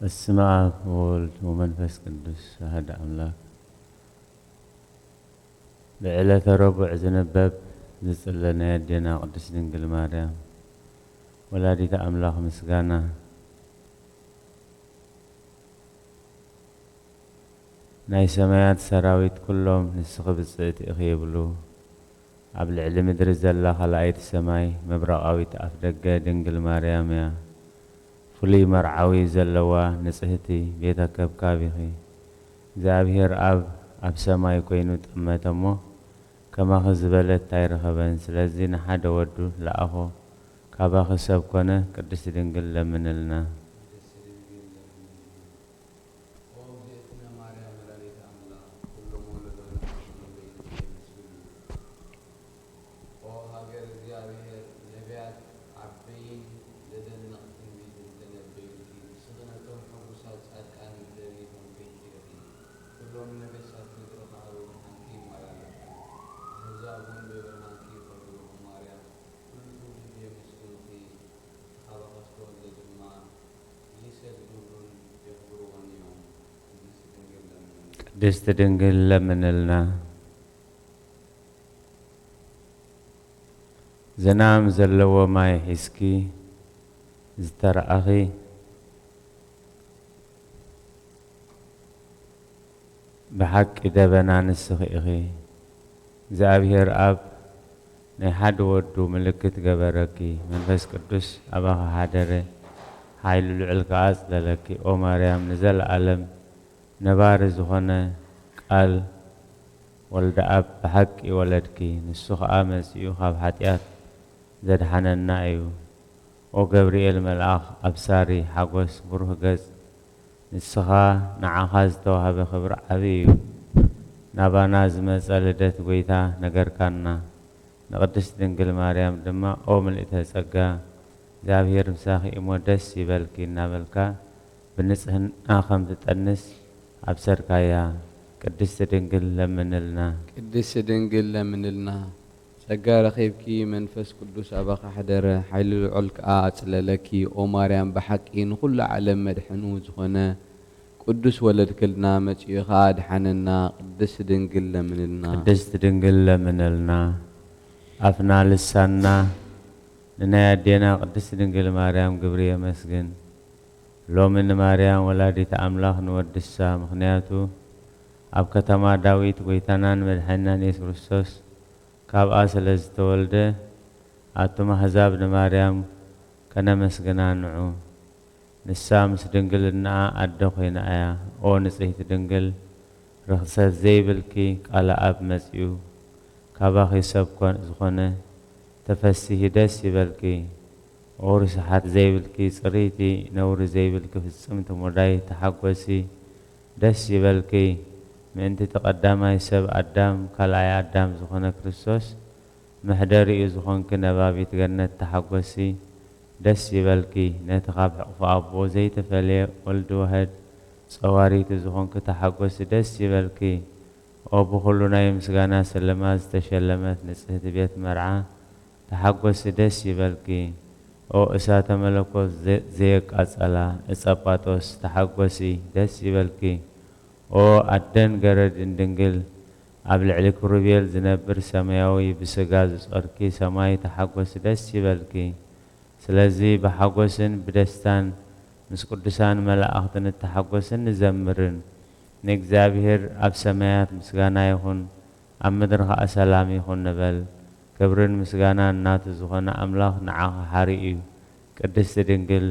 በስመ አብ ወወልድ ወመንፈስ ቅዱስ አሐዱ አምላክ። በዕለተ ረቡዕ ዝነበብ ዝጽለና ያዴና ቅድስት ድንግል ማርያም ወላዲተ አምላክ ምስጋና ናይ ሰማያት ሰራዊት ኩሎም ንስኺ ብጽዕቲ ኢኺ ይብሉ። ኣብ ልዕሊ ምድሪ ዘላ ኸልኣይቲ ሰማይ መብረቓዊት ኣፍ ደገ ድንግል ማርያም እያ። ፍሉይ መርዓዊ ዘለዋ ንጽህቲ ቤተ ከብካብ ኢኺ። እግዚኣብሔር ኣብ ሰማይ ኮይኑ ጠመተ እሞ ከማኺ ዝበለት ኣይረኸበን። ስለዚ ንሓደ ወዱ ለኣኾ ካባኺ ሰብ ኮነ። ቅድስቲ ድንግል ለምንልና። ቅድስት ድንግል ለምንልና። ዝናም ዘለዎ ማይ ሒዝኪ ዝተረኣኺ ብሓቂ ደበና ንስኺ ኢኺ። እግዚኣብሔር ኣብ ናይ ሓደ ወዱ ምልክት ገበረኪ። መንፈስ ቅዱስ ኣባኻ ሓደረ ሓይሉ ልዑል ከዓ ጽለለኪ። ኦ ማርያም ንዘለዓለም ነባሪ ዝኾነ ቃል ወልደ ኣብ ብሓቂ ወለድኪ። ንሱ ከዓ መጺኡ ካብ ሓጢኣት ዘድሓነና እዩ። ኦ ገብርኤል መልኣኽ ኣብሳሪ ሓጐስ ብሩህ ገጽ ንስኻ ንዓኻ ዝተዋህበ ኽብሪ ዓብዪ እዩ። ናባና ዝመጸ ልደት ጐይታ ነገርካና። ንቅድስት ድንግል ማርያም ድማ ኦ ምልእተ ጸጋ እግዚኣብሔር ምሳኺ እሞ ደስ ይበልኪ እናበልካ ብንጽህና ከም ትጠንስ ኣብሰርካያ። ቅድስቲ ድንግል ለምንልና። ቅድስቲ ድንግል ለምንልና። ጸጋ ረኺብኪ መንፈስ ቅዱስ ኣባኻ ሓደረ ሓይሉ ልዑል ከዓ ኣጽለለኪ። ኦ ማርያም ብሓቂ ንኹሉ ዓለም መድሕኑ ዝኾነ ቅዱስ ወለድክልና መጺኡኻ ኣድሓነና። ቅድስቲ ድንግል ለምንልና። ቅድስቲ ድንግል ለምንልና። ኣፍና ልሳና ንናይ ኣዴና ቅድስቲ ድንግል ማርያም ግብሪ የመስግን። ሎሚ ንማርያም ወላዲተ ኣምላኽ ንወድሳ ምኽንያቱ ኣብ ከተማ ዳዊት ጐይታናን መድሓኒናን ኢየሱስ ክርስቶስ ካብኣ ስለ ዝተወልደ ኣቱም ኣሕዛብ ንማርያም ከነመስግና ንዑ። ንሳ ምስ ድንግልናኣ ኣደ ኾይና እያ። ኦ ንጽሕቲ ድንግል ርኽሰት ዘይብልኪ ቃለ ኣብ መጺኡ ካባኺ ሰብ ዝኾነ ተፈሲሒ ደስ ይበልኪ። ኦ ርስሓት ዘይብልኪ ጽሪቲ ነውሪ ዘይብልኪ ፍጽምቲ ሙዳይ ተሓጐሲ ደስ ይበልኪ። ምእንቲ ተቐዳማይ ሰብ ኣዳም ካልኣይ ኣዳም ዝኾነ ክርስቶስ ምሕደሪኡ ዝኾንኪ ነባቢት ገነት ተሓጐሲ ደስ ይበልኪ። ነቲ ካብ ሕቑፉ ኣቦ ዘይተፈለየ ወልዲ ዋህድ ጸዋሪቱ ዝኾንኪ ተሓጐሲ ደስ ይበልኪ። ኦ ብኹሉ ናይ ምስጋና ስልማት ዝተሸለመት ንጽህቲ ቤት መርዓ ተሓጐሲ ደስ ይበልኪ። ኦ እሳተ መለኮት ዘየቃጸላ ዕፀ ጳጦስ ተሓጐሲ ደስ ይበልኪ። ኦ ኣደን ገረድን ድንግል ኣብ ልዕሊ ክሩቤል ዝነብር ሰማያዊ ብስጋ ዝጸርኪ ሰማይ ተሓጐሲ ደስ ይበልኪ። ስለዚ ብሓጐስን ብደስታን ምስ ቅዱሳን መላእኽትን እተሓጐስን ንዘምርን ንእግዚኣብሔር ኣብ ሰማያት ምስጋና ይኹን፣ ኣብ ምድሪ ኸዓ ሰላም ይኹን ንበል። ክብርን ምስጋና እናቱ ዝኾነ ኣምላኽ ንዓኻ ሓሪ እዩ። ቅድስቲ ድንግል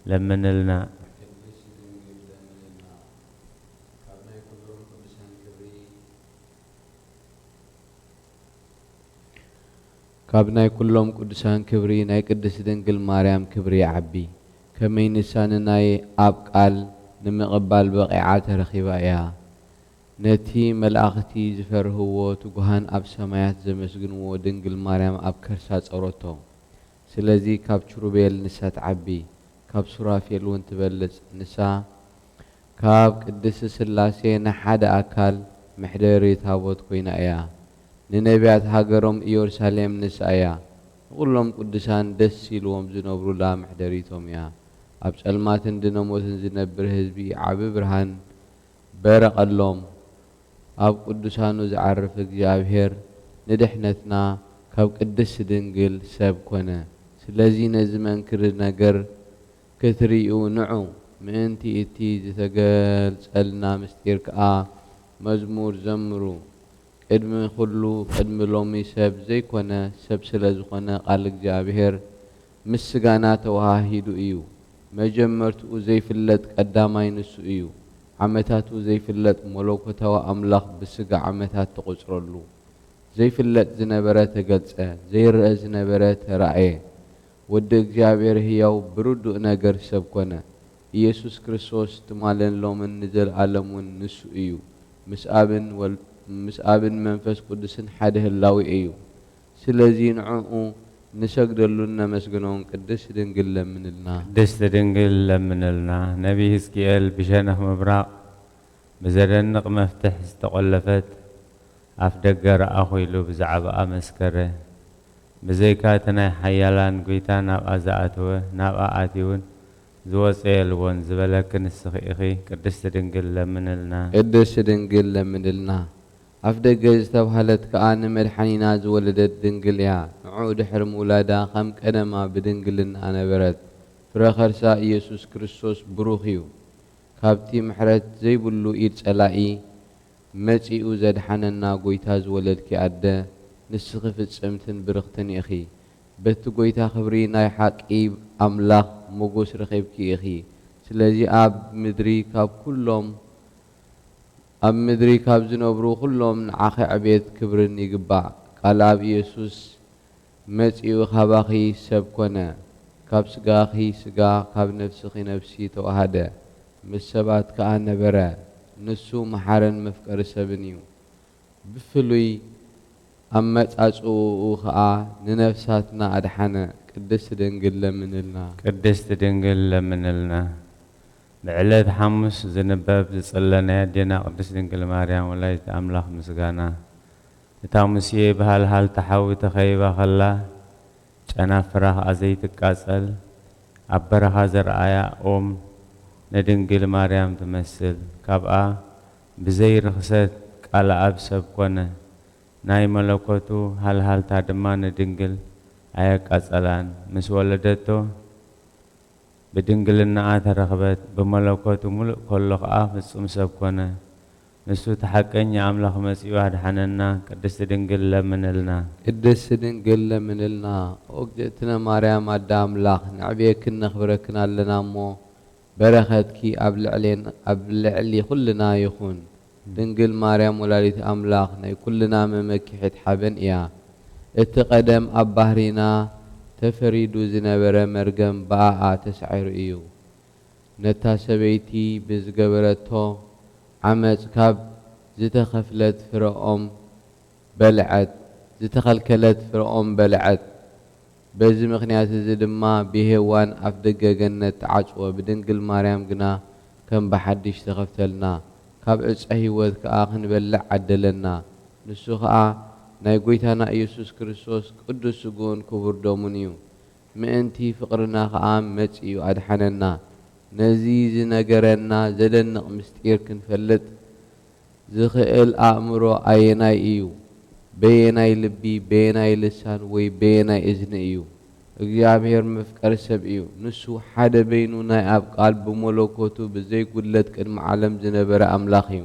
ለምንልና። ካብ ናይ ኩሎም ቅዱሳን ክብሪ ናይ ቅድስቲ ድንግል ማርያም ክብሪ ይዓቢ። ከመይ ንሳን ናይ ኣብ ቃል ንምቕባል በቂዓ ተረኺባ እያ። ነቲ መላእኽቲ ዝፈርህዎ ትጉሃን ኣብ ሰማያት ዘመስግንዎ ድንግል ማርያም ኣብ ከርሳ ጸሮቶ። ስለዚ ካብ ኪሩቤል ንሳ ትዓቢ፣ ካብ ሱራፌል እውን ትበልጽ። ንሳ ካብ ቅድስቲ ሥላሴ ንሓደ ኣካል ምሕደሪ ታቦት ኮይና እያ። ንነቢያት ሃገሮም ኢየሩሳሌም ንሳ እያ። ኩሎም ቅዱሳን ደስ ኢልዎም ዝነብሩላ ምሕደሪቶም እያ። ኣብ ጸልማትን ድነሞትን ዝነብር ህዝቢ ዓቢ ብርሃን በረቐሎም። ኣብ ቅዱሳኑ ዝዓርፍ እግዚኣብሔር ንድሕነትና ካብ ቅድስቲ ድንግል ሰብ ኮነ። ስለዚ ነዚ መንክር ነገር ክትርእዩ ንዑ። ምእንቲ እቲ ዝተገልጸልና ምስጢር ከዓ መዝሙር ዘምሩ። ቅድሚ ኩሉ ቅድሚ ሎሚ ሰብ ዘይኮነ ሰብ ስለ ዝኾነ ቃል እግዚኣብሔር ምስጋና ተዋሂዱ እዩ። መጀመርትኡ ዘይፍለጥ ቀዳማይ ንሱ እዩ። ዓመታቱ ዘይፍለጥ መለኮታዊ ኣምላኽ ብስጋ ዓመታት ተቖጽረሉ። ዘይፍለጥ ዝነበረ ተገልጸ፣ ዘይርአ ዝነበረ ተራእየ። ወዲ እግዚኣብሔር ህያው ብርዱእ ነገር ሰብ ኮነ። ኢየሱስ ክርስቶስ ትማለን ሎምን ንዘለኣለሙን ንሱ እዩ። ምስ ኣብን መንፈስ ቅዱስን ሓደ ህላዊ እዩ። ስለዚ ንዕኡ ንሰግደሉን ነመስግኖን ቅድስቲ ድንግል ለምንልና። ቅድስቲ ድንግል ለምንልና። ነቢይ ሕዝቅኤል ብሸነኽ ምብራቕ ብዘደንቕ መፍትሕ ዝተቖለፈት ኣፍ ደገ ረኣኹ ኢሉ ብዛዕባኣ መስከረ። ብዘይካ እቲ ናይ ሓያላን ጐይታ ናብኣ ዝኣተወ ናብኣ ኣትዩን ዝወፅየልዎን ዝበለክ ንስኺ ኢኺ ቅድስቲ ድንግል ለምንልና። ቅድስቲ ድንግል ለምንልና። ኣፍ ደገ ዝተባህለት ከዓ ንመድሓኒና ዝወለደት ድንግል እያ። ንዑ ድሕሪ ምውላዳ ከም ቀደማ ብድንግልና ነበረት። ፍረ ከርሳ ኢየሱስ ክርስቶስ ብሩኽ እዩ። ካብቲ ምሕረት ዘይብሉ ኢድ ጸላኢ መጺኡ ዘድሓነና ጐይታ ዝወለድኪ ኣደ ንስኺ ፍጽምትን ብርኽትን ኢኺ። በቲ ጐይታ ኽብሪ ናይ ሓቂ ኣምላኽ ሞጎስ ረኺብኪ ኢኺ። ስለዚ ኣብ ምድሪ ካብ ዝነብሩ ኩሎም ንዓኺ ዕቤት ክብርን ይግባእ። ቃል ኣብ ኢየሱስ መጺኡ ካባኺ ሰብ ኮነ። ካብ ስጋኺ ስጋ ካብ ነፍስኺ ነፍሲ ተዋሃደ። ምስ ሰባት ከዓ ነበረ። ንሱ መሓረን መፍቀሪ ሰብን እዩ። ብፍሉይ ኣመጻጽኡ ከዓ ንነፍሳትና ኣድሓነ። ቅድስቲ ድንግል ለምንልና። ቅድስቲ ድንግል ለምንልና። ብዕለት ሐሙስ ዝንበብ ዝጽለናያ ኣዴና ቅድስቲ ድንግል ማርያም ወላዲተ ኣምላኽ ምስጋና። እታ ሙስየ ብሃልሃል ተሓዊ ተኸይባ ኸላ ጨናፍራ ከዓ ዘይትቃጸል ኣብ በረኻ ዘረኣያ ኦም ንድንግል ማርያም ትመስል። ካብኣ ብዘይ ርኽሰት ቃል ኣብ ሰብ ኮነ። ናይ መለኮቱ ሃልሃልታ ድማ ንድንግል ኣየቃጸላን። ምስ ወለደቶ ብድንግልናኣ ተረኽበት። ብመለኮቱ ሙሉእ ከሎ ከዓ ፍጹም ሰብ ኮነ። ንሱ ተሓቀኛ ኣምላኽ መጺኡ ኣድሓነና። ቅድስቲ ድንግል ለምንልና። ቅድስቲ ድንግል ለምንልና። እግዝእትነ ማርያም ኣዳ ኣምላኽ ንዕብየክን ነኽብረክን ኣለና እሞ በረኸትኪ ኣብ ልዕሊ ኩልና ይኹን። ድንግል ማርያም ወላዲት ኣምላኽ ናይ ኩልና መመኪሒት ሓበን እያ። እቲ ቀደም ኣብ ባህሪና ተፈሪዱ ዝነበረ መርገም ብኣኣ ተሳዒሩ እዩ። ነታ ሰበይቲ ብዝገበረቶ ዓመፅ ካብ ዝተኸልከለት ፍረኦም በልዐት። በዚ ምኽንያት እዚ ድማ ብሄዋን ኣፍ ደገ ገነት ተዓጽወ። ብድንግል ማርያም ግና ከም ብሓድሽ ተኸፍተልና። ካብ ዕፀ ህይወት ከዓ ክንበልዕ ዓደለና። ንሱ ከዓ ናይ ጐይታና ኢየሱስ ክርስቶስ ቅዱስ ስጉኡን ክቡር ደሙን እዩ። ምእንቲ ፍቕርና ከዓ መጺኡ ኣድሓነና። ነዚ ዝነገረና ዘደንቕ ምስጢር ክንፈልጥ ዝኽእል ኣእምሮ ኣየናይ እዩ? በየናይ ልቢ፣ በየናይ ልሳን ወይ በየናይ እዝኒ እዩ? እግዚአብሔር መፍቀሪ ሰብ እዩ። ንሱ ሓደ በይኑ ናይ ኣብ ቃል ብመለኮቱ ብዘይጉድለት ቅድሚ ዓለም ዝነበረ ኣምላኽ እዩ።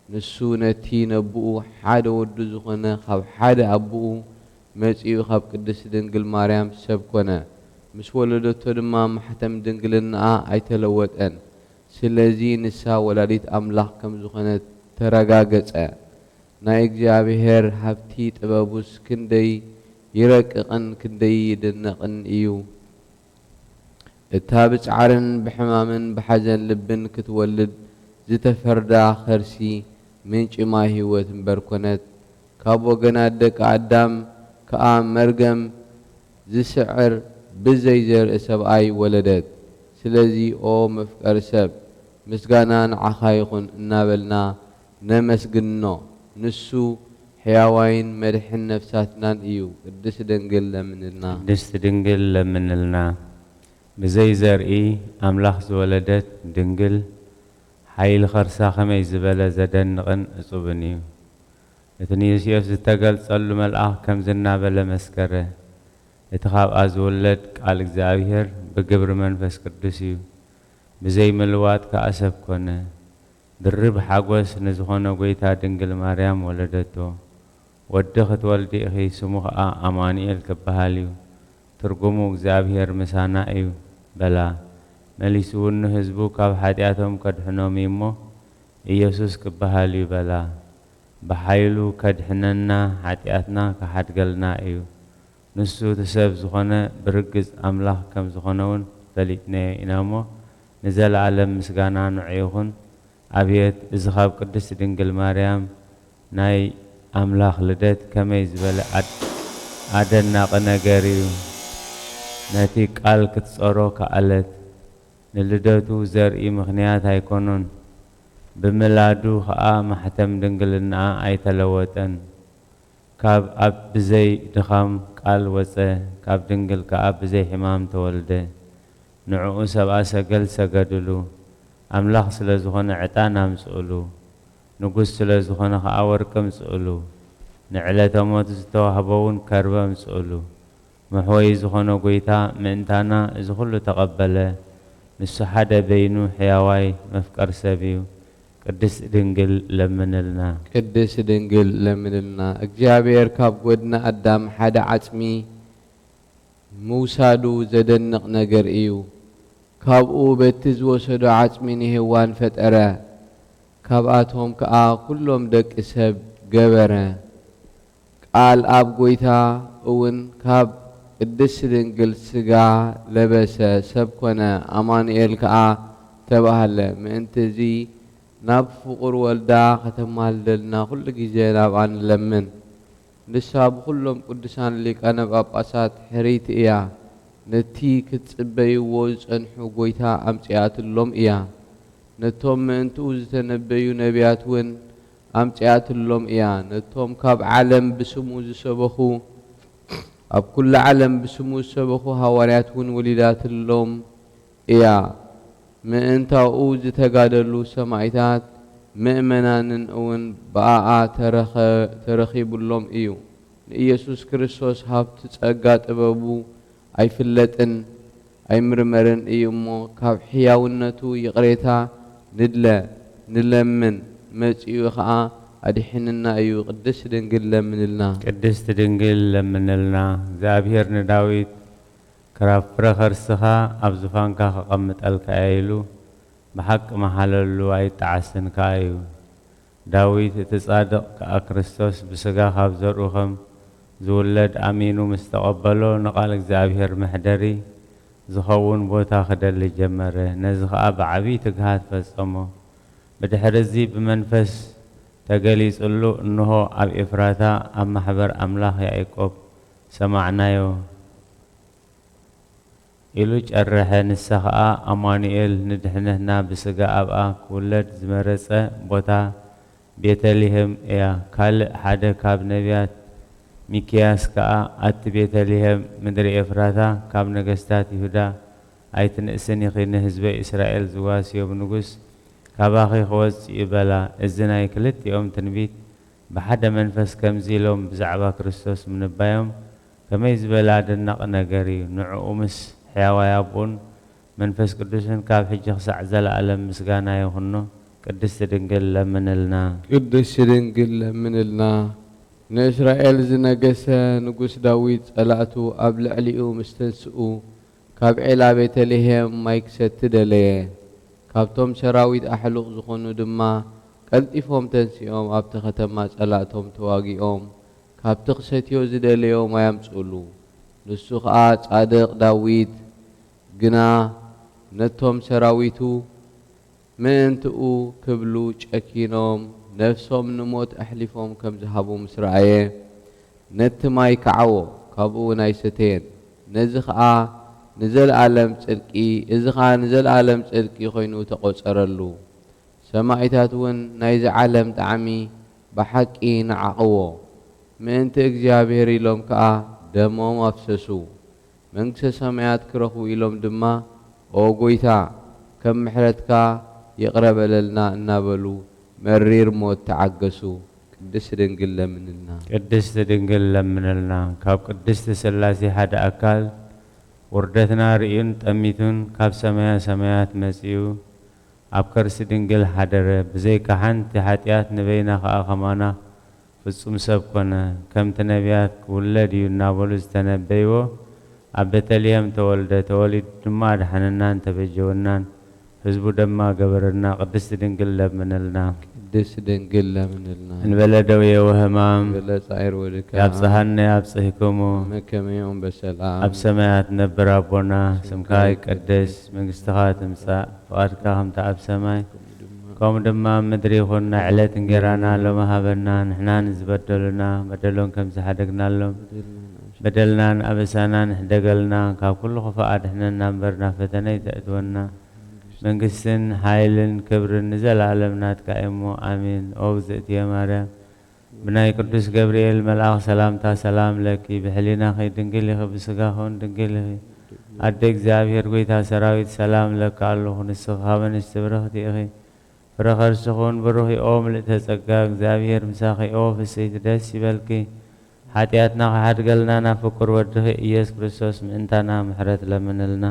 ንሱ ነቲ ነብኡ ሓደ ወዱ ዝኾነ ካብ ሓደ ኣቦኡ መጺኡ ካብ ቅድስቲ ድንግል ማርያም ሰብ ኮነ። ምስ ወለደቶ ድማ ማሕተም ድንግልናኣ ኣይተለወጠን። ስለዚ ንሳ ወላዲት ኣምላኽ ከም ዝኾነት ተረጋገጸ። ናይ እግዚአብሔር ሃብቲ ጥበቡስ ክንደይ ይረቅቕን ክንደይ ይድነቕን እዩ። እታ ብጻዕርን ብሕማምን ብሓዘን ልብን ክትወልድ ዝተፈርዳ ኸርሲ ምንጭ ማይ ህይወት እምበር ኮነት። ካብ ወገናት ደቂ ኣዳም ከዓ መርገም ዝስዕር ብዘይ ዘርኢ ሰብኣይ ወለደት። ስለዚ ኦ መፍቀሪ ሰብ ምስጋና ንዓኻ ይኹን እናበልና ነመስግኖ። ንሱ ሕያዋይን መድሕን ነፍሳትናን እዩ። ቅድስቲ ድንግል ለምንልና። ቅድስቲ ድንግል ለምንልና። بزي زرئي أملاخ زولدت دنقل حيل خرسا خمي زبالة زدنقن أصوبنيو اتنيس يوسف تقل صلو ملآخ كم زنا بلا مسكرة اتخاب أزولد قال اكزابير بقبر منفس قدسيو بزي ملوات كأسف كونه درب حقوس نزخونا قويتا دنقل مريم ولدتو ودخت والدي اخي سموخ أمانيل كبهاليو ترقمو اكزابير مسانائيو بلا مليسون هزبو كاب حدياتهم كدحنو ميمو إيسوس كبهاليو بلا بحيلو كدحننا حدياتنا كحد قلنا ايو نسو تساب زخونا برقز أملاح كم زخوناون فليتنا إنامو نزل عالم مسقانا نعيوخن أبيت إزخاب قدس دنقل مريم ناي أملاح لدت كما يزبال عدنا قناقاريو ناتي قال كتصورو كألت نلدتو زرئي مخنيات هيكونون بملادو خاء محتم دنقلنا أي تلوتن كاب أب بزي دخام قال وصه كاب دنقل كاب بزي حمام تولده نعو سبا سقل سقدلو أملاخ سلازخون عطانا مسؤولو نقص سلازخون خاوركم مسؤولو نعلة موت ستوهبون كربا مسؤولو محوي زخونو قويتا منتانا زخلو تقبله نسو حدا بينو حياواي مفكر سبيو قدس دنقل لمنلنا قدس دنقل لمنلنا اجابير كاب قدنا قدام حدا عتمي موسادو زدنق نقر ايو كابو بتزو سدو عتميني هوان فترة كاباتهم كآ كلهم دك اسهب قبرة قال اب قويتا اون كاب قدس دنقل سقا لبسة سبكونا امانيل كآ تبهل منتزي ناب فقر والدا ختمال دلنا كل جيزي ناب عن لمن نساب كلهم قدسان لك انا باباسات حريت اياه نتي كتصبي وز انحو قويتا امتيات اللوم اياه نتوم انتو زتنبيو نبيات ون امتيات اللوم اياه نتوم كاب عالم بسمو زسبخو اب كل عالم بسمو زسبخو هواريات ون وليدات اللوم اياه من انتا اوز تقادلو سمايتات مؤمنان اون باء ترخيب اللوم ايو إيسوس كريستوس هابت تسقات ابابو اي فلتن اي مرمرن ايمو كاب حياونتو يقريتا ندلا نلمن مصيو خا ادحننا ايو قدس دنقل لمنلنا قدس دنقل لمنلنا زابير نداويت كرافر خرسخا ابزفان كا قمت الكايلو بحق محللو اي تعسن كايو داويت تصادق كاكريستوس بسغا خابزروخم زولد امينو مستقبلو نقال اكزابير محدري زخون بوتا خدل جمره نزخا بعبي تقهات فصمو بدحرزي بمنفس تقليص له انه اب افراتا ام محبر املاح يعقوب سمعنايو إلو جرح نسخاء أمانيل ندحنهنا بسقا أبقى كولد زمرسة بوتا بيتليهم إيا كال حدا كاب نبيات ميكياس كا أت بيتليهم مدري إفراتا كاب نقستات يهودا أيتن إسني خينا حزب إسرائيل زواس يوم نقص كاباخي خوز يبلا إزنا يكلت يوم تنبيت بحدا منفس كمزيلهم بزعبا كريستوس من البايوم كما يزبلا دنق نقري نعومس حياوا يابون منفس قدسن كاب حجة سعزل ألم مسقانا يخنو قدس دنقل لمنلنا قدس دنقل لمنلنا نإسرائيل زنقسا نقوس داويد ألاتو أبل عليو مستنسئو كاب علا بيتليهم مايك ستدليه كابتوم سراويد أحلق زخونو دما قلتفهم تنسيهم أبتختمات ألاتهم تواقيهم كابتقستيو زدليو ما يمسؤولو نسوخات صادق داويد قنا نتهم سراويتو منتقو كبلو شاكينهم نفسهم نموت أحلفهم كم ذهبوا مسرعيه نت ماي كعو كابو نايستين نزخا نزل عالم تلقي إذا نزل عالم تلقي خينو تقصرلو سماعتاتون نايز عالم تعمي بحقي نعقوه من تجابيري لهم كا دمهم أفسسو منكس سماعات كرهو إلهم دما ኦ ጎይታ ከም ምሕረትካ ይቕረበለልና እናበሉ መሪር ሞት ተዓገሱ ቅድስት ድንግል ለምንልና ቅድስት ድንግል ለምንልና ካብ ቅድስት ሥላሴ ሓደ ኣካል ውርደትና ርእዩን ጠሚቱን ካብ ሰማያ ሰማያት መጺኡ ኣብ ከርሲ ድንግል ሓደረ ብዘይካ ሓንቲ ኃጢአት ንበይና ኸዓ ኸማና ፍጹም ሰብ ኮነ ከምቲ ነቢያት ክውለድ እዩ እናበሉ ዝተነበይዎ ኣብ ቤተልሔም ተወልደ ተወሊዱ ድማ ኣድሓነናን ተበጀወናን ህዝቡ ደማ ገበረና ቅድስት ድንግል ለምንልና ቅድስት ድንግል ለምንልና እንበለ ደዌ ወሕማም እንበለ ጻዕር ወድካ ያብጽሐና ያብጽሕክሙ መከመዮም በሰላም ኣብ ሰማያት ነብር ኣቦና ስምካ ይቀደስ መንግሥትኻ ትምጻእ ፍቓድካ ከምቲ ኣብ ሰማይ ከምኡ ድማ ኣብ ምድሪ ይኹን ዕለት እንጀራና ሎሚ ሃበና ንሕና ንዝበደሉና በደሎን ከም ዝሓደግናሎም በደልናን ኣበሳናን ሕደገልና ካብ ኩሉ ክፉእ ኣድሕነና እምበር ናብ ፈተነ ይተእትወና መንግስትን ኃይልን ክብርን ንዘለዓለም ናትካ እሞ አሜን። ኦ እግዝእትየ ማርያም ብናይ ቅዱስ ገብርኤል መልአኽ ሰላምታ ሰላም ለኪ ብሕሊናኺ ድንግል ኢኺ ብስጋኹን ድንግል ኢኺ ኣደ እግዚአብሔር ጎይታ ሰራዊት ሰላም ለካ ኣለኹ ንስኻ ካብ ኣንስቲ ብርኽቲ ኢኺ ፍረ ከርስኹን ብሩኽ ኦ ምልእተ ጸጋ እግዚአብሔር ምሳኺ ኦ ፍስሕቲ ደስ ይበልኪ ኃጢአትና ከሓድገልና ናብ ፍቁር ወድኺ ኢየሱስ ክርስቶስ ምእንታና ምሕረት ለምንልና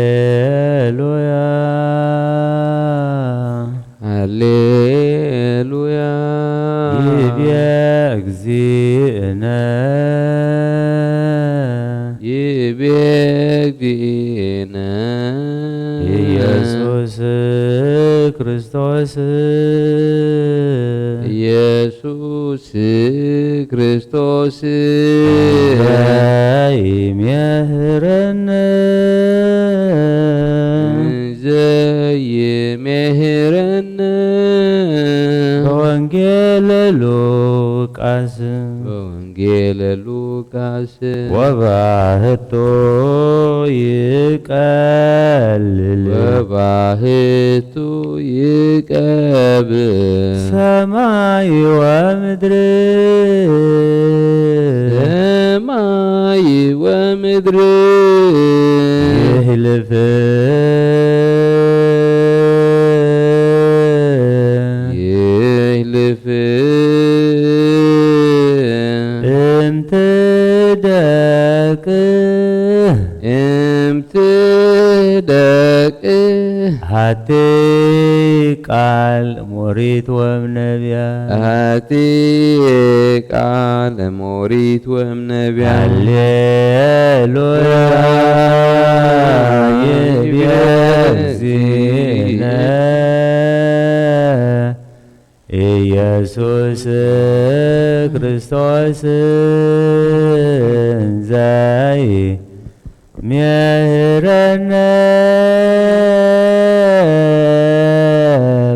ሃሌሉያ ሃሌሉያ ይቤ እግዚእነ ይቤ እግዚእነ ኢየሱስ ክርስቶስ ኢየሱስ ክርስቶስ ይሜህረነ ዘይሜህረነ በወንጌለ ሉቃስ በወንጌለ ሉቃስ ወባህቶ ይቀልል ወባህቱ ይቀብእ ሰማይ ወምድር ሰማይ ወምድር ይህልፍ ይህልፍ እምትደቅ እምትደቅ ሃቲ ቃል ሞሪት ወእምነቢያት ሃቲ ቃል ሞሪት ወእምነቢያት ሃሌሉያ ይቤ እግዚእነ ኢየሱስ ክርስቶስ ዘይሜህረነ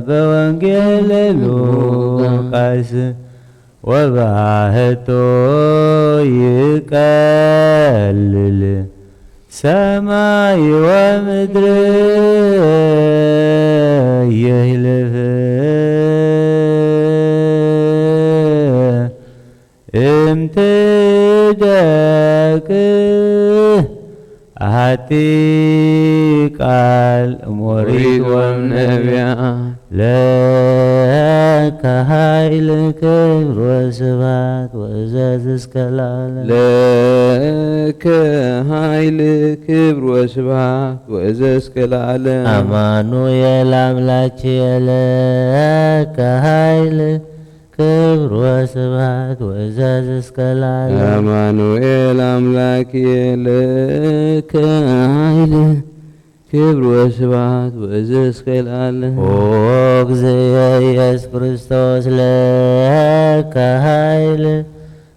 በወንጌለ ሉቃስ ወባህቶ ይቀልል ሰማይ ወምድር ይህልፍ እምትደቅ ሃቲ ቃል ሞሪት ወእምነቢያት ለከ ኃይል ክብር ወስብሐት ወእዘዝ እስከ ለዓለም ለከ ኃይል ክብር ወስብሐት ወእዘዝ እስከ ለዓለም አማኑኤል አምላችየ ለከ ኃይል ክብር ወስብሐት ወእዘዝ እስከ ለዓለም አማኑኤል አምላክየ ለከ ኃይል ክብር ወስብሐት ወእዘዝ እስከ ለዓለም ኦ እግዚእ ኢየሱስ ክርስቶስ ለከ ኃይል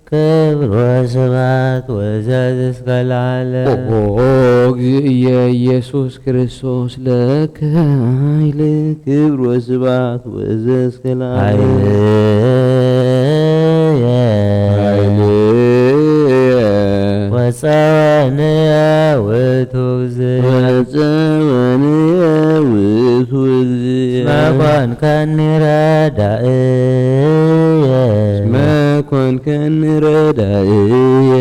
ክብር ወስብሐት ወዘዝ እስከ ለዓለም። እግዚእየ ኢየሱስ ክርስቶስ ለከ ኃይል ክብር ወስብሐት ወዘዝ እስከ ለዓለም። ወፀወንየ ውእቱ እግዚእ ወፀወንየ ውእቱ እግዚእ እስመ ኮንከኒ ረዳእየ እስመ ኮንከኒ ረዳእየ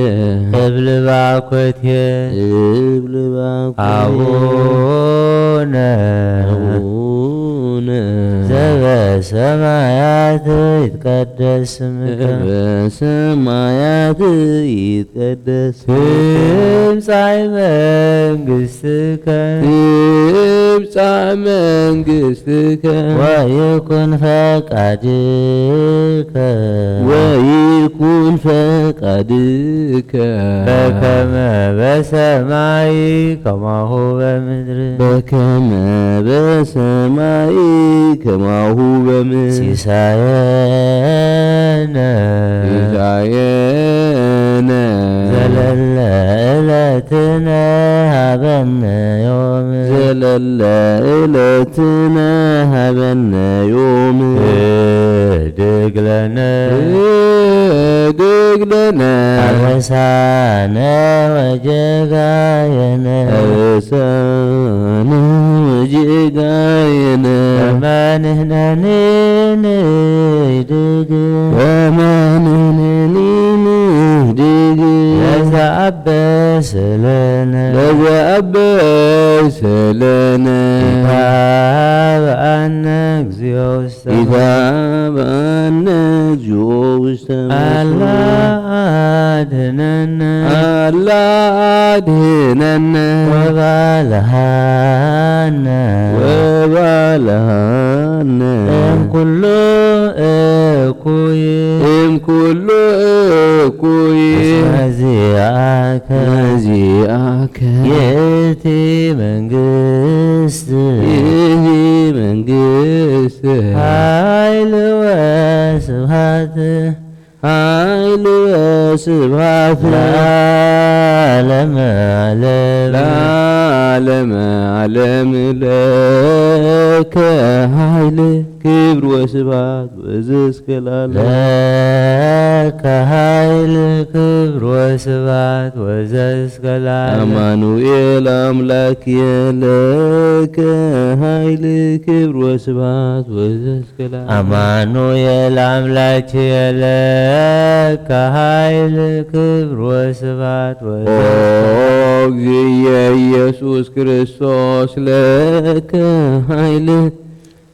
እብል ባኮቴየ እብል አቡነ ዘበሰማያት ይትቀደስ ስምከ በሰማያት ይትቀደስ ትምጻእ መንግሥትከ ትምጻእ መንግሥትከ ወይኩን ፈቃድከ ወይኩን ፈቃድከ በከመ በሰማይ ከማሁ በምድር በከመ በሰማይ ከማሁ በምድር ሲሳየነ ሲሳየነ ዘለለ ዕለትነ ሀበነ ዮም ዘለለ ዕለትነ ሀበነ ዮም ህድግ ለነ ህድግ ለነ አበሳነ ወጌጋየነ አበሳነ ወጌጋየነ ከመ ንሕነኒ ንህድግ ከመንሕነኒ ንህድግ ለዘአበስ ለነ ለዘአበስ ለነ ኢታብአነ እግዚኦ ውስተ ኢታብአነ እግዚኦ ውስተ አላ አድኅነነ አላ አድኅነነ ወባልሐነ ወባልሐነ እምኩሉ እኩይ እምኩሉ እኩይ እስመ ዚአከ ይእቲ መንግሥት ይእቲ መንግሥት ኃይል ወስብሐት ኃይል ወስብሐት ለዓለመ ዓለም ለዓለመ ዓለም ለከ ኃይል ክብር ወስብሐት ወዘእስከ ለዓለም ለከ ኃይል ክብር ወስብሐት ወዘእስከ ለዓለም አማኑኤል አምላክየ ለከ ኃይል ክብር ወስብሐት ወዘእስከ ለዓለም አማኑኤል አምላክየ ለከ ኃይል ክብር ወስብሐት እግዚእየ ኢየሱስ ክርስቶስ ለከ ኃይል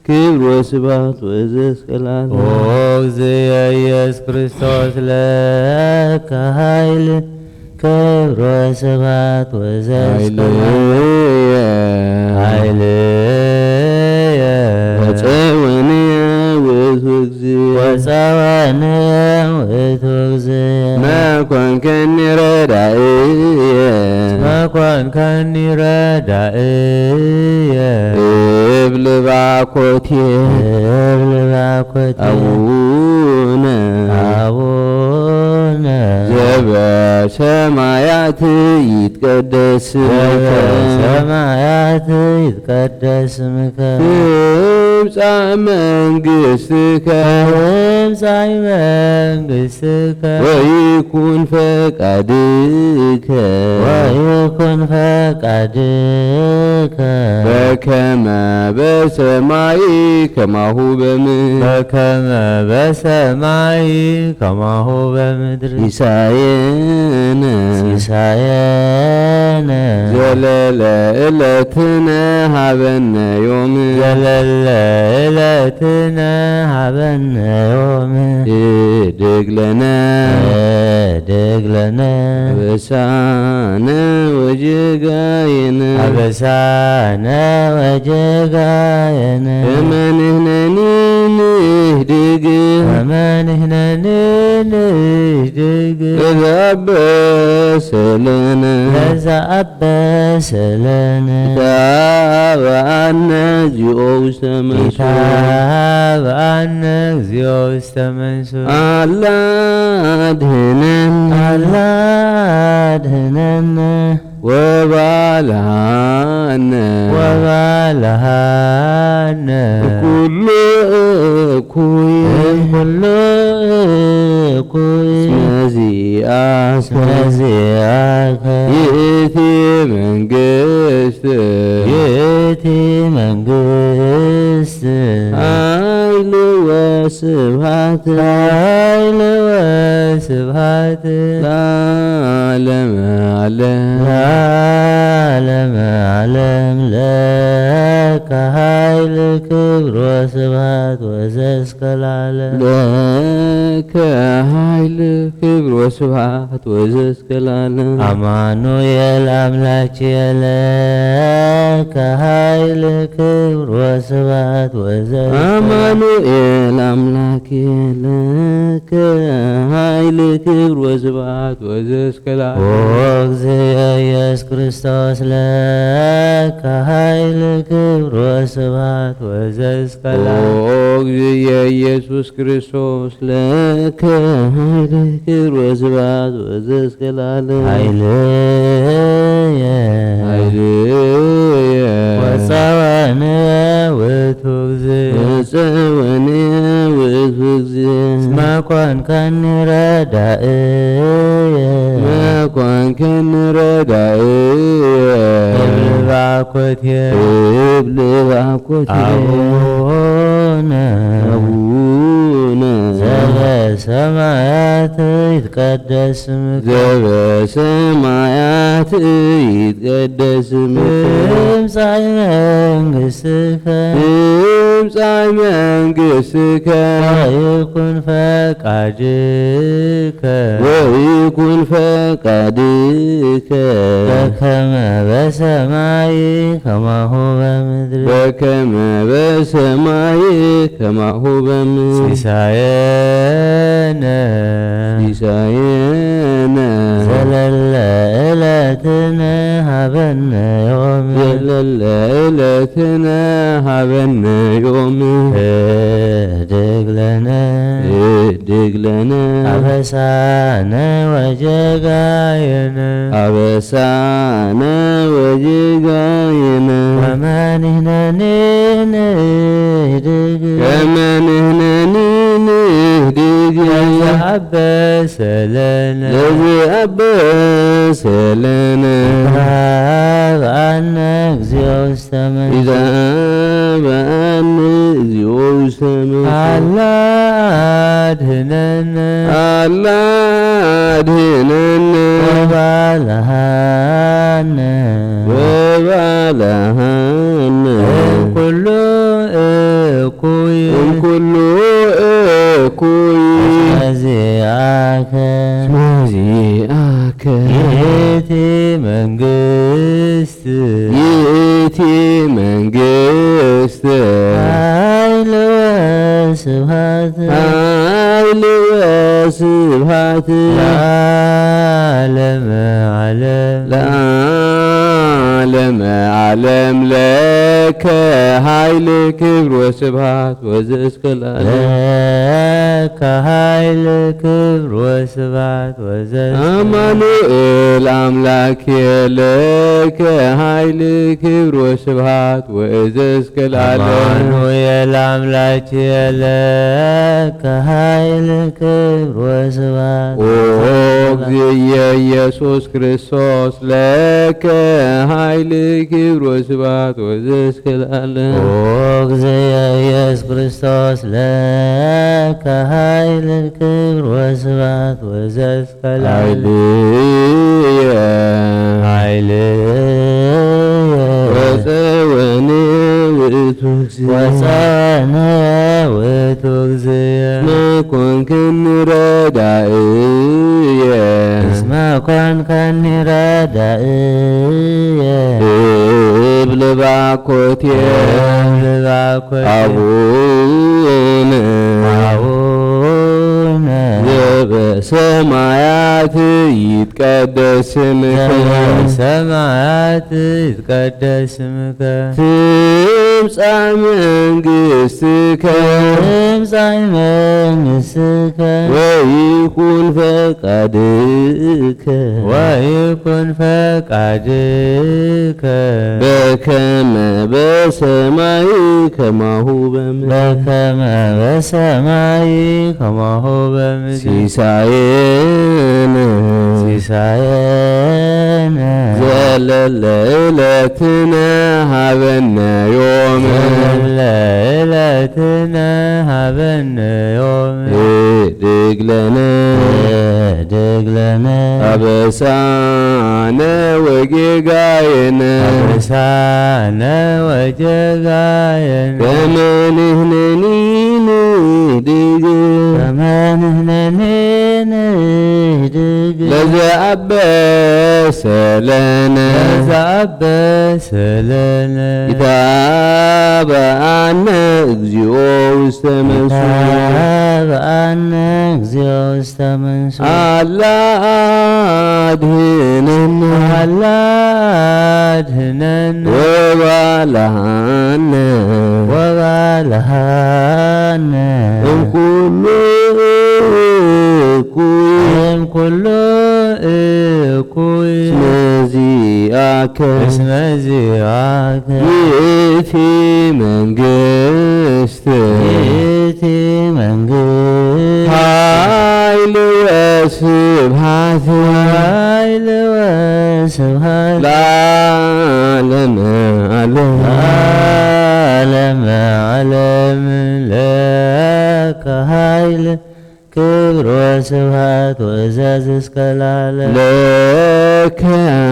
ክብር ወስብሐት ወዘእስከ ለዓለም እግዚእየ ኢየሱስ ክርስቶስ ለከ ኃይል ክብር ወስብሐት ወዘእስከ ኃይልየ ወፀወንየ ውእቱ እግዚእ ወፀወንየ ውእቱ እግዚእ መኮንከኒ ረዳእየ መኮንከኒ ረዳእየ እብል ባኮቴየ እብል ባኮቴየ አቡነ አቡነ ዘበሰማያት ይትቀደስ ስምከ በሰማያት ይትቀደስ ስምከ ትምጻእ መንግሥትከ ትምጻእ መንግሥትከ ወይኩን ፈቃድከ ወይኩን ፈቃድከ በከመ በሰማይ ከማሁ በምድር በከመ በሰማይ ከማሁ በምድር ሲሳየነ ሲሳየነ ዘለለ ዕለትነ ሀበነ ዮም ዘለለ ዕለትነ ሀበነ ዮም ህድግ ለነ ህድግ ለነ አበሳነ ወጌጋየነ አበሳነ ወጌጋየነ ከመ ንሕነኒ ንህድግ ከመ ንሕነኒ ንህድግ ለዘአበሰ ለነ ታበአነ እግዚኦ ውስተ መንሱት ታበአነ እግዚኦ ውስተ መንሱት አላ አድኅነነ ወባልሐነ ኩሉ እኩይ እስመዚአከ ይእቲ መንግሥት ኃይል ወስብሐት ለዓለመ ዓለም ለከ ኃይል ክብር ወስብሐት ወዘእስከ ለዓለም ለከ ኃይል ክብር ወስብሐት ወዘእስከ ለዓለም አማኑኤል አምላክየ ለከ ኃይል ክብር ወስብሐት ወዘእስከ አማኑኤል አምላክየ ለከ ኃይል ክብር ወስብሐት ወዘእስከ ለዓለም ወእግዚእየ ኢየሱስ ክርስቶስ ለከ ኃይል ክብር ወስብሐት ወዘእስከ ለዓለም ወእግዚእየ ኢየሱስ ክርስቶስ ለከ ኃይል ክብር ወስብሐት ወዘእስከ ለዓለም ኃይልየ ወፀወነ ውእቱ እግዚእ እስመ ኮንከኒ ረዳእየ እብል ባኮቴ አቡነ ዘበሰማያት ይትቀደስ ስምከ ትምጻእ መንግሥትከ ወይኩን ፈቃድከ በከመ በሰማይ ከማሁ በምድር ሲሳየነ ዘለለ ዕለትነ ሀበነ ዮም ህድግ ለነ አበሳነ ወጀጋየነ ከመንህነኒ ንህድግ ለዘአበሰ ለነ ታበአነ እግዚኦ ውስተ መንሱት አላ አድኅነነ ወባልሐነ እምኩሉ እኩይ እስመዚአከ ይእቲ መንግሥት ኃይል ወስብሐት ለዓለመ ዓለም ለከ ኃይል ክብር ወስብሐት ወዘእስከ ለዓለም አማኑኤል አምላክየ ለከ ኃይል ክብር ወስብሐት ወዘእስከ ለዓለም እግዚእየ ኢየሱስ ክርስቶስ ለከ ኃይል ክብር ወስብሐት ወዘእስከ ለዓለም እግዚእየ ኢየሱስ ክርስቶስ ለከ ኃይል ክብር ወስብሐት ወዘእስከ ለዓለም ወፀወነ ውእቱ እግዚእ ኮንከኒ ረዳእየ እብል ባኮቴየ አቡነ ዘበሰ በሰማያት ይትቀደስ ስምከ በሰማያት ይትቀደስ ስምከ ትምጻእ መንግሥትከ ትምጻእ መንግሥትከ ወይኩን ፈቃድከ ወይኩን ፈቃድከ በከመ በሰማይ ከማሁ በምድር በከመ በሰማይ ከማሁ በምድር ሲሳየነ ሲሳየነ ዘለለ ዕለትነ ሀበነ ዮም ዘለለዕለትነ ሀበነ ዮም ህድግ ለነ ህድግ ለነ አበሳነ ወጌጋየነ አበሳነ ወጌጋየነ ከመ ንሕነኒ ንህድግ ከመ ንሕነኒ ንህድግ ለዘአበሰ ለነ ለዘአበሰ ለነ ኢታብአነ እግዚኦ ውስተ መንሱት ኢታብአነ እግዚኦ ውስተ መንሱት አላ አድኅነነ አላ አድኅነነ ወባልሐነ ወባልሐነ እምኩሉ እኩይ እምኩሉ እኩይ እስመ ዚአከ እስመ ዚአከ ይእቲ መንግሥት ይእቲ መንግሥት ኃይል ወስብሐት ኃይል ወስብሐት ለዓለመ ዓለም ዓለመ ዓለም ለከ ኃይል ክብር ወስብሐት ወእዘዝ እስከ ለዓለም ለከ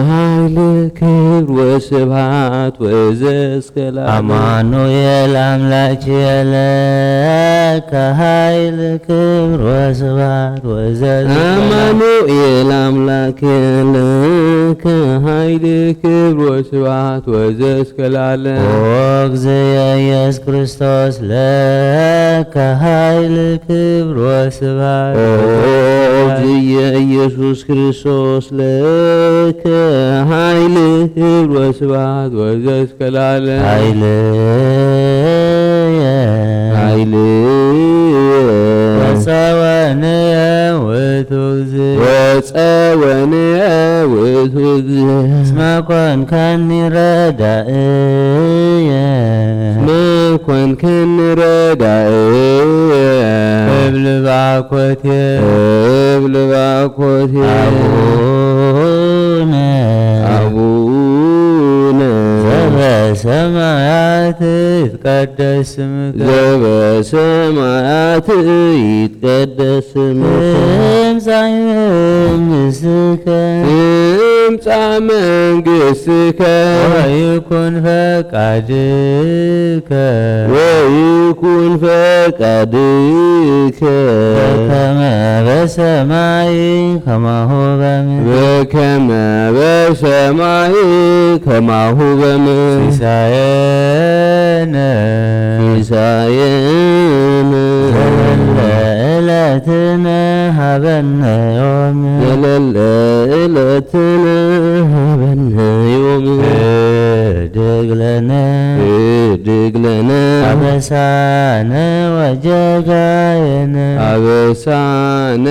ኃይል ክብር ወስብሐት ወእዘዝ እስከ ለዓለም አማኑኤል አምላክየ ለከ ኃይል ክብር ወስብሐት ወእዘዝ እስከ ለዓለም አማኑኤል አምላክየ ለከ ኃይል ክብር ወስብሐት ወእዘዝ እስከ ለዓለም ኦ እግዚእየ ኢየሱስ ክርስቶስ ለከ ኃይል ክብር ወስብሐት እግዚእየ ኢየሱስ ክርስቶስ ለከ ኃይል ክብር ወስብሐት ወእዘዝ እስከ ለዓለም ወፀወንየ ውእቱ እግዚእ ወፀወንየ ውእቱ እግዚእ እስመ ኮንከኒ ረዳእየ እስመ ኮንከኒ ረዳእየ እብል ባኮቴየ እብል ባኮቴየ አቡነ አቡነ ዘበሰማያት ይትቀደስ ስምከ ዘበሰማያት ይትቀደስ ስምከ ትምጻእ መንግሥትከ ትምጻእ መንግሥትከ ወይኩን ፈቃድከ ወይኩን ፈቃድከ በከመ በሰማይ ከማሁ በምድር በከመ በሰማይ ከማሁ በምድር ሲሳየነ ሲሳየነ ዘለለዕለትነ ሀበነ ዮም ዘለለ ዕለትነ ሀበነ ዮም ህድግ ለነ ህድግ ለነ አበሳነ ወጌጋየነ አበሳነ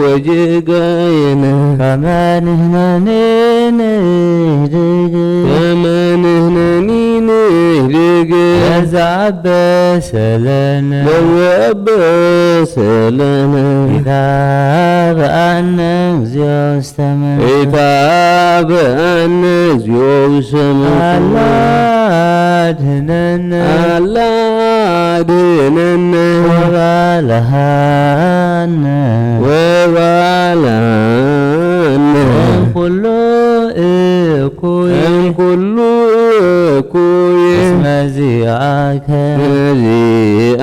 ወጌጋየነ ከመ ንሕነኒ ንህድግ ከመ ንሕነኒ ንህድግ ለዘአበሰ ለነ ለዘአበሰ ለነ ኢታብአነ እግዚኦ ውስተ መንሱት ኢታብአነ እግዚኦ ውስተ አላ መንሱት አድኅነነ አላ አድኅነነ ወባልሐነ ወባልሐነ እምኩሉ እኩይ እምኩሉ እኩይ እስመ ዚአከ ዚአከ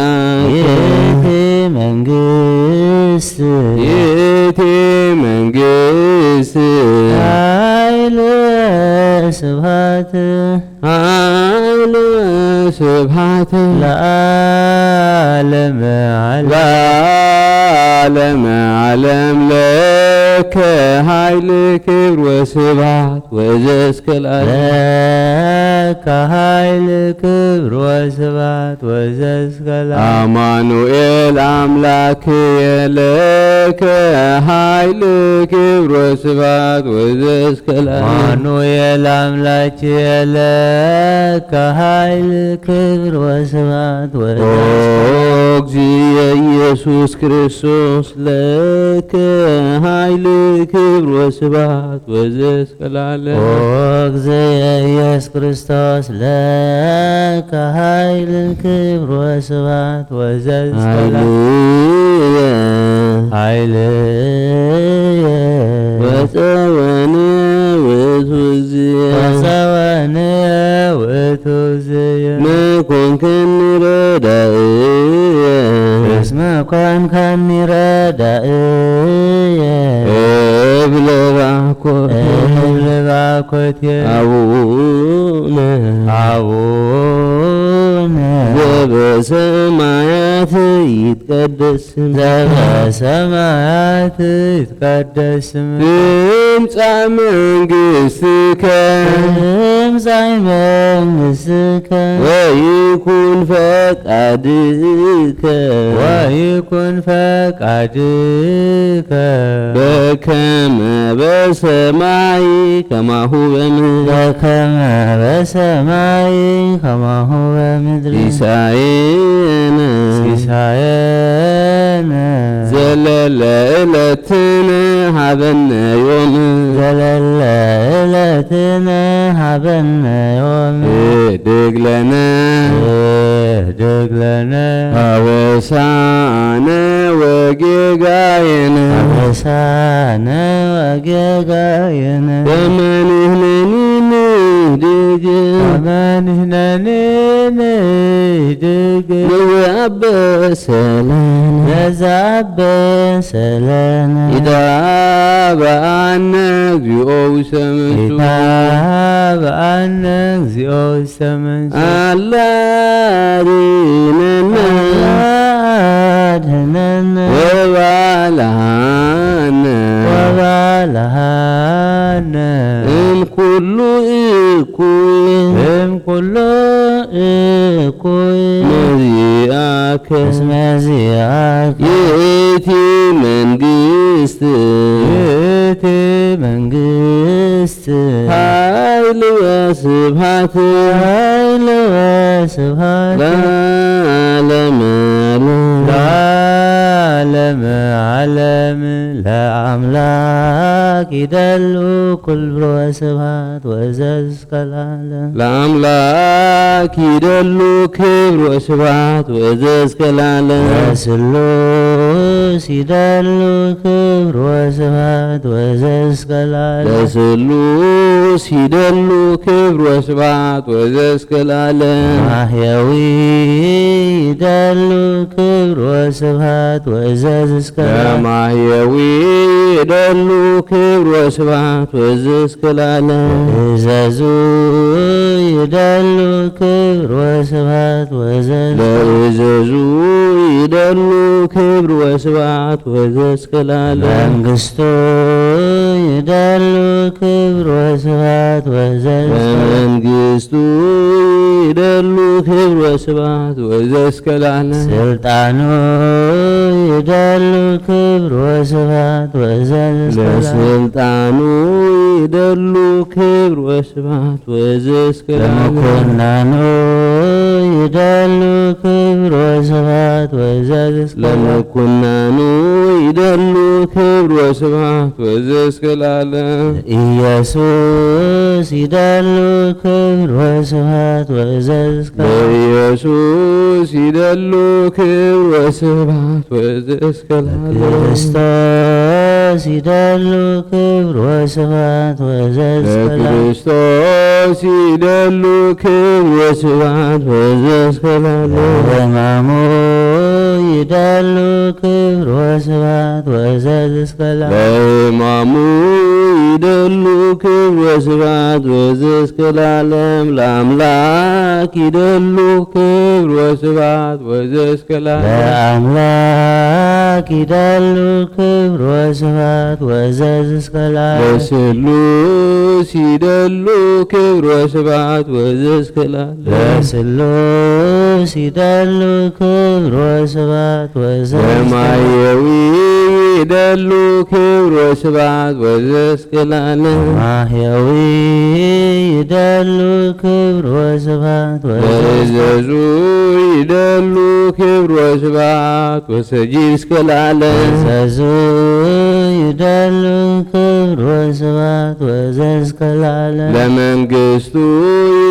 ይእቲ መንግሥት ይእቲ መንግሥት ኃይል ስብሐት ኃይል ስብሐት ለዓለመ ዓለም ለዓለመ ለዓለም ለከ ኃይል ክብር ወስብሐት ወዘእስከ ለከ ኃይል ክብር ወስብሐት ወዘእስከ አማኑኤል አምላክየ ለከ ኃይል ክብር ወስብሐት ወዘእስከ አማኑኤል አምላክየ ለከ ኃይል ክብር ወስብሐት እግዚእ ኢየሱስ ክርስቶስ ለከ ኃይል ክብር ወስብሐት ወዘእስከ ለዓለም እግዚእ ኢየሱስ ክርስቶስ ለከ ኃይል ክብር ወስብሐት ወዘእስከ ኃይልየ ወፀወነ ውእቱ እግዚእ መኮንከኒ ረዳእየ እስመ ኮንከኒ ረዳእየ እብለ ባኮትየ አቡነ ዘበሰማያት ይትቀደስ ዘበሰማያት ይትቀደስ ትምጻእ መንግሥትከ መንግሥትከ ወይኩን ፈቃድከ በከመ በሰማይ ከማሁ በምድር ሲሳየነ ዘለለ ዕለትነ ሀበነ ዮም እድግ ለነ አበሳነ ወጌጋየነ ከመ ንሕነኒ ንህድግ ንዘአበሰ ለነ ኢታብአነ እግዚኦ ውስተ መንሱ አላ አድኅነነ ወባልሐነ እምኩሉ እኩይ መዚአከ ይእቲ መንግሥት ኃይል ወስብሐት ለዓለመ ዓለም ለአምላክ ይደሉ ኩሉ ወስብሐት ወዘእስከ ለዓለም ለአምላክ ይደሉ ክብር ወስብሐት ወዘእስከ ለዓለም ለስሉስ ይደሉ ክብር ወስብሐት ወዘእስከ ለዓለም ለስሉስ ይደሉ ክብር ወስብሐት ወዘእስከ ለዓለም ማህየዊ ይደሉ ክብር ወስብሐት ወዘእስከ ለማህየዊ ይደሉ ክብር ወስብሐት ወዘእስከ ለዓለም እዘዙ ይደሉ ክብር ወስብሐት ለእዘዙ ይደሉ ክብር ወስብሐት ወዘእስከ ለዓለም መንግሥቱ ይደሉ ክብር ወስብሐት ለመንግሥቱ ይደሉ ክብር ወስብሐት ወዘእስከ ለዓለም ስልጣኑ ይደሉ ክብር ወስብሐት ለስልጣኑ ይደሉ ክብር ወስብሐት ወዘእስከ ለዓለም ለመኮንኑ ይደሉ ክብር ወስብሐት ለመኮንኑ ይደሉ ክብር ወስብሐት ወዘእስከ ለዓለም ኢየሱስ ይደሉ ክብር ወስብሐት ወዘእስከ ለኢየሱስ ይደሉ ክብር ወስብሐት ወዘእስከ ለዓለም ክርስቶስ ይደሉ ክብር ወስብሐት ወዘእስከ ለክርስቶስ ይደሉ ክብር ወስብሐት ወዘእስከ ለዓለም ለሕማሙ ይደሉ ክብር ወስብሐት ወዘእስከ ለሕማሙ ይደሉ ክብር ወስብሐት ወዘእስከ ለዓለም ለአምላክ ይደሉ ክብር ወስብሐት ወዘእስከ ለዓለም ለአምላክ አምላክ ይደሉ ክብር ወስብሐት ወዘዝ እስከ ለዓለም ለስሉስ ይደሉ ክብር ወስብሐት ወዘዝ እስከ ለዓለም ለስሉስ ይደሉ ክብር ወስብሐት ወዘዝ ለማየዊ ይደሉ ክብር ወስብሐት ወዘዝ እስከ ለዓለም ማህያዊ ይደሉ ክብር ወስብሐት ለዘዙ ይደሉ ክብር ወስብሐት ወሰጂድ እስከ ለዓለም ዘዙ ይደሉ ክብር ወስብሐት ወዘዝ እስከ ለዓለም ለመንግስቱ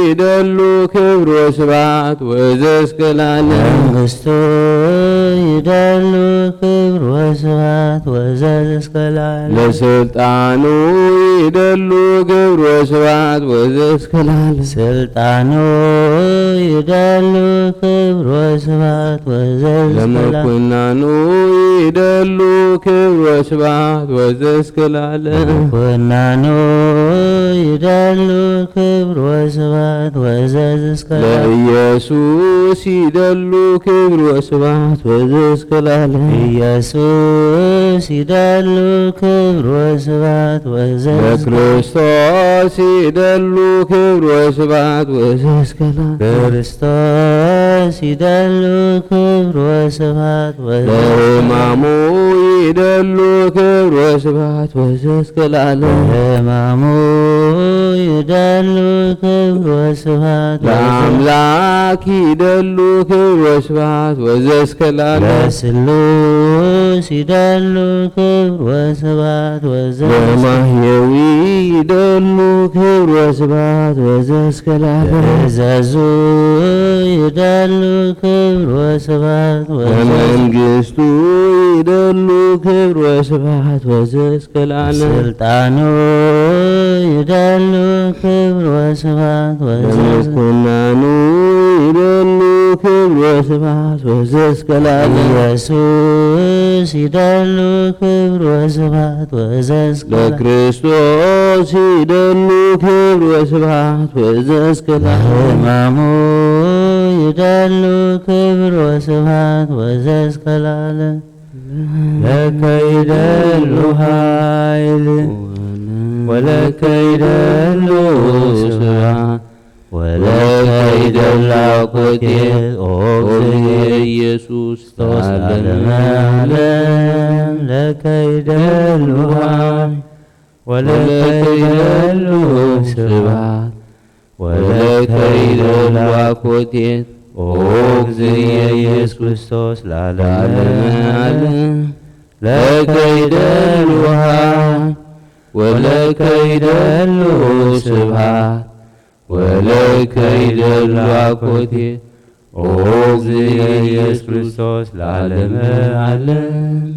ይደሉ ክብር ወስብሐት ወዘዝ እስከ ለዓለም መንግስቱ ይደሉ ክብር ወስብሐት ወዘዝ እስከ ለዓለም ለስልጣኑ ይደሉ ክብር ወስብሐት ወዘዝ እስከ ለዓለም ስልጣኑ ይደሉ ክብር ወስብሐት ወዘዝ እስከ ለዓለም ለመኩናኑ ይደሉ ክብር ወስብሐት ወዘዝ እስከ ለዓለም ኩናኑ ይደሉ ክብር ወስብሐት ወዘዝ እስከ ለዓለም ለኢየሱስ ይደሉ ክብር ወስብሐት ወዘዝ እስከ ለዓለም ኢየሱስ ይደሉ ክብር ወስብሐት ወዘዝ ለክርስቶስ ይደሉ ክብር ወስብሐት ወዘዝ እስከ ለዓለም ክርስቶስ ይደሉ ክብር ወስብሐት ወዘዝ ለሕማሙ ይደሉ ክብር ወስብሐት ወዘዝ እስከ ለዓለም ሕማሙ ይደሉ ክብር ወስብሐት ለአምላክ ይደሉ ክብር ወስብሐት ወዘዝ እስከ ለዓለም ለስሉስ ይደሉ ክብር ወስብሐት ወዘዝ ለማህየዊ ይደሉ ክብር ወስብሐት ወዘዝ እስከ ለዓለም ለዘዙ ይደሉ ክብር ወስብሐት ወዘዝ ለመንግስቱ ይደሉ ክብር ወስብሐት ወዘዝ እስከ ለዓለም ስልጣኑ ይደሉ ክብር ወስብሐት ወዘዝ ለመኩናኑ ይደሉ ክብር ወስብሐት ወዘዝ እስከ ለዓለም ኢየሱስ ይደሉ ክብር ወስብሐት ወዘዝ እስከ ለዓለም ለክርስቶስ ይደሉ ክብር ወስብሐት ወዘዝ እስከ ለዓለም ሕማሙ ይደሉ ክብር ወስብሐት ወዘዝ እስከ ለዓለም ለከ ይደሉ ኃይል ወለከ ይደሉ ስብሐት ወለከ ይደሉ አኮቴት ኦ ኢየሱስ ለዓለመ ዓለም ለከ ይደሉ ኃይል ወለከ ይደሉ ስብሐት ወለከ ይደሉ አኮቴት ኦ እግዚእየ ኢየሱስ ክርስቶስ ለዓለመ ዓለም ለከ ይደሉ ኃይል ወለከ ይደሉ ስብሐት ወለከ ይደሉ አኮቴት ኦ እግዚእየ ኢየሱስ ክርስቶስ ለዓለመ ዓለም።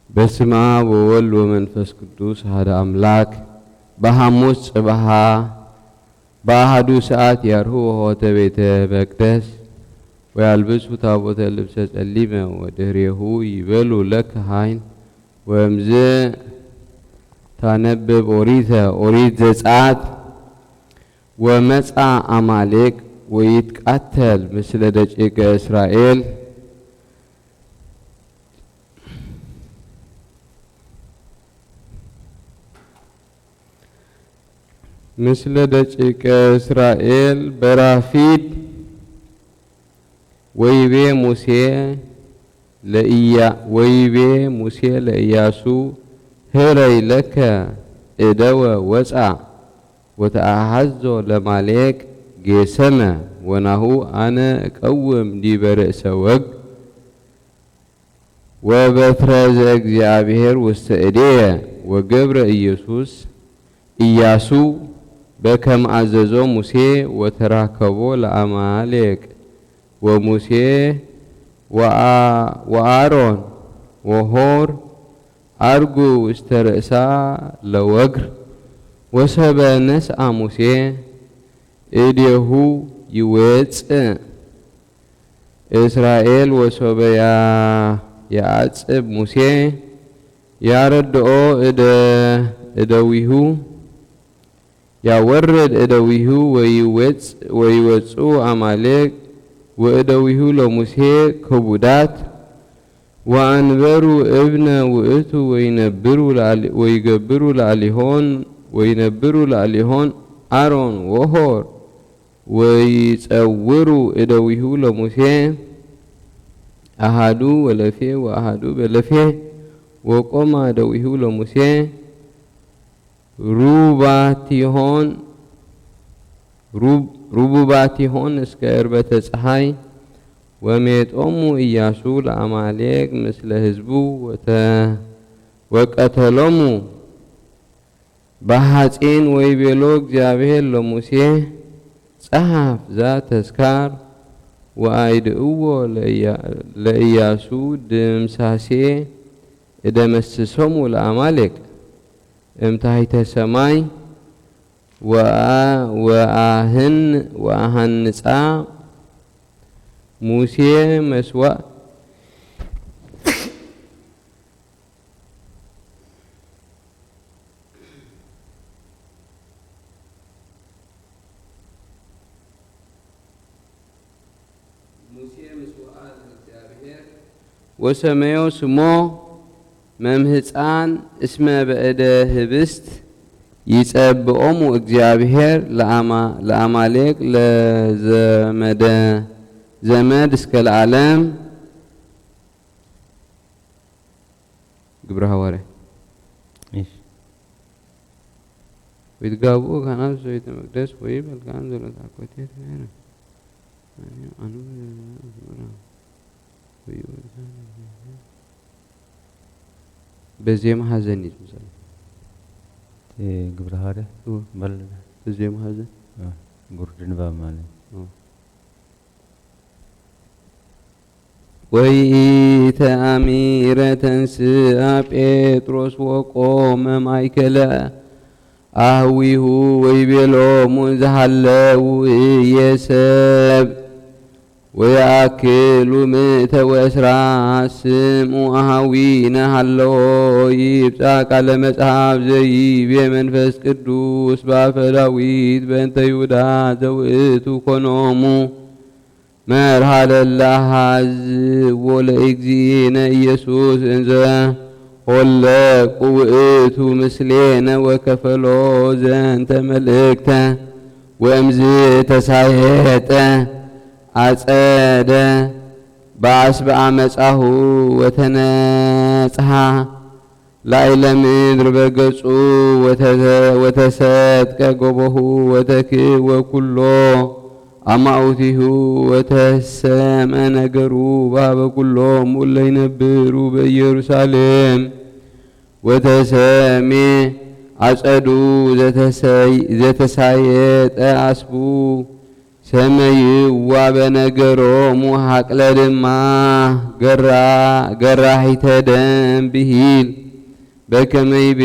በስመ አብ ወወልድ ወመንፈስ ቅዱስ አሐዱ አምላክ በሐሙስ ጽባሃ በአሐዱ ሰዓት ያርኅዉ ሆኅተ ቤተ መቅደስ ወያልብሱ ታቦተ ልብሰ ጸሊመ ወድኅሬሁ ይበሉ ለከ ኃይን ወእምዝ ታነብብ ኦሪት ዘጸአት ወመጻ አማሌቅ ወይትቃተል ምስለ ደቂቀ እስራኤል ምስለ ደቂቀ እስራኤል በራፊድ ወይቤ ሙሴ ለኢያሱ ህረይ ለከ እደወ ወፃ ወተአሐዞ ለማሌቅ ጌሰመ ወናሁ አነ እቀውም ዲበ ርእሰ ወግ ወበትረ ዘእግዚአብሔር ውስተ እዴየ ወገብረ ኢያሱ በከመ አዘዞ ሙሴ ወተራከቦ ለአማሌቅ ወሙሴ ወአሮን ወሆር አርጉ ውስተ ርእሳ ለወግር ወሰበ ነስአ ሙሴ እዴሁ ይወፅእ እስራኤል ወሶበያ ያዕጽብ ሙሴ ያረድኦ እደዊሁ ያወርድ እደዊሁ ወይወፁ አማሌቅ ወእደዊሁ ለሙሴ ክቡዳት ወአንበሩ እብነ ውእቱ ወይነብሩ ላዕሊሆን አሮን ወሆር ወይጸውሩ እደዊሁ ለሙሴ አሃዱ ወለፌ ወአሃዱ በለፌ ወቆማ እደዊሁ ለሙሴ ሩቡባቲሆን እስከ ዕርበተ ፀሐይ ወሜጦሙ ኢያሱ ለአማሌቅ ምስለ ህዝቡ ወቀተሎሙ በሐጺን ወይቤሎ እግዚአብሔር ለሙሴ ጸሐፍ ዛተስካር ወአይድእዎ ለኢያሱ ድምሳሴ እደመስሶሙ ለአማሌቅ እምታሕተ ሰማይ ወአሃንጻ ሙሴ መስዋዕ ወሰመዮ ስሞ መምህፃን እስመ በእደ ህብስት ይጸብኦሙ እግዚአብሔር ለአማሌቅ ዘመድ እስከ ለዓለም ግብረ ሐዋርያ ወይትጋብኡ ካህናት ቤተ መቅደስ ወይ መልካም ዘለታኮቴት በዜማ ሐዘን ይዘል ግብረ ሐዋርያ በዜማ ሐዘን ጉርድን ባማለ ወኢተአሚረ ተንሥአ ጴጥሮስ ወቆመ ማእከለ አህዊሁ ወይቤሎሙ ዘሃለው ኢየሰብ ወያክሉ ምእተ ወእስራ ስምዑ አሃዊነ ሃለዎ ይብጻ ቃለ መጽሐፍ ዘይቤ መንፈስ ቅዱስ በአፈ ዳዊት በእንተ ይሁዳ ዘውእቱ ኮኖሙ መርሃ ለላሃዝቦ ለእግዚእነ ኢየሱስ እንዘ ሆለቁ ውእቱ ምስሌነ ወከፈሎ ዘንተ መልእክተ ወእምዝ ተሳየጠ አጸደ በአስብዓ መጻሁ ወተነጽሐ ላዕለ ምድር በገጹ ወተሰጥቀ ጎቦሁ ወተክብ ወኩሎ አማኡቲሁ ወተሰመ ነገሩ ባበ ኩሎም እለ ይነብሩ በኢየሩሳሌም ወተሰሜ አጸዱ ዘተሳየጠ አስቡ ሰመይዋ በነገሮሙ ሀቅለ ድማ ገራሂተ ደም ብሂል በከመ ይቤ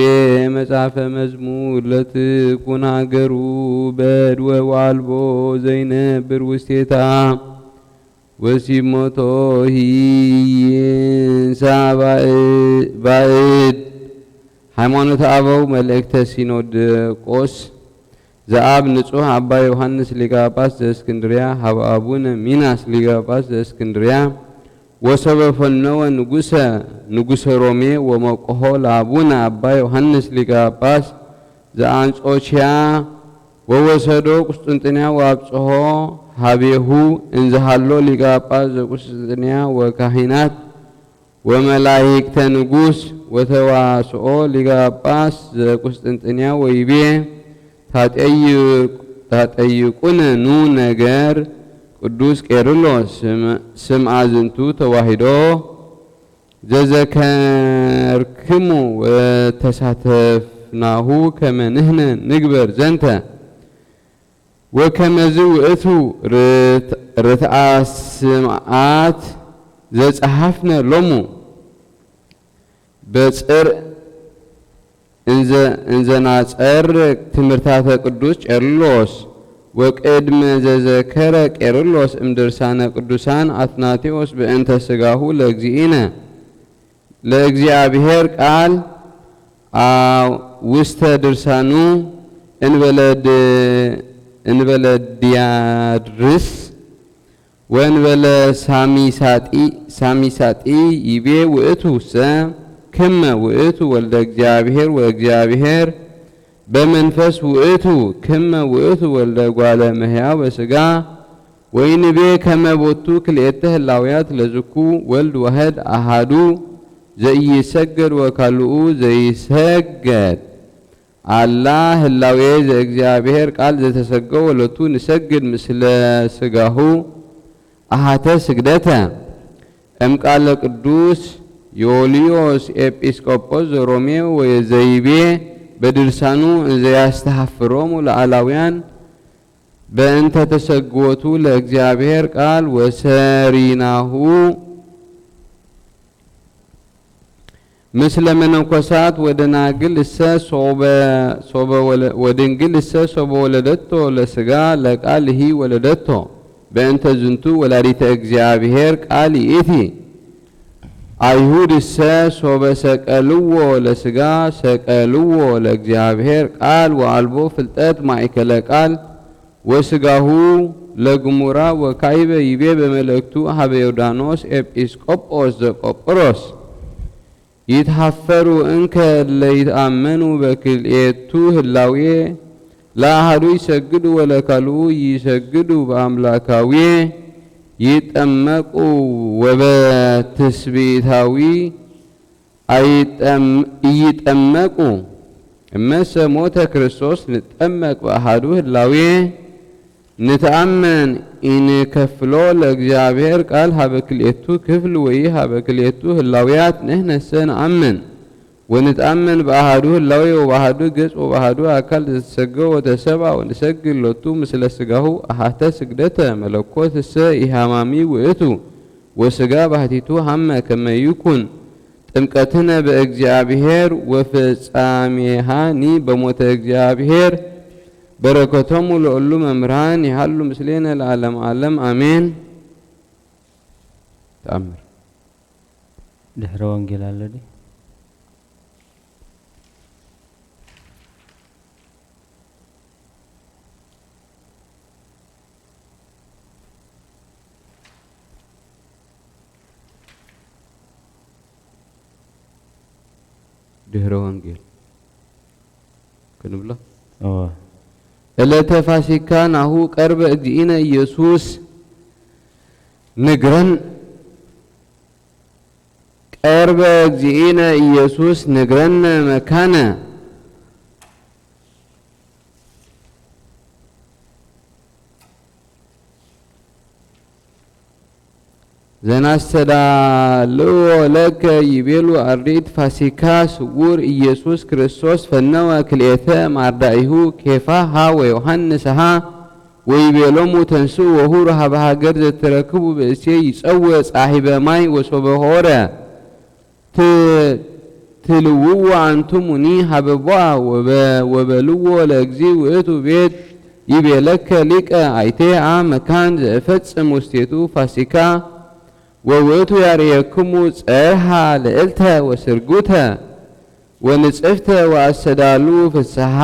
መጽሐፈ መዝሙር ለትኩን ሀገሩ በድወ ወአልቦ ዘይነብር ውስቴታ ወሲሞቶ ይንሳ ባዕድ ሃይማኖተ አበው መልእክተ ሲኖዶቆስ ዘአብ ንጹሕ አባ ዮሐንስ ሊቀ ጳጳስ ዘእስክንድርያ ሀበ አቡነ ሚናስ ሊቀ ጳጳስ ዘእስክንድርያ ወሰበፈነወ ንጉሰ ሮሜ ወመቆሆ ለአቡነ አባ ዮሐንስ ሊቀ ጳጳስ ዘአንጾኪያ ወወሰዶ ቁስጥንጥንያ ወአብጽሖ ሀቤሁ እንዘሃሎ ሊቀ ጳጳስ ዘቁስጥንጥንያ ወካህናት ወመላእክተ ንጉስ ወተዋስኦ ሊቀ ጳጳስ ዘቁስጥንጥንያ ወይቤ ታጠይቁን ኑ ነገር ቅዱስ ቄርሎስ ስምዐ ዝንቱ ተዋሂዶ ዘዘከርክሙ ወተሳተፍናሁ ከመ ንሕነ ንግበር ዘንተ ወከመዝ ውእቱ ርትዐ ስምዓት ዘጸሐፍነ ሎሙ በጽር እንዘናጸር ትምህርታተ ቅዱስ ቄርሎስ ወቅድመ ዘዘከረ ቄርሎስ እምድርሳነ ቅዱሳን አትናቴዎስ በእንተ ስጋሁ ለእግዚእነ ለእግዚአብሔር ቃል ውስተ ድርሳኑ እንበለ ዲያድርስ ወእንበለ ሳሚሳጢ ይቤ ውእቱ ክመ ውእቱ ወልደ እግዚአብሔር ወእግዚአብሔር በመንፈስ ውእቱ ክመ ውእቱ ወልደ እጓለ እመሕያው በሥጋ ወይንቤ ከመ ቦቱ ክልኤተ ህላውያት ለዝኩ ወልድ ዋሕድ አሃዱ ዘኢይሰገድ ወካልኡ ዘይሰገድ አላ ህላዌ ዘእግዚአብሔር ቃል ዘተሰገው ወለቱ ንሰግድ ምስለ ስጋሁ አሃተ ስግደተ እምቃለ ቅዱስ ዮልዮስ ኤጲስቆጶስ ዘሮሜ ወዘይቤ በድርሳኑ ዘያስተሐፍሮሙ ለአላውያን በእንተ ተሰግወቱ ለእግዚአብሔር ቃል ወሰሪናሁ ምስለ መነኮሳት ወደናግል እሰ ወድንግል እሰ ሶበ ወለደቶ ለስጋ ለቃል ሂ ወለደቶ በእንተ ዝንቱ ወላዲተ እግዚአብሔር ቃል ይእቲ አይሁድ እሰ ሶበ ሰቀልዎ ለስጋ ሰቀልዎ ለእግዚአብሔር ቃል ወአልቦ ፍልጠት ማእከለ ቃል ወስጋሁ ለግሙራ ወካይበ ይቤ በመልእክቱ ሀበ ዮርዳኖስ ኤጲስቆጶስ ዘቆጵሮስ ይትሐፈሩ እንከ ለይትአመኑ በክልኤቱ ህላዌ ለአሐዱ ይሰግዱ ወለካልኡ ይሰግዱ በአምላካዊ ይጠመቁ ወበትስብእታዊ ይጠመቁ እመሰ ሞተ ክርስቶስ ንጠመቅ በአሐዱ ህላዌ ንተአመን ኢንከፍሎ ለእግዚአብሔር ቃል ሀበ ክልኤቱ ክፍል ወይ ሀበ ክልኤቱ ህላውያት ንሕነሰ ነአምን ወንተአመን በአሐዱ ህላዌ ወበአሐዱ ገጽ ወበአሐዱ አካል ዘተሰገው ወተሰብአ ወንሰግድ ሎቱ ምስለ ስጋሁ አሐተ ስግደተ መለኮት እሰ ኢሃማሚ ውእቱ ወስጋ ባህቲቱ ሀመ ከመ ይኩን ጥምቀትነ በእግዚአብሔር ወፍጻሜሃኒ በሞተ እግዚአብሔር በረከቶሙ ለሁሉ መምህራን ይሃሉ ምስሌነ ለዓለም ዓለም አሜን። ተአምር ድሕረ ወንጌል አለ ዲ ድሕረ ወንጌል ክንብሎ ዕለተ ፋሲካ ናሁ ቀርበ እግዚእነ ኢየሱስ ንግረን ቀርበ እግዚእነ ኢየሱስ ንግረነ መካነ ዘናስተዳልዎ ለከ ይቤሉ አርዲት ፋሲካ ስውር ኢየሱስ ክርስቶስ ፈነወ ክልኤተ ማርዳኢሁ ኬፋሃ ወዮሐንስ ሃ ወይቤሎሙ ተንሥኡ ወሁሩ ሀበ ሀገር ዘትረክቡ ብእሴ ይጸውዕ ጻሒበ ማይ ወሶበ ሆረ ትልውዎ አንትሙኒ ሀበ ቦአ ወበልዎ ለእግዚእ ውእቱ ቤት ይቤለከ ሊቀ አይቴአ መካን ዘእፈጽም ውስቴቱ ፋሲካ ወውእቱ ያርየክሙ ጸርሃ ልዕልተ ወስርጉተ ወንጽፍተ ወአሰዳሉ ፍስሓ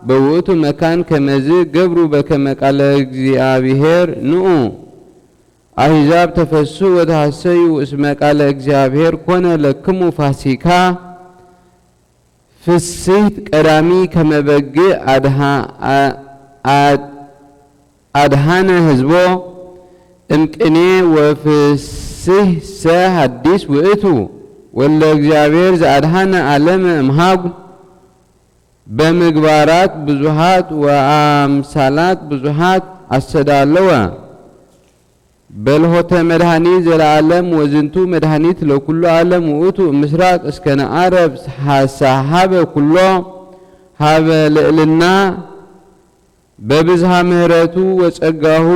በውእቱ መካን ከመዝ ገብሩ በከመ ቃለ እግዚአብሔር ንዑ አሕዛብ ተፈስሑ ወተሐሰዩ እስመ ቃለ እግዚአብሔር ኮነ ለክሙ ፋሲካ ፍስሕት ቀዳሚ ከመ በግዕ አድሃነ ህዝቦ እምቅኔ ወፍስሕ ሰ ሐዲስ ውእቱ ወለ እግዚአብሔር ዘአድሃነ ዓለመ እምሃጉል በምግባራት ብዙሃት ወአምሳላት ብዙሃት አሰዳለወ በልሆተ መድኃኒት ዘለዓለም ወዝንቱ መድኃኒት ለኩሉ ዓለም ውእቱ ምስራቅ እስከ ነዓረብ ሀበ ኩሎ ሀበ ልዕልና በብዝሃ ምህረቱ ወጸጋሁ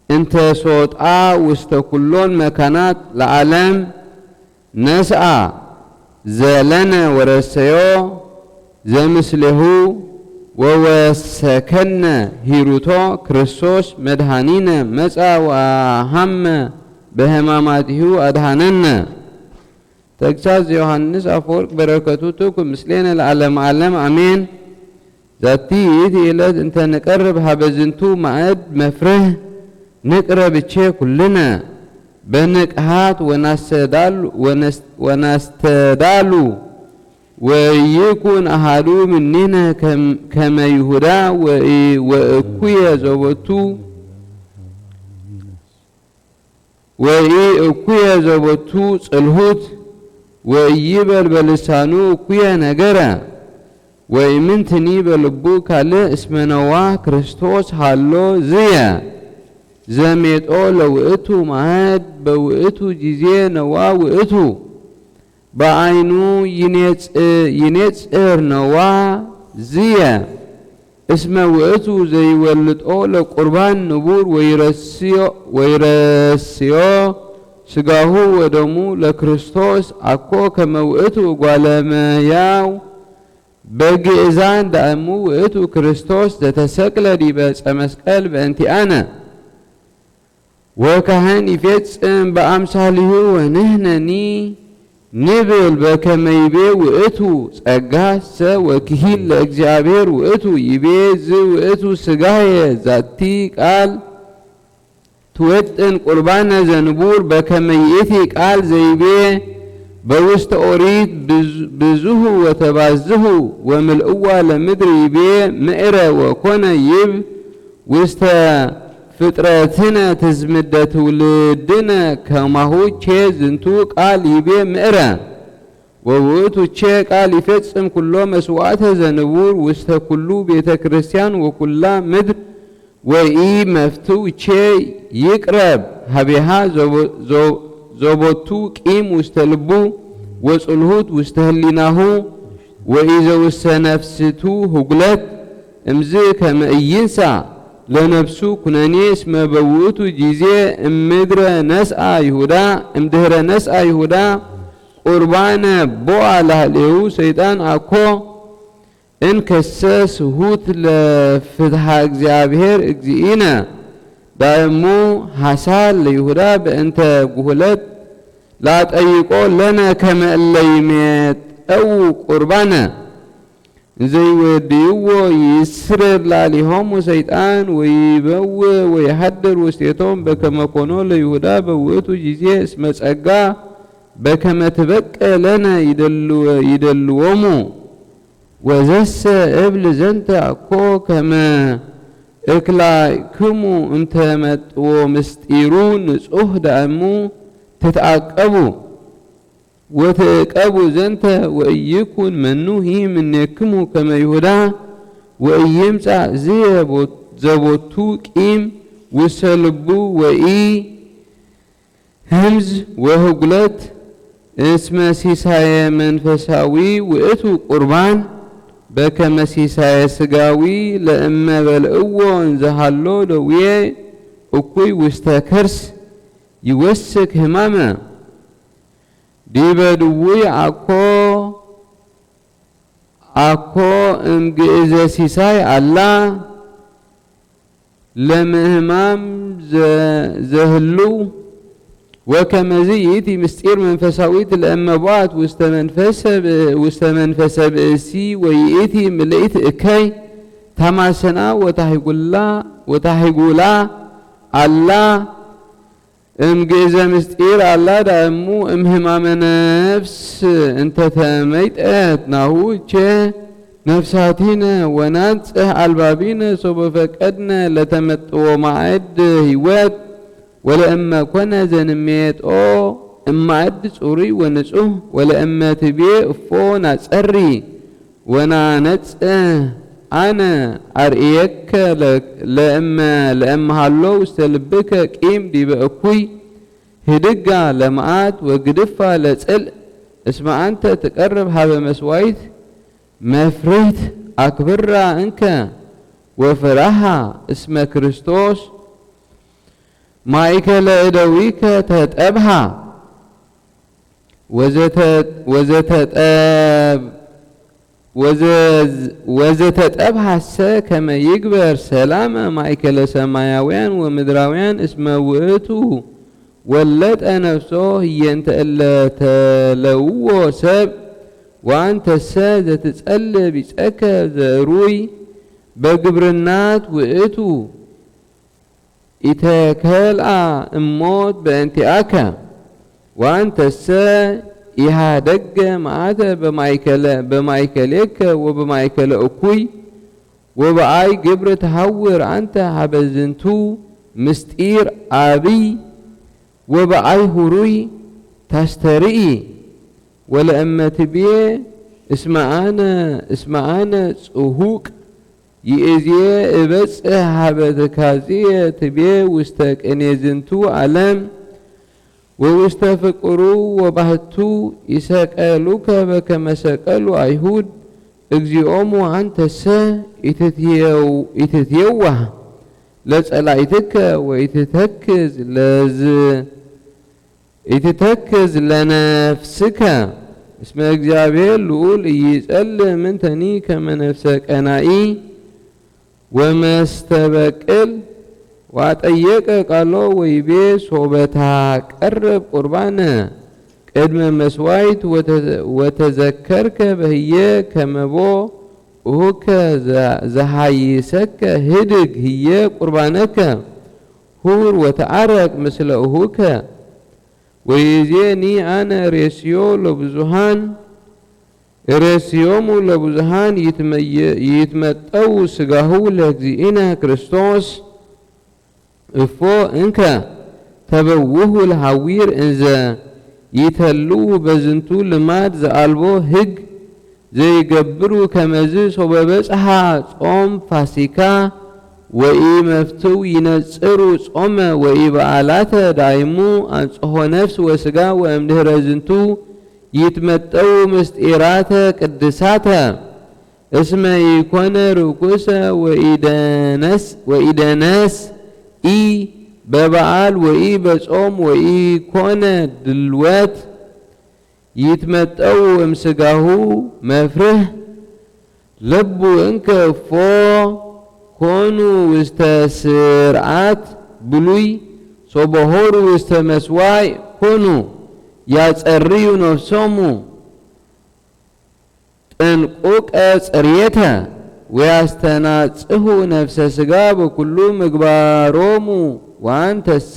እንተ ሶጣ ውስተ ኩሎን መካናት ለዓለም ነስአ ዘለነ ወረሰዮ ዘምስሌሁ ወወሰከነ ሂሩቶ ክርስቶስ መድኃኒነ መጻ ወሃመ በሕማማቲሁ አድኃነነ። ተግሣጽ ዮሐንስ አፈወርቅ በረከቱ ትኩን ምስሌነ ለዓለመ ዓለም አሜን። ዛቲ ይእቲ ዕለት እንተ ንቀርብ ሀበ ዝንቱ ማዕድ መፍርህ ንቅረብ እቼ ኩልነ በንቅሃት ወናስተዳሉ ወይኩን አሃዱ ምኔነ ከመ ይሁዳ ወእኩየ ዘቦቱ ጽልሁት ወይበል በልሳኑ እኩየ ነገረ ወይምንትኒ በልቡ ካልእ እስመ ነዋህ ክርስቶስ ሃሎ ዝየ ዘሜጦ ለውእቱ ማዕድ በውእቱ ጊዜ ነዋ ውእቱ በአይኑ ይኔጽር ነዋ ዝየ እስመ ውእቱ ዘይወልጦ ለቁርባን ንቡር ወይረስዮ ስጋሁ ወደሙ ለክርስቶስ አኮ ከመ ውእቱ እጓለ እመሕያው በግእዛን ዳእሙ ውእቱ ክርስቶስ ዘተሰቅለ ዲበ ዕፀ መስቀል በእንቲአነ ወካህን ይፌጽም በአምሳሊሁ ወንሕነኒ ንብል በከመ ይቤ ውእቱ ጸጋሰ ወክሂል ለእግዚአብሔር ውእቱ ይቤ ዝውእቱ ሥጋየ ዛቲ ቃል ትወጥን ቁርባነ ዘንቡር በከመ ይእቲ ቃል ዘይቤ በውስተ ኦሪት ብዙሁ ወተባዝሁ ወምልእዋ ለምድር ይቤ ምዕረ ወኮነ ይብ ውስተ ፍጥረትነ ትዝምደ ትውልድነ ከማሁ ቼ ዝንቱ ቃል ይቤ ምዕረ ወውእቱ ቼ ቃል ይፈጽም ኩሎ መስዋዕተ ዘንቡር ውስተ ኩሉ ቤተ ክርስቲያን ወኩላ ምድር ወኢ መፍትው ቼ ይቅረብ ሀቤሃ ዘቦቱ ቂም ውስተ ልቡ ወጽልሁት ውስተ ህሊናሁ ወኢዘ ውስተ ነፍስቱ ህጉለት እምዝ ከመ ኢይንሣ ለነፍሱ ኩነኔ እስመ በውእቱ ጊዜ እምድኅረ ነስአ ይሁዳ ቁርባነ ቦአ ላህሌሁ ሰይጣን አኮ እንከሰ ስሁት ለፍትሐ እግዚአብሔር እግዚእነ ዳእሙ ሐሳል ለይሁዳ በእንተ ጉህለት ላጠይቆ ለነ ከመ እለ ይሜጠው ቁርባነ ዘይወድይዎ ይስርር ላሊሆሙ ሰይጣን ወይበውእ ወይሐድር ውስቴቶሙ በከመ ኮኖ ለይሁዳ በውእቱ ጊዜ እስመ ጸጋ በከመ ትበቅዕ ለነ ይደልዎሙ ወዘሰ እብል ዘንተ አኮ ከመ እክላክሙ እንተ መጥዎ ምስጢሩ ንጹሕ ዳእሙ ትትዓቀቡ ወትዕቀቡ ዘንተ ወኢይኩን መኑሂ እምኔክሙ ከመ ይሁዳ ወኢይምጻእ ዝየ ዘቦቱ ቂም ውስተ ልቡ ወኢ ህምዝ ወህጉለት እስመ ሲሳየ መንፈሳዊ ውእቱ ቁርባን በከመ ሲሳየ ሥጋዊ ለእመ በልዕዎ እንዘሃሎ ደዌ እኩይ ውስተ ከርስ ይወስክ ሕማመ ዲበ ድውይ አኮ እምግእዘ ሲሳይ አላ ለምህማም ዘህልው ወከመዝ ይእቲ ምስጢር መንፈሳዊት ለእመ ቦአት ውስተ መንፈሰ ብእሲ ወይእቲ ምልእት እከይ ተማሰና ወታሂጉላ አላ እምግእዘ ምስጢር አላ ዳእሙ እምህማመ ነፍስ እንተ ተመይጠት ናሁ እቼ ነፍሳቲነ ወናንጽሕ አልባቢነ ሶበ ፈቀድነ ለተመጥዎ ማዕድ ህይወት ወለእመ ኮነ ዘንሜጦ እማዕድ ጽሩይ ወንጹሕ ወለእመ ትቤ እፎ ናጸሪ ወናነጽሕ አነ አርእየከ ለእመ ሃሎ ውስተ ልብከ ቂም ዲበ እኩይ ህድጋ ለመዓት ወግድፋ ለጽልእ እስመ አንተ ትቀርብ ሀበ መስዋዕት መፍርህት አክብራ እንከ ወፍራሃ እስመ ክርስቶስ ማእከለ እደዊከ ተጠብሃ ወዘተጠብሐሰ ከመ ይግበር ሰላመ ማእከለ ሰማያውያን ወምድራውያን እስመ ውእቱ ወለጠ ነፍሶ ህየንተ እለ ተለውዎ ሰብ ወአንተሰ ዘትጸልእ ቢጸከ ዘሩይ በግብርናት ውእቱ ኢተከልአ እሞት በእንቲአከ ወአንተሰ ኢሃደገ መዓተ በማእከሌከ ወበማእከለ እኩይ ወበአይ ግብር ተሐውር አንተ ሀበዝንቱ ምስጢር አብይ ወበአይ ሁሩይ ታስተርኢ ወለእመ ትብዬ እስመ አነ ጽሁቅ ይእዝየ እበጽሕ ሀበ ትካዝየ ትብዬ ውስተ ቅኔ ዝንቱ ዓለም ወውስተ ፍቅሩ ወባህቱ ይሰቀሉከ በከመ ሰቀሉ አይሁድ እግዚኦሙ አንተሰ ኢትትየዋህ ለጸላእትከ ኢትተክዝ ለነፍስከ እስመ እግዚአብሔር ልዑል ኢይጸልእ ምንተኒ ከመ ነፍሰ ቀናኢ ወመስተበቅል ወአጠየቀ ቃሎ ወይቤ ሶበታ ቀርብ ቁርባነ ቅድመ መስዋዕት ወተዘከርከ በህየ ከመቦ እሁከ ዘሃይሰከ ህድግ ህየ ቁርባነከ ሁር ወተዓረቅ ምስለ እሁከ ወይዜኒ አነ ሬስዮሙ ለብዙሃን ይትመጠው ስጋሁ ለእግዚእነ ክርስቶስ እፎ እንከ ተበውሁ ለሐዊር እንዘ ይተሉ በዝንቱ ልማድ ዘአልቦ ህግ ዘይገብሩ ከመዝ ሶበበጽሐ ጾም ፋሲካ ወኢ መፍትው ይነጽሩ ጾመ ወኢ በዓላተ ዳይሙ አንጽሖ ነፍስ ወስጋ ወእምድኅረ ዝንቱ ይትመጠው ምስጢራተ ቅድሳተ እስመ ይኮነ ርኩሰ ወኢደነስ ኢ በበዓል ወኢ በጾም ወኢ ኮነ ድልወት ይትመጠው እምስጋሁ መፍርህ ለቡ እንከ እፎ ኮኑ ውስተ ስርዓት ብሉይ ሶበሆሩ ውስተ መስዋዕ ኮኑ ያጸርዩ ነፍሶሙ ጥንቁቀ ጽርየተ ወያስተናጽሁ ነፍሰ ስጋ በኩሉ ምግባሮሙ ወአንተሰ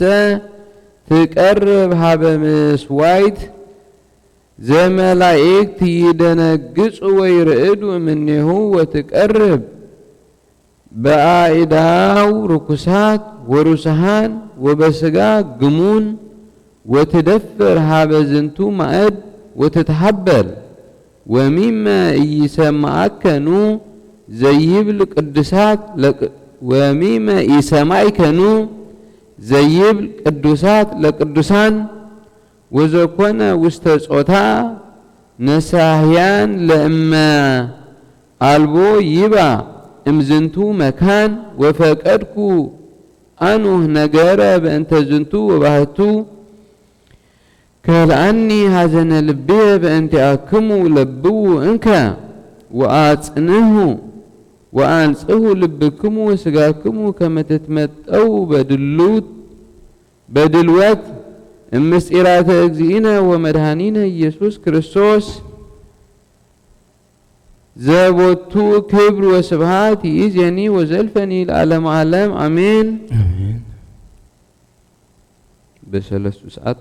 ትቀርብ ሀበ ምስዋዕት ዘመላእክት ይደነግጹ ወይርዕዱ እምኔሁ ወትቀርብ በአእዳው ርኩሳት ወሩስሃን ወበስጋ ግሙን ወትደፍር ሀበ ዝንቱ ማዕድ ወትትሐበል ወሚመ ኢሰማዕከኑ ዘይብል ቅዱሳት ወሚመ ኢሰማዕከኑ ዘይብል ቅዱሳት ለቅዱሳን ወዘኮነ ውስተ ጾታ ነሳህያን ለእመ አልቦ ይባ እምዝንቱ መካን ወፈቀድኩ አኑህ ነገረ በእንተ ዝንቱ ወባህቱ ከልአኒ ሀዘነ ልብየ በእንቲአክሙ ለብው እንከ ወአንጽሁ ልብክሙ ወስጋክሙ ከመ ትትመጠው በድልወት እምስጢራተ እግዚእነ ወመድኃኒነ ኢየሱስ ክርስቶስ ዘቦቱ ክብር ወስብሐት ይእዜኒ ወዘልፈኒ ለዓለመ ዓለም አሜን። በሰለስቱ ሰዓት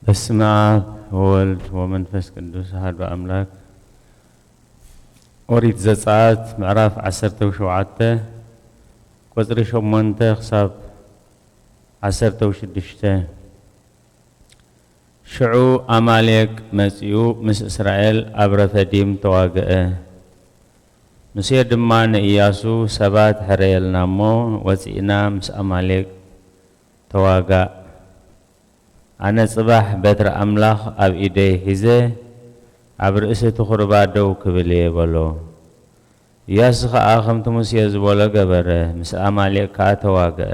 በስመ አብ ወወልድ ወመንፈስ ቅዱስ አሐዱ አምላክ። ኦሪት ዘጸአት ምዕራፍ 17 ቁጽሪ 8 ክሳብ 16 ሽዑ አማሌቅ መጺኡ ምስ እስራኤል ኣብ ረፈዲም ተዋግአ። ሙሴ ድማ ንኢያሱ ሰባት ሕረየልና እሞ ወፂእና ምስ አማሌቅ ተዋጋእ። ኣነ ጽባሕ በትሪ ኣምላኽ ኣብ ኢደይ ሒዘ ኣብ ርእሲ እቲ ኹርባ ደው ክብል እየ በሎ። ኢያሱ ኸዓ ከምቲ ሙሴ ዝበሎ ገበረ፣ ምስ አማሌቅ ከዓ ተዋግአ።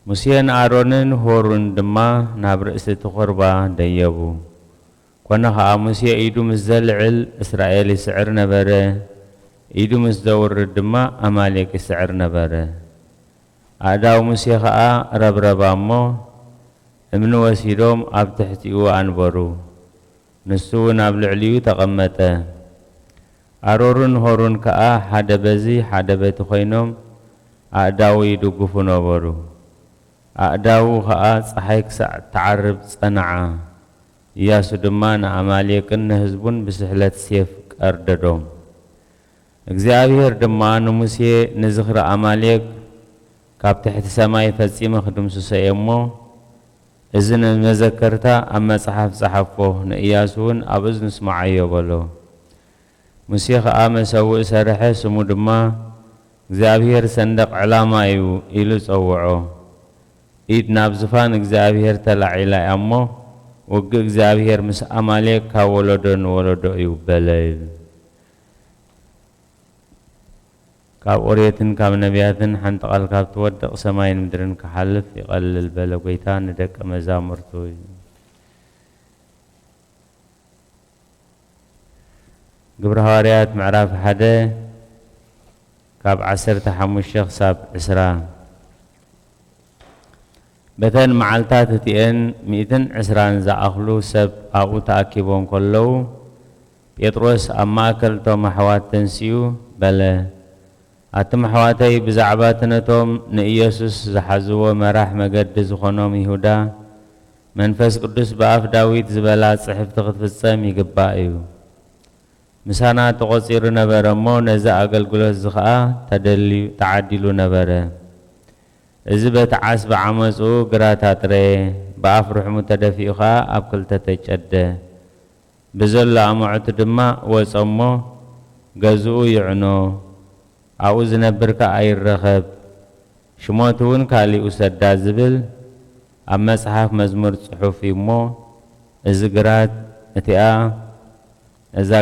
ሙሴን ኣሮንን ሆሩን ድማ ናብ ርእሲ እቲ ኹርባ ደየቡ። ኮነ ኸዓ ሙሴ ኢዱ ምስ ዘልዕል እስራኤል ይስዕር ነበረ፣ ኢዱ ምስ ዘውርድ ድማ አማሌቅ ይስዕር ነበረ። ኣእዳው ሙሴ ኸዓ ረብረባ እሞ እምኒ ወሲዶም ኣብ ትሕቲኡ ኣንበሩ፣ ንሱ እውን ኣብ ልዕሊኡ ተቐመጠ። ኣሮርን ሆሩን ከዓ ሓደ በዚ ሓደ በቲ ኮይኖም ኣእዳው ይድግፉ ነበሩ። ኣእዳው ከዓ ፀሓይ ክሳዕ ተዓርብ ጸንዓ። ኢያሱ ድማ ንአማሌቅን ንህዝቡን ብስሕለት ሴፍ ቀርደዶም። እግዚአብሔር ድማ ንሙሴ ንዝኽሪ አማሌቅ ካብ ትሕቲ ሰማይ ፈጺመ ክድምስሶ እየ እሞ እዚ ንመዘከርታ ኣብ መጽሓፍ ጸሓፎ፣ ንኢያሱ እውን ኣብ እዝኑ ስማዓዮ በሎ። ሙሴ ከዓ መሰውእ ሰርሐ፣ ስሙ ድማ እግዚአብሔር ሰንደቕ ዕላማ እዩ ኢሉ ጸውዖ። ኢድ ናብ ዝፋን እግዚአብሔር ተላዒላ እያ እሞ ውግእ እግዚአብሔር ምስ አማሌቅ ካብ ወለዶ ንወለዶ እዩ በለ። ካብ ኦርየትን ካብ ነቢያትን ሓንቲ ቃል ካብ ትወድቕ ሰማይን ምድርን ክሓልፍ ይቐልል በለ ጎይታ ንደቀ መዛሙርቱ እዩ። ግብረ ሐዋርያት ምዕራፍ 1 ካብ 15 ክሳብ 20 በተን መዓልታት እቲአን 120 ዝኣኽሉ ሰብ ኣብኡ ተኣኪቦም ከለዉ ጴጥሮስ ኣብ ማእከል እቶም ኣሕዋት ተንሲኡ በለ፣ ኣቶም ኣሕዋተይ ብዛዕባ ትነቶም ንኢየሱስ ዝሓዝዎ መራሕ መገዲ ዝኾኖም ይሁዳ መንፈስ ቅዱስ ብኣፍ ዳዊት ዝበላ ጽሕፍቲ ክትፍጸም ይግባእ እዩ። ምሳና ተቖጺሩ ነበረ እሞ ነዚ ኣገልግሎት እዚ ኸዓ ተዓዲሉ ነበረ። እዚ በቲ ዓስ ብዓመፁ ግራት ኣጥረየ፣ ብኣፍ ርሕሙ ተደፊኡ ኸዓ ኣብ ክልተ ተጨደ። ብዘሎ ኣማዑቱ ድማ ወጾ እሞ ገዝኡ ይዕኖ፣ ኣብኡ ዝነብር ከዓ ኣይረኸብ። ሽሞቱ እውን ካሊኡ ሰዳ ዝብል ኣብ መጽሓፍ መዝሙር ጽሑፍ እዩ እሞ እዛ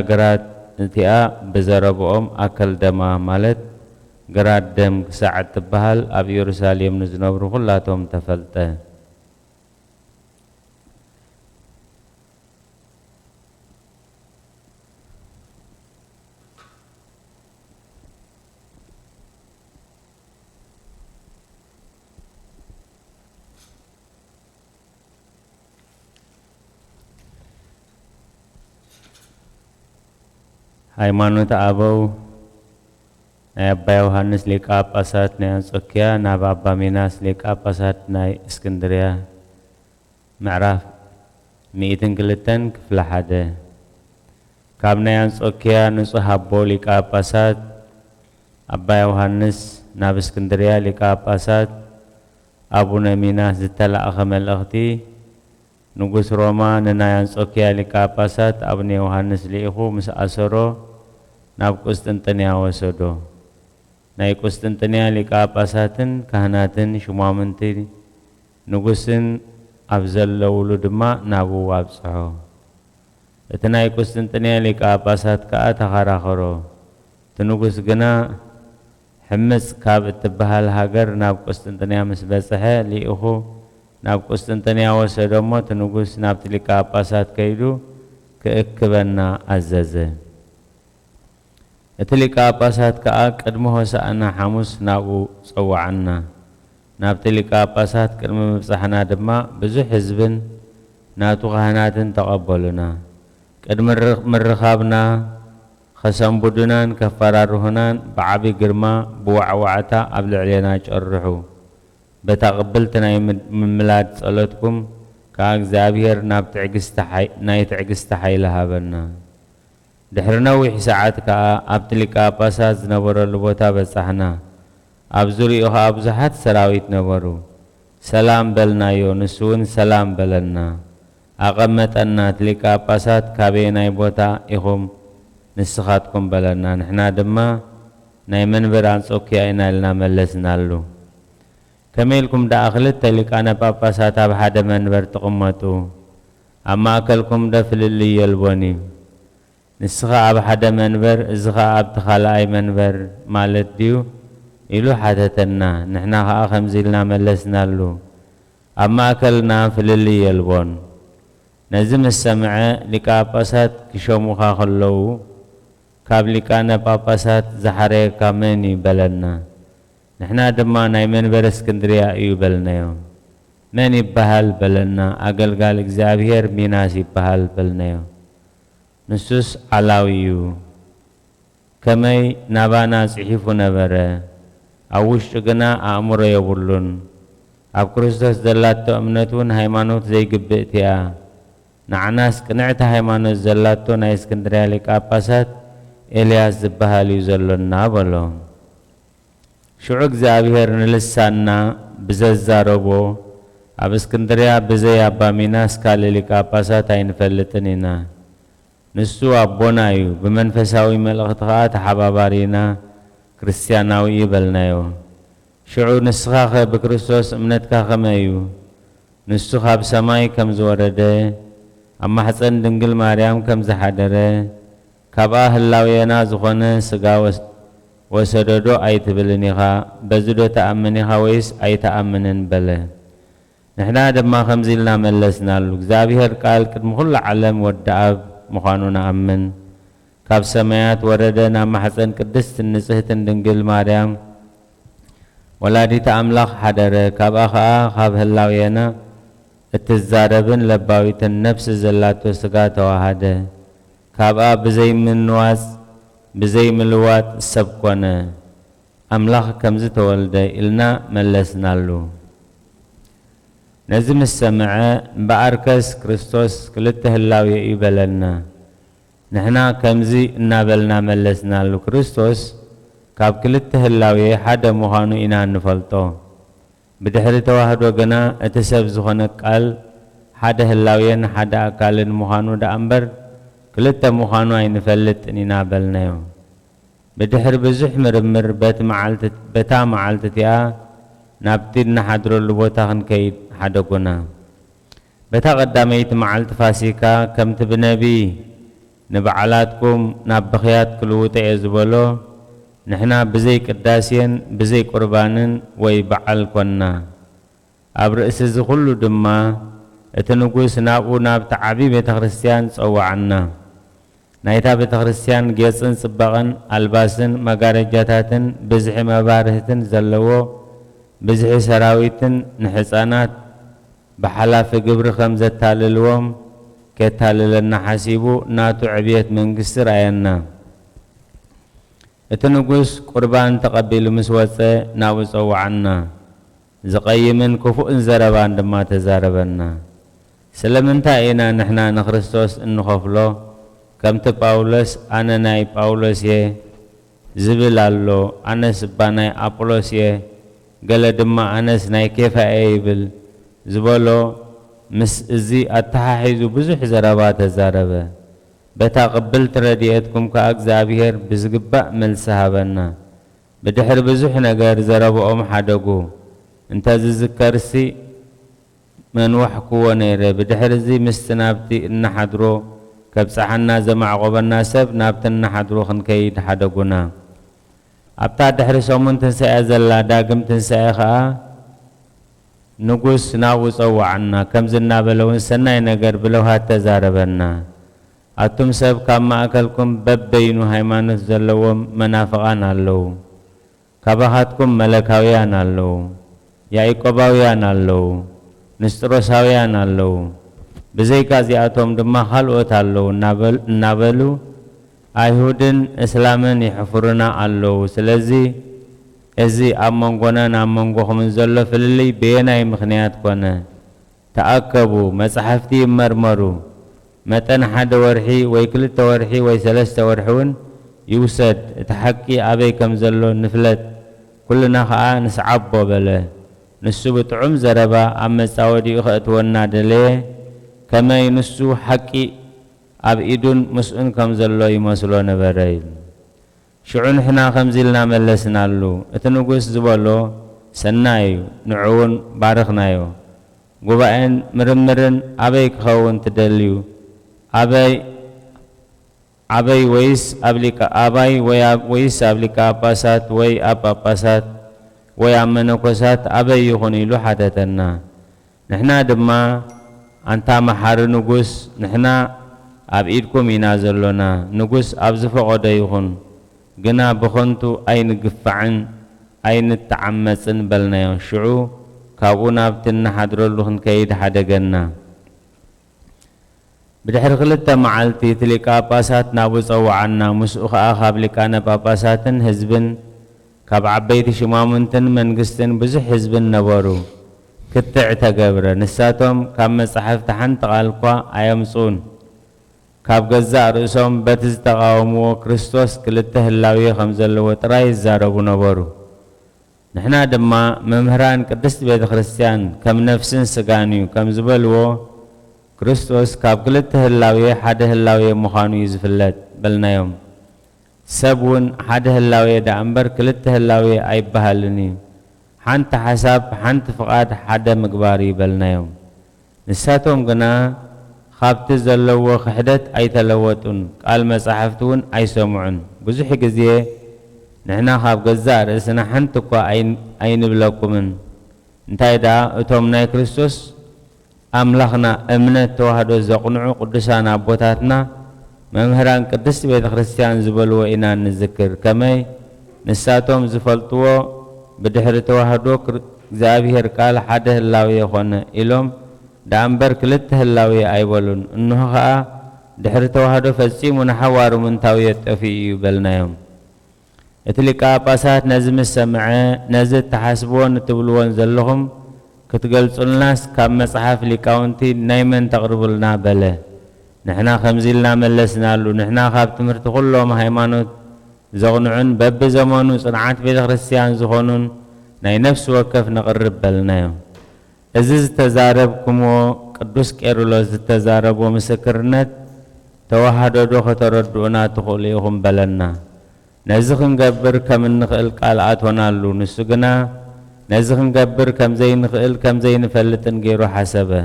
ግራት እቲኣ ብዘረብኦም ኣከልደማ ማለት ግራት ደም ክሳዕ ትበሃል ኣብ ኢየሩሳሌም ንዝነብሩ ኩላቶም ተፈልጠ። ሃይማኖት አበው ናይ ኣባ ዮሃንስ ሊቀ ጳጳሳት ናይ አንጾኪያ ናብ ኣባ ሚናስ ሊቀ ጳጳሳት ናይ እስክንድርያ ምዕራፍ 102 ክፍለ 1 ካብ ናይ አንጾኪያ ንጹሕ ኣቦ ሊቀ ጳጳሳት ኣባ ዮሃንስ ናብ እስክንድርያ ሊቀ ጳጳሳት ኣቡነ ሚናስ ዝተላእኸ መልእኽቲ ንጉስ ሮማ ንናይ አንጾኪያ ሊቀ ጳጳሳት ኣቡነ ዮሃንስ ሊኢኹ ምስ ኣሰሮ ናብ ቁስጥንጥንያ ወሰዶ። ናይ ቁስጥንጥንያ ሊቀ ጳጳሳትን ካህናትን ሽማምንቲ ንጉስን ኣብ ዘለውሉ ድማ ናብኡ ኣብጽሖ። እቲ ናይ ቁስጥንጥንያ ሊቀ ጳጳሳት ከዓ ተኸራኸሮ። እቲ ንጉስ ግና ሕምፅ ካብ እትበሃል ሃገር ናብ ቁስጥንጥንያ ምስ በጽሐ ሊኢኹ ናብ ቁስጥንጥንያ ወሰዶ እሞ እቲ ንጉስ ናብቲ ሊቀ ጳጳሳት ከይዱ ክእክበና ኣዘዘ። እቲ ሊቀ ጳጳሳት ከዓ ቅድሚ ሆሳእና ሐሙስ ናብኡ ጸዋዓና። ናብቲ ሊቀ ጳጳሳት ቅድሚ ምብጻሕና ድማ ብዙሕ ህዝብን ናቱ ካህናትን ተቐበሉና። ቅድሚ ምርኻብና ከሰንቡዱናን ከፈራርሁናን ብዓብዪ ግርማ ብዋዕዋዕታ ኣብ ልዕልና ጨርሑ። በታ ቅብልቲ ናይ ምምላድ ጸሎትኩም كأግዚአብሔር ናይ ትዕግስቲ ሓይሊ ሃበና ድሕሪ ነዊሕ ሰዓት ከዓ ኣብቲ ሊቀ ጳጳሳት ዝነበረሉ ቦታ በጻሕና ኣብ ዙርይኡ ከዓ ብዙሓት ሰራዊት ነበሩ ሰላም በልናዮ ንሱ እውን ሰላም በለና ኣቐመጠና እቲ ሊቀ ጳጳሳት ካበየናይ ቦታ ኢኹም ንስኻትኩም በለና ንሕና ድማ ናይ መንበር አንጾኪያ ኢና ኢልና መለስናሉ ከመይ ኢልኩም ደኣ ክልተ ሊቃነ ጳጳሳት ኣብ ሓደ መንበር ትቕመጡ ኣብ ማእከልኩም ደ ፍልልይ የልቦን እዩ ንስኻ ኣብ ሓደ መንበር እዚ ኸ ኣብቲ ካልኣይ መንበር ማለት ድዩ ኢሉ ሓተተና ንሕና ከዓ ከምዚ ኢልና መለስናሉ ኣብ ማእከልና ፍልልይ የልቦን ነዚ ምስ ሰምዐ ሊቀ ጳጳሳት ክሾሙኻ ከለዉ ካብ ሊቃነ ጳጳሳት ዝሓረየካ መን እዩ በለና ንሕና ድማ ናይ መንበረ እስክንድርያ እዩ በልናዮ መን ይበሃል በለና ኣገልጋሊ እግዚኣብሔር ሚናስ ይበሃል በልናዮ ንሱስ ዓላዊ እዩ ከመይ ናባና ጽሒፉ ነበረ ኣብ ውሽጡ ግና ኣእምሮ የብሉን ኣብ ክርስቶስ ዘላቶ እምነት እውን ሃይማኖት ዘይግብእት እያ ንዓናስ ቅንዕቲ ሃይማኖት ዘላቶ ናይ እስክንድርያ ሊቀ ጳጳሳት ኤልያስ ዝበሃል እዩ ዘሎና በሎ ሽዑ እግዚኣብሔር ንልሳና ብዘዛረቦ ኣብ እስክንድርያ ብዘይ ኣባ ሚናስ ካልእ ሊቀ ጳጳሳት ኣይንፈልጥን ኢና ንሱ ኣቦና እዩ ብመንፈሳዊ መልእኽቲ ከዓ ተሓባባሪና ክርስቲያናዊ ይበልናዮ ሽዑ ንስኻ ኸ ብክርስቶስ እምነትካ ከመይ እዩ ንሱ ካብ ሰማይ ከም ዝወረደ ኣብ ማሕፀን ድንግል ማርያም ከም ዝሓደረ ካብኣ ህላውየና ዝኾነ ስጋ ወሰደዶ ኣይትብልን ኢኻ በዚ ዶ ተኣምን ኢኻ ወይስ ኣይተኣምንን በለ ንሕና ድማ ከምዚ ኢልና መለስናሉ እግዚኣብሔር ቃል ቅድሚ ኩሉ ዓለም ወዲ ኣብ ምዃኑ ንኣምን ካብ ሰማያት ወረደ ናብ ማሕፀን ቅድስት ንጽህትን ድንግል ማርያም ወላዲተ ኣምላኽ ሓደረ ካብኣ ከዓ ካብ ህላውየና እትዛረብን ለባዊትን ነፍሲ ዘላቶ ስጋ ተዋሃደ ካብኣ ብዘይ ምንዋፅ ብዘይ ምልዋጥ ሰብ ኮነ ኣምላኽ ከምዚ ተወልደ ኢልና መለስናሉ ነዚ ምስ ሰምዐ እምበኣርከስ ክርስቶስ ክልተ ህላውየ እዩ በለና ንሕና ከምዚ እናበልና መለስናሉ ክርስቶስ ካብ ክልተ ህላውየ ሓደ ምዃኑ ኢና እንፈልጦ ብድሕሪ ተዋህዶ ግና እቲ ሰብ ዝኾነ ቃል ሓደ ህላውየን ሓደ ኣካልን ምዃኑ ደኣ እምበር ክልተ ምዃኑ ኣይንፈልጥን ኢና በልናዮ ብድሕሪ ብዙሕ ምርምር በታ መዓልቲ እቲኣ ናብቲ እናሓድረሉ ቦታ ክንከይድ ሓደጉና በታ ቀዳመይቲ መዓልቲ ፋሲካ ከምቲ ብነቢ ንበዓላትኩም ናብ ብኽያት ክልውጠ እየ ዝበሎ ንሕና ብዘይ ቅዳሴን ብዘይ ቁርባንን ወይ በዓል ኮና ኣብ ርእሲ እዚ ኩሉ ድማ እቲ ንጉስ ናብኡ ናብቲ ዓብዪ ቤተ ክርስቲያን ፀዋዓና ናይታ ቤተ ክርስቲያን ጌፅን ጽባቐን ኣልባስን መጋረጃታትን ብዝሒ መባርህትን ዘለዎ ብዝሒ ሰራዊትን ንሕፃናት ብሓላፊ ግብሪ ከም ዘታልልዎም ከታልለና ሓሲቡ ናቱ ዕብየት መንግስቲ ራየና እቲ ንጉስ ቁርባን ተቐቢሉ ምስ ወፀ ናብኡ ፀዋዓና ዝቐይምን ክፉእን ዘረባን ድማ ተዛረበና ስለምንታይ ኢና ንሕና ንክርስቶስ እንኸፍሎ ከምቲ ጳውሎስ ኣነ ናይ ጳውሎስ እየ ዝብል ኣሎ ኣነስ እባ ናይ ኣጵሎስ እየ ገለ ድማ ኣነስ ናይ ኬፋ እየ ይብል ዝበሎ ምስ እዚ ኣተሓሒዙ ብዙሕ ዘረባ ተዛረበ በታ ቅብልቲ ረድኤትኩም ከዓ እግዚኣብሔር ብዝግባእ መልሲ ሃበና ብድሕሪ ብዙሕ ነገር ዘረብኦም ሓደጉ እንተዝዝከርሲ መንዋሕክዎ ነይረ ብድሕሪ እዚ ምስቲ ናብቲ እናሓድሮ ከብፅሓና ዘማዕቆበና ሰብ ናብቲ እናሓድሮ ክንከይድ ሓደጉና ኣብታ ድሕሪ ሰሙን ትንሳኤ ዘላ ዳግም ትንሳኤ ከዓ ንጉስ ናብኡ ፀዋዓና ከምዚ እናበለ እውን ሰናይ ነገር ብለውሃት ተዛረበና ኣቱም ሰብ ካብ ማእከልኩም በበይኑ ሃይማኖት ዘለዎም መናፍቃን ኣለዉ ካባኻትኩም መለካውያን ኣለዉ ያዕቆባውያን ኣለዉ ንስጥሮሳውያን ኣለዉ ብዘይካ እዚኣቶም ድማ ካልኦት ኣለዉ እናበሉ ኣይሁድን እስላምን ይሕፍሩና ኣለዉ ስለዚ እዚ ኣብ መንጎናን ኣብ መንጎኹምን ዘሎ ፍልልይ ብየናይ ምኽንያት ኮነ تأكبوا مصحفتي مرمروا متن حد ورحي ويكلت ورحي ويسلست ورحون يوسد تحكي أبي كم زلو نفلت كلنا خاء نسعبو بله نسو بتعم زربا أما ساودي أخذت والنادلي كما ينسو حكي أب إيدون مسؤن كم زلو يمسلو نبريل شعون حنا خمزلنا ملسنا له اتنقوس زبالو سنايو نعون بارخنايو قبائن مرمرن أبي كخون تدليو أبي ويس أبليكا أبي ويس أبليكا أباسات وي أباسات وي أمنكوسات أبي يخوني له حدثنا نحنا دما أنتا محار نقوس نحنا أب إيدكم ينازلونا نقوس أبزفو غدا يخون قنا بخنتو أين قفعن أين التعمسن بلنا ينشعو كابونا بتنا حدرو لخن كيد حدقنا بدحر خلطة معالتي تلقى باسات نابو صوعنا مسؤخ آخاب لكانا باباساتن حزبن كاب عبيت شمامنتن منقستن بزح حزبن نبارو كتع تقبر نساتهم كام مصحف تحن تغالقوا أيامصون كاب جزاء رؤسهم بتز تقاوموا كريستوس كلته اللاوية خمزة وتراي الزاربو نبارو نحنا دما ممهران قدست بيت خريستيان كم نفسن سقانيو كم زبلو كريستوس كاب كلته اللاوية حده اللاوية مخانو يزفلت بلنا يوم سبون حده اللاوية دا أمبر كلته اللاوية أي بهالني حانت حساب حانت فقاد حده مقباري بلنا يوم نساتهم قنا خابت زلوا خحدت أي تلوتون قال مصحفتون أي سمعون بزح قزيه نحنا خاب جزار اسنا حنتكوا أي نبلكمن انتاي دا اتومنا كريستوس أملخنا أمنة توحدو زقنعو قدسانا بوتاتنا ممهران قدس بيت خريستيان زبلو إنا نذكر كمي نساتهم زفلتو بدحر توحدو زابيهر قال حده اللاوية خونا إلهم دا أمبر كلته اللاوية أيبولون إنه خاء دحر توحدو فسيمون حوارو من تاوية أفي بلنا يوم اتلقى باسات نزم السمعة نزل تحاسبون تبلون زلهم كتقلص الناس كم مصحف لكاونتي نايمن تقرب لنا بله نحنا خمزلنا ملسنا له نحنا خاب تمرت كلهم هيمانوت زغنعن بب زمانو صنعات بيت خريستيان زخونون ناي نفس وكف نقرب بلنا ازز تزاربكمو قدوس كيرلوس تزاربو مسكرنت توحدو دو خطردونا تخوليهم بلنا نزخن قبر كم نخل قالعات ونالو نسقنا نزخن قبر كم زي نخل كم زي نفلتن غيرو حسبه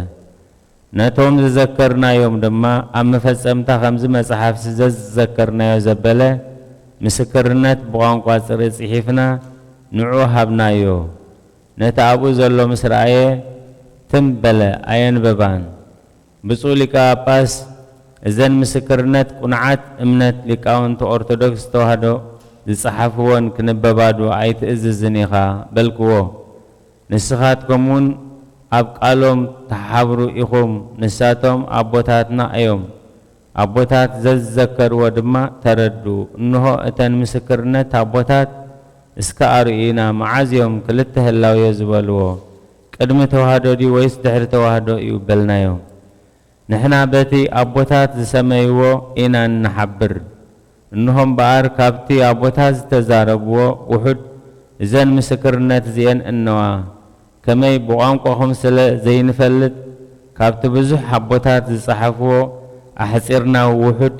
نتوم تذكرنا يوم دما أم فسمتا خمز مصحف تذكرنا يا زبله مسكرنت بوان قاصر صحيفنا نعو حبنا يو نتابو زلو مسرعيه تنبله عين ببان بصولك باس إذن مسكرنت قنعات امنت لكاونت أرثوذكس توحدو زصحفون كنببادو عيت إززنيخا بلكو نسخات كمون أبقالهم تحبرو إخوم نساتهم أبوتاتنا أيوم أبوتات زذكر ودما تردو إنه أتن مسكرنت أبوتات اسكا أرئينا معاز يوم كلته الله يزبالو قدم توحدو دي ويس دحر توحدو يبلنا يوم نحنا بتي أبوتات زسميوو إنا نحبر إنهم بار كابتي أبوتات تزاربوو وحد إذن مسكرنت زين إنوا كما يبغون قوم سلا زين فلت كابت بزح أبوتات زصحفوو أحسرنا وحد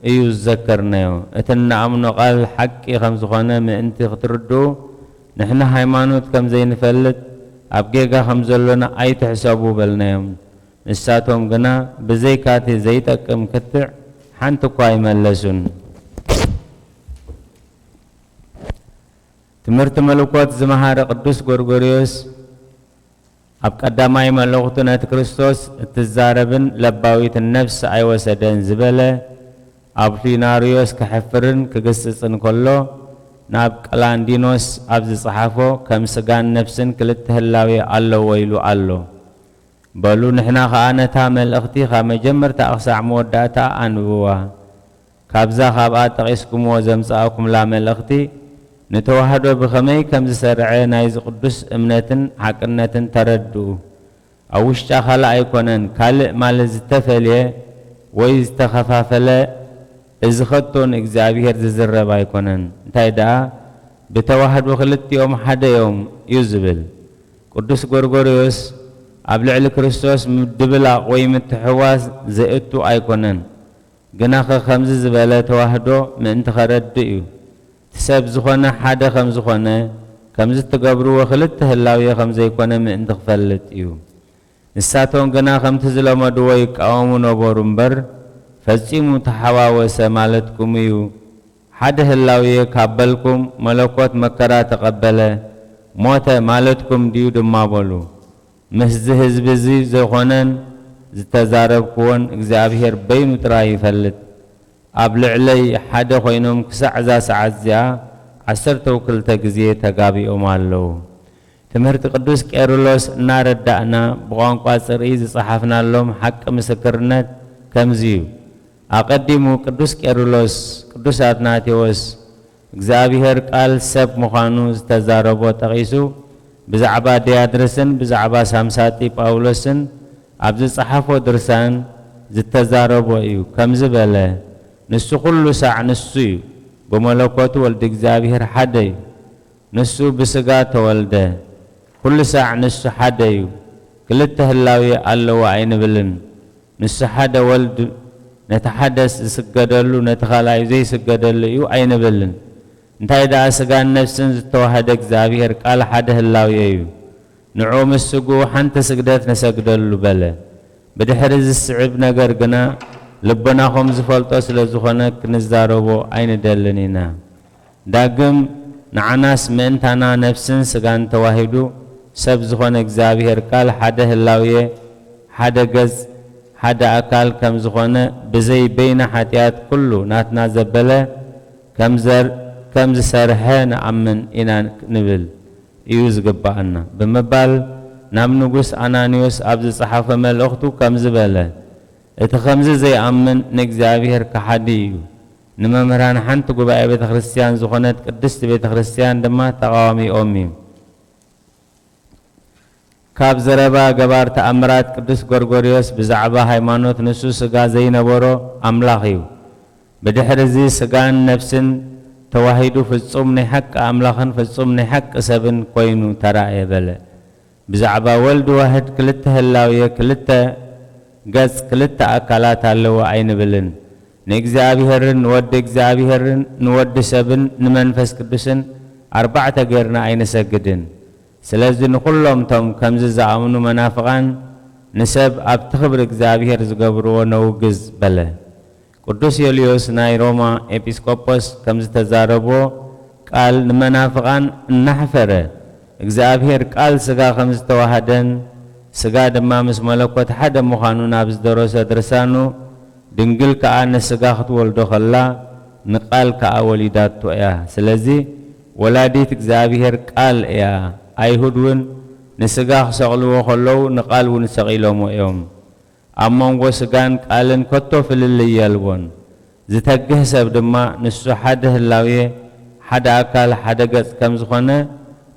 يذكرنا أتنا أمن قال حق خمس خانة من أنت تردو نحنا هيمانوت كم زين فلت أبقيقا خمس لنا أي تحسبوا بلنا نساتهم قنا بزيكاتي زيتك مكتع حانتو قاي ملسون تمرت ملوكوت زمهار قدوس غرغوريوس أبقداماي ملوكتنا كريستوس التزاربن لباويت النفس أي وسدن زبلة أبليناريوس كحفرن كقصصن كله ناب قلاندينوس أبز صحافو كمسقان نفسن كلته اللاوي الله ويلو الله بلو نحنا خانا تامل اختي خام جمر تأخسع موداتا أنبوا كابزا خابات تغيسكم وزمساكم لامل اختي نتوحدو بخمي كم سرعي نايز قدس امنتن حقنتن تردو أوشتا خلا أيكونن كال مال زتفليه ويزتخفافله إزخطون إجزابير زرب أيكونن تايدا بتواحد وخلت يوم حدا يوم يزبل قدس غرغوريوس أبلع لكريستوس مدبلا قويم التحواس زئتو أيكونن جناخ خمس زبالة تواحدو من تخرد إيو تساب زخونا حدا خمس زخونا خمس تقبرو وخلت هلاوية خمس يكونا من تخفلت إيو نساتون جناخ متزلو مدويك أومو نبورنبر فزيمو تحواوس مالتكم إيو حدا هلاوية كابلكم ملكوت مكرا تقبله موت مالتكم ديو دما بولو مسزه زبزي زخونن زتزارب كون اجزابير بينو تراي فلت أبلع لي حدا خوينهم كسعزا سعزيا عسر توكل تجزيه تقابي أمالو تمهرت قدوس كيرلس نار الدعنا بغان قاسر إيز صحفنا لهم حق مسكرنت كمزيو أقدمو قدوس كيرلس قدوس أتناتيوس اجزابير قال سب مخانوز تزاربو تغيسو بزعبا ديادرسن بزعبا سامساتي باولسن أبز صحفو درسان زتزاربو إيو كمزبله نسو كل ساعة نسو بملكوت ولد اجزابير حدي نسو بسقات ولده كل ساعة نسو حدي كلته اللاوية ألو عين بلن نسو حدا ولد نتحدث سقدلو نتخالع زي سقدلو يو عين بلن انتهي دا سقان نفسن زتوحد اجزابير قال حدا اللاوية يو نعوم السقو حانت سقدت نسقدلو بله بدحرز السعب نقر قنا لبنا خمس فلتوس لزخونك نزداربو عين دلنينا داقم نعناس منتانا نفسن سقان تواهدو سب زخونك زابير قال حدا هلاوية حدا قز حدا أكال كم زخونة بزي بين حتيات كله ناتنا زبلة كم زسرحان عمن إنا نبل يوز قبعنا بمبال نام نقص أنانيوس أبز صحافة ملأختو كم زبلة اتخمز زي أمن نجزابير كحديو نممران حنت قبائل بيت خريستيان زخونت قدست بيت خريستيان دما تقاومي أمي كاب زربا قبار تأمرات قدس غرغوريوس بزعبا هايمانوت نسو سقا زي نبورو أملاخيو بدحر زي سقان نفسن توحيدو فتصومني حق أملاخن فتصومني حق سبن كوينو ترائي بلا بزعبا ولد واحد كلته اللاوية كلته قز كلتا أكالات اللو عين بلن نجزابيهرن نود جزابيهرن نود سبن نمنفس قدسن أربعة غيرنا عين سجدن سلازن كلهم تم كمز زعمنو منافقان نسب أبتخبر جزابيهر زقبرو نوجز بله قدوس يوليوس ناي روما إبسكوبوس كمز تزاربو قال منافقان نحفره جزابيهر قال سقا خمس توحدن سقا دمامس ملكوت حدا مخانو نابز دروسة درسانو دنقل كأن سقا خطول دخلا نقال كأوليدات تويا سلزي ولاديت اكزابيهر قال يا أيهودون نسقا خسقلو وخلو نقال ونسقيلو مؤيوم أمون وسقان قالن كتو في اللي يالبون زتقه سب دما نسو حده اللاوية حدا أكال حدا قز كمزخونة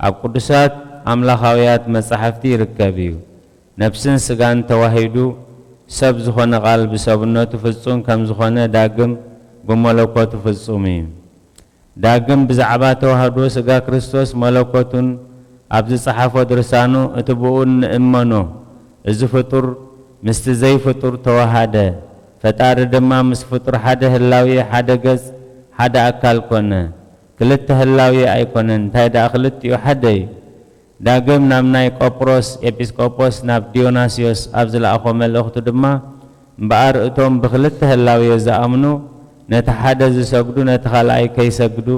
أب قدسات أملاخاويات مصحفتي ركابيو نفسن سقان توحيدو سب زخونة قلب سبنو تفصون كم زخونة داقم بملكوت تفصومي داقم بزعبات توحدو سقا كريستوس ملكوتون أبز صحافة درسانو اتبعون إمانو إذ فطر مستزي فطر توحادة فتار دما مس فطر حدا هلاوية حدا قز حدا أكال كونه كلت هلاوية أي كونن تايدا أخلت يو حدي داقم نامناي قبروس إبسكوبوس ناب ديوناسيوس أبزل أخو ملأختو دما مبار اتوم بخلت هلاوية زأمنو نتحدث سجدو نتخلعي كي سجدو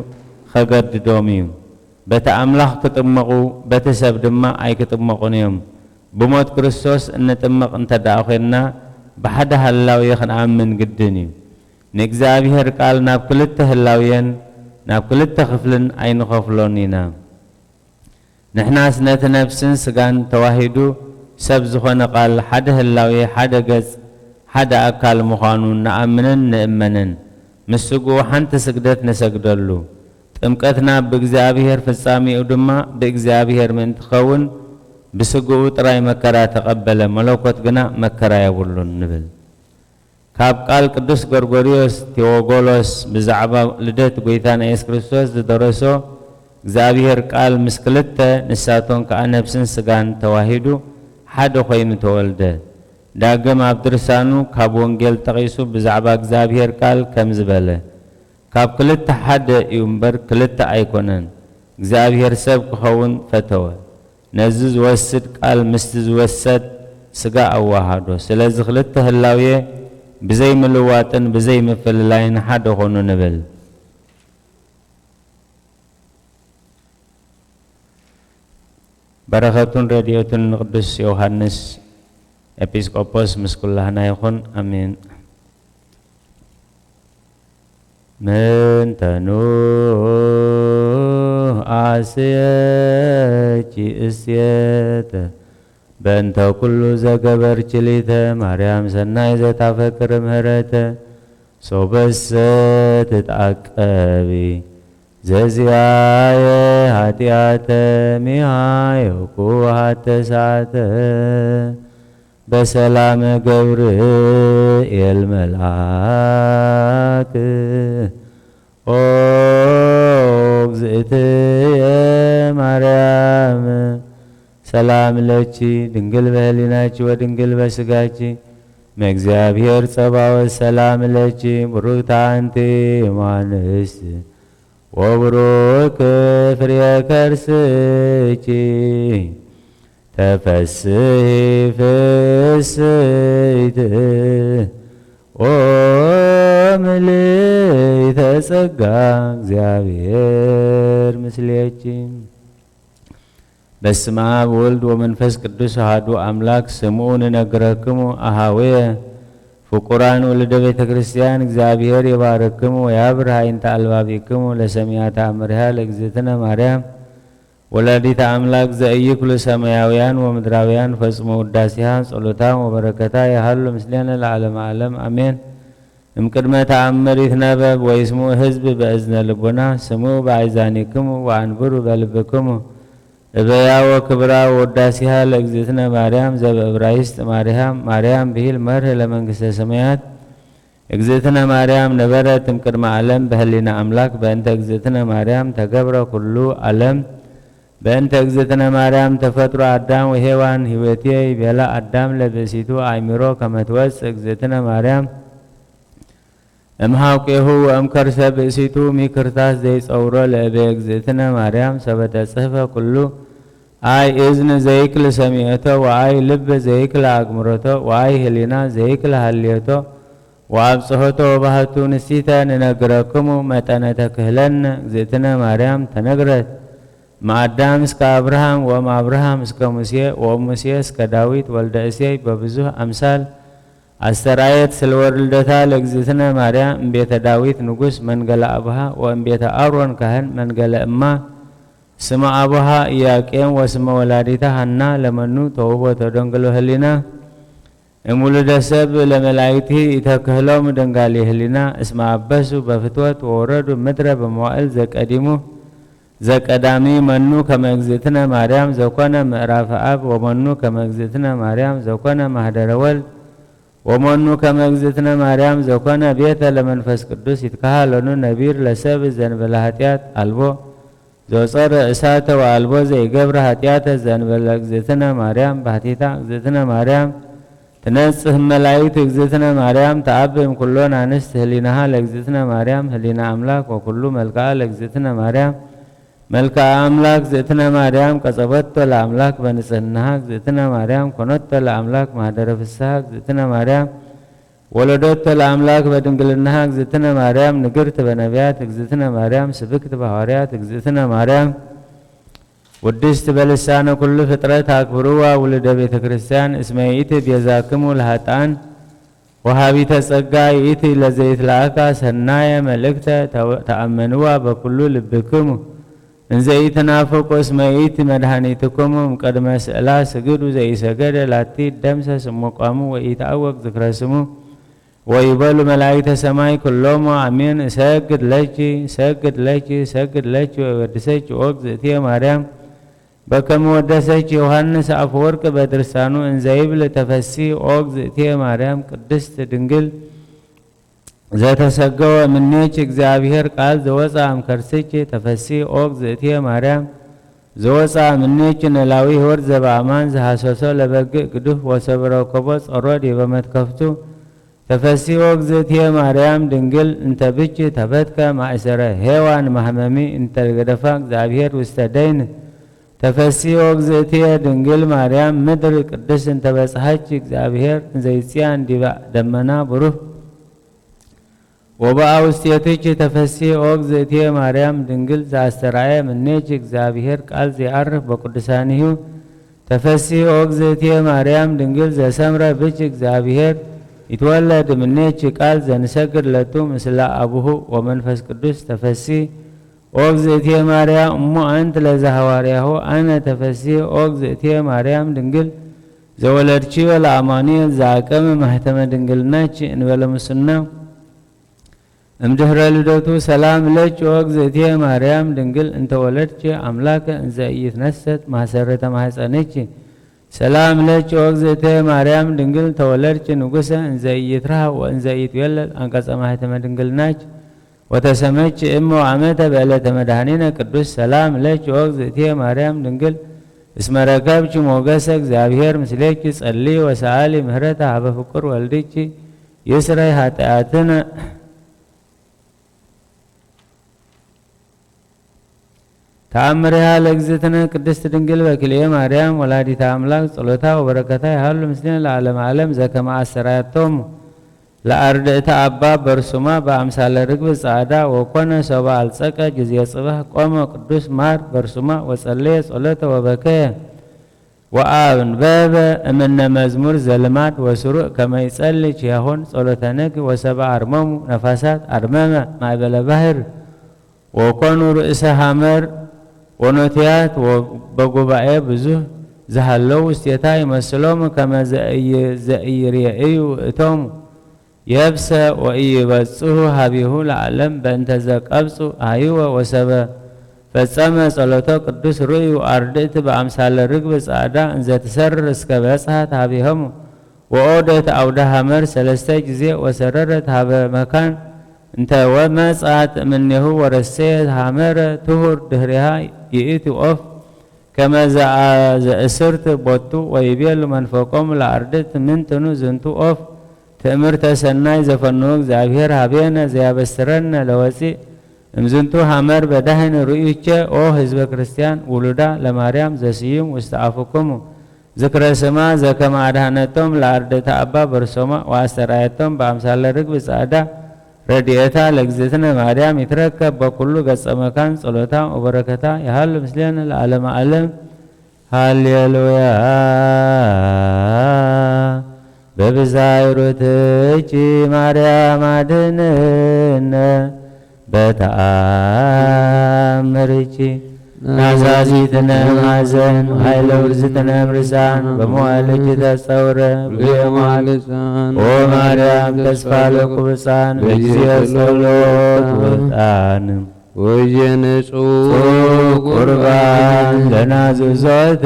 خقد دوميو بتأملاخ كتمقو بتسب دما أي كتمقونيوم بموت كريستوس ان تمق انت داخلنا بحد هلاوية خن آمن قدني نجزابيهر قال ناب كلت هلاويين ناب كلت خفلن أين خفلونينا نحنا سنة نفسن سقان تواهدو سب زخونا قال حد هلاوية حد قز حد أكال مخانون نأمنن نأمنن مسقو حانت سقدت نسقدلو تمكتنا بإجزابيهر فسامي ودما بإجزابيهر من تخون بسقو تراي مكرا تقبل ملوكت جنا مكرا يقولون نبل كاب قال قدوس غرغوريوس تيوغولوس بزعبا لدت غيتانا يسوع كريستوس درسو እግዚአብሔር ቃል ምስክልተ ንሳቶን ከአነብስን ስጋን ተዋሂዱ ሓደ ኮይኑ ተወልደ ዳግም ኣብ ድርሳኑ ካብ ወንጌል ጠቂሱ ብዛዕባ እግዚአብሔር ቃል ከም ዝበለ ካብ ክልተ ሓደ እዩ እምበር ክልተ ኣይኮነን እግዚአብሔር ሰብ ክኸውን ፈተወ ነዚ ዝወስድ ቃል ምስቲ ዝወሰድ ስጋ ኣዋሃዶ ስለዚ ክልተ ህላውየ ብዘይ ምልዋጥን ብዘይ ምፍልላይን ሓደ ኾኑ ንብል بركاتون راديوتون قدوس يوحنس ኤጲስቆጶስ ምስኩላህና ይኹን አሜን። ምንተኑ አስየቺ እስየተ በእንተ ኩሉ ዘገበርች ሊተ ማርያም ሰናይ ዘታፈቅር ምህረተ ሶበሰ ትጣቀቢ ዘዚያየ ኃጢአተ ሚሃየኩ ሀተሳተ በሰላም ገብርኤል መልአክ ኦ እግዝእትየ ማርያም ሰላም ለኪ ድንግል በህሊናኪ ወድንግል በስጋኪ መእግዚአብሔር ጸባኦት ሰላም ለኪ ቡሩክት አንቲ እማንስት ወቡሩክ ፍሬ ከርስኪ ተፈስሒ ፍስሕት ኦ ምልዕተ ጸጋ እግዚአብሔር ምስሌኪ። በስመ አብ ወወልድ ወመንፈስ ቅዱስ አሐዱ አምላክ ስምዑ ንነግረክሙ አኀውየ ፍቁራን ወልደ ቤተ ክርስቲያን እግዚአብሔር ይባርክሙ ወያብር ኃይንተ አልባቢክሙ ለሰሚዐ ተአምሪሃ ለእግዝእትነ ማርያም ወላዲተ አምላክ ዘኢይኩሉ ሰማያውያን ወምድራውያን ፈጽሞ ውዳሴሃ ጸሎታ ወበረከታ ያሃሉ ምስሌነ ለዓለመ ዓለም አሜን። እምቅድመ ተአምር ይትነበብ ወይስሙ ሕዝብ በእዝነ ልቦና ስሙ በአይዛኒክሙ ወአንብሩ በልብክሙ እበያ ወክብራ ወዳሴሃ ለእግዝእትነ ማርያም ዘበዕብራይስጥ ማርያም ብሂል መርህ ለመንግሥተ ሰማያት እግዝእትነ ማርያም ነበረት እምቅድመ ዓለም በህሊና አምላክ በእንተ እግዝእትነ ማርያም ተገብረ ኩሉ ዓለም በእንተ እግዝእትነ ማርያም ተፈጥሮ አዳም ወሔዋን ህይወቴ ይቤላ አዳም ለብእሲቱ አእሚሮ ከመ ትወፅእ እግዝእትነ ማርያም እምሃውቄሁ ወእምከርሰ ብእሲቱ ሚክርታስ ዘይጸውሮ ለእበየ እግዝእትነ ማርያም ሰበተ ጽሕፈ ኩሉ አይ እዝን ዘይክል ሰሚዐቶ ወአይ ልብ ዘይክል አግምሮቶ ወአይ ህሊና ዘይክል ሃልዮቶ ወአብጽሖቶ ወባህቱ ንስቲተ ንነግረክሙ መጠነ ተክህለነ እግዝእትነ ማርያም ተነግረት ማአዳም እስከ አብርሃም ወእምአብርሃም እስከ ሙሴ ወሙሴ እስከ ዳዊት ወልደ እሴይ በብዙህ አምሳል አስተራየት ስለወልደታ ለእግዝእትነ ማርያም እምቤተ ዳዊት ንጉሥ መንገለ አቡሃ ወእምቤተ አሮን ካህን መንገለ እማ ስመ አቡሃ ኢያቄም ወስመ ወላዲታ ሐና ለመኑ ተውቦ ተደንግሎ ህሊና እሙሉደ ሰብ ለመላእክቲ ኢተክህሎሙ ደንጋሊ ህሊና እስመ አበሱ በፍትወት ወወረዱ ምድረ በመዋዕል ዘቀዲሙ ዘቀዳሚ መኑ ከመ እግዝእትነ ማርያም ዘኮነ ምዕራፈ አብ ወመኑ ከመ እግዝእትነ ማርያም ዘኮነ ማህደረ ወልድ ወመኑ ከመ እግዝእትነ ማርያም ዘኮነ ቤተ ለመንፈስ ቅዱስ ይትካሃለኑ ነቢር ለሰብ ዘንበለ ኃጢአት አልቦ ዘወፀረ እሳተ ወአልቦ ዘይገብረ ኃጢአተ ዘንበለ እግዝእትነ ማርያም ባሕቲታ እግዝእትነ ማርያም ትነጽህ መላእክት እግዝእትነ ማርያም ተአብም ኩሎን አንስት ህሊናሃ ለእግዝእትነ ማርያም ህሊና አምላክ ወኩሉ መልክዓ ለእግዝእትነ ማርያም መልክዓ አምላክ እግዝእትነ ማርያም ቀጸበቶ ለአምላክ በንጽህናሃ እግዝእትነ ማርያም ኮነቶ ለአምላክ ማህደረ ፍስሐ እግዝእትነ ማርያም ወለደቶ ለአምላክ በድንግልናሃ እግዝእትነ ማርያም ንግርት በነቢያት እግዝእትነ ማርያም ስብክት በሐዋርያት እግዝእትነ ማርያም ውድስት በልሳነ ኩሉ ፍጥረት አክብሩዋ ውልደ ቤተ ክርስቲያን እስመ ይእቲ ቤዛክሙ ለኃጥአን ወሃቢተ ጸጋ ይእቲ ለዘይትለአካ ሰናየ መልእክተ ተአመንዋ በኩሉ ልብክሙ እንዘ ኢትናፈቁ እስመ ይእቲ መድኃኒትክሙ እምቅድመ ስእላ ስግዱ ዘይሰገደ ላቲ ደምሰስ እሞቋሙ ወኢትዐወቅ ዝክረ ስሙ ወይበሉ መላእክተ ሰማይ ኩሎሙ አሜን። እሰግድ ለኪ እሰግድ ለኪ እሰግድ ለኪ ወእወድሰኪ ኦ እግዝእትየ ማርያም በከመ ወደሰች ዮሐንስ አፈወርቅ በድርሳኑ እንዘይብል ተፈሲ ኦግ ዝእቴ ማርያም ቅድስት ድንግል ዘተሰገወ እምኔኪ እግዚአብሔር ቃል ዘወፃ እምከርስኪ ተፈሲ ኦግ ዝእቴ ማርያም ዘወፃ እምኔኪ ኖላዊ ሕይወት ዘበአማን ዘሐሰሶ ለበግዕ ግዱፍ ወሰብረው ከቦ ጸሮድ በመትከፍቱ ተፈሲ ኦግ ዝእቴ ማርያም ድንግል እንተ ብኪ ተፈትከ ማእሰረ ሔዋን ማህመሚ እንተ ገደፋ እግዚአብሔር ውስተ ደይን ተፈሲ ኦግ ዝእቴ ድንግል ማርያም ምድር ቅድስት እንተ በጽሐች እግዚአብሔር እንዘይጽያን ዲበ ደመና ብሩህ ወበአ ውስቴትኪ ተፈሲ ኦግ ዝእቴ ማርያም ድንግል ዘአስተርአየ እምኔኪ እግዚአብሔር ቃል ዘያርፍ በቅዱሳኒሁ ተፈሲ ኦግ ዝእቴ ማርያም ድንግል ዘሰምረ ብኪ እግዚአብሔር ይትወለድ እምኔኪ ቃል ዘንሰግድ ለቱ ምስለ አቡሁ ወመንፈስ ቅዱስ ተፈሲ ኦግ ዝእቴ ማርያም እሙ አንት ለዘሐዋርያሁ አነ ተፈሲ ኦግ ዝእቴ ማርያም ድንግል ዘወለድኪ ለአማኑኤል ዘአቀመ ማኅተመ ድንግልናኪ እንበለ ሙስና እምድኅረ ልደቱ ሰላም ለኪ ኦግ ዝእቴ ማርያም ድንግል እንተ ወለድኪ አምላከ እንዘ ኢይትነሰት ማሰረተ ማኅፀንኪ ሰላም ለኪ ኦግ ዝእቴ ማርያም ድንግል ተወለድኪ ንጉሠ እንዘ ኢይትረሃብ ወእንዘ ኢይትዌለድ አንቀጸ ማኅተመ ድንግልናኪ ወተሰመች እሞ ዓመተ በዕለተ መድኃኒነ ቅዱስ ሰላም ለኪ ኦግ ዝእቴ ማርያም ድንግል እስመ ረከብኪ ሞገሰ እግዚአብሔር ምስሌኪ ጸልዪ ወሰአሊ ምህረተ ሀበ ፍቁር ወልድኪ ይስረይ ኃጢአትነ ተአምሪሃ ለእግዝእትነ ቅድስት ድንግል በክልኤ ማርያም ወላዲተ አምላክ ጸሎታ ወበረከታ ያሃሉ ምስሌነ ለዓለመ ዓለም ዘከመ አሰራያቶሙ ለአርድእተ አባ በርሱማ በአምሳለ ርግብ ጻዕዳ ወኮነ ሰባ አልጸቀ ጊዜ ጽባህ ቆመ ቅዱስ ማር በርሱማ ወጸለየ ጸሎተ ወበከየ ወአንበበ እምነ መዝሙር ዘልማድ ወስሩዕ ከመ ይጸልይ ችያሆን ጸሎተ ነግ ወሰባ አርመሙ ነፋሳት አርመመ ማዕበለ ባሕር ወኮኑ ርእሰ ሐመር ወኖትያት በጉባኤ ብዙህ ዘሃለው ውስቴታ ይመስሎሙ ከመ ዘኢይሬእዩ እቶሙ የብሰ ወኢይበጽሑ ሀቢሁ ለዓለም በእንተ ዘቀብጹ አይወ ወሰበ ፈጸመ ጸሎቶ ቅዱስ ርእዩ አርድእት በአምሳለ ርግብ ጻዕዳ እንዘ ትሰርር እስከ በጽሐት ሀቢሆሙ ወኦደት አውደ ሐመር ሰለስተ ጊዜ ወሰረረት ሀበ መካን እንተ ወመጽአት እምኔሁ ወረሰየት ሐመረ ትሁር ድህሪሃ ይእቲ ኦፍ ከመ ዘእስርት ቦቱ ወይቤሉ መንፈቆሙ ለአርድእት ምንትኑ ዝንቱ ኦፍ ትእምርተ ሰናይ ዘፈንዎ እግዚአብሔር ሀቤነ ዘያበስረነ ለወፂእ እምዝንቱ ሐመር በዳህን ርእዩቼ ኦ ህዝበ ክርስቲያን ውሉዳ ለማርያም ዘስዩም ውስተ አፉክሙ ዝክረ ስማ ዘከመ አድኃነቶም ለአርድእተ አባ በርሶማ ወአስተርአየቶም በአምሳለ ርግብ ጻዕዳ ረድኤታ ለእግዝእትነ ማርያም ይትረከብ በኩሉ ገጸ መካን ጸሎታ ወበረከታ ያሃሉ ምስሌነ ለዓለመ ዓለም ሃሌሉያ በብዛይሮትኪ ማርያም አድኅነነ በተአምርኪ ናዛዚትነ ማዘን ኃይለ ውርዝትነ ምርሳን በመዋዕልኪ ተጸውረ ብየማልፃን ኦ ማርያም ተስፋ ለቁብፃን በጊዜ ጸሎት ወጣን ወየንጹሕ ቁርባን ለናዝዞት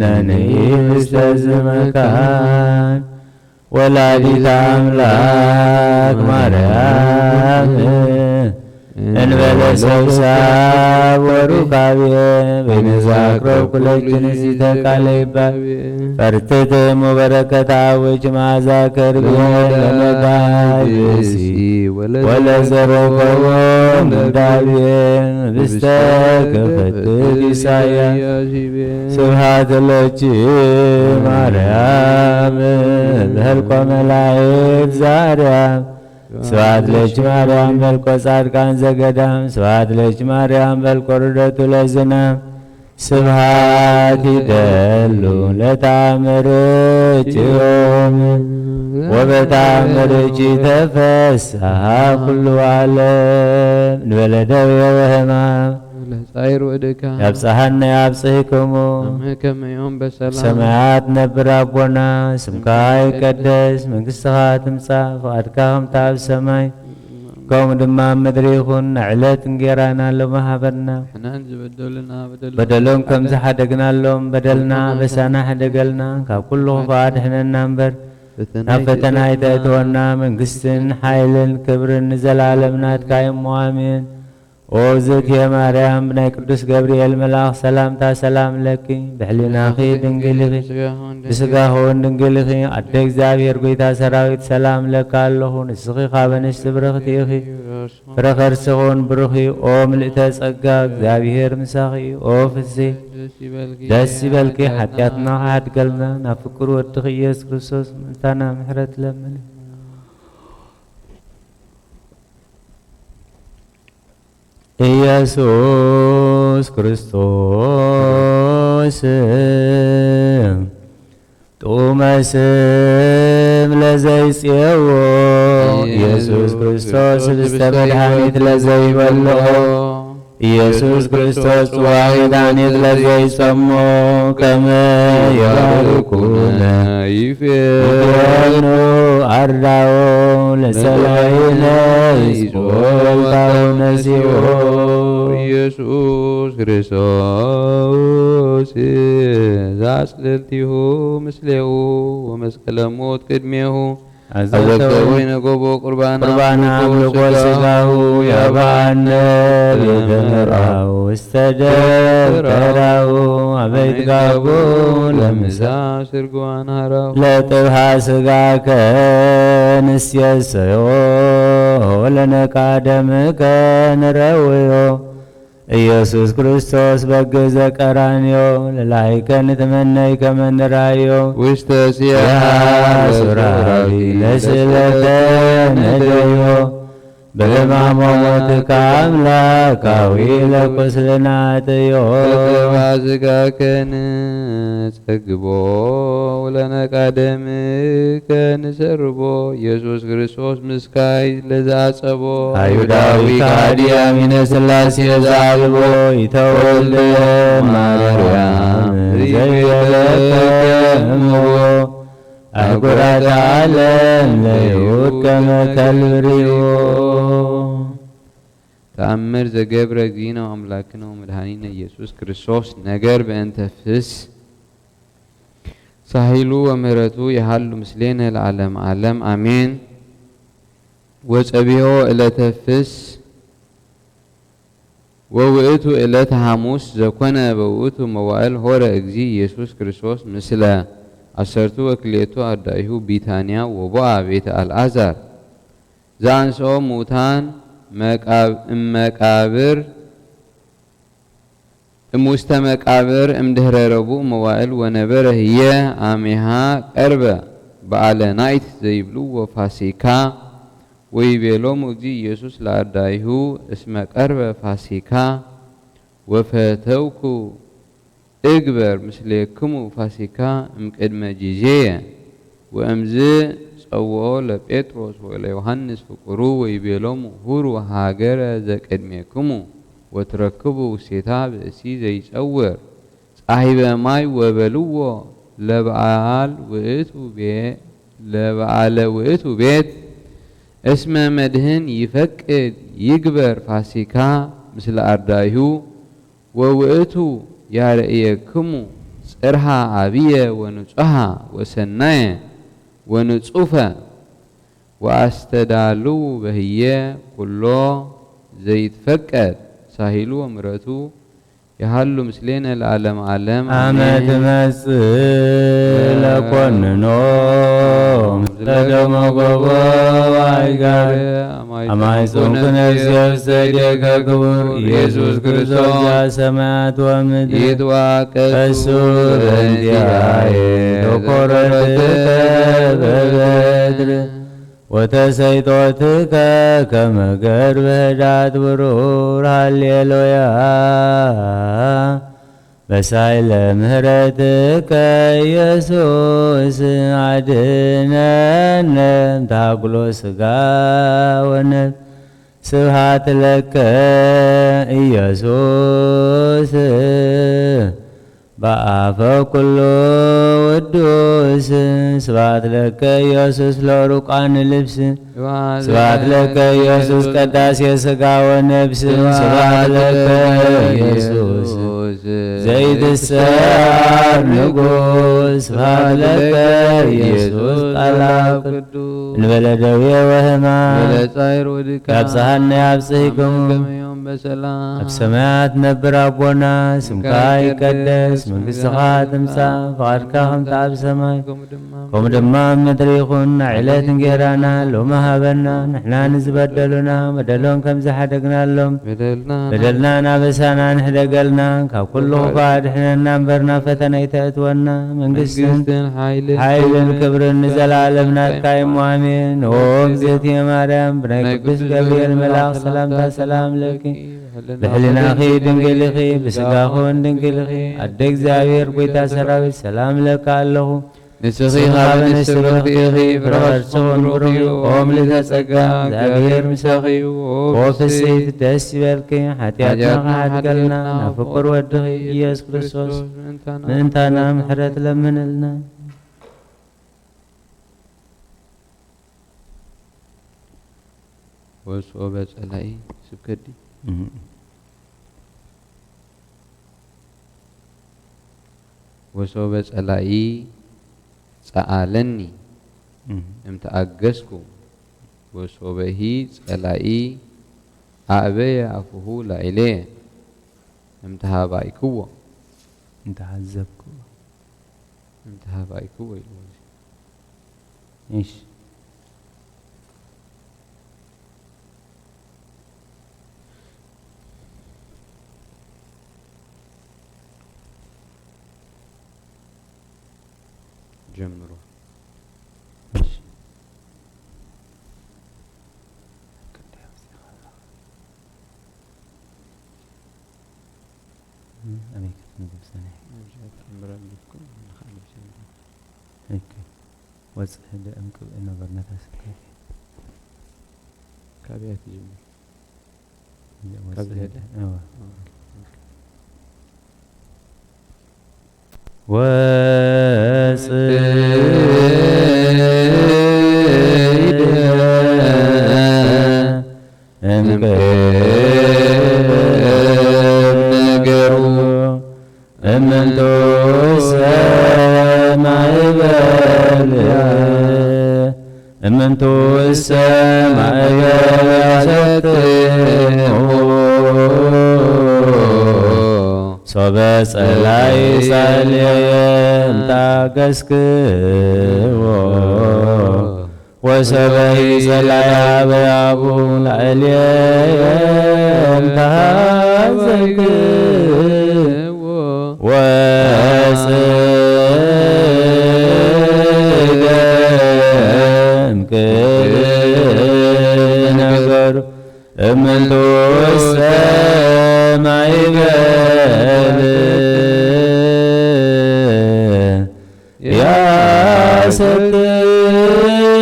ነንኢ ውስተ ዝመካን ወላዲተ አምላክ ማርያም እንበለ ሰብሳብ ወሩካቤ በነዛክሮ ኩለችን ሲተቃለ ይባል ፈርትትም ወበረከታ ውጭ ማዛ ከርቤ ለመጋብሲ ወለዘረከቦ ምዳቤ ብስተ ከፈትል ኢሳያስ ስብሐት ለኪ ማርያም በህልቆ መላእክት ዛርያም ስብሐት ለኪ ማርያም በልቆ ጻድቃን ዘገዳም ስብሐት ለኪ ማርያም በልቆ ርደቱ ለዝናም ስብሐት ይደሉ ለተአምርኪዮም ወበተአምርኪ ተፈስሐ ኩሉ ዓለም እንበለ ደዌ ወሕማም ለጻይር ወደካ ያብጽሐነ ያብጽሕክሙ ከመ ዮም በሰላም ሰማያት ነብር አቦና ስምከ ይቀደስ መንግሥትከ ትምጻእ ፈቃድከ በከመ በሰማይ እስካሁም ድማ ምድሪ ይኹን ዕለት እንጌራና ሎም ሃበና حنان زبدلنا በደሎም ከም ዝሓደግናሎም በደልና በሳና ሓደገልና ካብ ኩሉ ክፋድ ሕነና እምበር ናብ ፈተና ኣይተእትወና መንግስትን ሓይልን ክብርን ንዘላለም ናትካ እሞ ኣሜን ኦ ዝእትየ ማርያም ብናይ ቅዱስ ገብርኤል መልኣኽ ሰላምታ ሰላም ለኪ ብሕሊናኺ ድንግል ኢኺ ብስጋኺ እውን ድንግል ኢኺ ኣደ እግዚኣብሔር ጎይታ ሰራዊት ሰላም ለካ ኣለኹ ንስኺ ካብ ኣንስቲ ብርኽቲ ኢኺ ፍረ ከርስኺ እውን ብሩኽ እዩ ኦ ምልእተ ጸጋ እግዚኣብሔር ምሳኺ እዩ ኦ ፍስሕ ደስ ይበልኪ ሓጢኣትና ክሓድገልና ናብ ፍቅር ወድኺ ኢየሱስ ክርስቶስ ምእንታና ምሕረት ለምን ኢየሱስ ክርስቶስ ጡመ ስም ለዘይጽየዎ ኢየሱስ ክርስቶስ ብስተ መድኃኒት ለዘይበልዖ ኢየሱስ ክርስቶስ ጽዋዕ መድኃኒት ለዘይጸሞ ከመ ያርኩነ ይፌኑ አርዳኦ ለሰላይነ ይጾልታው ነሲኦ ኢየሱስ ክርስቶስ ዛጽልልቲሁ ምስሌሁ ወመስቀለ ሞት ቅድሜሁ አዘክተወይነ ጎቦ ቁርባና አምልኮ ሥጋሁ ያባነ ቤተራው ውስተ ደብተራው አበይትጋቦ ለምሳ ስርጓን ሃራው ለጥብሃ ሥጋከ ንስየሰዮ ለነቃ ደምከ ንረውዮ ኢየሱስ ክርስቶስ በገዘ ቀራንዮ ለላይከ ንትመነይ ከመ ንራዮ ውስተ ሲያሃ ሱራዊ ለስእለተ ነደዮ በሕማሞ ሞትከ አምላካዊ ለቁስልና ጥዮ ለጥብሃ ሥጋከ ንጸግቦ ወለነቃ ደምከ ንሰርቦ ኢየሱስ ክርስቶስ ምስካይ ለዘአጸቦ አይሁዳዊ ከሃዲ አሚነ ሥላሴ ዘአልቦ ይተወልደ ማርያም ዘይበለከ እምዎ አህጉራተ ዓለም ለይሁድ ከመ ከልብ ርዮ ተአምር ዘገብረ እግዚእነ ወአምላክነ ወመድኃኒነ ኢየሱስ ክርስቶስ ነገር በእንተ ፍስ ሳሂሉ ወምህረቱ የሃሉ ምስሌነ ለዓለም ዓለም አሜን። ወጸቢሖ ዕለተ ፍስ ወውእቱ ዕለተ ሐሙስ ዘኮነ በውእቱ መዋዕል ሆረ እግዚ ኢየሱስ ክርስቶስ ምስለ 12 አርዳኢሁ ቢታንያ ወቦአ ቤተ አልዓዛር ዘአንሥኦ ሙታን መቃብር እሙስተ መቃብር እምድኅረ ረቡዕ መዋዕል ወነበረ ህየ አሜሃ ቀርበ በዓለ ናይት ዘይብልዎ ፋሲካ ወይቤሎሙ እግዚ ኢየሱስ ለአርዳኢሁ እስመ ቀርበ ፋሲካ ወፈተውኩ እግበር ምስሌክሙ ፋሲካ እምቅድመ ጊዜየ ወእምዝ ጸውዖ ለጴጥሮስ ወለዮሐንስ ፍቁሩ ወይቤሎሙ ሁሩ ሃገረ ዘቅድሜክሙ ወትረክቡ ውስቴታ ብእሲ ዘይጸውር ጻሂበ ማይ ወበልዎ ለበዓለ ውእቱ ቤት እስመ መድህን ይፈቅድ ይግበር ፋሲካ ምስለ አርዳኢሁ ወውእቱ ያርእየክሙ ጽርሃ አብየ ወንጹሃ ወሰናየ ወንጹፈ ወአስተዳሉ በህየ ኩሎ ዘይትፈቀድ ሳሂሉ ወምሕረቱ የሃሉ ምስሌነ ለዓለም ዓለም አመት መጽእ ለኮንኖ ለደሞ ጎቦ አይጋር አማይጾም ክነዝየብ ዘዴከ ክቡር ኢየሱስ ክርስቶስ ዘሰማያት ወምድር ይትዋቀሱ እሱ እንቲአየ ተኰረትከ በበትር ወተሰይጦትከ ከመ ገርበ ህዳት ብሩር ሃሌሉያ በሳይለ ምህረትከ ኢየሱስ አድኅነነ እምታኵሎ ሥጋ ወነፍስ ስብሐት ለከ ኢየሱስ በአፈ ኩሉ ውዱስ ስብሐት ለከ ኢየሱስ ለሩቃን ልብስ ስብሐት ለከ ኢየሱስ ቀዳሴ ሥጋ ወነፍስ ስብሐት ለከ ኢየሱስ ዘይትሰዓር ንጉሥ ስብሐት ለከ ኢየሱስ ቃላብ እንበለ ደዌ ወሕማም ያብጽሐነ ያብጽሕክሙ ኣብ ሰማያት ነብር ኣቦና ስምካ ይቀደስ መንግሥትኻ ትምጻእ ፍቓድካ ከምቲ ኣብ ሰማይ ከምኡ ድማ ኣብ ምድሪ ይኹን ዕለት እንጀራና ሎሚ ሃበና ንሕና ንዝበደሉና በደሎም ከም ዝሓደግናሎም በደልናን ኣበሳና ንሕደገልና ካብ ኩሉ ክፉእ ኣድሕነና እምበር ናብ ፈተና ይተእትወና መንግሥትን ሓይልን ክብርን ንዘላለም ናትካ እሞ ኣሜን። ኦ እግዝእትየ ማርያም ብናይ ቅዱስ ገብርኤል መልኣኽ ሰላምታ ሰላም ለኪ ብሕሊናኺ ድንግል ኢኺ ብስጋኺ እውን ድንግል ኢኺ ኣደ እግዚኣብሔር ጐይታ ሰራዊት ሰላም ለካ ኣለኹ ንስኺ ካብ ኣንስቲ ብርክቲ ኢኺ ፍረ ከርሥኹን ብሩኽ እዩ ኦ ምልዕተ ጸጋ እግዚኣብሔር ምሳኺ እዩ ኦ ፍስሕቲ ደስ ይበልኪ ሓጢኣትና ሓድገልና ናብ ፍቁር ወድኺ ኢየሱስ ክርስቶስ ምእንታና ምሕረት ለምንልና። ወስኦ በጸላኢ ስብከዲ ወስኦ በጸላኢ ጸአለኒ እምተአገስኩ ወስኦ በሂ ጸላኢ አእበየ አፉሁ ላዕሌየ እምተሃባይክዎ እንተሃዘብክዎ እምተሃባይክዎ ኢሉ እሺ ጀምሮ ወጽሕ ደእምቅብ ነበርነታ ስካ ካቢያት ጀምሮ ነገሩ እምንቱ ሰማዕበል እምንቱ ሰማዕበል ያሰጥሙ ሶበ ጸላይ ጸልየም ታገስክዎ ወሰበይ ጸላይ አበያቡ ላዕሌየም ታዘክዎ ወጽደም ነገሩ እምንቱ ሰማዕበል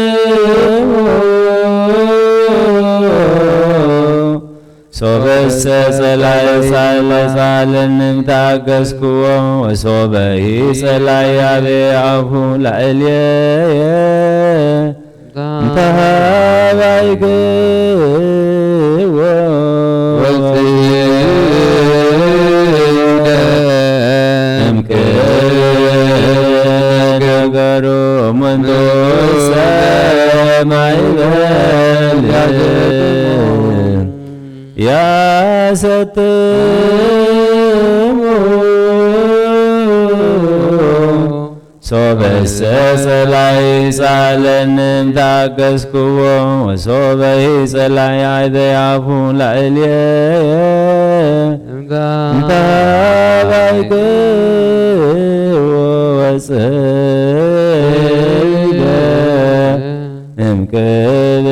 ያሰጥሙ ሶበሰ ጸላይ ጻለንም ታገስክዎ ወሶበሂ ጸላይ አብያሁ ላዕሌየ እንተሃባይክዎ ነገሩ እምንቱ ሰማዕበል ያሰጥሙ ሶበሰ ጸላይ ጻለንም ታገስክዎ ወሶበሂ ጸላይ አብያሁ ላዕሌየ እንተሃባይክዎ ወጽደ እምቅብ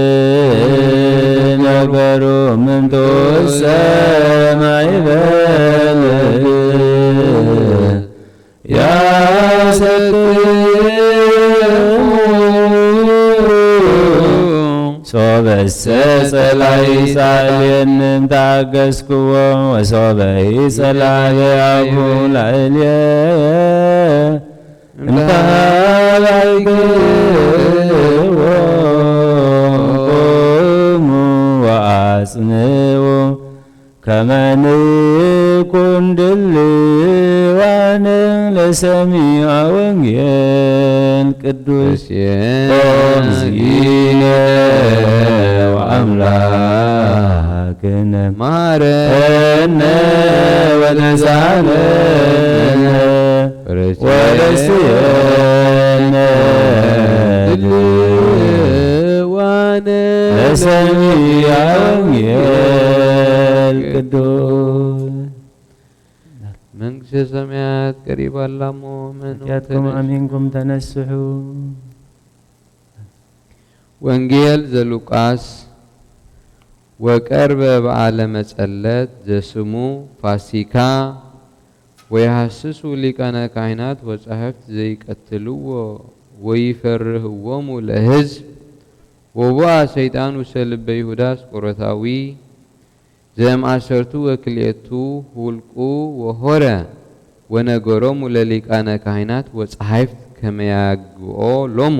ነገሩ እምንቱ ሰማዕበል ያሰጥሙ ሶበሰ ጸላይ ሳልየንም ታገስክዎ ወሶበይ ጸላይ አቡ ላዕልየ እንታላይክዎ ቁሙ ወአጽንዑ ከመ ንኩን ድልዋነ ለሰሚዐ ወንጌል ቅዱስ እግዚእነ ወአምላክነ ማረነ ወነሳነነ ወረስየነ ድልዋነ ለሰሚዐ ወንጌል ቅዱስ መንግሥተ ሰማያት ቀሪባላሞ ኃጢአትኩም አሚንኩም ተነስሑ። ወንጌል ዘሉቃስ ወቀርበ በዓለ መጸለት ዘስሙ ፋሲካ ወይሐስሱ ሊቃነ ካህናት ወጸሐፍት ዘይቀትልዎ ወይፈርህዎሙ ለሕዝብ ወቦአ ሰይጣን ውስተ ልበ ይሁዳ አስቆሮታዊ ዘእምአሰርቱ ወክልኤቱ ሁልቁ ወሆረ ወነገሮሙ ለሊቃነ ካህናት ወጸሐፍት ከመ ያግብኦ ሎሙ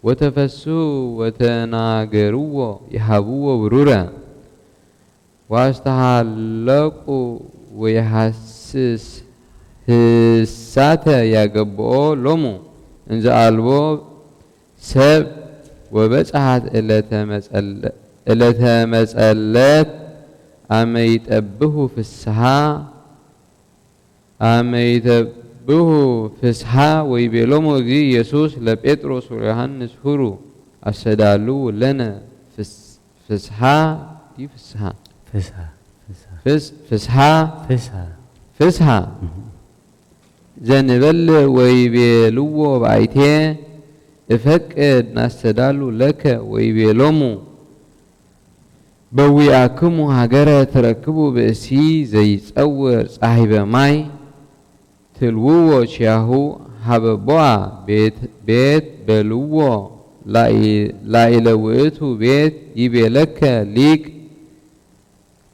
ወተፈስሑ ወተናገርዎ ይሃብዎ ብሩረ ዋስተሃለቁ ወይሐስስ ህሳተ ያገብኦ ሎሙ እንዘ አልቦ ሰብ ወበጽሐት ዕለተ መጸለት አመ ይጠብሑ ፍስሓ ወይቤሎሙ እግዚእ ኢየሱስ ለጴጥሮስ ወዮሐንስ ሁሩ አሰዳሉ ለነ ፍስሓ ዘንበልዕ ወይቤልዎ ባይቴ እፈቅድ ናስተዳሉ ለከ ወይቤሎሙ በዊአክሙ ሃገረ ትረክቡ ብእሲ ዘይጸውር ጻሂበ ማይ ትልውዎ ችያሁ ሃበቦአ ቤት በልዎ ላኢለ ውእቱ ቤት ይቤለከ ሊቅ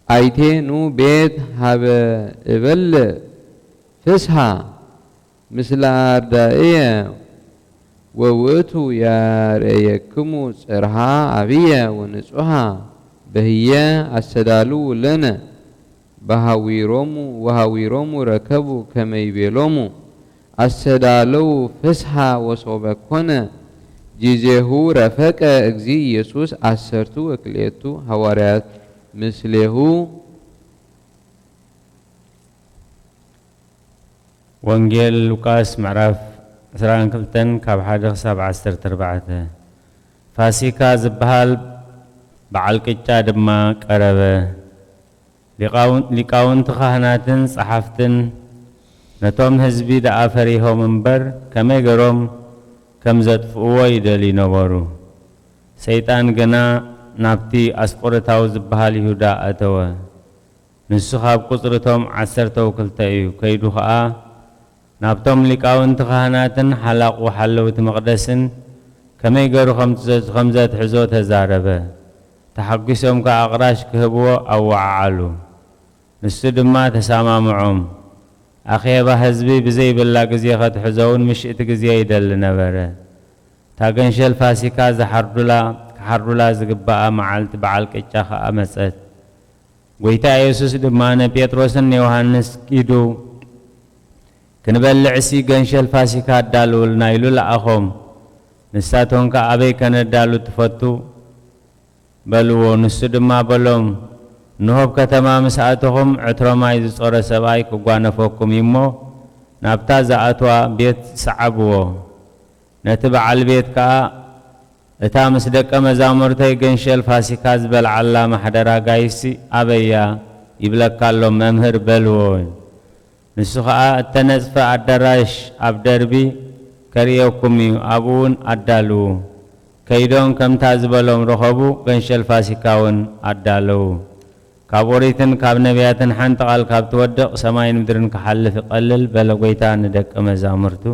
አይቴኑ ቤት ሃበ እበልዕ ፍስሓ ምስለ አርዳእየ ወውእቱ ያርአየክሙ ጽርሃ አብየ ወንጹሃ በህየ አሰዳሉ ለነ ወሃዊሮሙ ረከቡ ከመ ይቤሎሙ አሰዳለው ፍስሓ ወሶበ ኮነ ጊዜሁ ረፈቀ እግዚእ ኢየሱስ አሰርቱ ወክልኤቱ ሐዋርያት ምስሌሁ። ወንጌል ሉቃስ ምዕራፍ 22 ካብ 1 ክሳብ 14 ፋሲካ ዝበሃል በዓል ቅጫ ድማ ቀረበ። ሊቃውንቲ ካህናትን ጸሓፍትን ነቶም ህዝቢ ደኣ ፈሪሆም እምበር ከመይ ገሮም ከም ዘጥፍእዎ ይደልዩ ነበሩ። ሰይጣን ገና ናብቲ አስቆሮታዊ ዝበሃል ይሁዳ አተወ። ንሱ ካብ ቁፅርቶም 12 እዩ። ከይዱ ከዓ ናብቶም ሊቃውንቲ ካህናትን ሓላቁ ሓለውቲ መቕደስን ከመይ ገሩ ከም ዘትሕዞ ተዛረበ። ተሓጒሶም ከዓ ኣቕራሽ ክህብዎ ኣወዓዓሉ። ንሱ ድማ ተሰማምዖም። ኣኼባ ህዝቢ ብዘይብላ ግዜ ከትሕዞውን ምሽእቲ ግዜ ይደሊ ነበረ። ታገንሸል ፋሲካ ክሓርዱላ ዝግባኣ መዓልቲ በዓል ቅጫ ከዓ መፀት። ጎይታ ኢየሱስ ድማ ነጴጥሮስን ዮሃንስ ኪዱ ክንበልዕሲ ገንሸል ፋሲካ ኣዳልውልና ኢሉ ለኣኾም። ንሳቶም ከዓ ኣበይ ከነዳሉ ትፈቱ በልዎ። ንሱ ድማ በሎም ንሆብ ከተማ ምስኣተኹም ዕትሮ ማይ ዝጾረ ሰብኣይ ክጓነፈኩም እሞ ናብታ ዝኣትዋ ቤት ሰዓብዎ። ነቲ በዓል ቤት ከዓ እታ ምስ ደቀ መዛሙርተይ ገንሸል ፋሲካ ዝበልዓላ ማሕደራ ጋይሲ ኣበያ ይብለካሎም መምህር በልዎ። ንሱ ከዓ እተነጽፈ ኣዳራሽ ኣብ ደርቢ ከርእየኩም እዩ፣ ኣብኡ እውን ኣዳልዉ። ከይዶም ከምታ ዝበሎም ረኸቡ፣ ገንሸል ፋሲካ እውን ኣዳለዉ። ካብ ኦሪትን ካብ ነቢያትን ሓንቲ ቃል ካብ ትወድቕ ሰማይን ምድርን ክሓልፍ ይቐልል በለ ጎይታ ንደቀ መዛሙርቱ።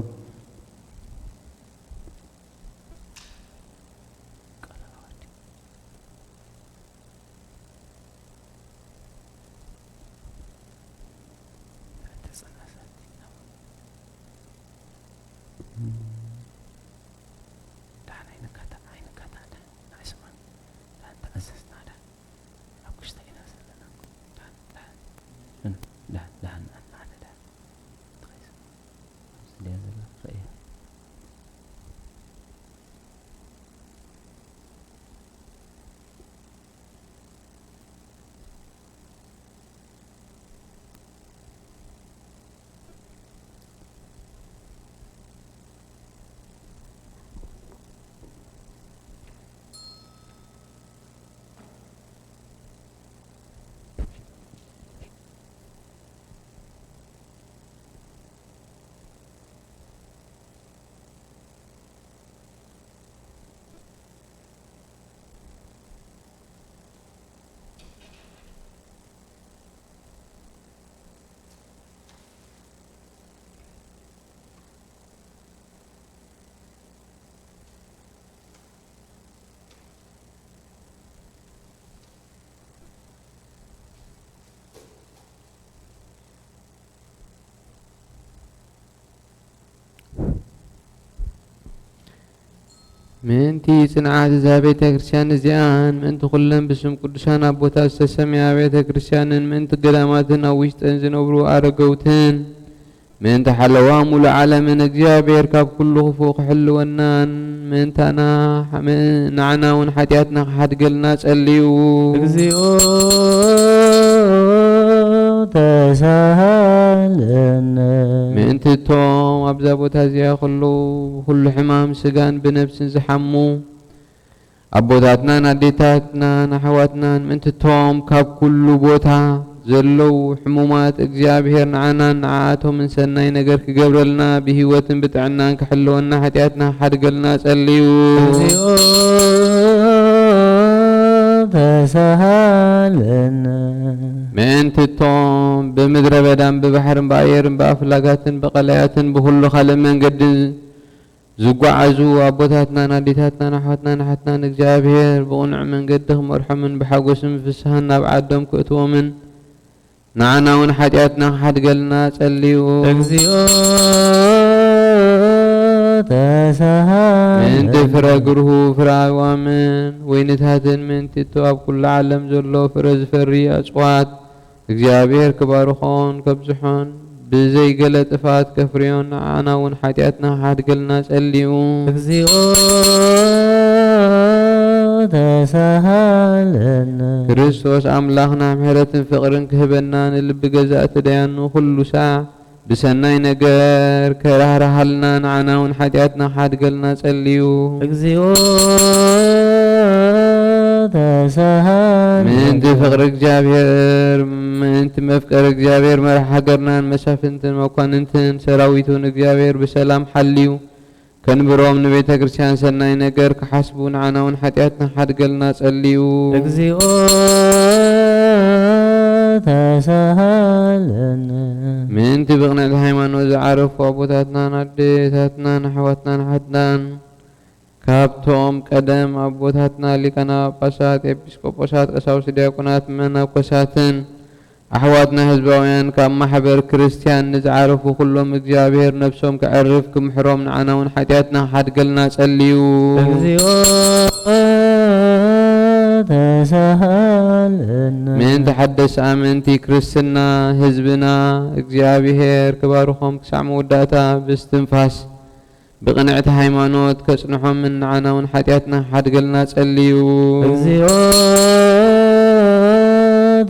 ምንቲ ጽንዓት እዛ ቤተ ክርስቲያን እዚኣን ምንቲ ኩለን ብስም ቅዱሳን አቦታት ዝተሰምያ ቤተ ክርስቲያንን ምንቲ ገዳማትን ኣብ ውሽጠን ዝነብሩ ኣረገውትን ምንቲ ሓለዋ ሙሉ ዓለምን እግዚአብሔር ካብ ኩሉ ክፉእ ክሕልወናን ምንታና ንዓና እውን ሓጢኣትና ክሓድገልና ጸልዩ። እግዚኦ ተሳሃለነ ምንቲ እቶም ኣብዛ ቦታ እዚኣ ኩሉ ሕማም ስጋን ብነብስን ዝሓሙ ኣቦታትናን ኣዴታትናን ኣሕዋትናን ምንቲ እቶም ካብ ኩሉ ቦታ ዘለው ሕሙማት እግዚአብሔር ንዓናን ንዓኣቶምን ሰናይ ነገር ክገብረልና ብህይወትን ብጥዕናን ክሕልወና ሓጢኣትና ክሓድገልና ጸልዩ። እግዚኦ ተሳሃለነ ምንቲ እቶም ብምድረ በዳን ብባሕርን ብኣየርን ብኣፍላጋትን ብቐላያትን ብኩሉ ካልእ መንገድን ዝጓዓዙ ኣቦታትናን ኣዴታትናን ኣሕዋትናን ሓትናን እግዚአብሔር ብቕኑዕ መንገዲ ክመርሖምን ብሓጎስን ፍስሓን ናብ ዓዶም ክእትዎምን ንዓና እውን ሓጢኣትና ክሓድገልና ጸልዩ። እግዚኦ ተሳሃለነ ምንቲ ፍረ ግርሁ ፍረ ኣዋምን ወይንታትን ምንቲ ኣብ ኩሉ ዓለም ዘሎ ፍረ ዝፈሪ ኣጽዋት እግዚአብሔር ክባርኾን ከብዝሖን ብዘይገለ ጥፋት ከፍርዮን ንዓና እውን ሓጢኣትና ክሓድገልና ጸልዩ። እግዚኦ ተሳሃለነ ክርስቶስ ኣምላኽና ምሕረትን ፍቕርን ክህበና ንልቢ ገዛእቲ ደያኑ ኩሉ ሳዕ ብሰናይ ነገር ከራህራሃልና ንዓና እውን ሓጢኣትና ክሓድገልና ጸልዩ። እግዚኦ ተሳሃለነ ምንቲ ፍቕሪ እግዚአብሔር ምንቲ መፍቀሪ እግዚአብሔር መራሒ ሃገርናን መሳፍንትን መኳንንትን ሰራዊቱን እግዚአብሔር ብሰላም ሓልዩ ከንብሮም ንቤተ ክርስቲያን ሰናይ ነገር ክሓስቡ ንዓና እውን ሓጢኣትና ክሓድገልና ጸልዩ። እግዚኦ ተሳሃለነ ምንቲ ብቕንዕቲ ሃይማኖት ዝዓረፉ ኣቦታትናን ኣዴታትናን ኣሕዋትናን ሓትናን ካብቶም ቀደም ኣቦታትና ሊቃነ ጳጳሳት ኤጲስቆጶሳት ቀሳውስቲ ዲያቆናት መነኮሳትን ኣሕዋትና ህዝባውያን ካብ ማሕበር ክርስቲያን ንዝዓረፉ ኩሎም እግዚአብሔር ነብሶም ክዕርፍ ክምሕሮም ንዓና እውን ሓጢኣትና ክሓድገልና ጸልዩ። እግዚኦ ተሳሃለነ ምንቲ ሓደስ ኣመንቲ ክርስትና ህዝብና እግዚአብሔር ክባርኾም ክሳዕ መወዳእታ ብስትንፋስ ብቕንዕቲ ሃይማኖት ከጽንሖምን ንዓና እውን ሓጢኣትና ክሓድገልና ጸልዩ። እግዚኦ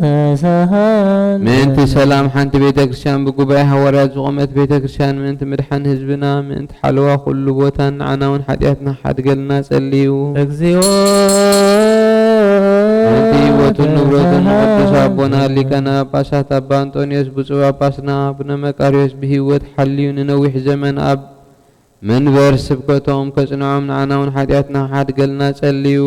ተሳሃለነ ምንቲ ሰላም ሓንቲ ቤተ ክርስቲያን ብጉባኤ ሃዋርያት ዝቖመት ቤተ ክርስቲያን ምንቲ ምድሓን ህዝብና ምንቲ ሓለዋ ኩሉ ቦታን ንዓና እውን ሓጢኣትና ክሓድገልና ጸልዩ። እግዚኦ ምንቲ ህይወቱን ንብረቱን ቅዱስ ኣቦና ሊቃነ ጳጳሳት ኣባ አንጦንዮስ ብፁዕ ጳጳስና አቡነ መቃርዮስ ብህይወት ሓልዩ ንነዊሕ ዘመን ኣብ መንበር ስብከቶም ከጽንዖም ንዓና እውን ሓጢኣትና ክሓድገልና ጸልዩ።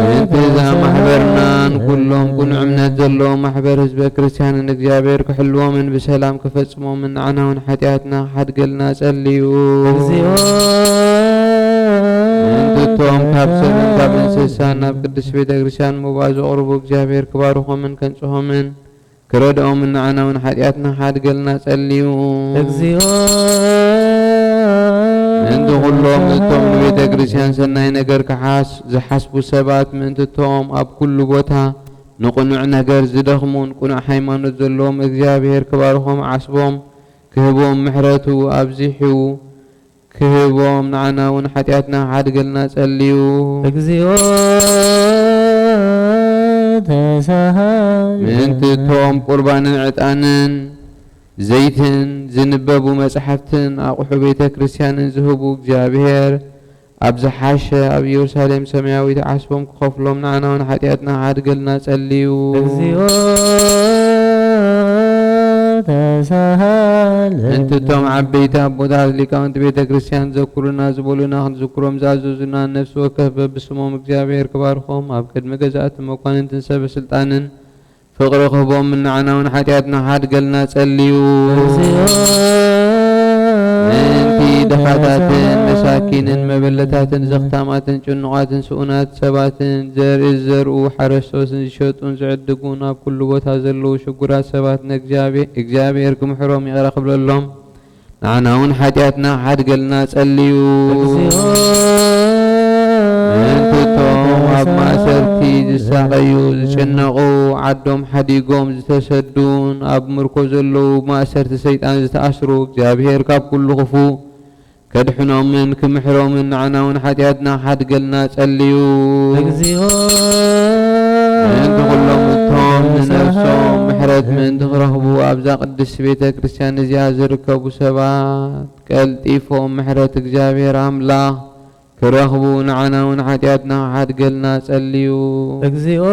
ምንቲ እዛ ማሕበርናን ኩሎም ቁኑዕ እምነት ዘለዎም ማሕበር ህዝበ ክርስቲያንን እግዚአብሔር ክሕልዎምን ብሰላም ክፈጽሞምን ንዓና እውን ሓጢኣትና ክሓድገልና ጸልዩ። ምንቲ እቶም ካብ ሰብን ካብ እንስሳን ናብ ቅዱስ ቤተ ክርስቲያን ምውባእ ዘቕርቡ እግዚአብሔር ክባርኾምን ከንጽሖምን ክረድኦምን ንዓና እውን ሓጢኣትና ክሓድገልና ጸልዩ። እግዚኦ ምእንቲ ኩሎም እቶም ንቤተ ክርስቲያን ሰናይ ነገር ዝሓስቡ ሰባት ምእንቲ እቶም ኣብ ኩሉ ቦታ ንቁኑዕ ነገር ዝደኽሙን ቁኑዕ ሃይማኖት ዘለዎም እግዚኣብሔር ክባርኾም ዓስቦም ክህቦም ምሕረቱ ኣብዚሑ ክህቦም ንዓና እውን ሓጢኣትና ሓድገልና ጸልዩ። እግዚኦ ተሳሃል ምእንቲ እቶም ቁርባንን ዕጣንን ዘይትን ዝንበቡ መጽሓፍትን ኣቑሑ ቤተ ክርስቲያንን ዝህቡ እግዚኣብሔር ኣብ ዝሓሸ ኣብ ኢየሩሳሌም ሰማያዊት ዓስቦም ክኸፍሎም ንዓና እውን ሓጢኣትና ሓድገልና ጸልዩ። እግዚኦ ተሳሃል ምእንቲ እቶም ዓበይቲ ኣቦታት ሊቃውንቲ ቤተ ክርስቲያን ዘኩሩና ዝበሉና ክንዝክሮም ዝኣዘዙና ነፍሲ ወከፍ በብስሞም እግዚኣብሔር ክባርኾም ኣብ ቅድሚ ገዛእቲ መኳንንትን ሰበ ስልጣንን ፍቕሪ ክህቦም ንዓና እውን ሓጢኣትና ሓድገልና ጸልዩ። ምእንቲ ደኻታትን መሳኪንን መበለታትን ዘኽታማትን ጭኑቓትን ስኡናት ሰባትን ዘርኢ ዝዘርኡ ሓረስቶትን ዝሸጡን ዝዕድጉን ኣብ ኩሉ ቦታ ዘለዉ ሽጉራት ሰባት እግዚኣብሔር ክምሕሮም ይቕረ ክብለሎም ንዓና እውን ሓጢኣትና ሓድገልና ጸልዩ። ምእንቲ እቶም ኣብ ማእሰርቲ ዝሳቐዩ ዝጭነቑ ዓዶም ሓዲጎም ዝተሰዱን ኣብ ምርኮ ዘለዉ ማእሰርቲ ሰይጣን ዝተኣስሩ እግዚኣብሔር ካብ ኩሉ ክፉእ ከድሕኖምን ክምሕሮምን ንዓና እውን ሓጢኣትና ሓድገልና ጸልዩ። እግዚኦ ምእንቲ ኩሎም እቶም ንነፍሶም ምሕረት ምእንቲ ክረኽቡ ኣብዛ ቅድስቲ ቤተ ክርስቲያን እዚኣ ዝርከቡ ሰባት ቀልጢፎም ምሕረት እግዚኣብሔር ኣምላኽ ክረኽቡ ንዓና እውን ሓጢኣትና ሓድገልና ጸልዩ። እግዚኦ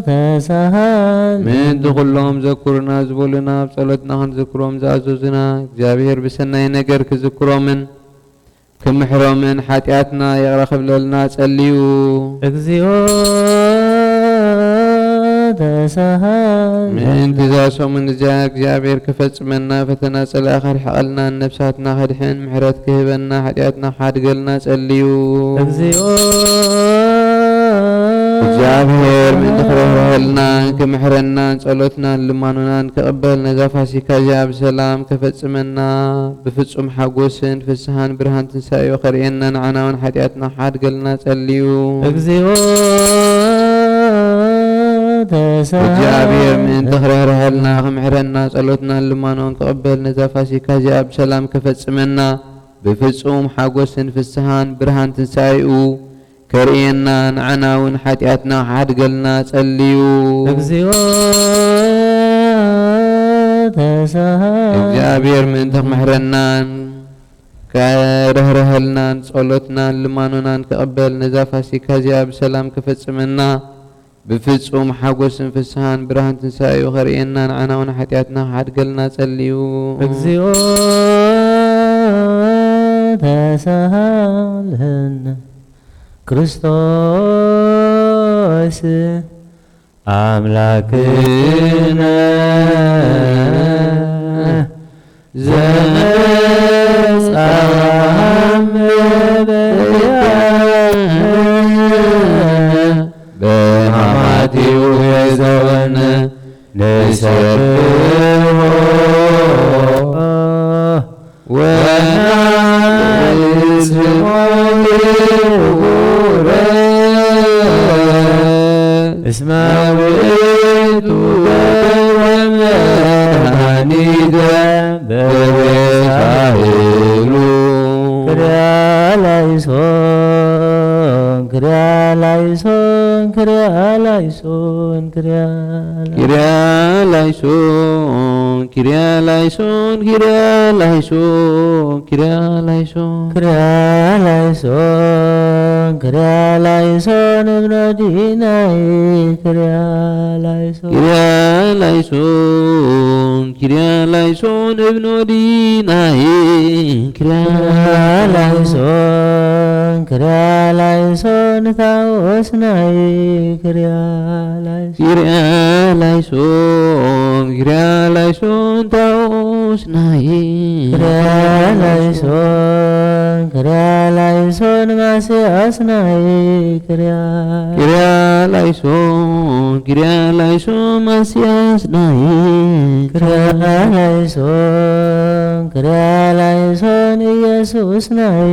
ተሳሃል ምእንቲ ኩሎም ዘኩሩና ዝበሉና ኣብ ጸሎትና ክንዝክሮም ዝኣዘዙና እግዚኣብሔር ብሰናይ ነገር ክዝክሮምን ክምሕሮምን ሓጢኣትና ይቕረ ክብለልና ጸልዩ። እግዚኦ ተሳሃል ምእንቲ ዛሶምን እዚኣ እግዚኣብሔር ክፈጽመና ፈተና ጸላኢ ከርሕቐልና ነብሳትና ከድሕን ምሕረት ክህበና ሓጢኣትና ሓድገልና ጸልዩ። እግዚኦ እግዚአብሔር ምእንቲ ክረህረህልናን ክምሕረናን ጸሎትናን ልማኑናን ክቕበል ነዛ ፋሲካ እዚኣ ብሰላም ከፈጽመና ብፍጹም ሓጎስን ፍስሓን ብርሃን ትንሳኤኡ ከርእየና ንዓና እውን ሓጢኣትና ሓድገልና ጸልዩ። እግዚኦ ተሳሃል እግዚአብሔር ምእንቲ ክረህረህልና ክምሕረና ጸሎትናን ልማኑን ክቕበል ነዛ ፋሲካ እዚኣ ብሰላም ከፈጽመና ብፍጹም ሓጎስን ፍስሓን ብርሃን ትንሳኤኡ ከርእየና ንዓና እውን ሓጢኣትና ሓድገልና ጸልዩ። እግዚኦ ተሳሃል እግዚአብሔር ምእንቲ ክምሕረናን ከረህረህልናን ጸሎትናን ልማኑናን ክቕበል ነዛ ፋሲካ እዚኣ ብሰላም ከፈጽመና ብፍጹም ሓጎስን ፍስሓን ብርሃን ትንሳኤኡ ከርእየና ንዓና እውን ሓጢኣትና ሓድገልና ጸልዩ። እግዚኦ ተሳሃልህና ክርስቶስ አምላክነ ዘመጻም በሐማቲው የዘወነ ንሰብሖ ወናዝሞ እስመ ውእቱ ወመድኃኒተ በቤሳህሉ ክርያላይሶን ክርያላይሶን ክርያላይሶን ክርያላይሶን ክርያላይሶን ክርያላይሶን ክርያላይሶን ክርያላይሶን ክርያላይሶን እብነ ዲናይ ክርያላይሶን ክርያላይሶን ክርያላይሶን እብነ ዲናይ ክርያላይሶን ክርያላይሶን ታወስናይ ክርያላይሶን ክርያላይሶን ክርያላይሶን ታወስናይ ክርያላይሶን ክርያላይሶን ላይሶን ማስያስናይ ክርያ ላይሶን ማስያስናይ ክርያ ላይሶን ኢየሱስ ናይ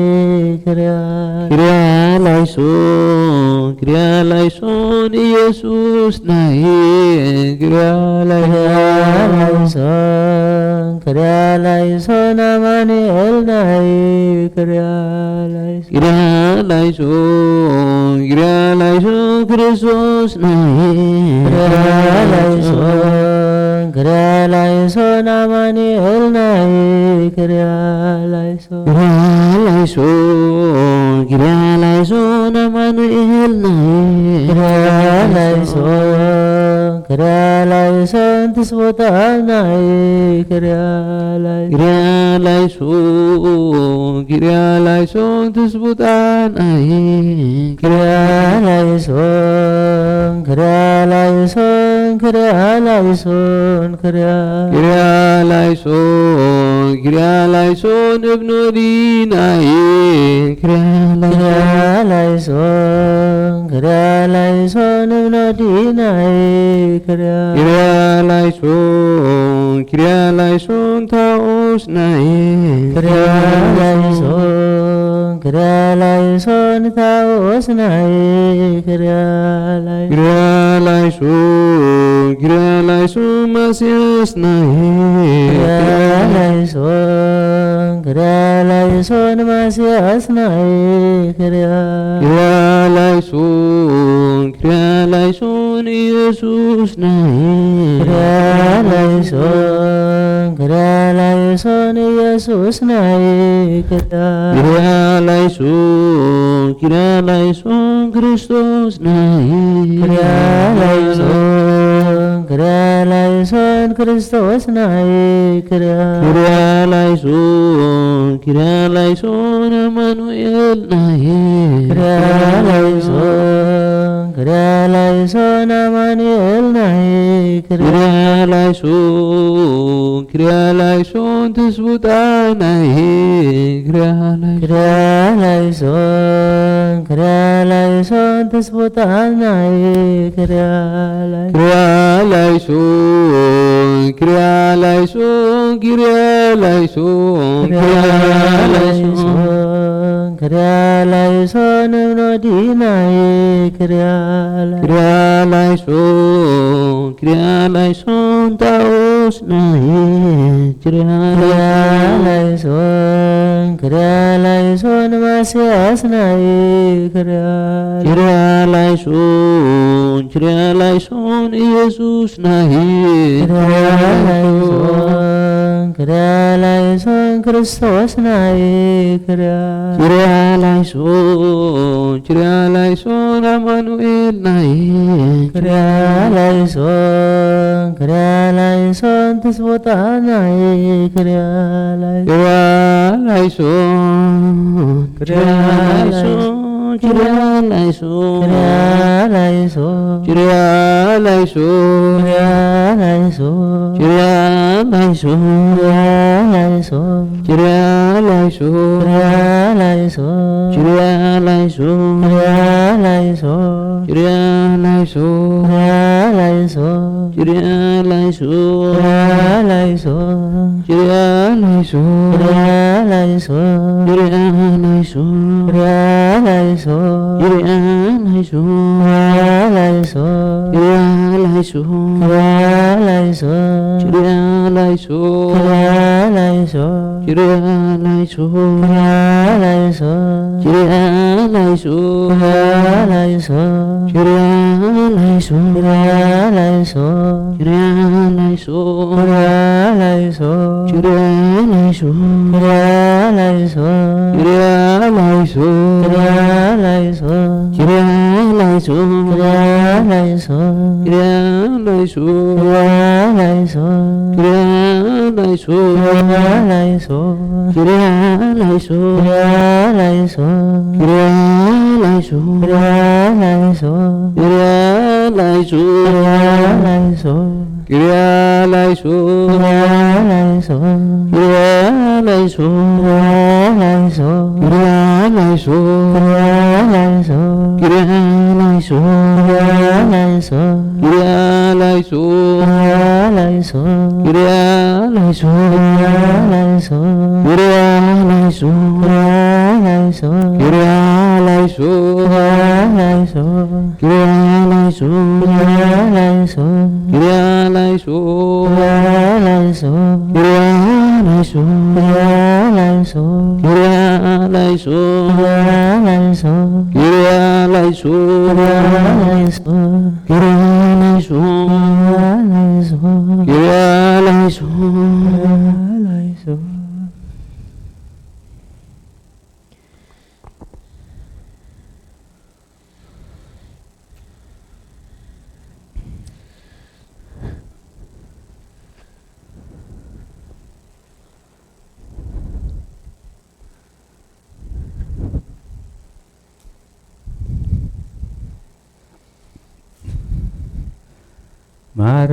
ክርያ ላይሶን ኢየሱስ ናይ ላይሶን አማኑኤል ናይ ክርያ ላይሶን ክርስቶስ ናይ ላይሶን አማኑኤል ናይ ክርያ ላይሶን አማኑኤል ናይ ላይሶን ትስቦታ ናይ ክርያ ላይሶን ትስቦታ ናይ ላይሶን እብኖዲ ናይ ላይሶን እብኖዲ ናይ ላይሶን ታኦስ ናይ ላይሶን ታኦስ ናይ ላይሶን ማስያስ ናይ ላይሶን ማስያስ ናይ ላይሶን ኢየሱስ ናይ ላይሶን ኢየሱስ ናይ ላይሶን ክርስቶስ ናይ ላይሶን ክርስቶስ ናይ ላይሶን አማኑኤል ናይ ላይሶን አማኑኤል ናይ ላይሶን ትስቡጣ ናይ ላይሶን ትስቦታ ናይ ላይሶን እብኖዲ ናይ ላይሶን ታኦስ ናይ ላይሶን ማስያስ ናይ ላይሶን ኢየሱስ ናይ ላይሶን ክርስቶስ ናይ ላይሶን አማኑኤል ናይ ላይሶን ትስቦታ ናይ ላይሶን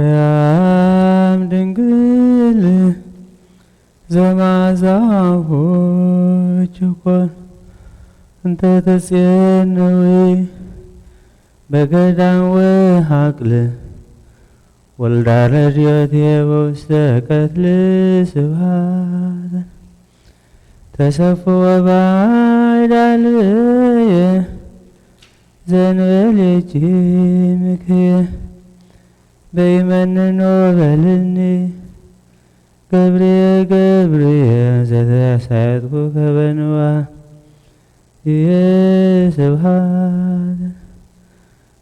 ማርያም ድንግል ዘማዛሆች ኮን እንተ ተጽየነዊ በገዳም ወሃቅል ወልዳ ረድኤት በውስተ ቀትል ስብሐት ተሰፍወ ባዕዳልየ ዘንበሌኪ ምክየ በይመንኖ በልኒ ገብርየ ገብርየ ዘተሳየጥኩ ከበንዋ ስብሐት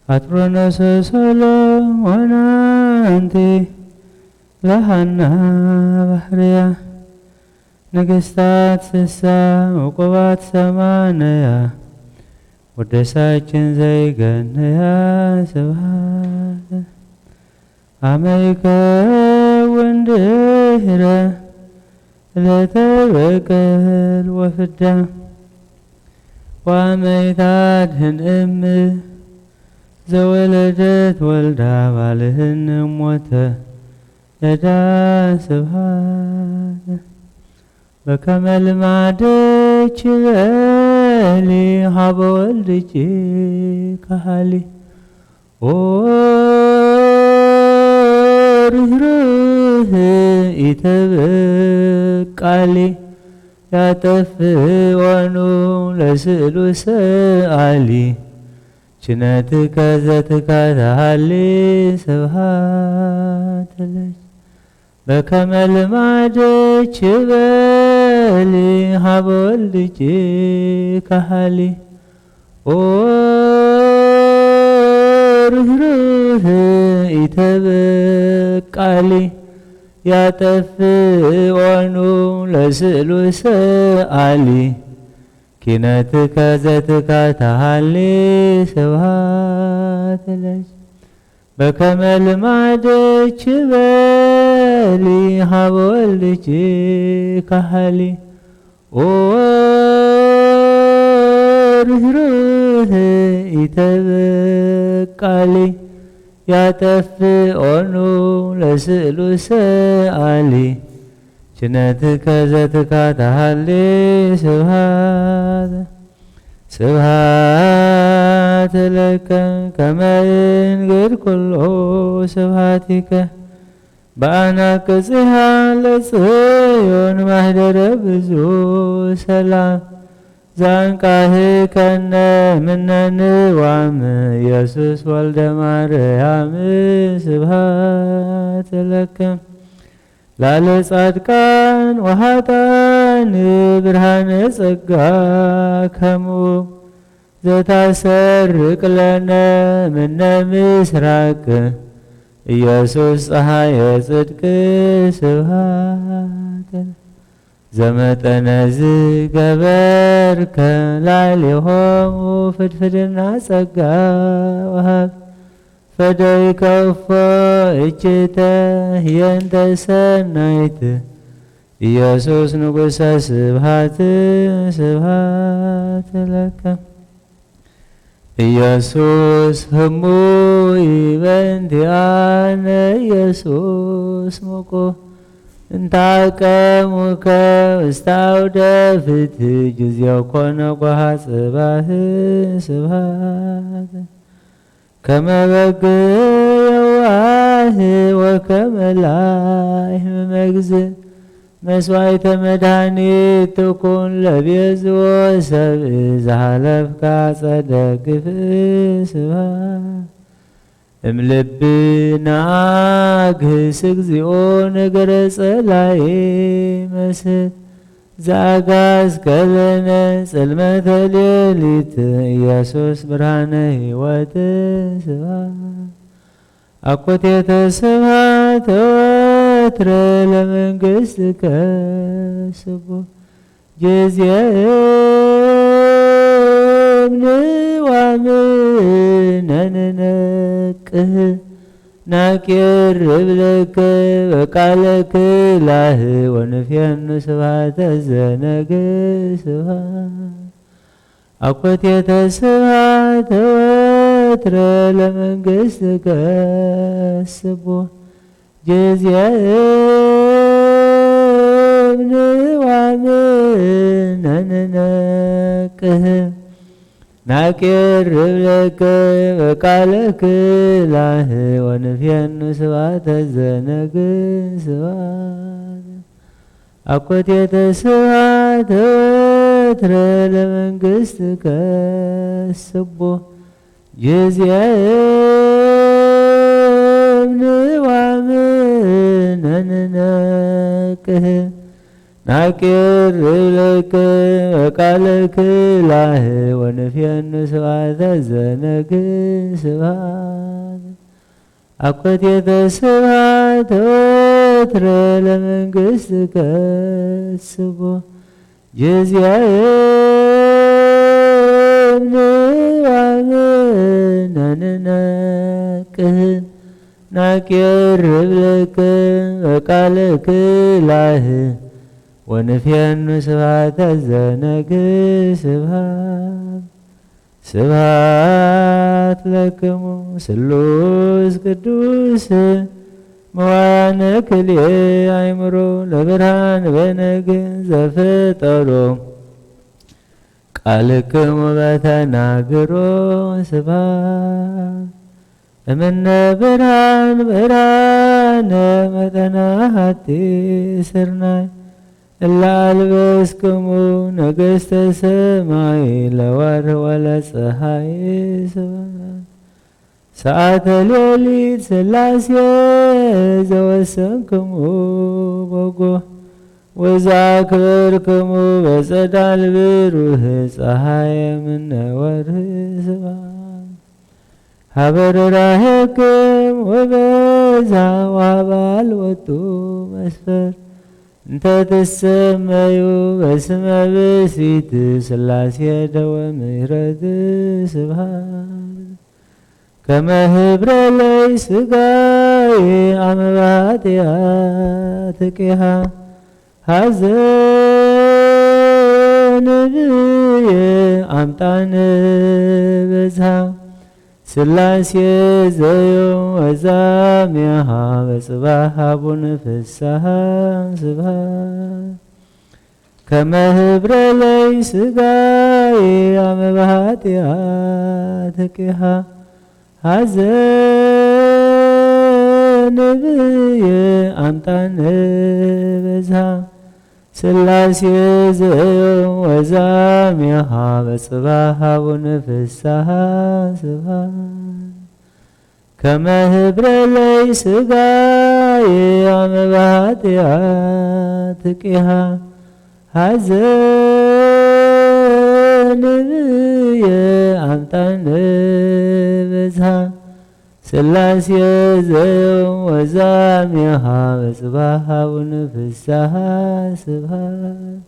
አትሮኖስ ሰሎሞን አንቲ ለሃና ባህርያ ነገሥታት ስሳ ዕቁባት ሰማንያ ወደሳችን ዘይገነያ ስብሐት አመይከውን ድኅረ ለተበቀል ወፍዳ ወአመይታድኅን እም ዘወለደት ወልዳ ባልህን ሞተ ለዳ ስብሐት በከመ ልማድኪ በሊ ሀበ ወልድኪ ካህሊ ርኅሩህ ኢተበቃሊ ያጠፍወኑ ለስእሉ ሰአሊ ችነትከ ዘትካታሊ ስብሐት ለኪ በከመ ልማድኪ በሊ ሀበ ወልድኪ ካህሊ ርኅሩህ ኢተበቃሊ ያጠፍወኑ ለስእሉ ሰአሊ ኪነትከ ዘትካታሊ ስብሐት ለኪ በከመ ልማድኪ በሊ ሀበ ወልድኪ ካህሊ ርኅሩህ ኢተበቃሊ ያጠፍኦኑ ለስእሉ ሰአሊ ችነትከ ዘትካታሊ ስብሐት ስብሐት ለከ ከመ ይንግር ኩሎ ስብሐቲከ በአናቅጽሃ ለጽዮን ማኅደረ ብዙ ሰላም ዛንቃህከነ ምነ ንዋም ኢየሱስ ወልደ ማርያም ስብሐት ለከ ላለ ጻድቃን ወኃጥአን ብርሃነ ጸጋ ከሙ ዘታሰርቅ ለነ ምነ ምስራቅ ኢየሱስ ፀሐየ ጽድቅ ስብሐት ዘመጠነ ዝገበርከ ላዕሌሆሙ ፍድፍድና ጸጋ ወሃብ ፈደይከፎ እጅተ ህየንተ ሰናይት ኢየሱስ ንጉሠ ስብሐት ስብሐት ለከ ኢየሱስ ህሙይ በእንቲአነ ኢየሱስ ሙቁ እንታቀሙከ ውስተ አውደ ፍትሕ ጊዜው ኮነ ጓሃ ጽባህ ስብሐት ከመ በግ የዋህ ወከመ ላህም መግዝእ መስዋዕተ መድኃኒት ትኩን ለቤዝዎ ሰብእ ዘሃለፍካ ጸደግፍ ስብሐት እምልብና ግህስ እግዚኦ ነገረ ጸላኤ መስል ዘአጋዝከለነ ጽልመተ ሌሊት ኢየሱስ ብርሃነ ሕይወት ስብሐት አኮቴተ ስብሐት ወትረ ለመንግሥትከ ስቡሕ ጊዜም ንዋምነንነቅህ ናቄርብ ለከ በቃለከ ላህ ወንፌኑ ስብሐተ ዘነግህ ስብሐት አኮቴተ ስብሐት ወትረ ለመንግሥትከ ስቡሕ ጊዜም ንዋምነንነቅህ ናቄርብ ለከ በቃለከ ላህ ወንፌኑ ስብሐተ ዘነግህ ስብሐት አኮቴተ ስብሐት ወትረ ለመንግሥትከ ስቡሕ ጊዜም ንዋምነንነቅህ ናቄርብ ለከ በቃለከ ላህ ወንፌኑ ስብሐተ ዘነግህ ስብሐት አኮቴተ ስብሐት ወትረ ለመንግሥትከ ስቡሕ ጊዜም ንዋምነንነቅህ ናቄርብ ለከ በቃለከ ላህ ወንፌኑ ስብሐተ ዘነግህ ስብሐት ስብሐት ለክሙ ስሉስ ቅዱስ መዋያነ ክልኤ አእምሮ ለብርሃን በነግህ ዘፍጠሮ ቃልክሙ በተናግሮ ስብሐት እምነ ብርሃን ብርሃነ መጠነ ሀቲ ስርናይ እለ አልበስክሙ ነገሥተ ሰማይ ለወርኅ ወለፀሐይ ስብሐት ሰዓተ ሌሊት ሥላሴ ዘወሰንክሙ በጎ ወዘአክበርክሙ በጸዳል ብሩህ ፀሐየ እምነ ወርኅ ስብሐት ሀበ ርኅራኄክሙ ወበዛ ወሀበ ወጡ መስፈር እንተ ትሰመዩ በስመ ብእሲት ሥላሴ ደወ ምሕረት ስብሐት ከመ ኅብረ ለይ ሥጋዬ አመ በኃጢአትኪሃ ሐዘንየ አምጣነ በዝሃ ሥላሴ ዘዮም ወዛሜሃ በጽባሕ አቡነ ፍስሐ ስብሐት ከመ ኅብረ ለይ ሥጋዬ አመ በኃጢአትኪሃ ሐዘንየ አምጣነ በዝሃ ሥላሴ ዘዮም ወዛሜሃ በጽባሕ አቡነ ፍስሐ ስብሐት ከመ ኅብረ ለይ ሥጋዬ አመ በኃጢአትኪሃ ሐዘንየ አምጣነ በዝሃ ሥላሴ ዘዮም ወዛሜሃ በጽባሕ አቡነ ፍስሐ ስብሐት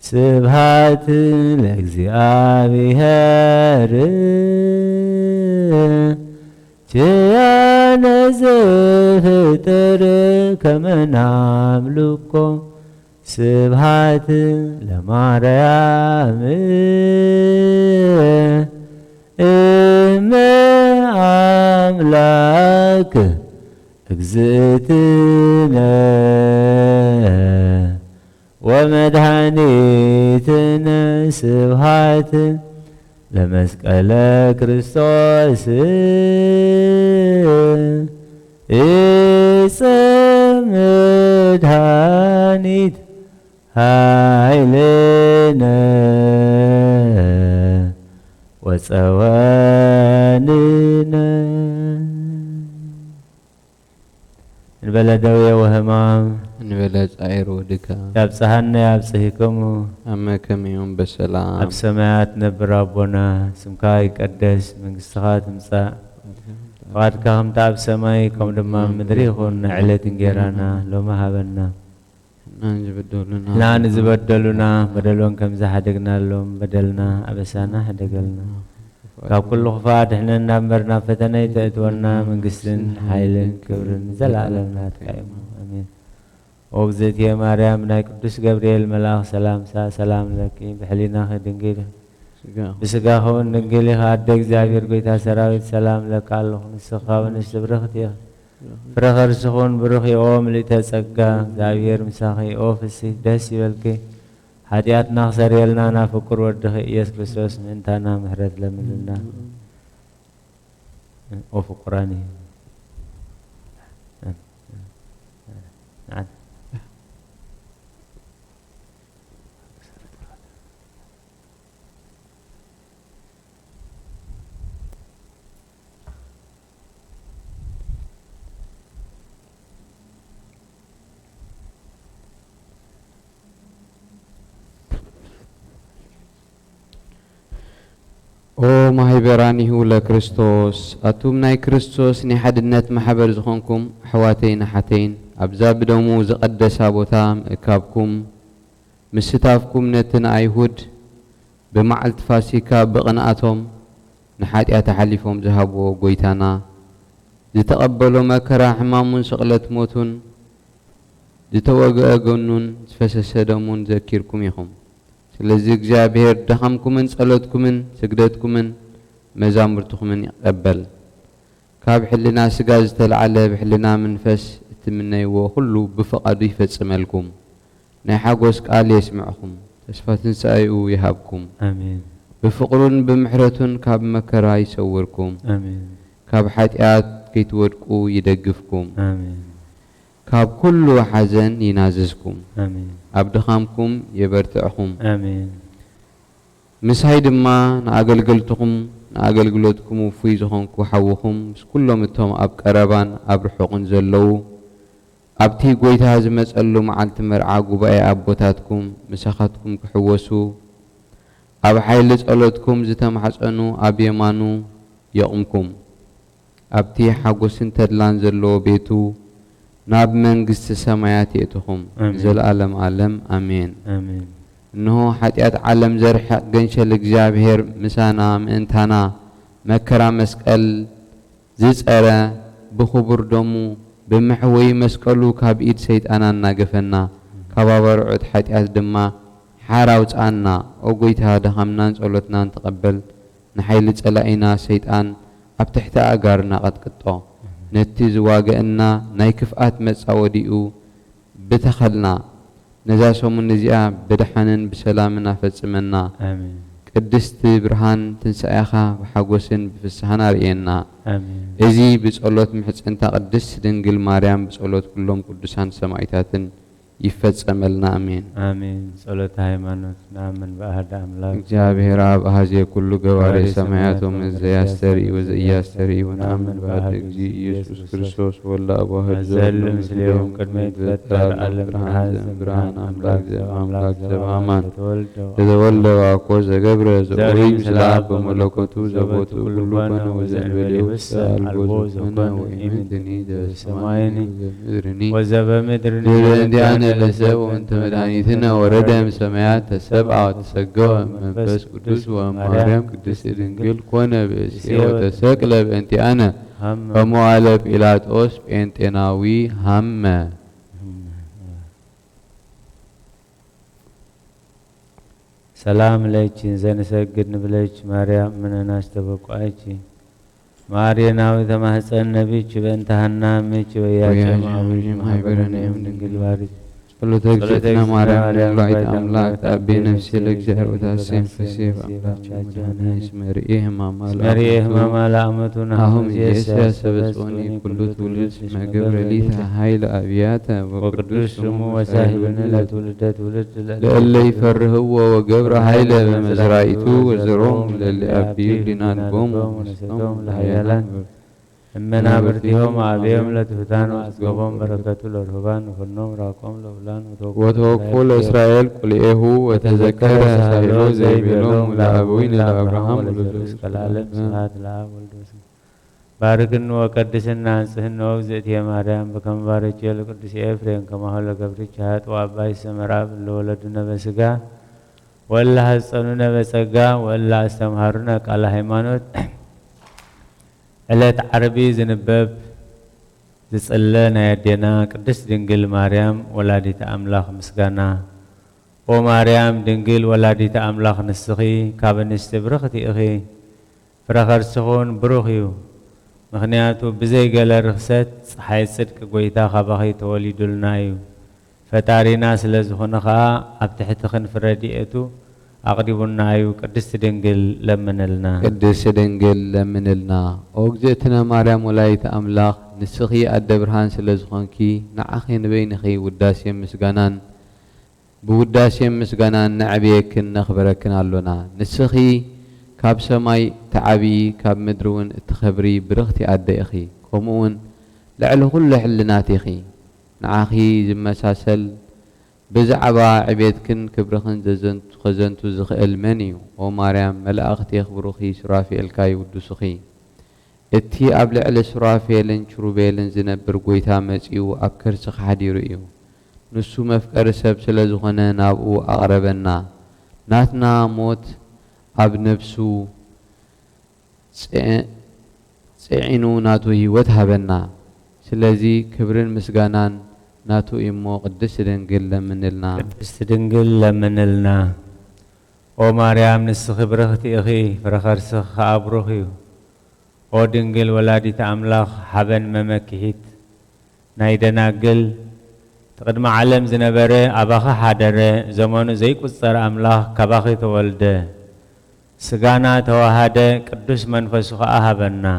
ስብሐት ለእግዚአብሔር ኪያነ ዘፍጥር ከመ ናምልኮ ስብሐት ለማርያም እመ አምላክ እግዝእትነ ወመድኃኒትነ ስብሐት ለመስቀለ ክርስቶስ ዕፀ መድኃኒት ኃይልነ ወፀወንነ እንበለ ደዌ ወሕማም እንበለ ጻዕር ወድካም ያብጽሐነ ያብጽሕክሙ አመ ከመ ዮም በሰላም ኣብ ሰማያት ነብር አቦና ስምካ ይቀደስ መንግሥትኻ ትምጻእ ፈቃድካ ከምቲ ኣብ ሰማይ ከም ድማ ምድሪ ይኹን ዕለት እንጀራና ሎሚ ሃበና ናን ዝበደሉና በደሎን ከም ዝሓደግናሎም በደልና ኣበሳና ሓደገልና ካብ ኩሉ ክፋት ድሕነና እምበርና ፈተና ይተእትወና መንግስትን ሓይልን ክብርን ዘለዓለምና ትቃይሙ ኣሜን። ኦ እግዝእትየ ማርያም ናይ ቅዱስ ገብርኤል መልኣኽ ሰላምታ ሰላም ለኪ ብሕሊናኺ ድንግል ብስጋኺ እውን ድንግል ኢኻ ኣደ እግዚኣብሔር ጎይታ ሰራዊት ሰላም ለካ ኣለኹ ንስኻ ንእሽቲ ብርኽቲ ኢኻ ፍረ ከርስኹን ብሩኽ ኦ ምልእተ ጸጋ እግዚኣብሔር ምሳኺ ኦ ፍስሕ ደስ ይበልኪ ኃጢአትና ክሰርየልና ናብ ፍቁር ወድኺ ኢየሱስ ክርስቶስ ምእንታና ምሕረት ለምልና ኦ ፍቁራኒ ኦ ማህበራኒሁ ለክርስቶስ ኣቱም ናይ ክርስቶስ ናይ ሓድነት ማሕበር ዝኾንኩም ኣሕዋተይን ኣሓተይን ኣብዛ ብደሙ ዝቐደሳ ቦታ ምእካብኩም ምስታፍኩም ነቲ ንኣይሁድ ብመዓልቲ ፋሲካ ብቕንኣቶም ንሓጢኣት ሓሊፎም ዝሃብዎ ጎይታና ዝተቐበሎ መከራ ሕማሙን ስቕለት ሞቱን ዝተወግአ ገኑን ዝፈሰሰ ደሙን ዘኪርኩም ኢኹም። ስለዚ እግዚአብሔር ድኻምኩምን ጸሎትኩምን ስግደትኩምን መዛሙርትኩምን ይቀበል ካብ ሕልና ስጋ ዝተለዓለ ብሕልና መንፈስ እትምነይዎ ሁሉ ብፈቃዱ ይፈጽመልኩም ናይ ሓጎስ ቃል የስምዕኩም ተስፋ ትንሣኤኡ ይሃብኩም አሜን። ብፍቅሩን ብምሕረቱን ካብ መከራ ይሰውርኩም አሜን። ካብ ኃጢአት ከይትወድቁ ይደግፍኩም አሜን። ካብ ኩሉ ሓዘን ይናዝዝኩም አሜን። ኣብ ድኻምኩም የበርትዕኩም አሜን። ምሳይ ድማ ንኣገልገልትኩም ንኣገልግሎትኩም ፍይ ዝኾንኩ ሓውኹም ምስ ኩሎም እቶም ኣብ ቀረባን ኣብ ርሑቕን ዘለዉ ኣብቲ ጎይታ ዝመጸሉ መዓልቲ መርዓ ጉባኤ ኣቦታትኩም ምሳኻትኩም ክሕወሱ ኣብ ሓይሊ ጸሎትኩም ዝተማሕፀኑ ኣብ የማኑ የቕምኩም ኣብቲ ሓጎስን ተድላን ዘለዎ ቤቱ ናብ መንግስት ሰማያት የእትኹም ዘለዓለም ዓለም አሜን አሜን። እነሆ ኃጢአት ዓለም ዘርሕቅ ገንሸል እግዚአብሔር ምሳና ምእንታና መከራ መስቀል ዝጸረ ብኽቡር ደሙ ብምሕወይ መስቀሉ ካብ ኢድ ሰይጣና እናገፈና ካብ አበርዑት ኃጢአት ድማ ሓራውፃና ኦ ጎይታ ደኻምናን ጸሎትናን ተቀበል ንሓይሊ ጸላኢና ሰይጣን ኣብ ትሕቲ ኣጋርና ቀጥቅጦ ነቲ ዝዋገአና ናይ ክፍኣት መጻወዲኡ ብተኸልና ነዛ ሰሙን እዚኣ ብድሓንን ብሰላምን ኣፈጽመና አሜን። ቅድስቲ ብርሃን ትንሣኤኻ ብሓጎስን ብፍስሓን ኣርኤና አሜን። እዚ ብጸሎት ምሕጽንታ ቅድስት ድንግል ማርያም ብጸሎት ኩሎም ቅዱሳን ሰማዕታትን ይፈጸመልና አሜን አሜን። ጸሎተ ሃይማኖት ናምን በአሐድ አምላክ እግዚአብሔር አብ አሐዜ ኩሉ ገባሬ ሰማያት ወምድር ያስተርኢ ወዘኢያስተርኢ ወናምን በአሐድ እግዚእ ኢየሱስ ክርስቶስ ወልደ አብ ዋሕድ ዘህልው ምስሌሆሙ ቅድመ ይትፈጠር ዓለም ብርሃን አምላክ ዘበአማን ዘተወልደ ወአኮ ዘገብረ ዘኦሪት ምስለ አብ በመለኮቱ ዘቦቱ ኩሉ ኮነ ወዘእንበሌው አልቦ ዘኮነ ወኢምንትኒ ዘበሰማይኒ ወዘበምድርኒ እንዲአነ ለሰብ ወእንተ መድኃኒትነ ወረደ እምሰማያት ተሰብአ ወተሰገወ መንፈስ ቅዱስ ወማርያም ቅድስት ድንግል ኮነ ብእሴ ወተሰቅለ በእንቲአነ በመዋዕለ ጲላጦስ ጴንጤናዊ ሀመ። ሰላም ለኪ ዘንሰግድ ንብለኪ ማርያም ምነናሽ ተበቋይኪ مارينا وتمهسن النبي بنتهنا ميت ويا جماعة هاي برنا يوم دنجل وارد صلوا تكتنا مريم الله أملاك تأبي نفسي لك زهر وتاسين فسيف اسمريه ماما لامتنا هم جيسا سبسوني كل تولد ما قبر ليها هاي لأبياتا وقدوس سمو وساهبنا لا تولد لألا يفر هو وقبر هاي لمزرائتو وزروم للي أبيو لنانبوم ونسدوم لحيالان إمنا برتيهم عبيهم لتفتان وأسقبهم بركة الرهبان وفنهم راقهم لولان وتوكل إسرائيل قل إيهو وتذكر سهلو زي بيلوم لأبوين لأبراهام ولدوس كالعالم سهات لعب ولدوس باركن وقدسنا انسهن ووزئت يا مريم بكم بارك يا لقدس إفرين كما هو لقبري شهات وأباي سمراب اللي ولدنا بسقا ولا هسنونا بسقا ولا استمهرنا على هيمانوت ዕለት ዓርቢ ዝንበብ ዝጽለ ናይ ኣዴና ቅድስት ድንግል ማርያም ወላዲተ ኣምላኽ ምስጋና ኦ ማርያም ድንግል ወላዲተ ኣምላኽ ንስኺ ካብ እንስቲ ብርኽቲ ኢኺ ፍረ ከርስኹን ብሩኽ እዩ ምኽንያቱ ብዘይገለ ርኽሰት ፀሓይ ጽድቂ ጐይታ ካባኺ ተወሊዱልና እዩ ፈጣሪና ስለ ዝኾነ ኸዓ ኣብ ትሕቲ ክንፊ ረድኤቱ أقربنا أيو قدست دنجل لمنلنا قدست دنجل لمنلنا أوجزتنا مريم ولاية أملاخ نسخي الدبرهان سلزخانكي نعخي نبينخي وداسي مسجانان بوداسي مسجانان نعبيك نخبرك نالونا نسخي كاب سماي تعبي كاب مدرون تخبري برختي أديخي كمون لعله كل حلناتيخي نعخي زمساسل بزعبا عبيدكن كبرخن خزنتو زخئل منيو وماريام ملأختي يخبروخي سرافيل كاي ودوسخي اتي أبلع لسرافيلن شروبيلن زنبر قويتا مسيو أبكر سخ حديرو إيو نسو مفكر سب سلزخنا نابو أغربنا ناتنا موت أب نفسو سعينو ناتو هيوتهبنا سلزي كبرن مسغانان ناتو إمو قدس دنجل لمنلنا قدس دنجل لمنلنا او مريم نسخ برختي اخي فرخر سخ ابروخي او دنجل ولادة أملاخ حبن ممكهيت نايدناقل تقدم عالم زنبره أباخ حدر زمانو زي قصر أملاخ كباخي تولد سغانا توهاده قدس منفسخ أهبنا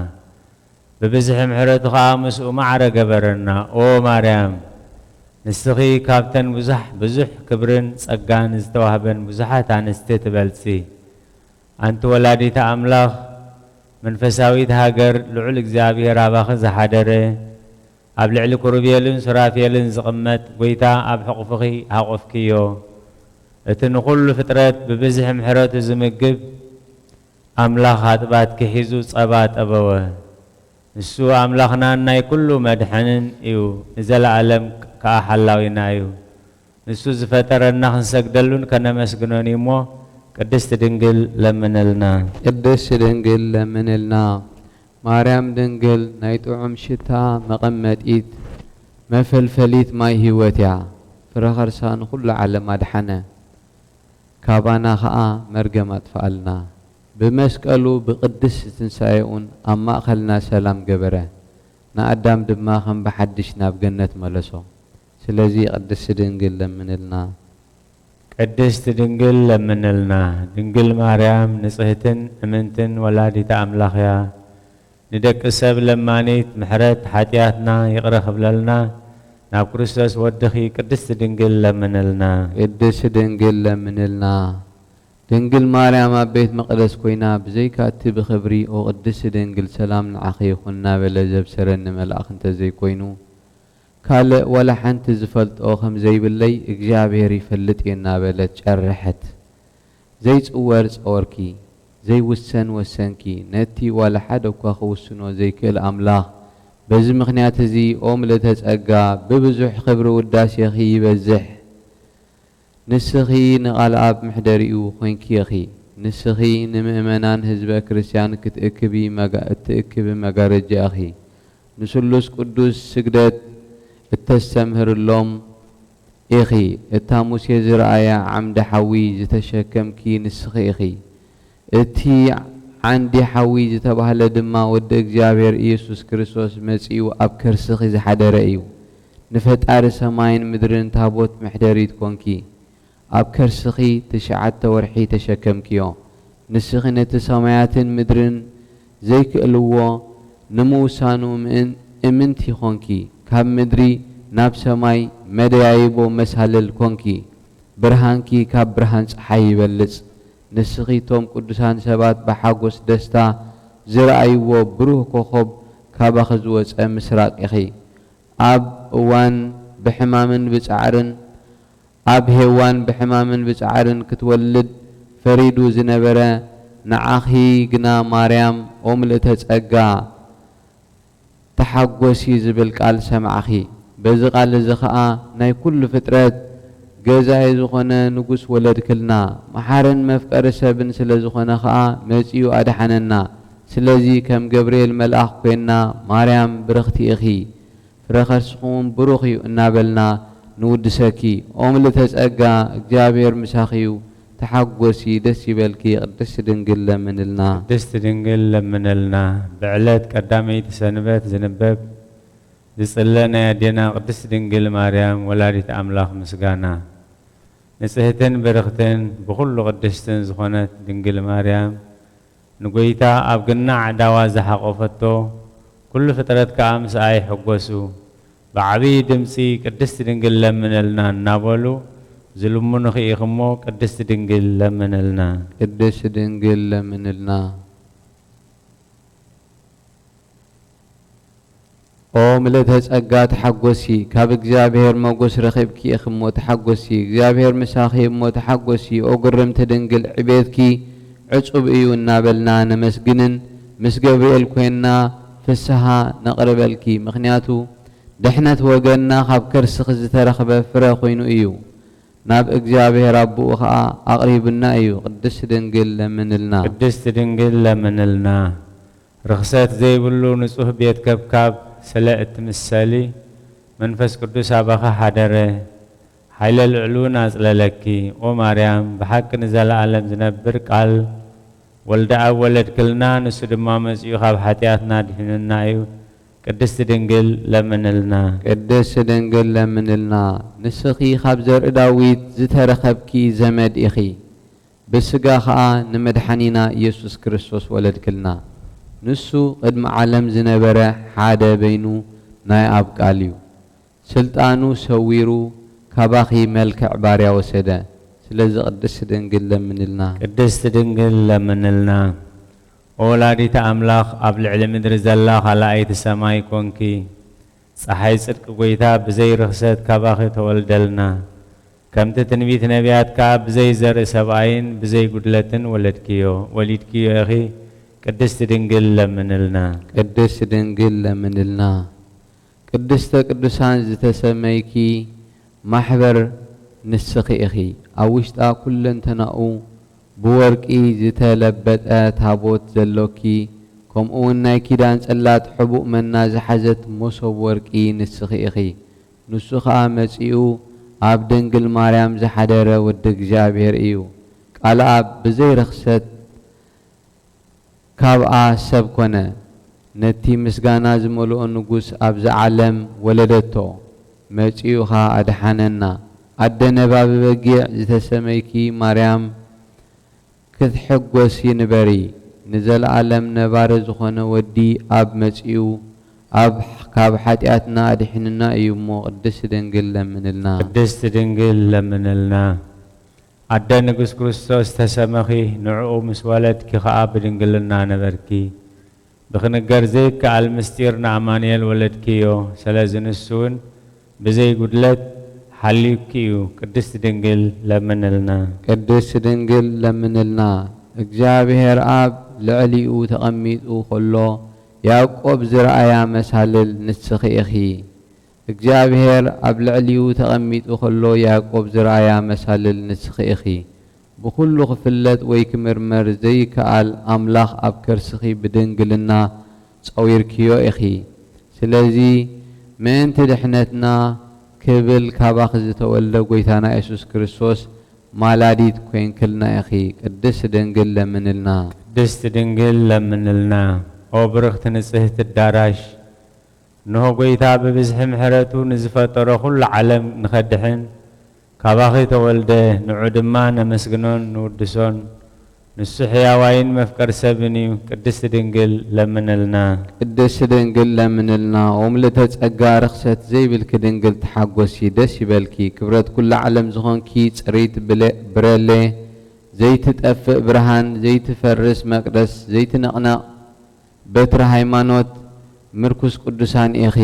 ببزح محرتخ آمس ومعرق برنا او مريم نسخي كابتن بزح كبرن سقان استوهبن بزحات عن استيت بلسي أنت ولادة أملاخ من فساويت هاجر لعل إجزابي رابخ زحدره أبلع لكروبيلن سرافيلن زقمت ويتا أب حقفخي حقفكيو اتنقل فترات ببزح محرات زمقب أملاخ هاتبات كحيزو صبات أبوه نسو أملاخنا ناي كله مدحنن إيو نزل عالم كأحلاوينا إيو نسو زفترنا خنسقدلون كنا مسقنوني مو قدست دنجل لمنلنا قدست دنجل لمنلنا مريم دنجل نايتو عمشتا مقمت إيد مفلفليت ماي هيوتيا فرخر سان كل على مدحنا كابانا خاء مرقمت فعلنا بمسكالو بقدس تنسايون أما خلنا سلام قبره نا أدام دماغم بحدشنا بجنة ملسو سلازي قدس دنجل لمنلنا قدست دنجل لمنلنا دنجل مريم نصهتن امنتن ولادة أملاخيا ندك السب لمانيت محرت حاتياتنا يقرخ بللنا ناب كريستوس ودخي قدست دنجل لمنلنا قدست دنجل لمنلنا دنجل مريم بيت مقدس كوينا بزي كاتب خبري او قدس دنجل سلام نعخي خنا بلزب سرن ملأخ انت زي كوينو قال ولا حنت زفلت او خم زي باللي اجابير يفلت ينا بلت شرحت زي تصور صوركي زي وسنكي نتي ولا حد وكاخو وسنو زي كل املاخ بز مخنيات زي اوم لتزقا ببزح خبر وداس يخي بزح نسخي نقال اب محدريو خوينكي يخي نسخي نمؤمنان حزب كريستيان كتاكبي تاكب مغارج اخي نسلوس قدوس سجدت التستمهر اللوم اخي التاموس يزرعيا عمد حوي زتشكم كي نسخي اخي اتي عندي حوي زتبهل دما ود እግዚአብሔር ኢየሱስ ክርስቶስ መጺኡ ኣብ ከርስኺ ዝሓደረ እዩ ንፈጣሪ ሰማይን ምድርን ታቦት ምሕደሪት ኮንኪ ኣብ ከርስኺ 9 ወርሒ ተሸከምኪዮ ንስኺ ነቲ ሰማያትን ምድርን ዘይክእልዎ ንምውሳኑ እምንቲ ኮንኪ ካብ ምድሪ ናብ ሰማይ መደያይቦ መሳልል ኮንኪ ብርሃንኪ ካብ ብርሃን ፀሓይ ይበልጽ ንስኺ ቶም ቅዱሳን ሰባት ብሓጎስ ደስታ ዝረኣይዎ ብሩህ ኮኸብ ካባኺ ዝወፀ ምስራቅ ኢኺ ኣብ እዋን ብሕማምን ብጻዕርን ኣብ ሄዋን ብሕማምን ብጻዕርን ክትወልድ ፈሪዱ ዝነበረ ንዓኺ ግና ማርያም ኦም ምልእተ ጸጋ ተሓጐሲ ዝብል ቃል ሰማዕኺ በዚ ቃል እዚ ኸዓ ናይ ኩሉ ፍጥረት ገዛኢ ዝኾነ ንጉስ ወለድክልና መሓርን መፍቀሪ ሰብን ስለ ዝኾነ ኸዓ መጺኡ ኣድሓነና ስለዚ ከም ገብርኤል መልአኽ ኮይና ማርያም ብርኽቲ ኢኺ ፍረ ከርስኹም ብሩኽ እዩ እናበልና ንውድሰኪ ኦ ምልዕተ ጸጋ እግዚአብሔር ምሳኺ እዩ ተሓጐሲ ደስ ይበልኪ ቅድስት ድንግል ለምንልና ቅድስት ድንግል ለምንልና ብዕለት ቀዳመይቲ ሰንበት ዝንበብ ዝጽለና ያዴና ቅድስት ድንግል ማርያም ወላዲት አምላኽ ምስጋና ንጽሕትን በረኽትን ብኹሉ ቅድስትን ዝኾነት ድንግል ማርያም ንጎይታ ኣብ ግናዕ ዳዋ ዝሓቆፈቶ ኩሉ ፍጥረት ከዓ ምስኣ ይሕጐሱ ብዓብዪ ድምፂ ቅድስት ድንግል ለምንልና እናበሉ ዝልሙኑ ኽኢኽሞ ቅድስት ድንግል ለምንልና ቅድስት ድንግል ለምንልና ኦ ምልዕተ ጸጋ ተሓጐሲ ካብ እግዚአብሔር መጎስ ረኺብኪ እኽሞ ተሓጐሲ እግዚአብሔር ምሳኺ እሞ ተሓጐሲ ኦ ግርምቲ ድንግል ዕቤትኪ ዕጹብ እዩ እናበልና ነመስግንን ምስ ገብርኤል ኮይና ፍስሓ ነቕርበልኪ ምኽንያቱ ድሕነት ወገንና ካብ ከርስኺ ዝተረኽበ ፍረ ኮይኑ እዩ ናብ እግዚአብሔር አቡኡ ኸዓ ኣቕሪብና እዩ ቅድስት ድንግል ለምንልና ቅድስት ድንግል ለምንልና ርኽሰት ዘይብሉ ንጹህ ቤት ከብካብ ስለ እትምሰሊ መንፈስ ቅዱስ ኣባኻ ሓደረ ሓይለ ልዕሉን ኣጽለለኪ ኦ ማርያም ብሓቂ ንዘለዓለም ዝነብር ቃል ወልደ ኣብ ወለድክልና ንሱ ድማ መጺኡ ካብ ሓጢኣትና ድሕንና እዩ ቅድስት ድንግል ለምንልና ቅድስት ድንግል ለምንልና ንስኺ ካብ ዘርኢ ዳዊት ዝተረኸብኪ ዘመድ ኢኺ ብስጋ ኸዓ ንመድሓኒና ኢየሱስ ክርስቶስ ወለድክልና ንሱ ቅድሚ ዓለም ዝነበረ ሓደ በይኑ ናይ ኣብ ቃል እዩ ስልጣኑ ሰዊሩ ካባኺ መልክዕ ባርያ ወሰደ ስለዚ ቅድስት ድንግል ለምንልና ቅድስት ድንግል ለምንልና ወላዲተ አምላኽ ኣብ ልዕሊ ምድሪ ዘላ ኻልኣይቲ ሰማይ ኮንኪ ፀሓይ ጽድቂ ጎይታ ብዘይ ርኽሰት ካባኺ ተወልደልና ከምቲ ትንቢት ነቢያትካ ብዘይ ዘርኢ ሰብኣይን ብዘይ ጉድለትን ወሊድክዮ ኢኺ ቅድስት ድንግል ለምንልና ቅድስት ድንግል ለምንልና ቅድስተ ቅዱሳን ዝተሰመይኪ ማሕበር ንስኺ ኢኺ ኣብ ውሽጣ ኩለንተናኡ ብወርቂ ዝተለበጠ ታቦት ዘሎኪ ከምኡውን ናይ ኪዳን ጽላት ሕቡእ መና ዝሓዘት መሶብ ወርቂ ንስኺ ኢኺ ንሱ ኸዓ መጺኡ ኣብ ድንግል ማርያም ዝሓደረ ወዲ እግዚአብሔር እዩ ቃል ኣብ ብዘይ ርኽሰት ካብኣ ሰብ ኮነ ነቲ ምስጋና ዝመልኦ ንጉስ ኣብ ዝዓለም ወለደቶ መጺኡ ኸ ኣድሓነና ኣደ ነባቢ በጊዕ ዝተሰመይኪ ማርያም ክትሕጐሲ ንበሪ ንዘለዓለም ነባሪ ዝኾነ ወዲ ኣብ መጺኡ ኣብ ካብ ሓጢኣትና ኣድሕንና እዩ እሞ ቅድስት ድንግል ለምንልና ቅድስት ድንግል ለምንልና ኣደ ንጉስ ክርስቶስ ተሰመኺ ንዕኡ ምስ ወለድኪ ኸዓ ብድንግልና ነበርኪ ብኽንገር ዘይከኣል ምስጢር ንኣማንኤል ወለድኪዮ ስለዚ ንሱ እውን ብዘይ ጉድለት ሓልዩኪ እዩ ቅድስት ድንግል ለምንልና ቅድስት ድንግል ለምንልና እግዚአብሔር ኣብ ልዕሊኡ ተቐሚጡ ኸሎ ያዕቆብ ዝረአያ መሳልል ንስኺ ኢኺ እግዚአብሔር ኣብ ልዕሊኡ ተቐሚጡ ኸሎ ያዕቆብ ዝረአያ መሳልል ንስኺ ኢኺ ብኩሉ ክፍለጥ ወይ ክምርመር ዘይከኣል ኣምላኽ ኣብ ከርስኺ ብድንግልና ጸዊርክዮ ኢኺ ስለዚ ምእንቲ ድሕነትና ክብል ካባኺ ዝተወልደ ጎይታና ኢየሱስ ክርስቶስ ማላዲት ኮይንክልና ኢኺ ቅድስት ድንግል ለምንልና ቅድስት ድንግል ለምንልና ኦ ብርኽት ንጽሕት ዳራሽ እንሆ ጐይታ ብብዝሒ ምሕረቱ ንዝፈጠሮ ኩሉ ዓለም ንኸድሕን ካባኺ ተወልደ ንዑ ድማ ነመስግኖን ንውድሶን ንሱ ሕያዋይን መፍቀር ሰብን እዩ ቅድስት ድንግል ለምንልና ቅድስት ድንግል ለምንልና ኦምልተ ጸጋ ርኽሰት ዘይብልኪ ድንግል ተሓጐሲ ደስ ይበልኪ ክብረት ኩሉ ዓለም ዝኾንኪ ጽሪት ብረሌ ዘይትጠፍእ ብርሃን ዘይትፈርስ መቅደስ ዘይትነቕነቕ በትሪ ሃይማኖት ምርኩስ ቅዱሳን ኢኺ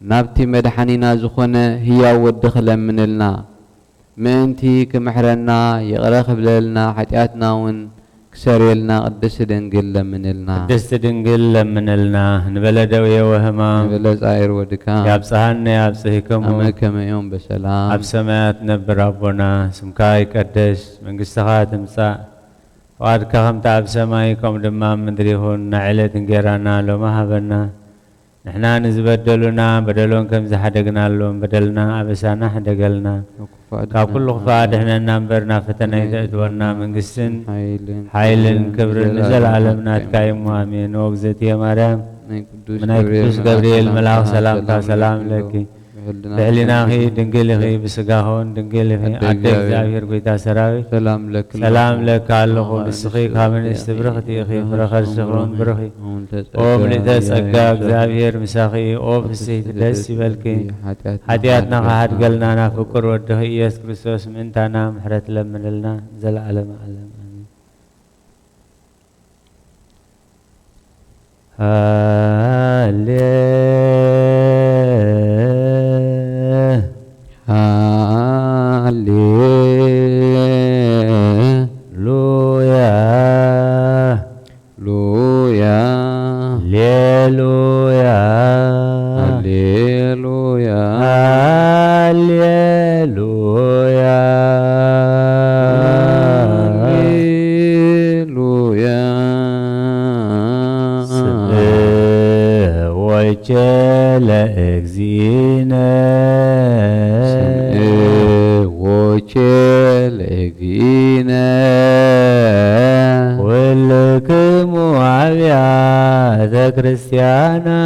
ናብቲ መድሓኒና ዝኾነ ህያው ወዲ ክለምንልና ምእንቲ ክምሕረና ይቕረ ክብለልና ሓጢኣትና እውን ክሰርየልና ቅድስት ድንግል ለምንልና ቅድስት ድንግል ለምንልና ንበለ ደዌ ወሕማም ንበለ ጻዕር ወድካም ያብጽሐነ ያብጽሕክሙ ኣመ ከመ ዮም በሰላም ኣብ ሰማያት ነብር ኣቦና ስምካ ይቀደስ መንግሥትኻ ትምጻእ ፈቃድካ ከምቲ ኣብ ሰማይ ከምኡ ድማ ኣብ ምድሪ ይኹን ናዕለት እንጌራና ሎማ ሃበና ንሕና ንዝበደሉና በደሎን ከም ዝሓደግናሎም በደልና ኣበሳና ሕደገልና ካብ ኩሉ ክፋእ ድሕነና እምበር ናብ ፈተና ይተእትወና መንግስትን ሓይልን ክብርን ንዘለዓለም ናትካ እሞ ኣሜን። ወእግዝእትየ ማርያም ናይ ቅዱስ ገብርኤል መልኣኽ ሰላምታ ሰላም ለኪ ብሕሊናኺ ድንግል ኢኺ ብስጋኹን ድንግል ኢኺ ኣደ እግዚኣብሔር ጐይታ ሰራዊት ሰላም ለካ ኣለኹ ንስኺ ካብ እንስቲ ብርኽቲ ኢኺ ፍረ ከርስኽሮን ብርኺ ኦ ምልእተ ጸጋ እግዚኣብሔር ምሳኺ ኦ ፍስሕቲ ደስ ይበልኪ ሓጢኣትና ኸሓድገልና ናብ ፍቁር ወድኺ ኢየሱስ ክርስቶስ ምእንታና ምሕረት ለምንልና ዘለዓለመ ዓለም ኣሜን።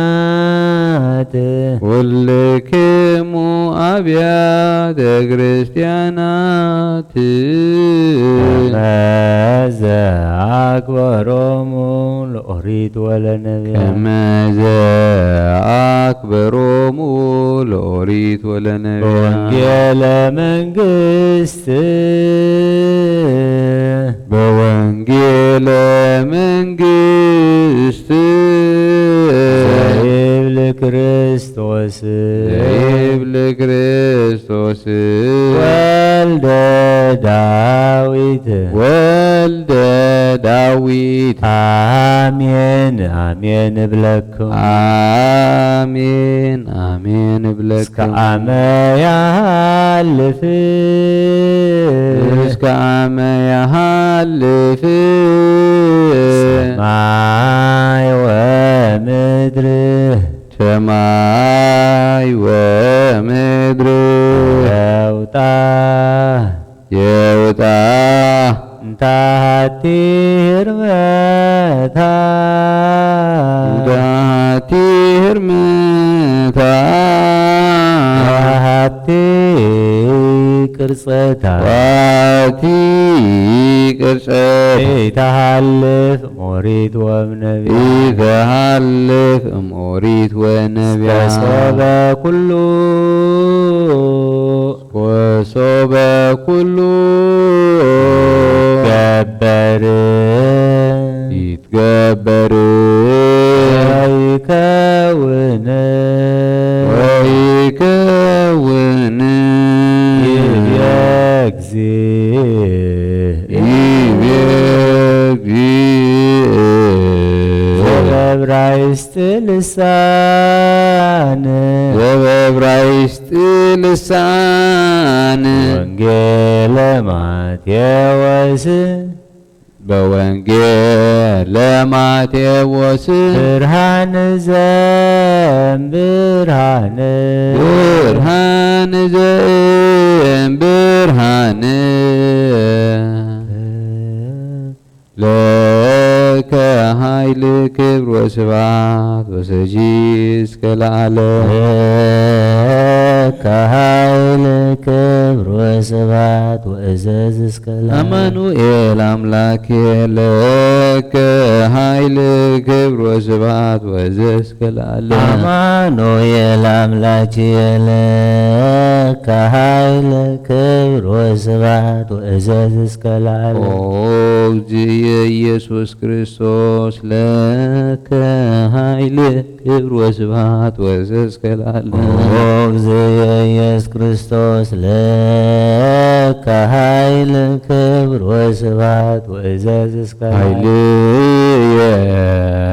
ክርስቲያናት ኩልክሙ አብያተ ክርስቲያናት ከመዘ አክበሮሙ ለኦሪት ወለነቢያት ከመዘ አክበሮሙ ለኦሪት ወለነቢያት በወንጌለ መንግሥት በወንጌለ መንግሥት ዘይብል ክርስቶስ ዘይብል ክርስቶስ ወልደ ዳዊት ወልደ ዳዊት አሜን አሜን እብለክሙ አሜን አሜን እብለክሙ እስከ አመ ያሃልፍ እስከ አመ ያሃልፍ ሰማይ ወምድር ሰማይ ወምድር የውጣ የውጣ እንታቲ ህርመታ እንታቲ ህርመታ እንታቲ ቅርጸታ ዋቲ ቅርጸት ይተሃልፍ ኦሪት ወነቢያት ይተሃልፍ ኦሪት ወነቢያት ወሶበ ኩሉ ወሶበ ኩሉ ገበር ይትገበር ወይከውን ወይከውን ይቤግዚ ዘበዕብራይስጥ ልሳን ዘበዕብራይስጥ ልሳን ወንጌለ ማቴዎስ በወንጌለ ማቴዎስ ብርሃን ዘእምብርሃን ብርሃን ዘእምብርሃን ወስብሐት ወሰጂድ እስከ ለዓለም ለከ ኃይል ክብር ወስብሐት ወእዘዝ እስከ ለዓለም አማኑኤል አምላኬ ለከ ኃይል ክብር ወስብሐት ወእዘዝ እስከ ለዓለም አማኑኤል አምላኬ ለከ ኃይል ክብር ወስብሐት ወእዘዝ እስከ ለዓለም ኦ እግዚእ ኢየሱስ ክርስቶስ ለከ ኃይል ክብር ወስብሐት ወእዘዝ እስከ ለዓለም ኦ እግዚእ ኢየሱስ ክርስቶስ ለከ ኃይል ክብር ወስብሐት ወእዘዝ እስከ ኃይልየ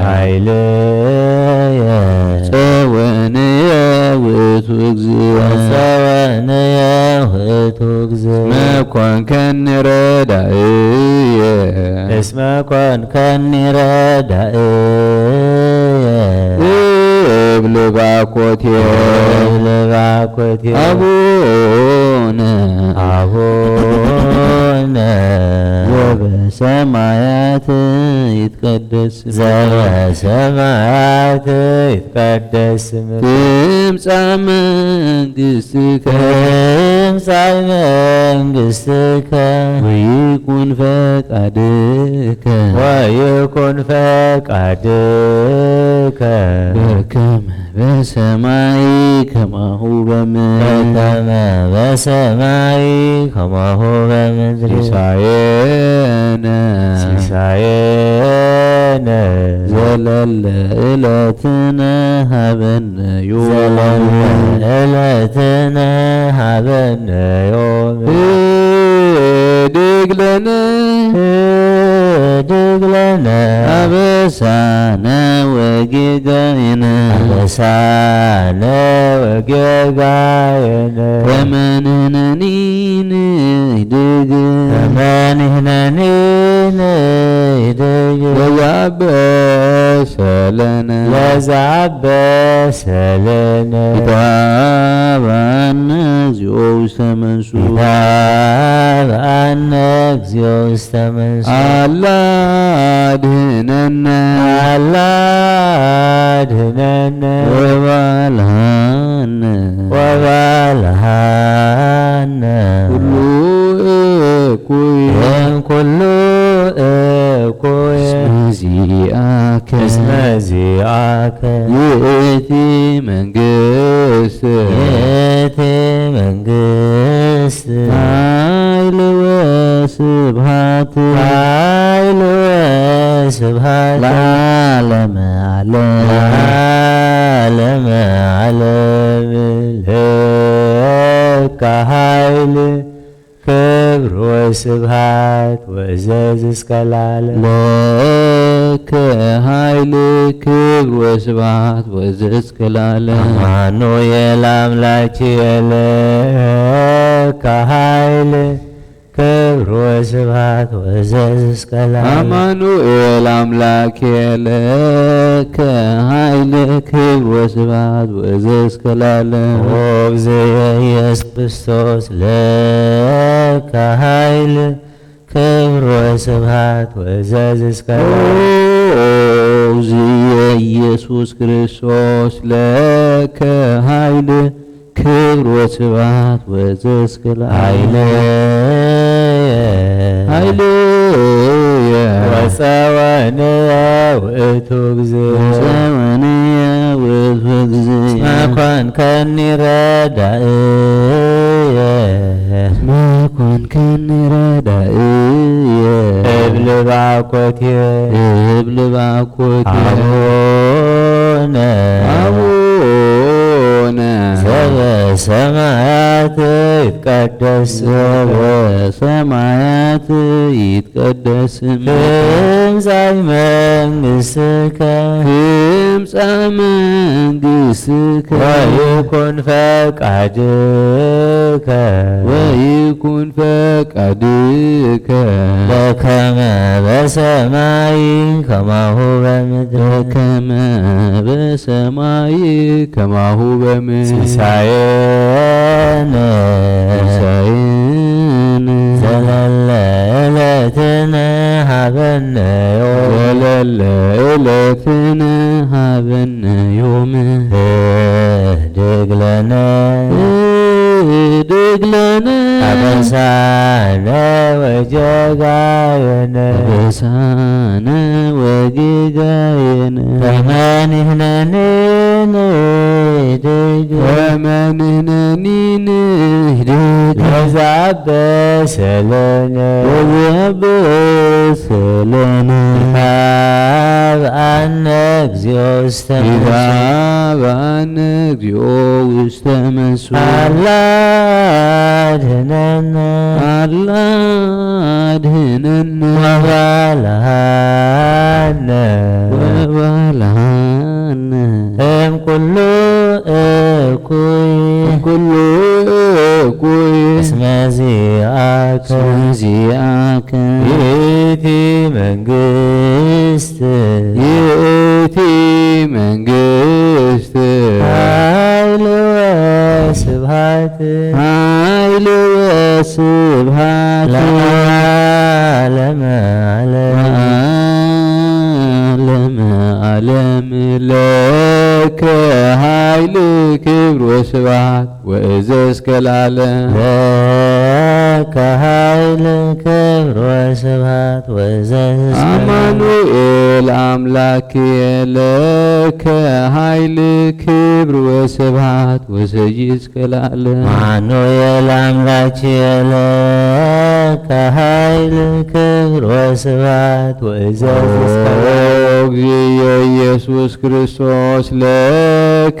ኃይልየ ጸወንየ ውእቱ እግዚእ ጸወንየ ውእቱ እግዚእ መኮንከኒ ረዳእየ እስመ ኮንከኒ ረዳእየ እብል ባኮቴየ እብል ባኮቴየ አቡነ አቡነ ዘበሰማያት ይትቀደስ ዘበሰማያት ይትቀደስ ስምከ ትምጻእ መንግሥትከ ትምጻእ መንግሥትከ ወይኩን ፈቃድከ ወይኩን ፈቃድከ በከመ በሰማይ ከማሁ በምድር በከመ በሰማይ ከማሁ በምድር ሲሳየነ ሲሳየነ ዘለለ ዕለትነ ሀበነ ዮም ዘለለ ዕለትነ ሀበነ ዮም ህድግ ለነ ህድግ ለነ አበሳነ ወጌጋየነ አበሳነ ወጌጋየነ ከመ ንሕነኒ ንህድግ ከመ ንሕነኒ ንህድግ ወዘአበሰ ለነ ለዘአበሰ ለነ ኢታብአነ እግዚኦ ውስተ መንሱት ኢታብአነ እግዚኦ ውስተ መንሱት አላ አድኅነነ አላ አድኅነነ ወባልሐነ ወባልሐነ ኩሉ እኩይ እምኩሉ እኩይ እስመ ዚአከ ይእቲ መንግሥት ይእቲ መንግሥት ኃይል ወስብሐት ኃይል ወስብሐት ለዓለመ ዓለም ለዓለመ ዓለም ለከ ኃይል ክብር ወስብሐት ወእዘዝ እስከ ለዓለም ለከ ኃይል ክብር ወስብሐት ወእዘዝ እስከ ለዓለም አማኑኤል አምላክየ ለከ ኃይል ክብር ወስብሐት ወእዘዝ እስከ ለዓለም አማኑኤል አምላኬ ለከ ኃይል ክብር ወስብሐት ወእዘዝ እስከ ለዓለም ኦ እግዚእ ኢየሱስ ክርስቶስ ለከ ኃይል ክብር ወስብሐት ወእዘዝ እስከ ለዓለም እግዚእ ኢየሱስ ክርስቶስ ለከ ኃይል ክብር ወስብሐት ወእዘዝ እስከ ለዓለም ኃይልየ ወጸወንየ ውእቱ እግዚእ ዘመንየ ውእቱ እግዚእ እስመ ኮንከኒ ረዳእየ እስመ ኮንከኒ ረዳእየ እብል ባኮቴየ እብል ባኮቴየ አቡነ አቡነ ዘበሰማያት ይትቀደስ በሰማያት ይትቀደስ ትምጻእ መንግሥትከ ትምጻእ መንግሥትከ ወይኩን ፈቃድከ ወይኩን ፈቃድከ በከመ በሰማይ ከማሁ በምድር በከመ በሰማይ ከማሁ በምድር ሲሳየነ ሲሳየነ ዘለለ ዕለትነ ሀበነ ዮም ዘለለ ዕለትነ ሀበነ ዮም ህድግ ለነ አበሳነ ወጌጋየነ አበሳነ ወጌጋየነ ከመ ንሕነኒ ንህድግ ከመ ንሕነኒ ንህድግ ወዘአበሰ ለነ ወዘአበሰ ለነ ይሃብአነ እግዚኦ ውስተ ይሃብአነ እግዚኦ ውስተ መንሱት አላ አድኅነነ አላ አድኅነነ ወባልሐነ ወባልሐነ እምኩሉ እኩይ ኩሉ እኩይ እስመ ዚአከ ዚአከ ይእቲ መንግሥት ይእቲ መንግሥት ኃይል ወስብሐት ኃይል ወስብሐት ለዓለመ ዓለም ዓለም ለከ ኃይል ክብር ወስብሐት ወእዘዝከ ለዓለም ለከ ኃይል ክብር ወስብሐት ወእዘዝከ አማኑኤል አምላክየ ለከ ኃይል ክብር ወስብሐት ወሰይስከ ለዓለም አማኑኤል አምላክየ ለከ ኃይል ክብር ወስብሐት ወእዘዝከ እግዚእ ኢየሱስ ክርስቶስ ለከ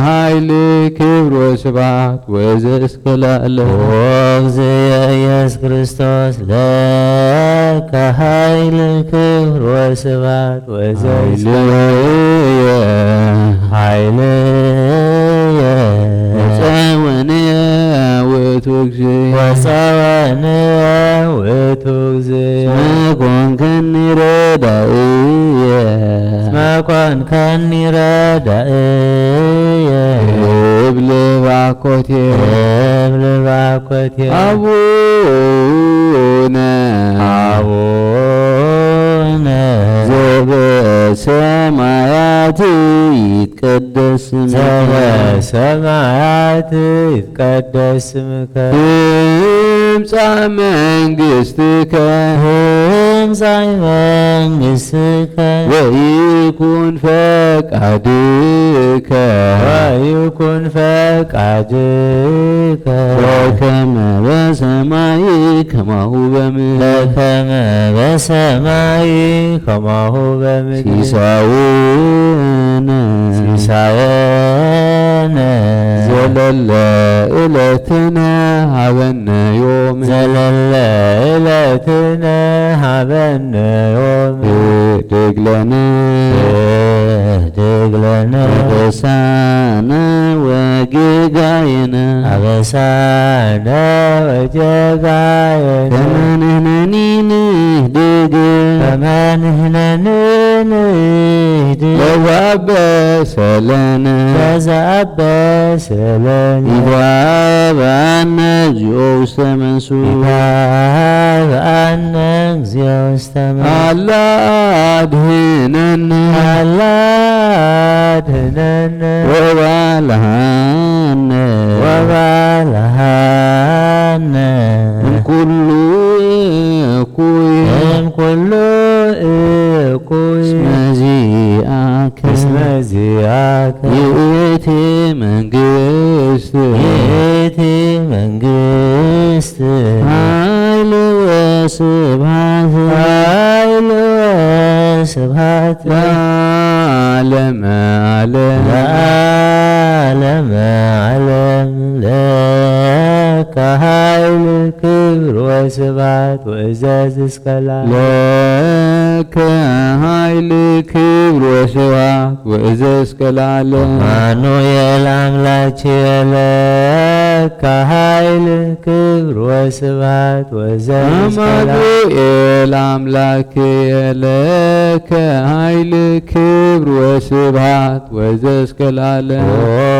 ኃይል ክብር ወስብሐት ወእዘዝከ ለዓለም እግዚእ ኢየሱስ ክርስቶስ ለከ ኃይል ክብር ወስብሐት ወእዘዝከ ኃይልየ ወፀወንየ ውእቱ እግዚእ ወፀወንየ ውእቱ እግዚእ ኮንከኒ ረዳእየ እስመ ኮንከኒ ረዳእየ እብል ባኮቴየ እብል ባኮቴየ አቡነ አቡነ ዘበሰማያት ይትቀደስ ስምከ ዘበሰማያት ይትቀደስ ስምከ ትምጻእ መንግሥትከ ትምጻእ መንግሥትከ ወይኩን ፈቃድከ ወይኩን ፈቃድከ በከመ በሰማይ ከማሁ በምድር በከመ በሰማይ ከማሁ በምድር ሲሳየነ ሲሳየነ ዘለለ ዕለትነ ሀበነ ዮም ዘለለ ዕለትነ ሀበነ ዮም ህድግ ለነ ህድግ ለነ አበሳነ ወጌጋየነ አበሳነ ወጌጋየነ ከመ ንሕነኒ ንህድግ ከመ ንሕነኒ ንህድግ ወዘአበሰ ለነ ወዘአበሰ ለነ ይሃብአነ እግዚኦ ውስተ መንሱት ይሃብአነ እግዚኦ ውስተ አላ አድኅነነ አላ አድኅነነ ወባልሐነ ወባልሐነ እምኩሉ እኩይ እምኩሉ እኩይ እስመ ዚአከ እስመ ዚአከ ይእቲ መንግሥት ይእቲ መንግሥት ኃይል ወስብሐት ኃይል ወስብሐት ለዓለመ ዓለም ለዓለመ ዓለም ለከ ኃይል ክብር ወስብሐት ወእዘዝከ ለከ ኃይል ክብር ወስብሐት ወእዘዝከ ለዓለም አማኑኤል አምላክየ ለከ ኃይል ክብር ወስብሐት ወእዘዝከ አማኑኤል አምላክየ ለከ ኃይል ክብር ወስብሐት ወእዘዝከ ለዓለም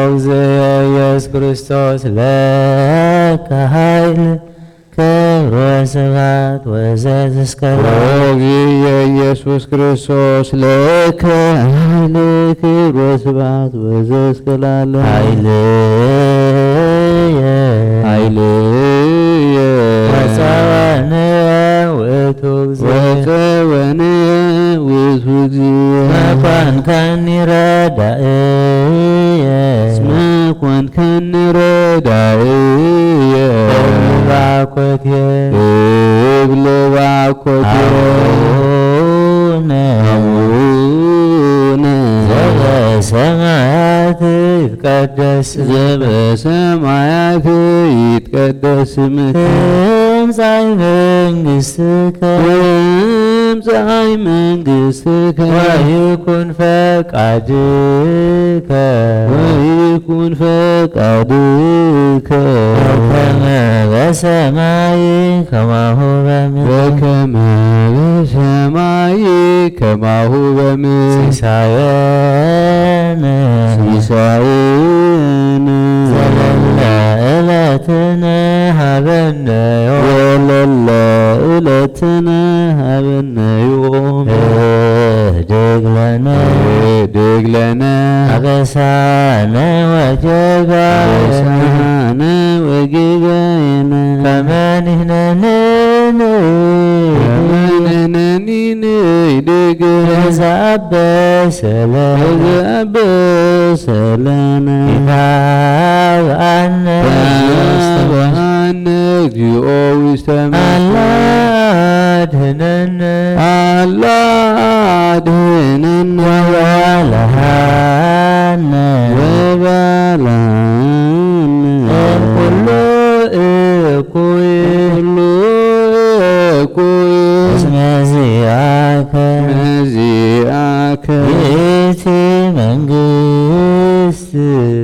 እግዚእ ኢየሱስ ክርስቶስ ለከ ኃይል ክብር ወስብሐት ወዘዝ እስከ እግዚእ ኢየሱስ ክርስቶስ ለከ ኃይል ክብር ወስብሐት ወዘዝ እስከ ለዓለም ኃይልየ ወፀወነ ውእቱ ወፀወነ ውእቱ እግዚእ መኳንከኒ ረዳእየ እስመ ኮንከኒ ረዳእየ ባኮትየ እብል ባኮትየ አቡነ ዘበሰማያት ይትቀደስ ዘበሰማያት ይትቀደስ ስምከ ትምጻእ መንግሥትከ ትምጻእ መንግሥትከ ወይኩን ፈቃድከ ወይኩን ፈቃድከ በከመ በሰማይ ከማሁ በምድር በከመ በሰማይ ከማሁ በምድር ሲሳየነ ሲሳየነ ዘለለ ዕለትነ ሀበነ ዘለለ ዕለትነ ሀበነ ዮም እህድግ ለነ እህድግ ለነ አበሳነ ወጌጋየነ አበሳነ ወጌጋየነ ከመ ንሕነኒ ንሕነኒ ተዛበሰ ለነ ይታብአነ ታብአነ እግዚኦ ውስተ አላ አድኅነነ አላ አድኅነነ ወባልሐነ ወባልሐነ እምኩሉ እኩይ ኩሉ እኩይ እስመ ዚአከ መዚአከ ይእቲ መንግሥት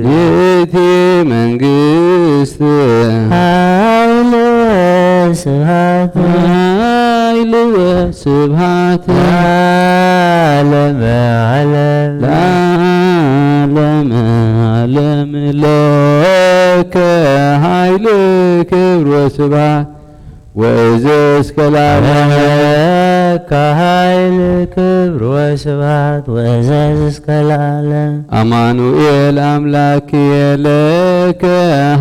ይእቲ መንግሥት ኃይል ወስብሐት ኃይል ወስብሐት ለዓለመ ዓለም ለዓለመ ዓለም ለከ ኃይል ክብር ወስብሐት ወእዝዝ እስከ ለዓለም ከኃይል ክብር ወስብሐት ወእዝዝ እስከ ለዓለም አማኑኤል አምላክየ ለከ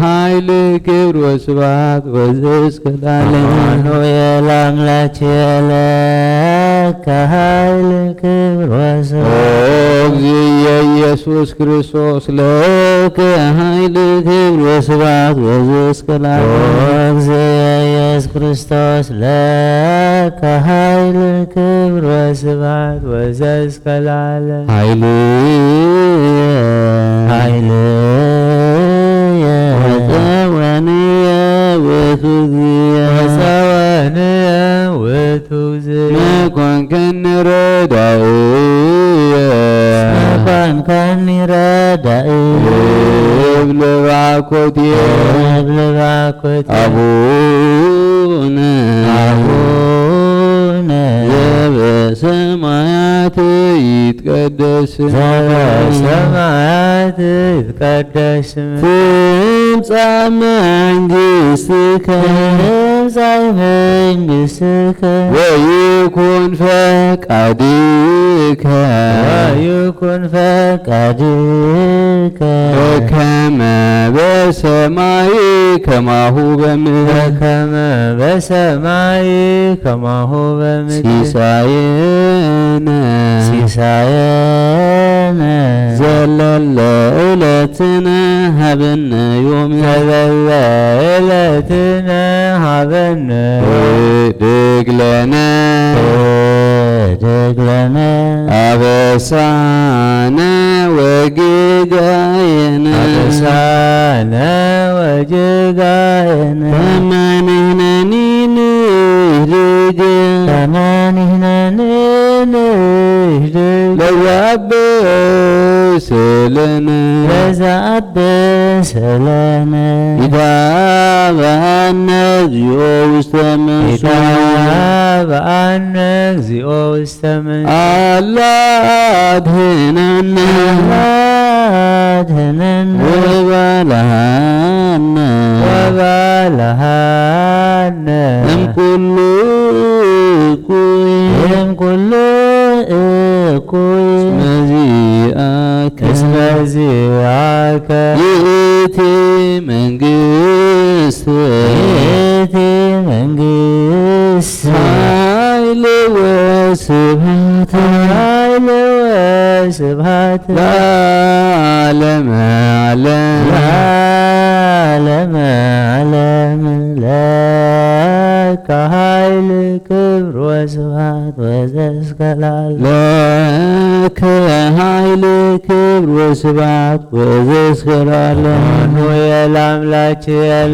ኃይል ክብር ወስብሐት ወእዝዝ እስከ ለዓለም አማኑኤል አምላክየ ለከ ኃይል ክብር ወስብሐት እግዚእ ኢየሱስ ክርስቶስ ለከ ኃይል ክብር ወስብሐት ወእዝዝ እስከ ለዓለም እግዚእ ኢየሱስ ክርስቶስ ለከ ኃይል ክብር ወስብሐት ወእዝዝ እስከ ለዓለም ኃይልየ ወፀወንየ ውእቱ እግዚእ ወፀወንየ ውእቱ እግዚእ መኮንከኒ ረዳእየ መኳንከኒ ረዳእየ እብል ባኮትየ እብል ባኮትየ አቡነ ዘበሰማያት ይትቀደስ ዘበሰማያት ይትቀደስ ስምከ ትምጻእ መንግሥትከ ትምጻእ መንግሥትከ ወይኩን ፈቃድከ ወይኩን ፈቃድከ በከመ በሰማይ ከማሁ በምድር በከመ በሰማይ ከማሁ በምድር ሲሳየነ ዘለለ ዕለትነ ሀበነ ዮም ዘለለ ዕለትነ ሀበነ እህድግ ለነ አበሳነ ወጌጋየነ አበሳነ ወጌጋየነ ከመ ንሕነኒ ንህድግ ከመ ንሕነኒ ንህድግ ለዘአብስ ለነ ለዘአብስ ለነ ይታብአነ እግዚኦ ውስተ ይታብአነ እግዚኦ ውስተ መንሱት አላ አድኅነነ አድኅነነ ወባልሐነ ወባልሐነ ዘተሳሃለነ እምኩሉ እምኩሉ እኩይ እስመ ዚአከ ይእቲ መንግሥት ኃይል ወስብሐት ለዓለመ ዓለም ለከ ኃይል ክብር ወስብሐት ወዘእስከ ለዓለም ለከ ኃይል ክብር ወስብሐት ወዘእስከ ለዓለም አማኑኤል አምላኬ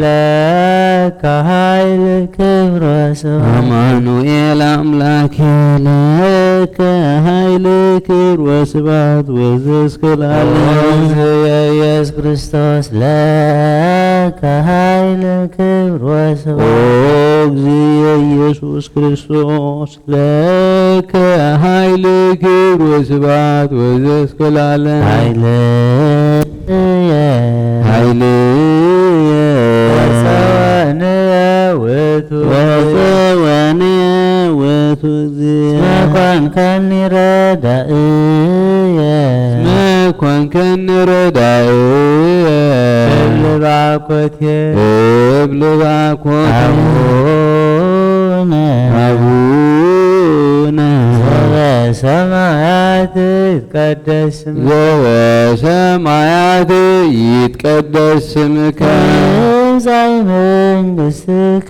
ለከ ኃይል ክብር ወስብሐት አማኑኤል አምላኬ ለከ ኃይል ክብር ወስብሐት ወዘእስከ ለዓለም ኢየሱስ ክርስቶስ ለከ ኃይል ክብር ወስብሐት እግዚእ ኢየሱስ ክርስቶስ ለከ ኃይል ክብር ወስብሐት ወዘእስከ ለዓለም ኃይልየ ወጽወንየ እግዚእ ኮንከኒ ረዳእየ ኮንከኒ ረዳእየ እብል ባኮቴየ አቡነ ዘበሰማያት ይትቀደስ ስምከ ዘበሰማያት ይትቀደስ ስምከ ትምጻእ መንግሥትከ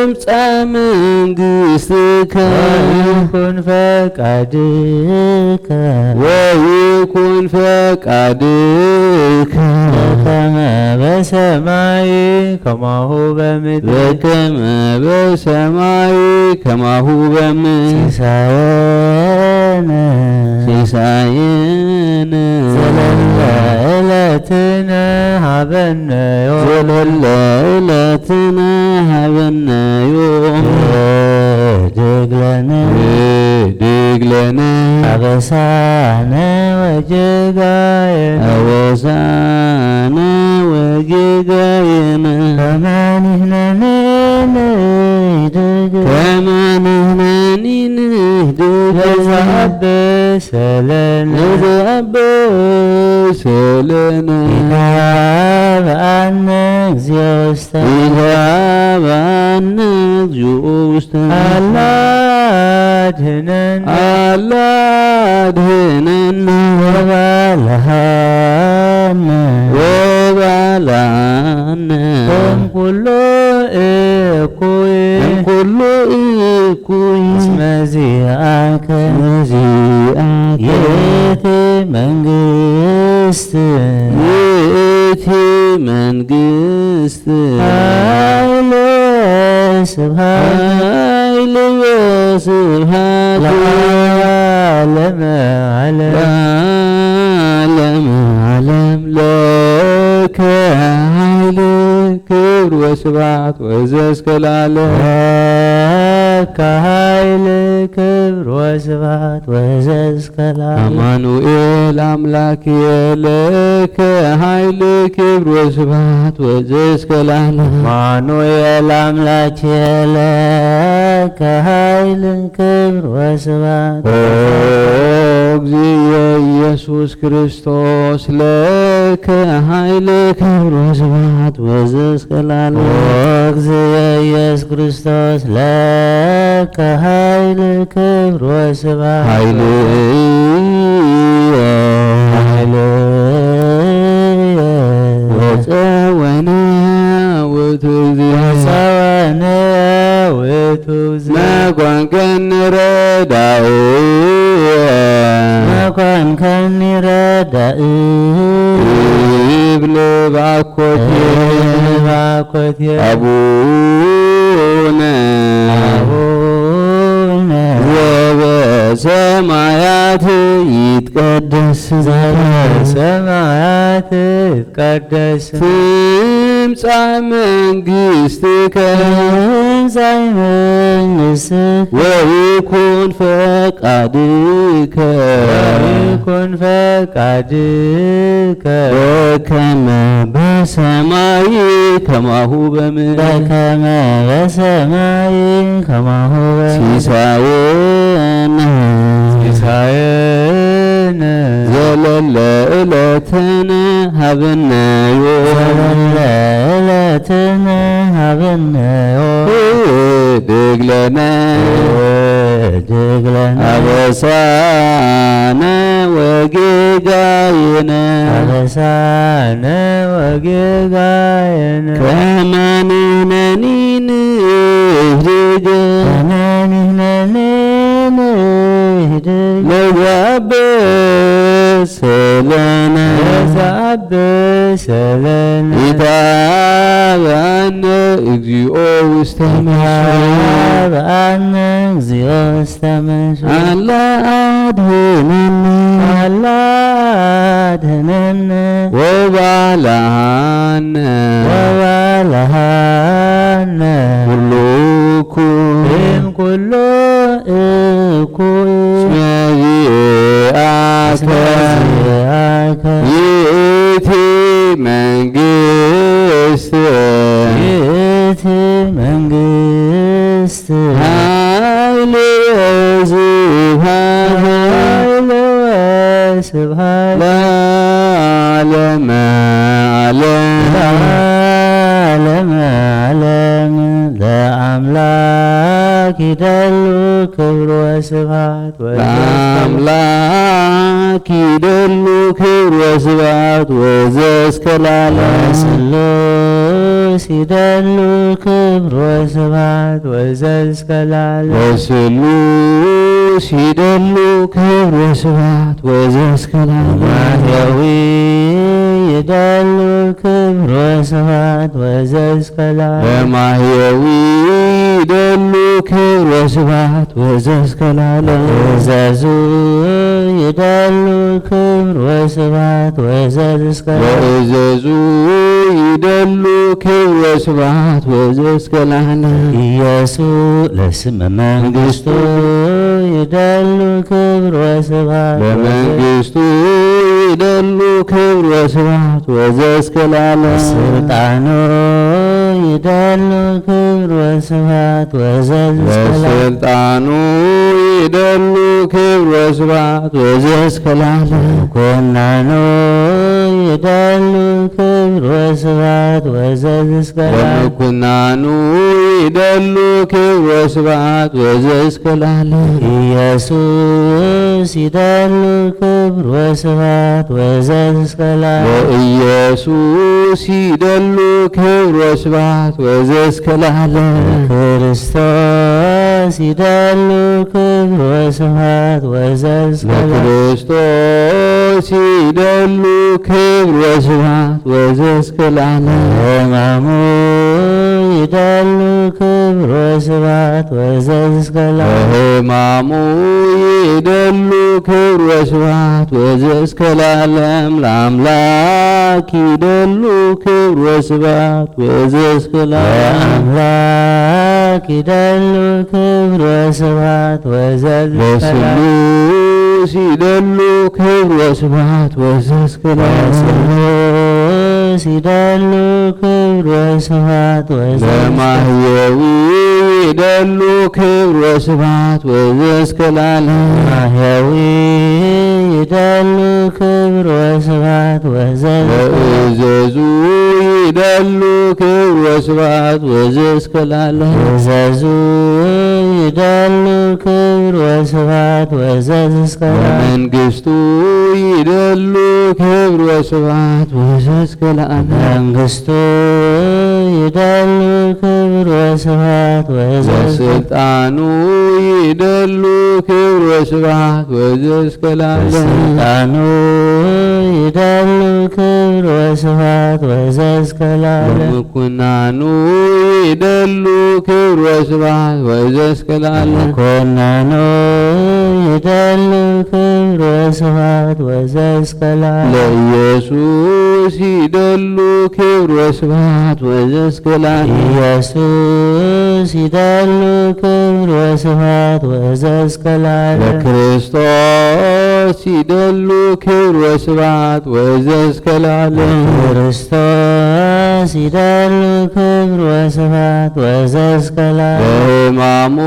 ትምጻእ መንግሥትከ ወይኩን ፈቃድከ ወይኩን ፈቃድከ በከመ በሰማይ ከማሁ በምድር በከመ በሰማይ ከማሁ በምድር ሲሳየነ ዘለለ ዕለትነ ሀበነ ዮም ዕለትነ ሀበነ ዮም ወኅድግ ለነ አበሳነ ወጌጋየነ ወጌጋየነ ከመ ንሕነኒ ንህድግ ዘአብሰለነ ኢሃበአነ እግዚኦ ውስተ አላ አድኅነነ ወባልሐነ እምኩሉ እኩይ እስመ ዚአከ ይእቲ መንግሥት ኃይል ወስብሐት ለዓለመ ዓለም ለከ ኃይል ክብር ወስብሐት ወዘእስከ ለዓለም ለከ ኃይል ክብር ወስብሐት ወዘእስከ ለዓለም አማኑኤል አምላክየ ለከ ኃይል ክብር ወስብሐት ወዘእስከ ለዓለም አማኑኤል አምላክየ ለከ ኃይል ክብር ወስብሐት እግዚእ ኢየሱስ ክርስቶስ ለከ ኃይል ክብር ወስብሐት ወዘእስከ ለዓለም እግዚእ ኢየሱስ ክርስቶስ ለከ ኃይል ክብር ወስብሐት ወጸወነ ውእቱ መኮንከኒ ረዳእየ እብል ባኮቴየ አቡነ ዘበሰማያት ይትቀደስ ትምጻእ መንግሥትከ ወይኩን ፈቃድከ ወይኩን ፈቃድከ በከመ በሰማይ ከማሁ በምድር በከመ በሰማይ ከማሁ ሲሳየነ ሲሳየነ ዘለለ ዕለትነ ሀበነ ዘለለ ዕለትነ ሀበነ ድግለነ ድግለነ አበሳነ ወጌጋየነ አበሳነ ወጌጋየነ ከመ ንሕነኒ ንህድግ ከመንሕነኒ ንህድግ ለዘአብስ ለነ ለዘአብሰለነ ኢታብአነ እግዚኦ ውስተ መሥዋዕ በአነ እግዚኦ ውስተ መሥዋዕ አላ አድኅነነ አላ አድኅነነ ወባልሐነ ወባልሐነ ኩሉ እኩይ እምኩሉ እኩይ እስመ ዚአከ ይእቲ መንግሥት ይእቲ መንግሥት ኃይል ወስብሐት ኃይል ወስብሐት ለዓለመ ዓለም ለዓለመ ዓለም ለአምላክ ይደሉ ክብር ወስብሐት ለአምላክ ይደሉ ክብር ወስብሐት ወዘእስከ ለዓለም ለስሉስ ይደሉ ክብር ወስብሐት ወዘእስከ ለዓለም ለስሉስ ይደሉ ክብር ወስብሐት ወዘእስከ ለዓለም ማህያዊ ይደሉ ክብር ወስብሐት ወዘእስከ ለዓለም ለማህየዊ ይደሉ ክብር ወስብሐት ወዘእስከ ለዓለም እዘዙ ይደሉ ክብር ወስብሐት ወዘእስከ ለዓለም ወእዘዙ ይደሉ ክብር ወስብሐት ወዘእስከ ለዓለም ኢየሱስ ለስመ መንግሥቱ ይደሉ ክብር ወስብሐት ለመንግሥቱ ይደሉ ክብር ወስብሐት ወዘእስከ ለዓለም ስልጣኑ ይደሉ ክብር ወስብሐት ወዘእስከ ለዓለም ለስልጣኑ ይደሉ ክብር ወስብሐት ወዘእስከ ለዓለም ኮናኑ ይደሉ ክብር ወስብሐት ወዘእስከ ለዓለም ለምኩናኑ ይደሉ ክብር ወስብሐት ወዘእስከ ለዓለም ኢየሱስ ይደሉ ክብር ወስብሐት ወዘእስከ ለዓለም ለኢየሱስ ይደሉ ክብር ወስብሐት ወዘእስከ ለዓለም ክርስቶስ ይደሉ ክብር ወስብሐት ወዘእስከ ለዓለም ለክርስቶስ ይደሉ ክብር ወስብሐት ወዘእስከ ለዓለም ሕማሙ ይደሉ ክብር ወስብሐት ወዘእስከ ለዓለም ለሕማሙ ይደሉ ክብር ወስብሐት ወዘእስከ ለዓለም ለአምላክ ይደሉ ክብር ወስብሐት ወዘእስከ ለዓለም ለአምላክ ይደሉ ክብር ወስብሐት ወዘእስከ ለዓለም ለስሉስ ይደሉ ክብር ወስብሐት ወዘእስከ ለዓለም ለስሉስ ይደሉ ክብር ወስብሐት ወዘእስከ ለማህየዊ ይደሉ ክብር ወስብሐት ወዘእስከ ለዓለም ማህያዊ ይደሉ ክብር ወስብሐት ወዘእስከ ለእዘዙ ይደሉ ክብር ወስብሐት ወዘእስከ ለዓለም እዘዙ ይደሉ ክብር ወስብሐት ወዘእስከ ለዓለም ለመንግሥቱ ይደሉ ክብር ወስብሐት ወዘእስከ ለዓለም መንግሥቱ ይደሉ ክብር ወስብሐት ወዘእስከ ለስልጣኑ ይደሉ ክብር ወስብሐት ወዘእስከ ለዓለም ስልጣኑ ይደሉ ክብር ወስብሐት ወዘእስከ ለዓለም ለምኩናኑ ይደሉ ክብር ወስብሐት ወዘእስከ ለዓለም ኮናኑ ይደሉ ክብር ወስብሐት ወዘእስከላለ ለኢየሱስ ይደሉ ክብር ወስብሐት ወዘእስከላለ ኢየሱስ ይደሉ ክብር ወስብሐት ወዘእስከላለ ለክርስቶስ ይደሉ ክብር ወስብሐት ወዘእስከላለ ክርስቶስ ይደሉ ክብር ወስብሐት ወዘእስከላለ ለሕማሙ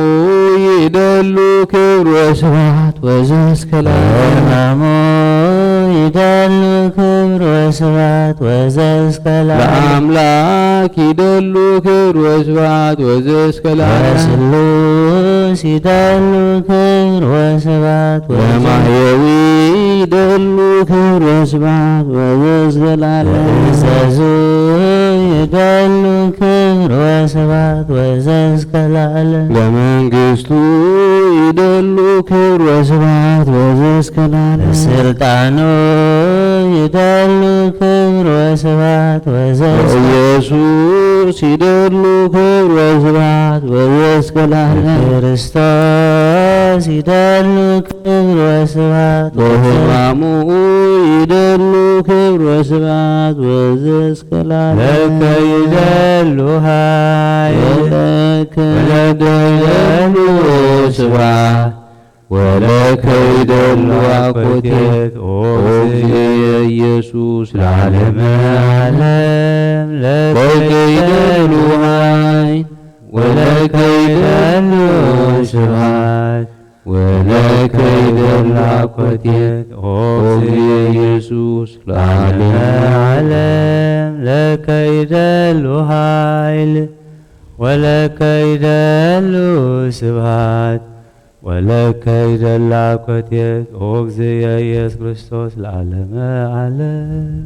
ይደሉ ክብር ወስብሐት ወዘእስከላለ ለሕማሙ ይደሉ ክብር ወስብሐት ወዘእስከላለ ለአምላክ ይደሉ ክብር ወስብሐት ወዘእስከላለ ለስሉስ ይደሉ ክብር ወስብሐት ለማሕየዊ ይደሉ ክብር ወስብሐት ወዘእስከላለ ለዘዙ ይደሉ ክብር ወስብሐት ወዘእስከላለ ለመንግሥቱ ይደሉ ክብር ወስብሐት ወዘእስከላለ ለስልጣኑ ይደሉ ክብር ወስብሐት ወዘእስከላለ ኢየሱስ ይደሉ ክብር ወስብሐት ወዘእስከላለ ክርስቶስ ይደሉ ክብር ወስብሐት ለሕማሙ ይደሉ ክብር ወስብሐት ወዘእስከላለ ለከ ይደሉ ኃይል ለከ ይደሉ ስብሐት ወለከ ይደሉ አኮቴት ኦ ኢየሱስ ለዓለመ ዓለም ለከ ይደሉ ኃይል ወለከ ይደሉ ስብሐት ወለከ ይደሉ አኮቴት ኦ ኢየሱስ ለዓለመ ዓለም ለከ ይደሉ ኃይል ወለከ ይደሉ ስብሐት ወለከ ይደሉ አኮቴት ኦ እግዚእ ኢየሱስ ክርስቶስ ለዓለመ ዓለም።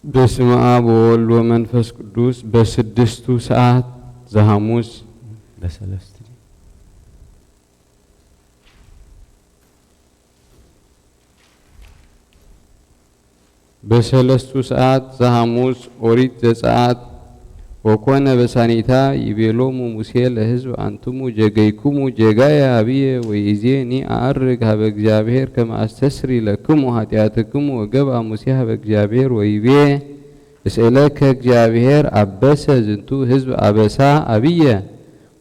በስመ አብ ወወልድ ወመንፈስ ቅዱስ በስድስቱ ሰዓት ዘሐሙስ በሰለስቱ በሰለስቱ ሰዓት ዘሐሙስ ኦሪት ዘጸአት ወኮነ በሳኒታ ይቤሎሙ ሙሴ ለሕዝብ አንትሙ ጀገይኩሙ ጀጋየ አብየ ወይእዜኒ አዕርግ ሀበ እግዚአብሔር ከመ አስተስሪ ለክሙ ኃጢአትክሙ ወገብአ ሙሴ ሀበ እግዚአብሔር ወይቤ እስእለከ እግዚአብሔር አበሰ ዝንቱ ሕዝብ አበሳ አብየ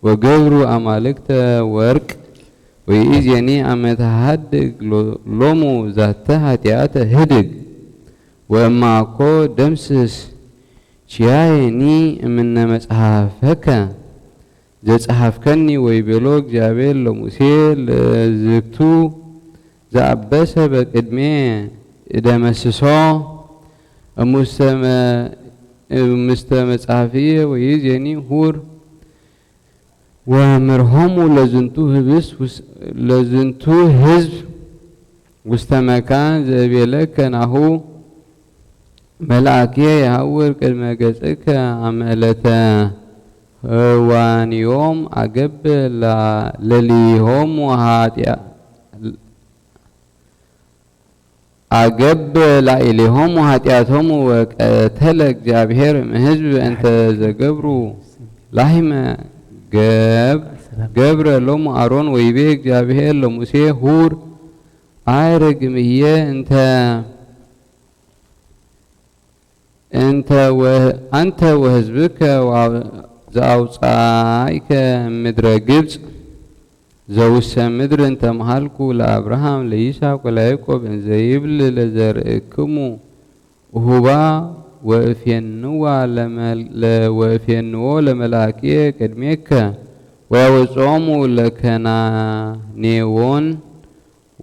ወገብሩ አማልክተ ወርቅ ወይእዜኒ አመ ተሐድግ ሎሙ ዛተ ኃጢአተ ህድግ ወእማኮ ደምስስ ቺያየኒ እምነ መጽሐፈከ ዘጸሐፍከኒ ወይቤሎ እግዚአብሔር ለሙሴ ለዝግቱ ዘአበሰ በቅድሜ እደመስሶ እሙስተ መጽሐፍየ ወይእዜኒ ሁር ወምርሆሙ ለዝንቱ ሕዝብ ውስተ መካን ዘእቤለከ ናሁ መልአክየ የሐውር ቅድመ ገጽከ አመ ዕለተ ህዋንዮም አገብ ለሊሆሙ አገብ ላዕሌሆሙ ኃጢአቶሙ ወቀተለ እግዚአብሔር እምሕዝብ እንተ ዘገብሩ ላህመ ገብረ ሎሙ አሮን ወይቤ እግዚአብሔር ለሙሴ ሁር አዕርግ እምየ አንተ ወሕዝብከ ዘአውፃእከ ምድረ ግብፅ ዘውሰ ምድር እንተ መሃልኩ ለአብርሃም ለይስሐቅ ወለያዕቆብ እንዘ ይብል ለዘርእክሙ እሁባ ወእፌንዎ ለመላእክየ ቅድሜከ ወያወፅኦሙ ለከናኔዎን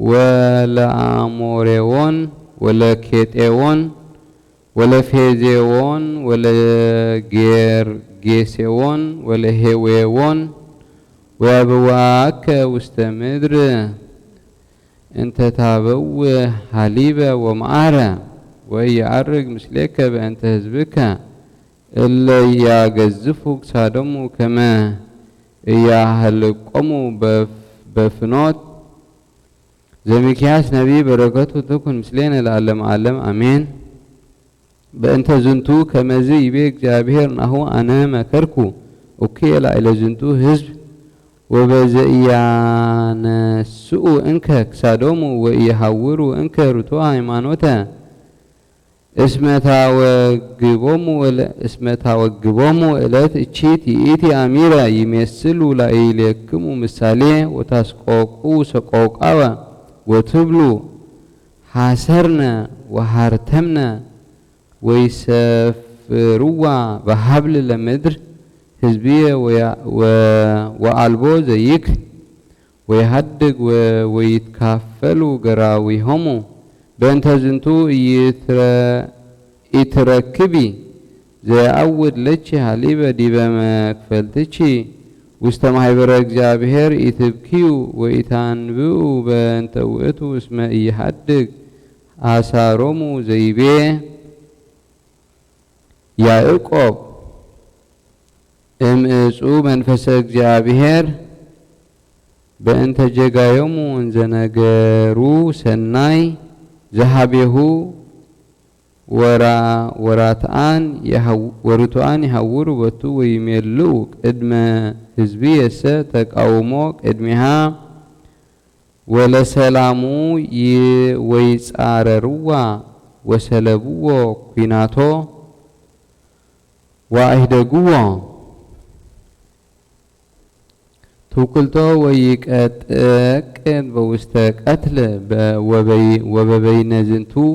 ወለአሞሬዎን ወለኬጤዎን ወለፌዜዎን ወለጌርጌሴዎን ወለሄዌዎን ወያብዋከ ውስተ ምድር እንተ ታበው ሀሊበ ወመዓረ ወያዐርግ ምስሌከ በእንተ ሕዝብከ እለ ያገዝፉ ክሳዶሙ ከመ እያህልቆሙ በፍኖት ዘሚክያስ ነቢይ በረከቱ ትኩን ምስሌነ ለዓለመ ዓለም አሜን። بأنت زنتو كمزي يبي እግዚአብሔር نحو أنا مكركو وكيل إلى زنتو هزب وبزئيان سوء انك كسادومو ويحورو انك رتو هيمانوتا اسمتا وقبومو إلات اتشيتي ايتي أميرا يمثلو لإليكمو مثالي وتسقوقو سقوقاوا وتبلو حاسرنا وحارتمنا ويسفروا بحبل لمدر حزبية وعلبو زيك ويهدق ويتكافلوا قراويهمو بأنت زنتو يتركبي زي أود لتشي حليبة ديبا ما كفلتشي واستمعي برق جابهر يتبكيو ويتانبو بأنت وقتو اسمه يهدق آثارمو زي بيه يعقوب امئصو منفس እግዚአብሔር በእንተ ጀጋዮሙ እንዘነገሩ ሰናይ ዘሃቤሁ ወራትአን ይሐውሩ በቱ ወይሜልኡ ቅድመ ህዝብየሰ ተቃውሞ ቅድሚሃ ወለሰላሙ ወይጻረርዋ ወሰለብዎ ኩናቶ ወአይደግዎ توكلتو ويقتقن بوسط قتل وببين زنتو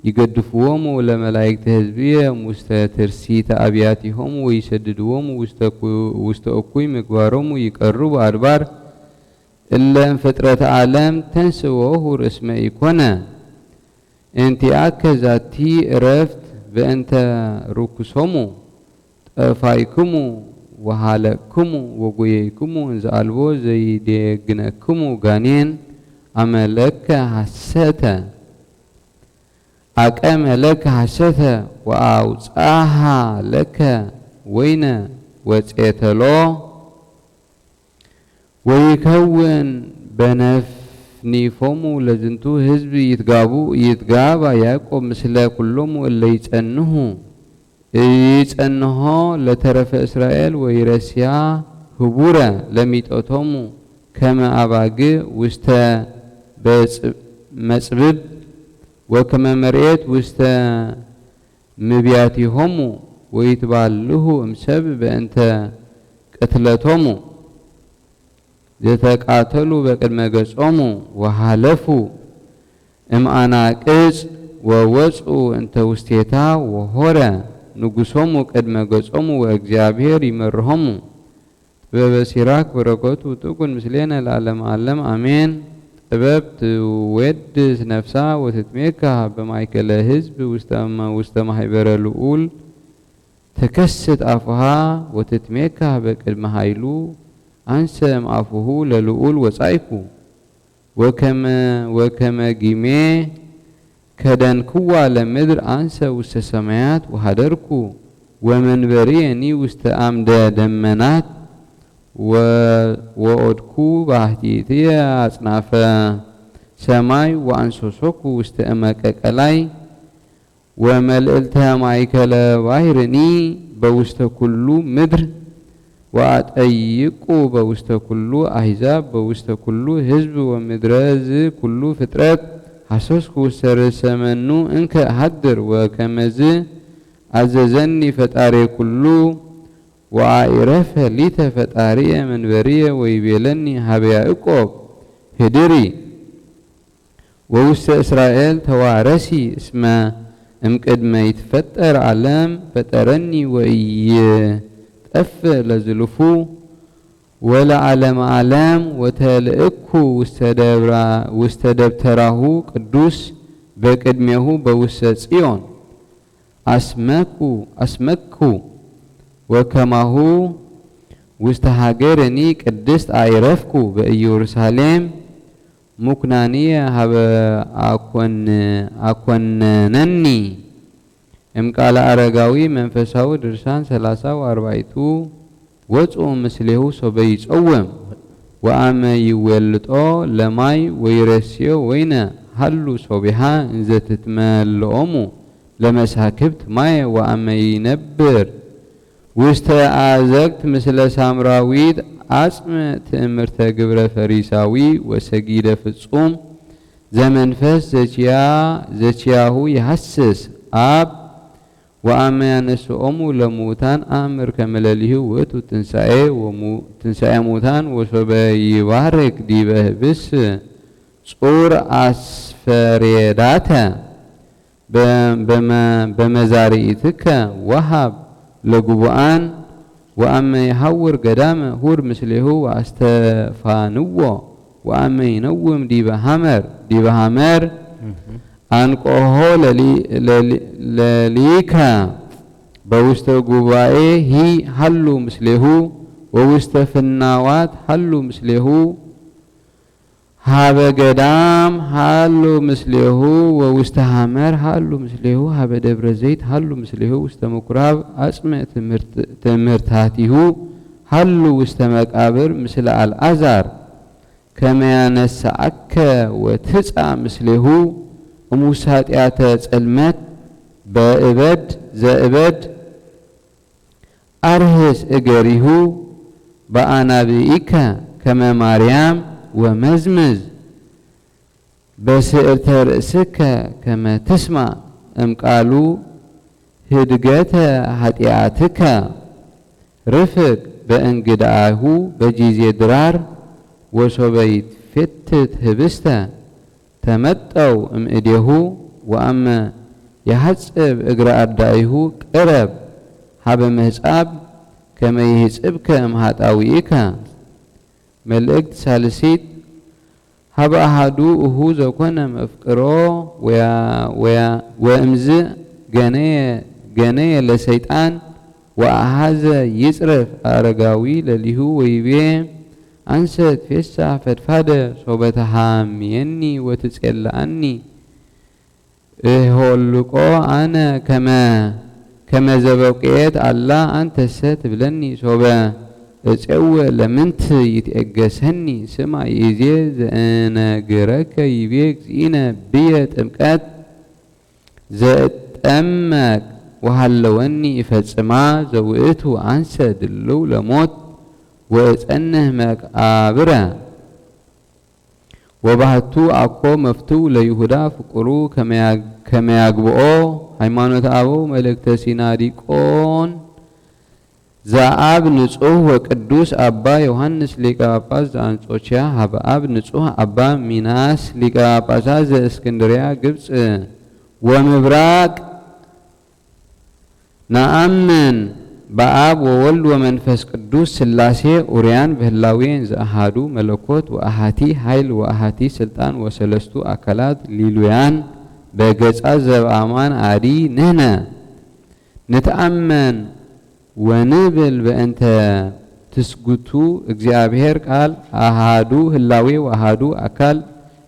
يقدفوهم لملائكة حزبية مستترسيت أبياتهم ويسددوهم وسط أكوي مقبارهم ويقربوا أربار إلا فترة عالم تنسوه رسم إيقونا انت أكزاتي رفت بأنت ركسهم فايكمو وحالكمو وقويكمو إنز ألبو زي ديقنكمو غانين أملك حساتا أملك حساتا وأوصاها لك وين وتأتلو ويكون بنفنيفمو لزنتو حزب يتقابا ياقوب مثل كلهم اللي يتأنه يتأنه لترف إسرائيل ويرسيا هبورا لميتأتهم كما أباقي وستا مسبب وكما مريت وستا مبياتهم ويتباله مسبب أنت قتلتهم يتقاتلوا بقد مقصهم وحالفوا أنا قص ووصوا أنت وستيتا وهورا نقصهم قدم قصهم وأجزابير يمرهم ببسيراك بركوت وتكون مثلنا العالم عالم آمين طبب تودس نفسها وتتميكها بمعيكل حزب وستما حبر الأول تكست أفها وتتميكها بقدم هايلو أنسم أفه للأول وصايكو وكما جيمي كدن كوا لمدر أنسى وست سمايات وهدركو ومنبريني وست أمد دمنات وأدكو باهتيتي أصناف سماي وأنسوسوكو وست أمكك ألاي وملئلتها معيك لواهرني بوست كلو مدر وأتأيقو بوست كلو أحزاب بوست كلو حزب ومدرز كلو فترات حسوسكو سرسمنو انك هدر وكمز عززني فتاري كلو وعائرف ليت فتاري من بريه ويبيلني هبيا اقوب هدري ووست إسرائيل توارسي اسمه امقد ما يتفتر علام فترني ويتأف لزلفو ولا علم علام وتلئكو واستدبتره قدوس بقدمه بوسط صيون أسمكو وكما هو واستهاجرني قدست أعرفكو بإيروساليم مكنانية هبا أكوننني امقال أرقاوي منفساو درسان 43 وصو مسلهو سبيت أوم وأما يولطو لماي ويرسيو وينا هلو صبيحا إنزا تتمال أمو ለመሳክብት ማየ ወአመ ይነብር ውስተ አዘግት ምስለ ሳምራዊት አጽም ትእምርተ ግብረ ፈሪሳዊ ወሰጊደ ፍጹም ዘመንፈስ ዘቺያሁ ይሐስስ አብ ወአመ ያነስኦሙ ለሙታን አምር ከመለሊሁ ውእቱ ትንሣኤ ሙታን ወሶበ ይባርክ ዲበ ህብስ ጹር አስፈሬዳተ በመዛሪኢትከ ወሃብ ለጉቡአን ወአመ ይሐውር ገዳመ ሁር ምስሌሁ ወአስተፋንዎ ወአመ ይነውም ዲበ ሐመር አንቆሆ ለሊከ በውስተ ጉባኤ ሂ ሀሉ ምስሌሁ ወውስተ ፍናዋት ሀሉ ምስሌሁ ሀበ ገዳም ሀሉ ምስሌሁ ወውስተ ሐመር ሀሉ ምስሌሁ ሀበ ደብረ ዘይት ሀሉ ምስሌሁ ውስተ ምኩራብ አጽመ ትምህርታቲሁ ሀሉ ውስተ መቃብር ምስለ አልዓዛር ከመያነሳአከ ወትጻ ምስሌሁ እሙሳጢያተ ጽልመት በእበድ ዘእበድ አርህስ እገሪሁ በአናብኢከ ከመ ማርያም ወመዝምዝ በስዕርተ ርእስከ ከመ ትስማዕ እምቃሉ ህድገተ ኃጢአትከ ርፍቅ በእንግዳሁ በጂዜ ድራር ወሶበ ይትፌትት ህብስተ ተመጠው እምእዴሁ ወአመ የሐጽብ እግረ አዳይሁ ቅረብ ሀበ ምህጻብ ከመ ይህጽብከ እምኃጣውኢከ መልእክት ሳልሲት ሀበ አሐዱ እሁ ዘኮነ መፍቅሮ ወእምዝ ገነየ ለሰይጣን ወአሐዘ ይጽረፍ አረጋዊ ለሊሁ ወይቤ አንሰ ትፌሳ ፈድፋደ ሶበ ተሃምየኒ ወትጼልአኒ እሆልቆ አነ ከመ ዘበቁኤት አላ አንተሰ ትብለኒ ሶበ እፄወ ለምንት ይትኤገሰኒ ስማ ይእዜ ዘእነግረከ ይቤ እግዚእነ ብየ ጥምቀት ዘእጠመቅ ወሃለወኒ ይፈጽማ ዘውእቱ አንሰ ድልው ለሞት ወእጸንህ መቃብረ ወባህቱ አኮ መፍትው ለይሁዳ ፍቁሩ ከመያግብኦ ሃይማኖተ አበው መልእክተ ሲናዲቆን ዘአብ ንጹሕ ወቅዱስ አባ ዮሐንስ ሊቀ ጳጳስ ዘአንጾኪያ ሀበ አብ ንጹሕ አባ ሚናስ ሊቀ ጳጳሳት ዘእስክንድርያ ግብፅ ወምብራቅ ነአምን በአብ ወወልድ ወመንፈስ ቅዱስ ሥላሴ ኡርያን በህላዌን ዘአሃዱ መለኮት ወአሃቲ ኃይል ወአሃቲ ስልጣን ወሰለስቱ አካላት ሊሉያን በገጻ ዘበአማን አዲ ንህነ ንተአመን ወንብል በእንተ ትስጉቱ እግዚአብሔር ቃል አሃዱ ህላዌ ወአሃዱ አካል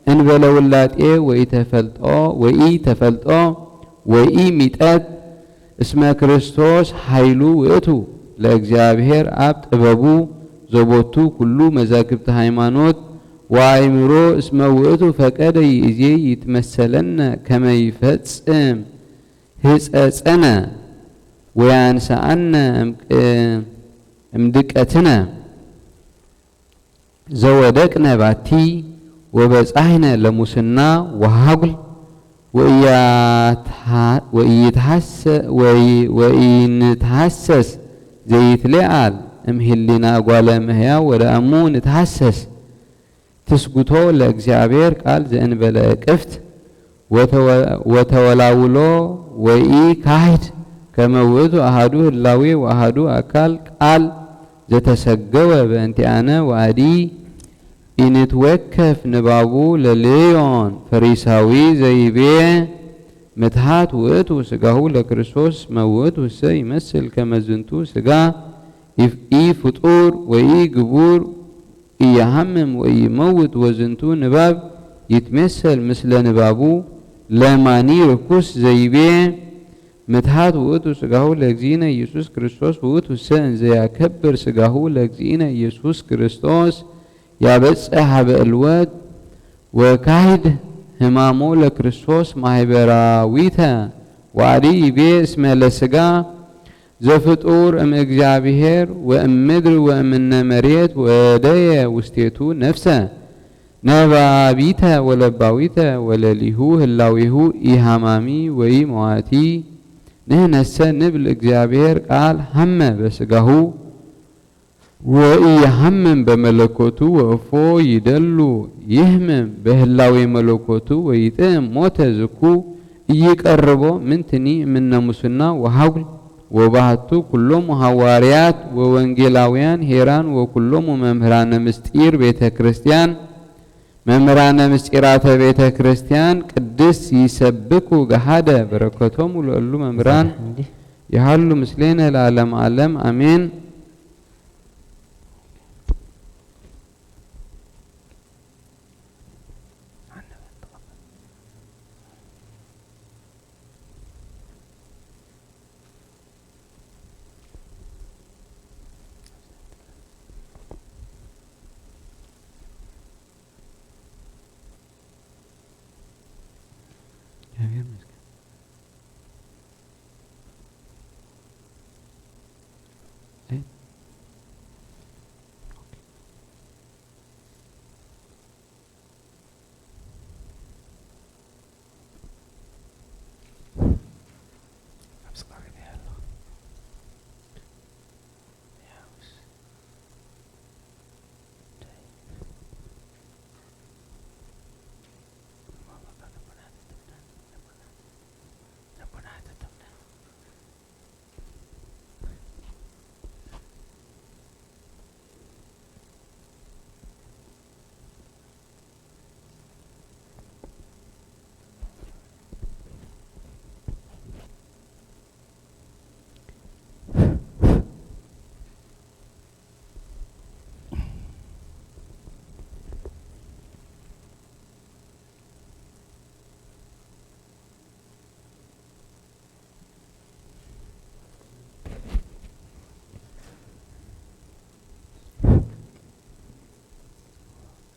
እንበለ ውላጤ ወኢተፈልጦ ወኢሚጠት እስመ ክርስቶስ ኃይሉ ውእቱ ለእግዚአብሔር አብ ጥበቡ ዘቦቱ ኩሉ መዛግብተ ሃይማኖት ወአእምሮ እስመ ውእቱ ፈቀደ ይእዜ ይትመሰለነ ከመ ይፈጽም ህጸጽነ ወያንሳአነ እምድቀትነ ዘወደቅነ ባቲ ወበጻሕነ ለሙስና ወሃጉል ወኢንትሐሰስ ዘይትለዓል እምሂሊና ጓለ እመሕያው ወደአሙ ንትሐሰስ ትስጉቶ ለእግዚአብሔር ቃል ዘእንበለ እቅፍት ወተወላውሎ ወኢ ካህድ ከመ ውእቱ አሐዱ ህላዌ ወአሐዱ አካል ቃል ዘተሰገወ በእንቲአነ ወአዲ ኢንትወከፍ ንባቡ ለልዮን ፈሪሳዊ ዘይቤ ምትሃት ውእቱ ስጋሁ ለክርስቶስ መውእቱ ሰ ይመስል ከመዝንቱ ስጋ ኢ ፍጡር ወኢ ግቡር ኢያሃምም ወኢይመውት ወዝንቱ ንባብ ይትመሰል ምስለ ንባቡ ለማኒ ርኩስ ዘይቤ ምትሃት ውእቱ ስጋሁ ለእግዚእነ ኢየሱስ ክርስቶስ ውእቱ ሰ እንዘ ያከብር ስጋሁ ለእግዚእነ ኢየሱስ ክርስቶስ ያበጽሕ ሀበ እልወት ወካሂድ ህማሞ ለክርስቶስ ማህበራዊተ وعلي بيس ملسجا زفطور እግዚአብሔር ومدر ومن مريت ودي وستيتو نفسه نبابيته ولباويته ولليه هلاويه إهامامي ويمواتي نهنسا نبل እግዚአብሔር قال هم بسقه ويهمم بملكوتو وفو يدلو يهمم بهلاوي ملكوتو ويتم موت زكو يقربو منتني من نمسنا وحول وبهتو كلهم حواريات وونجيلاويان هيران وكلهم ممهران مستير بيت كريستيان ممهران مستيرات بيت كريستيان قدس يسبكو جهاده بركتهم ولولو ممهران يحلو مسلينا العالم عالم امين.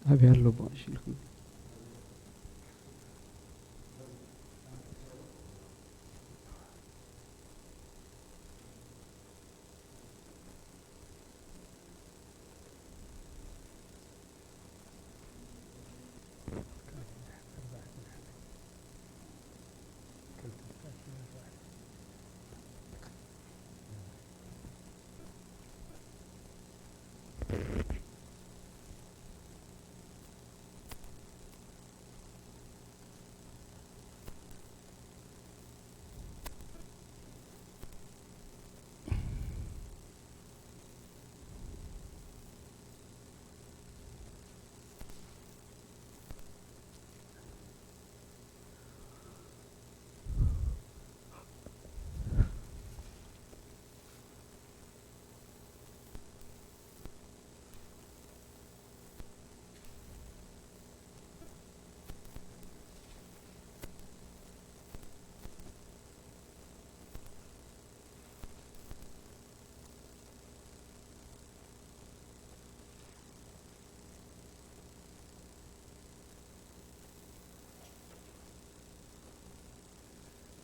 أبي هلو باشي لكم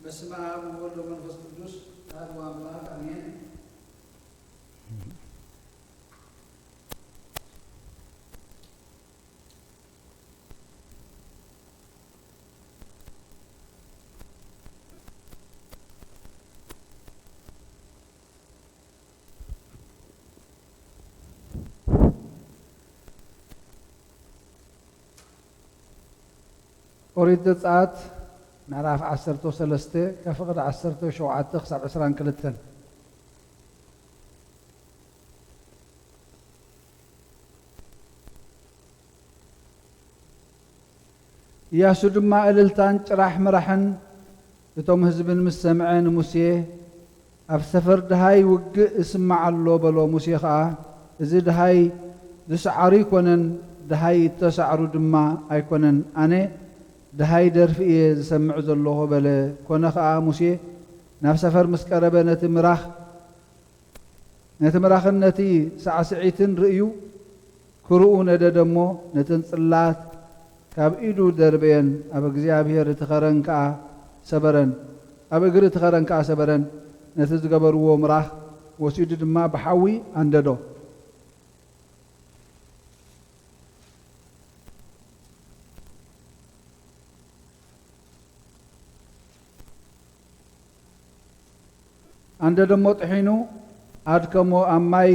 በስመ አብ ወወልድ ወመንፈስ ቅዱስ አሐዱ አምላክ አሜን። ኦሪት ዘጸአት ምዕራፍ 13 ከፍቅድ 17 ክሳብ 22 ኢያሱ ድማ እልልታን ጭራሕ ምራሕን እቶም ህዝብን ምስ ሰምዐን ሙሴ ኣብ ሰፈር ድሃይ ውግእ እስማዕ ኣሎ በሎ። ሙሴ ከዓ እዚ ድሃይ ዝሰዓሩ ይኮነን፣ ድሃይ እተሳዕሩ ድማ ኣይኮነን፣ ኣነ ድሃይ ደርፊ እየ ዝሰምዕ ዘለኹ በለ። ኮነ ከዓ ሙሴ ናብ ሰፈር ምስ ቀረበ ነቲ ምራኽን ነቲ ሳዕስዒትን ርእዩ ክርኡ ነደደ እሞ ነተን ጽላት ካብ ኢዱ ደርበየን። ኣብ እግዚኣብሔር እቲ ኸረን ከዓ ሰበረን። ኣብ እግሪ እቲ ኸረን ከዓ ሰበረን ነቲ ዝገበርዎ ምራኽ ወሲዱ ድማ ብሓዊ ኣንደዶ አንደ ደሞ ጥሒኑ ኣድከሞ ኣብ ማይ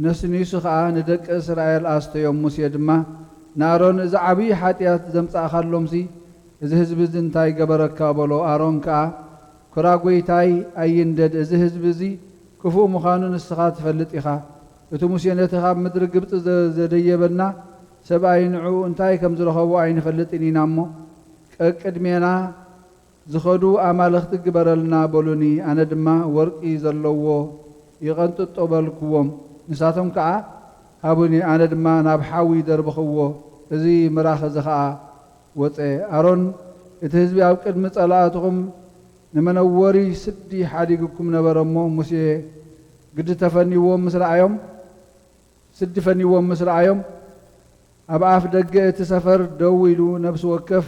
ነስኒሱ ከዓ ንደቂ እስራኤል ኣስተዮም ሙሴ ድማ ንኣሮን እዚ ዓብዪ ሓጢኣት ዘምጻእኻሎምሲ እዚ ህዝቢ እዚ እንታይ ገበረካ በሎ ኣሮን ከዓ ኩራ ጐይታይ ኣይንደድ እዚ ህዝቢ እዚ ክፉእ ምዃኑ ንስኻ ትፈልጥ ኢኻ እቲ ሙሴ ነቲ ካብ ምድሪ ግብፂ ዘደየበና ሰብኣይ ንዑ እንታይ ከም ዝረኸቡ ኣይንፈልጥን ኢና እሞ ቅድሜና ዝኸዱ ኣማልኽቲ ግበረልና በሉኒ ኣነ ድማ ወርቂ ዘለዎ ይቐንጥጦ በልክዎም ንሳቶም ከዓ ሃቡኒ ኣነ ድማ ናብ ሓዊ ደርብኽዎ እዚ ምራኽ እዚ ከዓ ወፀ ኣሮን እቲ ህዝቢ ኣብ ቅድሚ ጸላእትኹም ንመነወሪ ስዲ ሓዲግኩም ነበረ እሞ ሙሴ ግዲ ተፈኒዎም ምስ ረኣዮም ስዲ ፈኒዎም ምስ ረኣዮም ኣብ ኣፍ ደገ እቲ ሰፈር ደው ኢሉ ነብሲ ወከፍ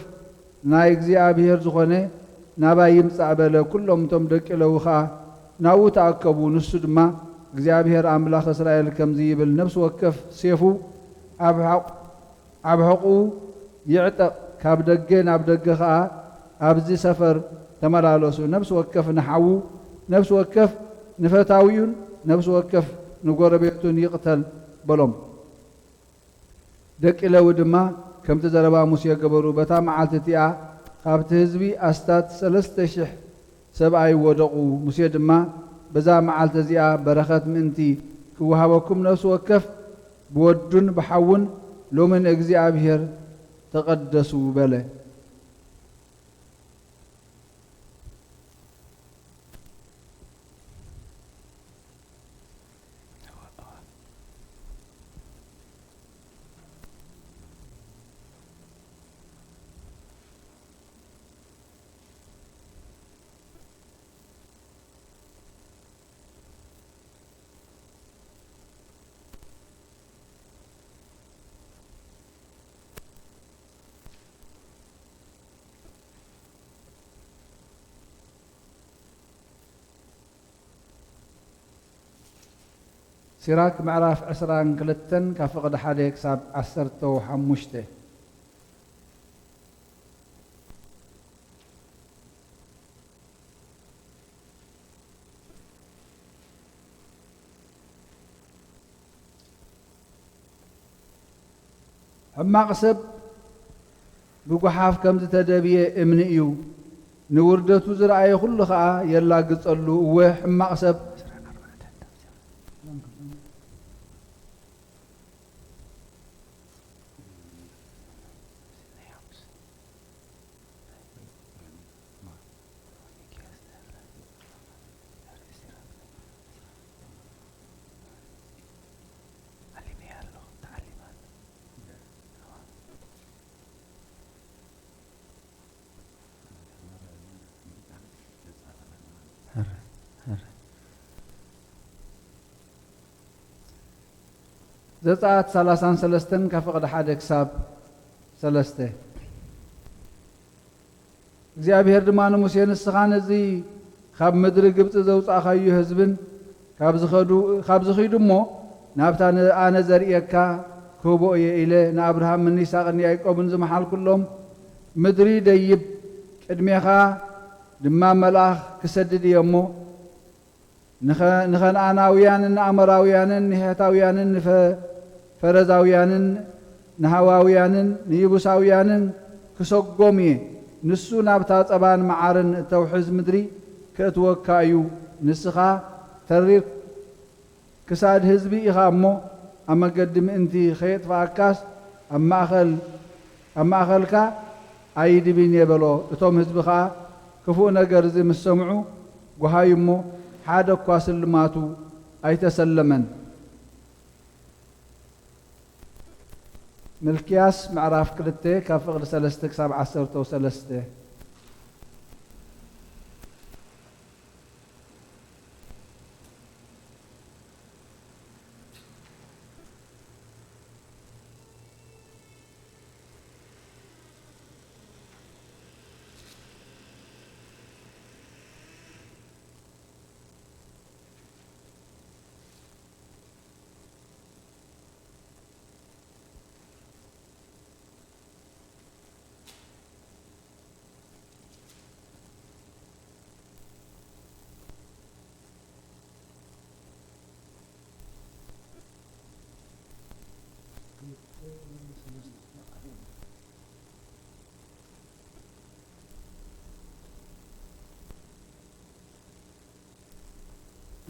ናይ እግዚኣብሔር ዝኾነ ናባይ ይምጻእ በለ ኩሎም እቶም ደቂ ለዊ ከዓ ናብኡ ተኣከቡ ንሱ ድማ እግዚኣብሔር ኣምላኽ እስራኤል ከምዚ ይብል ነብሲ ወከፍ ሴፉ ኣብ ሕቑ ይዕጠቕ ካብ ደገ ናብ ደገ ከዓ ኣብዚ ሰፈር ተመላለሱ ነብሲ ወከፍ ንሓዉ ነብሲ ወከፍ ንፈታዊኡን ነብሲ ወከፍ ንጎረቤቱን ይቕተል በሎም ደቂ ለዊ ድማ ከምቲ ዘረባ ሙሴ ገበሩ በታ መዓልቲ እቲኣ ካብቲ ህዝቢ ኣስታት 3,000 ሰብኣይ ወደቑ ሙሴ ድማ በዛ መዓልቲ እዚኣ በረኸት ምእንቲ ክወሃበኩም ነብሲ ወከፍ ብወዱን ብሓውን ሎምን እግዚኣብሔር ተቐደሱ በለ ሲራክ ምዕራፍ 22 ካብ ፍቕዲ 1 ክሳብ 15 ሕማቕ ሰብ ብጓሓፍ ከም ዝተደብየ እምኒ እዩ ንውርደቱ ዝረኣየ ኩሉ ከዓ የላግጸሉ እወ ሕማቕ ሰብ ዘጸአት 33 ካብ ፍቕዲ 1 ክሳብ 3 እግዚኣብሔር ድማ ንሙሴ ንስኻ ነዚ ካብ ምድሪ ግብፂ ዘውፃእኻዮ ህዝብን ካብ ዝኸዱ እሞ ናብታ ኣነ ዘርእየካ ክህቦ እየ ኢለ ንኣብርሃምን ይስሐቅን ያዕቆብን ዝመሓልኩሎም ምድሪ ደይብ ቅድሜኻ ድማ መልኣኽ ክሰድድ እየ እሞ ንኸነዓናውያንን ንኣሞራውያንን ንሄታውያንን ንፈረዛውያንን ንሃዋውያንን ንይቡሳውያንን ክሰጎም እየ ንሱ ናብታ ጸባን መዓርን እተውሕዝ ምድሪ ክእትወካ እዩ ንስኻ ተሪር ክሳድ ህዝቢ ኢኻ እሞ ኣብ መገዲ ምእንቲ ኸየጥፍኣካስ ኣብ ማእኸልካ ኣይድብን የበሎ እቶም ህዝቢ ከዓ ክፉእ ነገር እዚ ምስ ሰምዑ ጓሃዩ እሞ ሓደ እኳ ስልማቱ ኣይተሰለመን ምልክያስ ምዕራፍ 2 ካብ ፍቕዲ 3 ክሳብ 13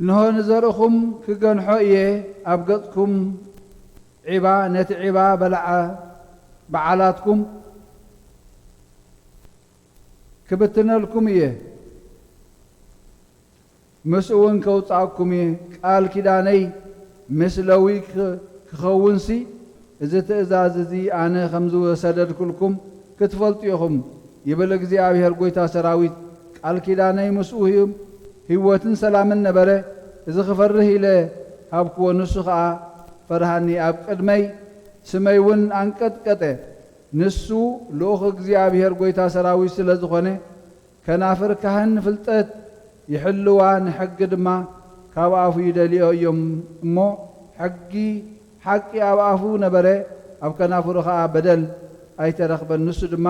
እንሆ ንዘርእኹም ክገንሖ እየ ኣብ ገጽኩም ዒባ ነቲ ዒባ በልዓ በዓላትኩም ክብትነልኩም እየ ምስኡ እውን ከውፃእኩም እየ ቃል ኪዳነይ ምስ ለዊ ክኸውንሲ እዚ ትእዛዝ እዚ ኣነ ከም ዝሰደድኩልኩም ክትፈልጡ ኢኹም ይብል እግዚኣብሔር ጎይታ ሰራዊት ቃል ኪዳነይ ምስኡ ህይወትን ሰላምን ነበረ እዚ ክፈርህ ኢለ ሃብክዎ ንሱ ከዓ ፈርሃኒ ኣብ ቅድመይ ስመይ እውን አንቀጥቀጠ ንሱ ልኡኽ እግዚኣብሔር ጎይታ ሰራዊት ስለ ዝኾነ ከናፍር ካህን ፍልጠት ይሕልዋ ንሕጊ ድማ ካብ ኣፉ ይደልዮ እዮም እሞ ሓቂ ኣብ ኣፉ ነበረ ኣብ ከናፍሩ ከዓ በደል ኣይተረኽበን ንሱ ድማ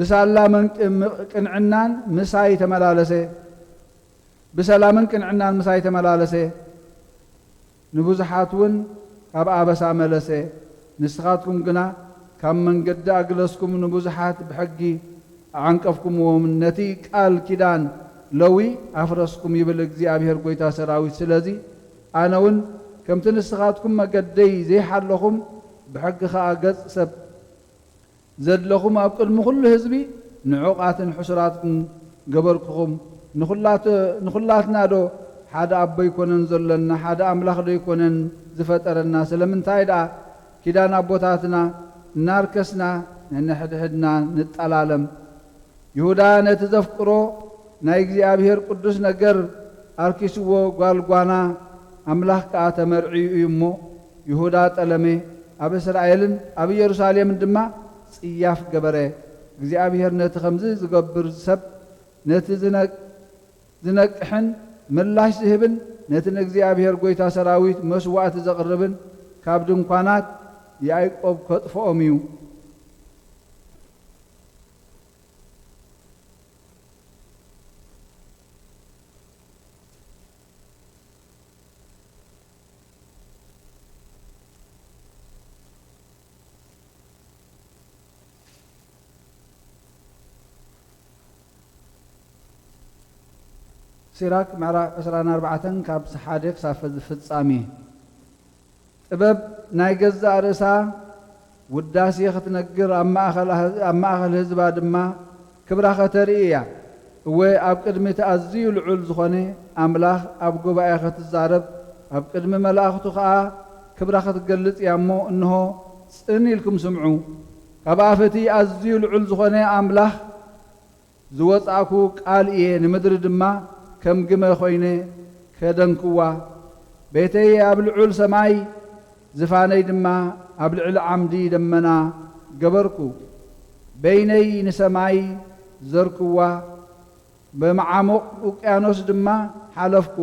ብሰላምን ቅንዕናን ምሳይ ተመላለሰ ንብዙሓት እውን ካብ ኣበሳ መለሰ ንስኻትኩም ግና ካብ መንገዲ ኣግለስኩም ንብዙሓት ብሕጊ ዓንቀፍኩምዎም ነቲ ቃል ኪዳን ለዊ ኣፍረስኩም ይብል እግዚኣብሔር ጎይታ ሰራዊት ስለዚ ኣነ እውን ከምቲ ንስኻትኩም መገደይ ዘይሓለኹም ብሕጊ ከዓ ገጽ ሰብ ዘድለኹም ኣብ ቅድሚ ኩሉ ህዝቢ ንዑቓትን ሕሱራትን ገበርክኹም ንኹላትና ዶ ሓደ ኣቦ ይኮነን ዘሎና ሓደ ኣምላኽ ዶ ይኮነን ዝፈጠረና ስለምንታይ ደኣ ኪዳን ኣቦታትና እናርከስና ነንሕድሕድና ንጠላለም ይሁዳ ነቲ ዘፍቅሮ ናይ እግዚኣብሔር ቅዱስ ነገር ኣርኪስዎ ጓልጓና ኣምላኽ ከዓ ተመርዒዩ እዩ እሞ ይሁዳ ጠለመ ኣብ እስራኤልን ኣብ ኢየሩሳሌምን ድማ ጽያፍ ገበረ እግዚኣብሔር ነቲ ከምዚ ዝገብር ሰብ ነቲ ዝነቅሕን ምላሽ ዝህብን ነቲ ንእግዚኣብሔር ጎይታ ሰራዊት መስዋዕቲ ዘቕርብን ካብ ድንኳናት ያዕቆብ ከጥፍኦም እዩ ሲራክ ምዕራፍ 24 ካብ ሓደ ክሳብ ፍጻሜ ጥበብ ናይ ገዛእ ርእሳ ውዳሴ ክትነግር ኣብ ማእኸል ህዝባ ድማ ክብራ ከተርኢ እያ እወ ኣብ ቅድሚ ኣዝዩ ልዑል ዝኾነ ኣምላኽ ኣብ ጉባኤ ክትዛረብ ኣብ ቅድሚ መላእኽቱ ከዓ ክብራ ክትገልጽ እያ እሞ እንሆ ጽን ኢልኩም ስምዑ ካብ ኣፈቲ ኣዝዩ ልዑል ዝኾነ ኣምላኽ ዝወጻእኩ ቃል እየ ንምድሪ ድማ ከም ግመ ኮይነ ከደንክዋ ቤተይ ኣብ ልዑል ሰማይ ዝፋነይ ድማ ኣብ ልዕሊ ዓምዲ ደመና ገበርኩ በይነይ ንሰማይ ዘርክዋ በመዓሞቕ ውቅያኖስ ድማ ሓለፍኩ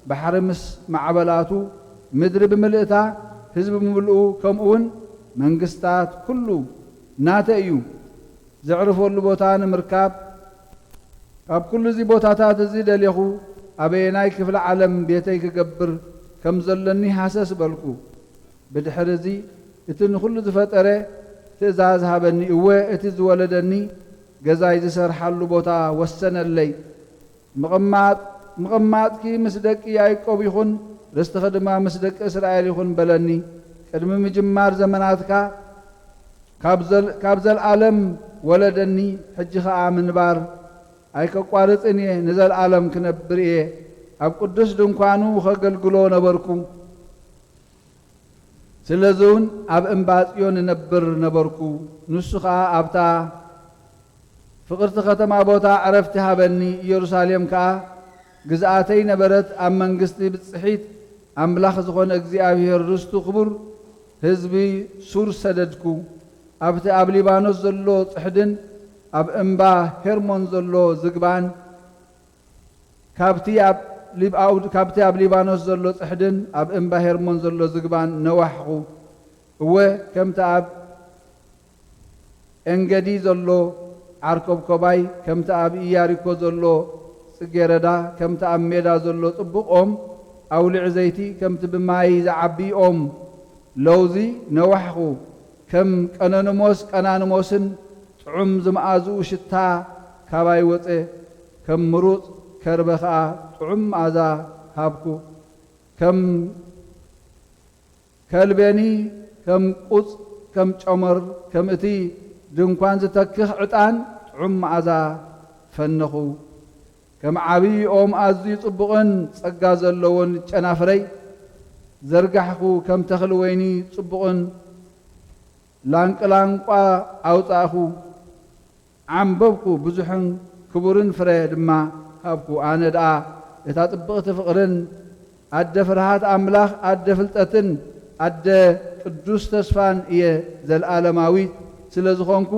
ባሕሪ ምስ ማዕበላቱ ምድሪ ብምልእታ ህዝቢ ብምልኡ ከምኡውን መንግስታት ኩሉ ናተ እዩ ዘዕርፈሉ ቦታ ንምርካብ ኣብ ኩሉ እዚ ቦታታት እዚ ደሊኹ ኣበየናይ ክፍለ ዓለም ቤተይ ክገብር ከም ዘለኒ ሓሰስ በልኩ ብድሕሪ እዚ እቲ ንኩሉ ዝፈጠረ ትእዛዝ ሃበኒ እወ እቲ ዝወለደኒ ገዛይ ዝሰርሓሉ ቦታ ወሰነለይ ምቕማጥኪ ምስ ደቂ ያዕቆብ ይኹን ርስትኺ ድማ ምስ ደቂ እስራኤል ይኹን በለኒ ቅድሚ ምጅማር ዘመናትካ ካብ ዘለዓለም ወለደኒ ሕጂ ከዓ ምንባር ኣይከቋርፅን እየ ንዘለዓለም ክነብር እየ ኣብ ቅዱስ ድንኳኑ ከገልግሎ ነበርኩ ስለዚ እውን ኣብ እምባ ጽዮን ነብር ነበርኩ ንሱ ከዓ ኣብታ ፍቕርቲ ከተማ ቦታ ዕረፍቲ ሃበኒ ኢየሩሳሌም ከዓ ግዝኣተይ ነበረት ኣብ መንግስቲ ብጽሒት ኣምላኽ ዝኾነ እግዚኣብሔር ርስቱ ክቡር ህዝቢ ሱር ሰደድኩ ኣብቲ ኣብ ሊባኖስ ዘሎ ጽሕድን ኣብ እምባ ሄርሞን ዘሎ ዝግባን ካብቲ ኣብ ሊባኖስ ዘሎ ጽሕድን ኣብ እምባ ሄርሞን ዘሎ ዝግባን ነዋሕኹ እወ ከምቲ ኣብ እንገዲ ዘሎ ዓርኮብኮባይ ከምቲ ኣብ ኢያሪኮ ዘሎ ጽጌረዳ ከምቲ ኣብ ሜዳ ዘሎ ጽቡቕ ኦም ኣውሊዕ ዘይቲ ከምቲ ብማይ ዝዓቢ ኦም ለውዚ ነዋሕኹ ከም ቀናንሞስን ጥዑም ዝመኣዝኡ ሽታ ካባይ ወፀ ከም ምሩፅ ከርበ ከዓ ጥዑም መኣዛ ሃብኩ ከም ከልቤኒ ከም ቁፅ ከም ጨመር ከም እቲ ድንኳን ዝተክኽ ዕጣን ጥዑም መኣዛ ፈነኹ ከም ዓብይ ኦም ኣዝዩ ጽቡቕን ጸጋ ዘለዎን ጨናፍረይ ዘርጋሕኩ ከም ተኽሊ ወይኒ ጽቡቕን ላንቅላንቋ ኣውጻእኹ ዓንበብኩ ብዙሕን ክቡርን ፍረ ድማ ሃብኩ ኣነ ደኣ እታ ጽብቕቲ ፍቕርን ኣደ ፍርሃት ኣምላኽ ኣደ ፍልጠትን ኣደ ቅዱስ ተስፋን እየ ዘለኣለማዊት ስለ ዝኾንኩ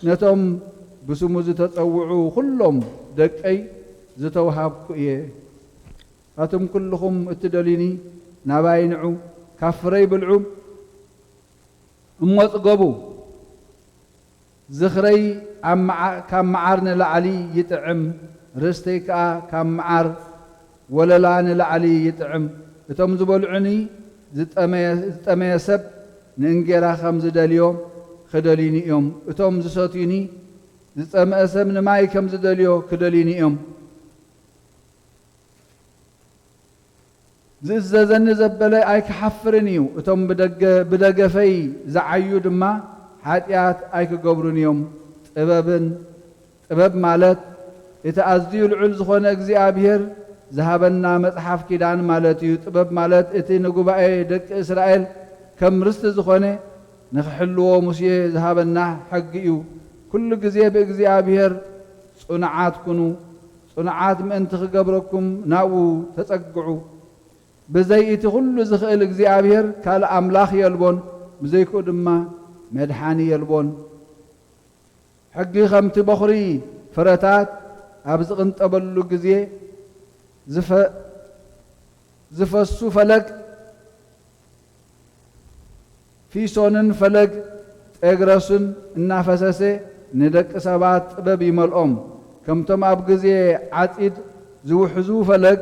ነቶም ብስሙ ዝተጸውዑ ኩሎም ደቀይ ዝተውሃብኩ እየ ኣቶም ኩልኹም እትደልዩኒ ናባይ ንዑ ካብ ፍረይ ብልዑ እሞ ጽገቡ ዝኽረይ ካብ መዓር ንላዕሊ ይጥዕም ርስተይ ከዓ ካብ መዓር ወለላ ንላዕሊ ይጥዕም እቶም ዝበልዑኒ ዝጠመየ ሰብ ንእንጌራ ከም ዝደልዮ ክደልዩኒ እዮም እቶም ዝሰትዩኒ ዝጸምአ ሰብ ንማይ ከም ዝደልዮ ክደልዩኒ እዮም ዝእዘዘኒ ዘበለ ኣይክሓፍርን እዩ እቶም ብደገፈይ ዝዓዩ ድማ ሓጢኣት ኣይክገብሩን እዮም ጥበብ ማለት እቲ ኣዝዩ ልዑል ዝኾነ እግዚኣብሔር ዝሃበና መጽሓፍ ኪዳን ማለት እዩ ጥበብ ማለት እቲ ንጉባኤ ደቂ እስራኤል ከም ርስቲ ዝኾነ ንኽሕልዎ ሙሴ ዝሃበና ሕጊ እዩ ኩሉ ግዜ ብእግዚኣብሔር ጽኑዓት ኩኑ ጽኑዓት ምእንቲ ክገብረኩም ናብኡ ተጸግዑ ብዘይ እቲ ኩሉ ዝኽእል እግዚኣብሔር ካልእ ኣምላኽ የልቦን ብዘይክኡ ድማ መድሓኒ የልቦን ሕጊ ከምቲ በኹሪ ፍረታት ኣብ ዝቕንጠበሉ ግዜ ዝፈሱ ፈለግ ፊሶንን ፈለግ ጤግረሱን እናፈሰሰ ንደቂ ሰባት ጥበብ ይመልኦም ከምቶም ኣብ ግዜ ዓጺድ ዝውሕዙ ፈለግ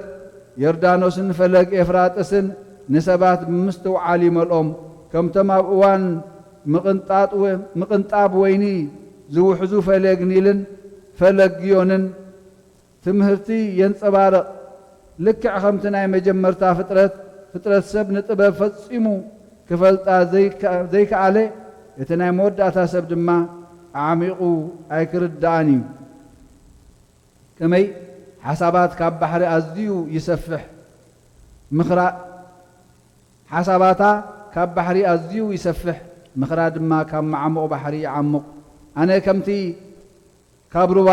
ዮርዳኖስን ፈለግ ኤፍራጥስን ንሰባት ብምስትውዓል ይመልኦም ከምቶም ኣብ እዋን ምቕንጣብ ወይኒ ዝውሕዙ ፈለግ ኒልን ፈለግ ግዮንን ትምህርቲ የንጸባርቕ ልክዕ ከምቲ ናይ መጀመርታ ፍጥረት ሰብ ንጥበብ ፈጺሙ ክፈልጣ ዘይከኣለ እቲ ናይ መወዳእታ ሰብ ድማ ዓሚቑ ኣይክርዳእን እዩ ከመይ ሓሳባት ካብ ባሕሪ ኣዝዩ ይሰፍሕ ሓሳባታ ካብ ባሕሪ ኣዝዩ ይሰፍሕ ምኽራ ድማ ካብ ማዕሙቕ ባሕሪ ይዓሙቕ ኣነ ከምቲ ካብ ሩባ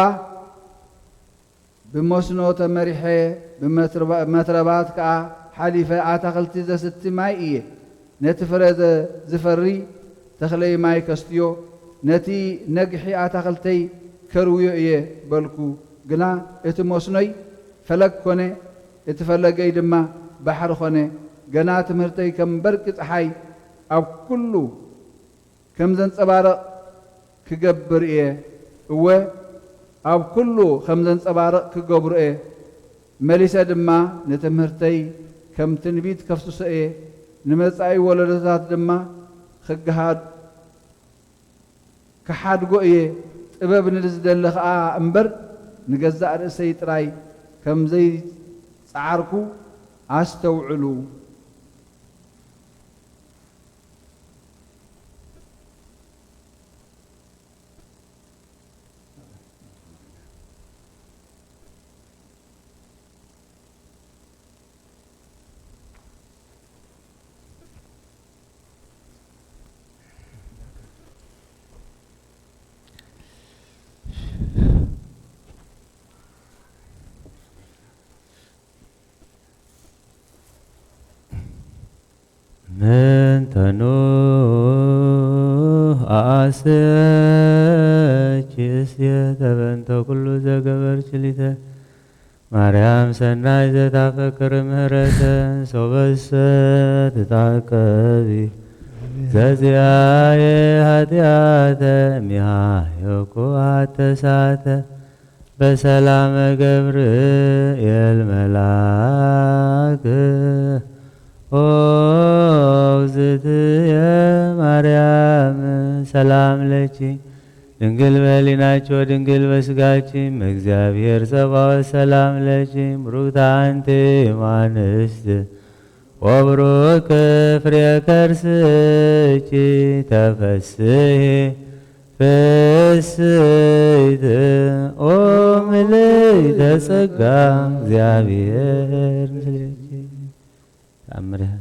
ብመስኖ ተመሪሐ ብመትረባት ከዓ ሓሊፈ ኣታኽልቲ ዘስቲ ማይ እየ ነቲ ፍረ ዝፈሪ ተኽለይ ማይ ከስትዮ ነቲ ነግሒ ኣታኽልተይ ከርውዮ እየ በልኩ ግና እቲ መስኖይ ፈለግ ኮነ እቲ ፈለገይ ድማ ባሕሪ ኮነ ገና ትምህርተይ ከም በርቂ ፀሓይ ኣብ ኩሉ ከም ዘንጸባርቕ ክገብር እየ እወ ኣብ ኩሉ ከም ዘንጸባርቕ ክገብሩ እየ መሊሰ ድማ ንትምህርተይ ከም ትንቢት ከፍስሶ እየ ንመጻኢ ወለዶታት ድማ ክሓድጎ እየ ጥበብ ንዝደሊ ከዓ እምበር ንገዛእ ርእሰይ ጥራይ ከምዘይ ጻዓርኩ ኣስተውዕሉ من تنوح أسيش يتبنت كل زقبر شليته مريم سناي زتفكر مهرته صبست تتعكبي ززياي هدياته ميهايوكو عتساته بسلام جبريل ملاك أوزت يا مريم ሰላም ለኪ ድንግል በሕሊናችሁ ድንግል በሥጋችም እግዚአብሔር ጸባኦት ሰላም ለኪ ብሩክት አንቲ እምአንስት ወብሩክ ፍሬ ከርስኪ ተፈሥሒ ፍስሕት ኦ ምልዕተ ጸጋ እግዚአብሔር ምስሌኪ ተአምርሃ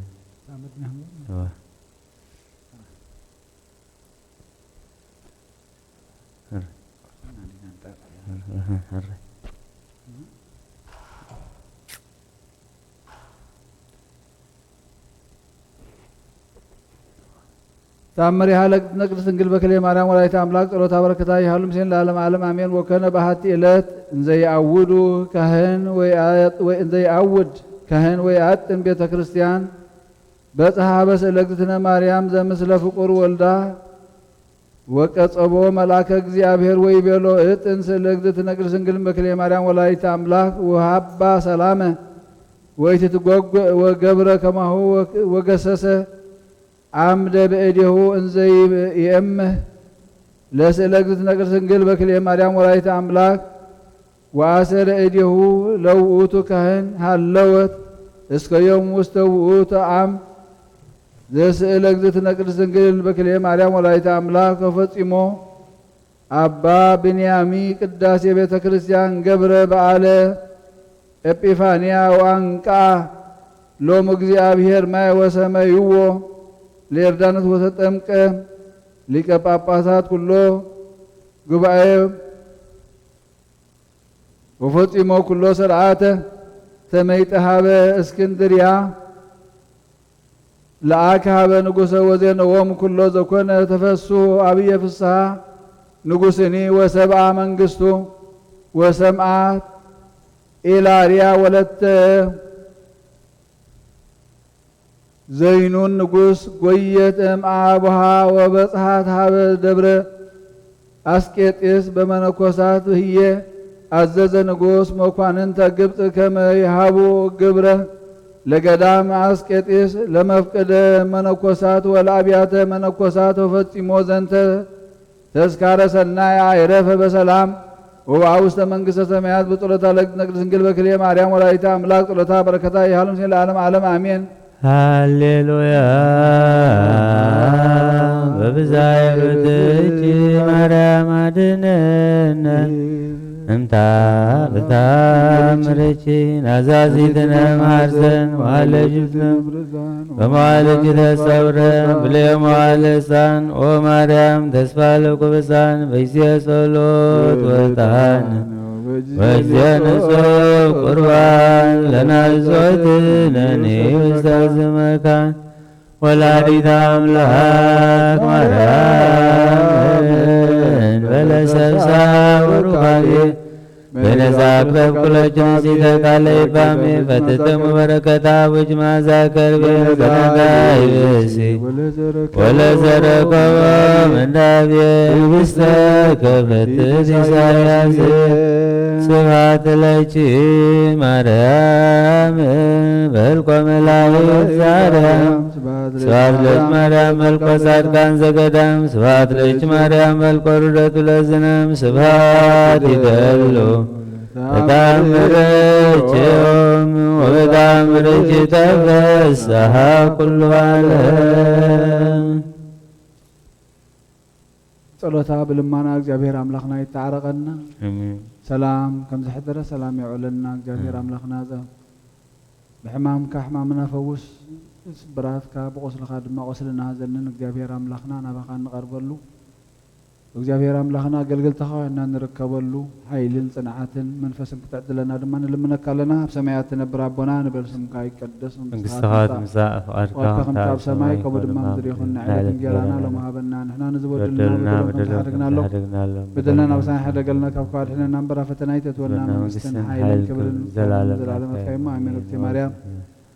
ተአምር ያለቅድስነ ቅድስት ድንግል በክሌ ማርያም ወላዲተ አምላክ ጸሎታ በረከታ ይሃሉ ምስሌን ለዓለም ዓለም አሜን። ወከነ በሃቲ ዕለት እንዘ ይአውዱ ካህን ወይ አጥን ቤተ ክርስቲያን በጸሐበ ስእለ እግዝእትነ ማርያም ዘምስለ ፍቁር ወልዳ ወቀጸቦ መልአከ እግዚአብሔር ወይ ቤሎ እጥን ስእለ እግዝእትነ ቅድስት ድንግል በክሌ ማርያም ወላዲተ አምላክ ወሃባ ሰላመ ወይትትጓጎ ወገብረ ከማሁ ወገሰሰ አምደ በእዴሁ እንዘ ይእምህ ለስእለ እግዝእትነ ቅድስት ድንግል በክሌ ማርያም ወላዲተ አምላክ ወአሰረ እዴሁ ለውእቱ ካህን ሃለወት እስከ ዮም ውስተ ውእቱ ዓም ዘስእለ እግዝእትነ ቅድስት ድንግል በክሌ ማርያም ወላዲተ አምላክ ተፈጺሞ አባ ብንያሚ ቅዳሴ ቤተ ክርስቲያን ገብረ በዓለ ኤጲፋንያ ወአንቃ ሎሙ እግዚአብሔር ማየ ወሰመይዎ ለዮርዳኖስ ወተጠምቀ ሊቀ ጳጳሳት ኩሎ ጉባኤ ወፈጺሞ ኩሎ ስርዓተ ተመይጠሃበ እስክንድርያ ለአክሃበ ንጉሰ ወዜነዎሙ ኩሎ ዘኮነ ተፈሱ አብየ ፍስሐ ንጉስኒ ወሰብአ መንግስቱ ወሰምዓት ኢላርያ ወለተ ዘይኑን ንጉስ ጎየት እምአቡሃ ወበጽሐት ሀበ ደብረ አስቄጤስ በመነኮሳት ህየ አዘዘ ንጉስ መኳንንተ ግብፅ ከመ ይሃቡ ግብረ ለገዳም አስቄጤስ ለመፍቀደ መነኮሳት ወለአብያተ መነኮሳት ወፈጺሞ ዘንተ ተስካረ ሰናይ አይረፈ በሰላም ወውስተ መንግሥተ ሰማያት በጸሎታ ለእግዝእትነ ቅድስት ድንግል በክልኤ ማርያም ወላዲተ አምላክ ጸሎታ በረከታ ይሃሉ ምስሌነ ለዓለመ ዓለም አሜን። ሃሌሉያ በብዛይ ብትእቲ ማርያም አድነነ እምታ በታምረቺ ናዛዚትነ ማርሰን ዋለጅትነ በመዋለጅ ተሰውረ ብለየ መዋለ ሕፃን ኦ ማርያም ተስፋ ለቁብፃን በይእዜ ጸሎት ወጣን ወእግዚአ ንጹሕ ቁርባን ለናዝዞትነኒ ውስተ ዝመካን ወላዲተ አምላክ ማርያም በለሰብሳ ወሩካቤ በነዛ ክበብ ኩለችን ሲተቃለ ይባሜ ፈትተሙ በረከታ ውጅ ማዛ ከርቤ ዘነጋይ ብእሲ ወለዘረከበ ምንዳቤ ውስተ ከፈት ኢሳያስ ስብሐት ለኪ ማርያም በልቆ መላእክት ዛርያም ስብሐት ለኪ ማርያም መልኮ ጻድቃን ዘገዳም ስብሐት ለኪ ማርያም መልኮ ርደቱ ለዝነም ስብሐት ይደሉ በታምረችም ወበታምረች ተፈስሐ ኩሉ ዓለም። ጸሎታ ብልማና እግዚአብሔር አምላኽና ይታረቀና ሰላም ከም ዝሕደረ ሰላም ይውዕለና እግዚአብሔር አምላኽና ብሕማምካ ሕማምና ፈውስ ስብራትካ ብቆስልካ ድማ ቆስልና ዘንን እግዚአብሔር አምላኽና ናባኻ እንቐርበሉ እግዚአብሔር አምላኽና አገልግልታ ኸዋና ንርከበሉ ኃይልን ጽንዓትን መንፈስን ክትዕድለና ድማ ንልምነካ ኣለና ኣብ ሰማያት ትነብር ኣቦና ንበል ስምካ ይቀደስ መንግሥትኻ ትምጻእ ፍቓድካ ከምቲ ኣብ ሰማይ ከምኡ ድማ ምድሪ ይኹን ንዕለት እንጀራና ሎሚ ሃበና ንሕና ንዝበደልና በደልና ናብሳና ሓደገልና ካብ ከባድ ሕነና እምበራ ፈተና ይተትወልና መንግስትን ሓይልን ክብርን ዘላለመ ትካይሞ ኣሜን። ወቅቲ ማርያም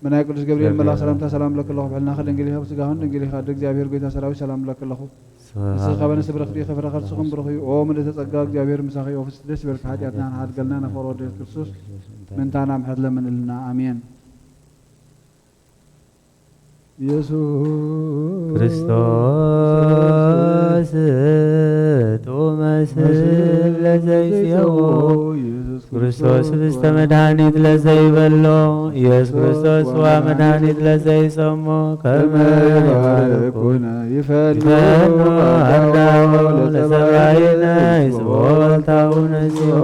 መናይ ቅዱስ ገብርኤል መልአክ ሰላምታ ሰላም ለክለኹ ብሕልና ድንግል ኢኻ ብስጋሁን ድንግል ኢኻ እግዚአብሔር ጌታ ሰራዊት ሰላም ለክለኹ ንስኻ በንስብ ረኽዲ ኸፍረኻ ንስኹም ብርኽዩ ኦ ምልዕተ ጸጋ እግዚአብሔር ምሳኺ ኦፍስ ደስ ይበልካ ኃጢአትና ንሓድገልና ነፈሮ ወደ ክርስቶስ ምንታና ምሕረት ለምንልና አሜን። ኢየሱስ ክርስቶስ ዘይጽየዎ ክርስቶስ ህብስተ መድኃኒት ለዘይበሎ ኢየሱስ ክርስቶስ ጽዋ መድኃኒት ለዘይጾሞ ከመ ይኩነ ይፈኑ አርዳኦ ለሰብአይነ ይጽቦልታውነ ሲኦ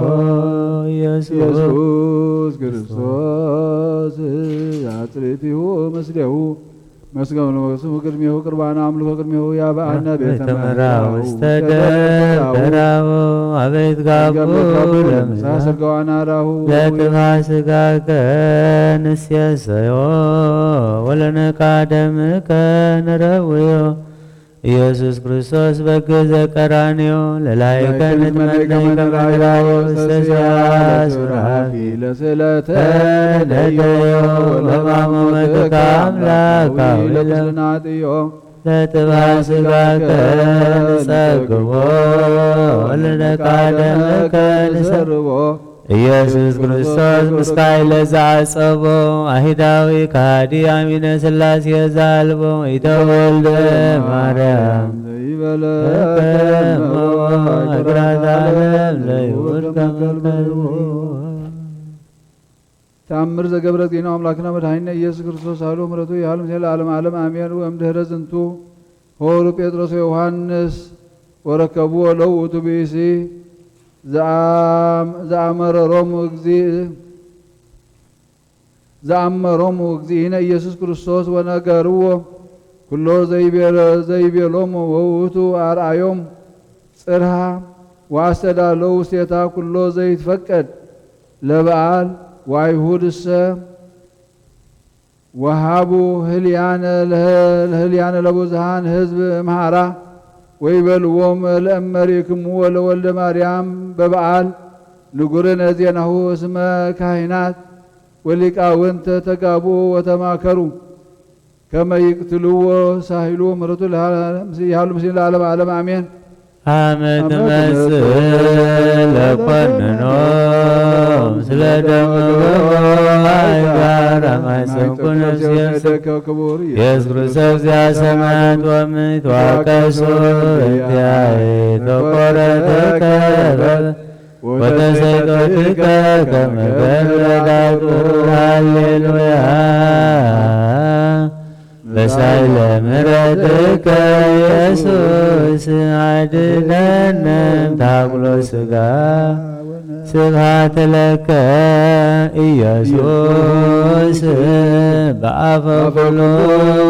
ኢየሱስ ክርስቶስ አጽሪቲሁ መስሌሁ መስገኑ ለስሙ ቅድሜሁ ቅርባና አምልኮ ቅድሜሁ ያበአነ ቤተ መራው እስተደበራው አቤት ጋቡ ለምሳሰርገዋና ራሁ ለጥፋ ስጋከ ንስየሰዮ ወለነቃ ደምከ ነረውዮ ኢየሱስ ክርስቶስ በገዘ ቀራንዮ ለላይከ ንትመነይ ከመራዮ ሰስያሱራፊ ለስለተ ለደዮ ለማሞመትከ አምላካዊ ለምስልናጥዮ ለጥባ ስጋከ ንጸግቦ ወለነቃ ደምከ ንሰርቦ ኢየሱስ ክርስቶስ ምስካይ ለዘአጸቦ አይሁዳዊ ከሃዲ አሚነ ሥላሴ ዘአልቦ ኢተወልደ ማርያም እግራት ዓለም ለይሁድ ከመልከልቦ ተአምር ዘገብረ ጤናው አምላክና መድኃኒነ ኢየሱስ ክርስቶስ አሐዱ ምሕረቱ ያህል ምስለ ዓለም ዓለም አሜን። ወእምድኅረ ዝንቱ ሆሩ ጴጥሮስ ወዮሐንስ ወረከቡ ለውእቱ ብእሲ ዘአመሮሙ እግዚእነ ኢየሱስ ክርስቶስ ወነገርዎ ኩሎ ዘይቤሎሙ ወውእቱ አርአዮም ጽርሐ ወአስተዳለዉ ውስቴታ ኩሎ ዘይትፈቀድ ለበዓል ወአይሁድሰ ወሃቡ ህልያነ ለብዙኃን ሕዝብ እምሃራ ወይበልዎም ለእመሪክሙ ወለወልደ ማርያም በበዓል ንጉርነ ዜናሁ እስመ ካህናት ወሊቃውንተ ተጋቡ ወተማከሩ ከመ ይቅትልዎ ሳሂሉ ምሕረቱ ያህሉ ምስለ ለዓለመ ዓለም አሜን። አመ ትመጽእ ለኮንኖ ምስለ ደሙ ጋር አማይሰንኩን ኢየሱስ ክርስቶስ ዘሰማያት ወምድር ተዋቀሱ እንቲአየ ተቆረተከ ወተሰይጦትከ ከመ ገብረ ዳጡ ሃሌሉያ በሳይለ ምሕረትከ ኢየሱስ አድኅነነ እምታኩሎ ሥጋ ስብሐት ለከ ኢየሱስ በአፈ ኩሉ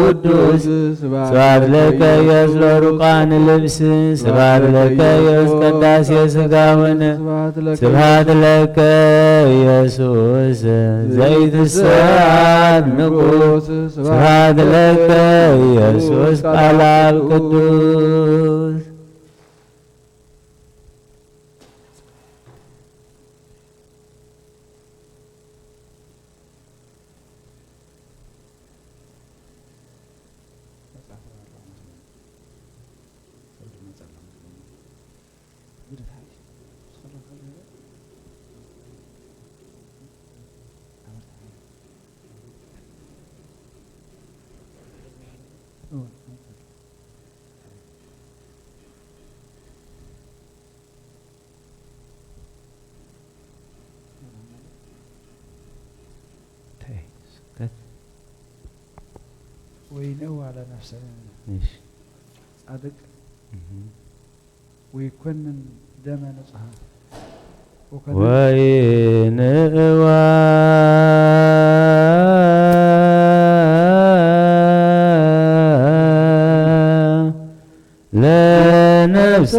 ቅዱስ ስብሐት ለከ ኢየሱስ ለሩቃን ልብስ ስብሐት ለከ ኢየሱስ ቅዳሴ ሥጋውን ስብሐት ለከ ኢየሱስ ዘይትሰዓር ንጉሥ ስብሐት ለከ ኢየሱስ ቃለ አብ ቅዱስ وينو على نفسه صادق ويكونن دم نصها وينوا لنفسك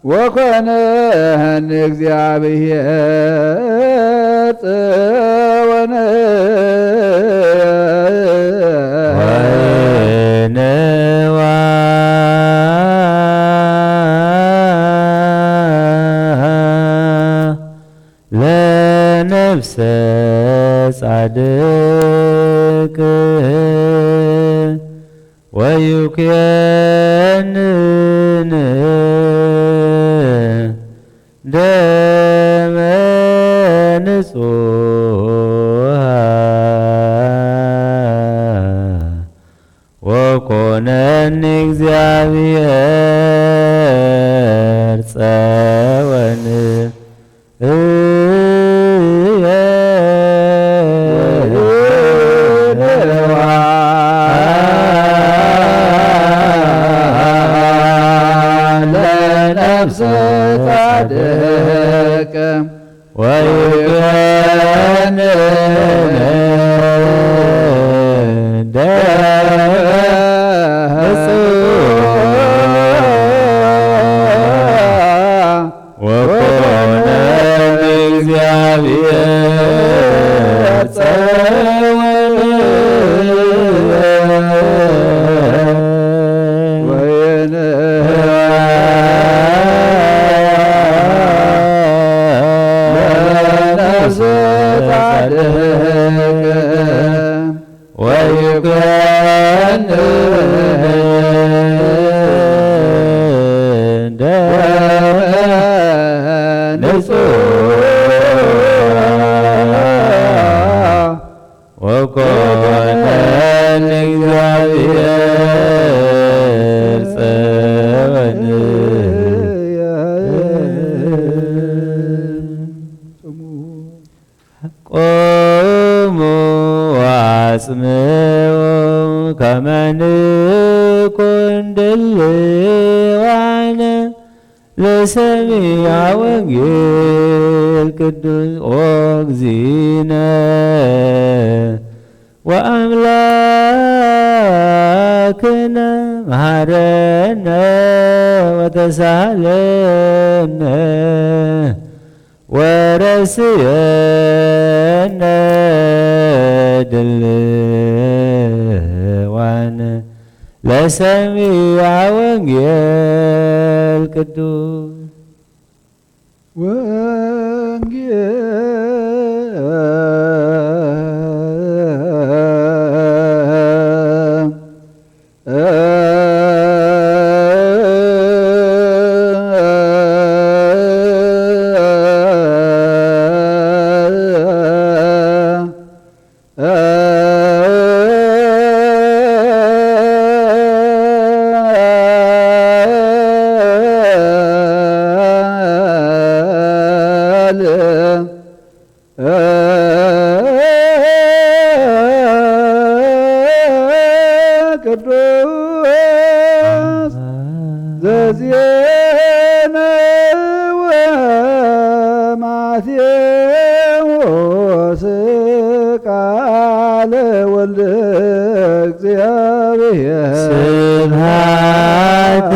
ወኮነን እግዚአብሔር ጽወነ ወይንዋ ለነፍሰ ጻድቅ ወዩክየንን ደመ ንጹሐ ወኮነኒ እግዚአብሔር ጸወን ለነፍሰ ጻድቅ ወይኩነን ወኮነኒ እግዚአብሔር ጸወን ወኮነኒ እግዚአብሔር ጸወን ቆሙ ወአጽምዑ ከመ ንኩንድልዋነ ለሰሚዐ ወንጌል ቅዱስ እግዚእነ ወአምላክነ መሐረነ ወተሳሃለነ ወረስየነ ድልዋነ ለሰሚዐ ወንጌል ቅዱስ ቅዱስ ዘዜነ ወማቴዎስ ቃለ ወልደ እግዚአብሔር ስብሐት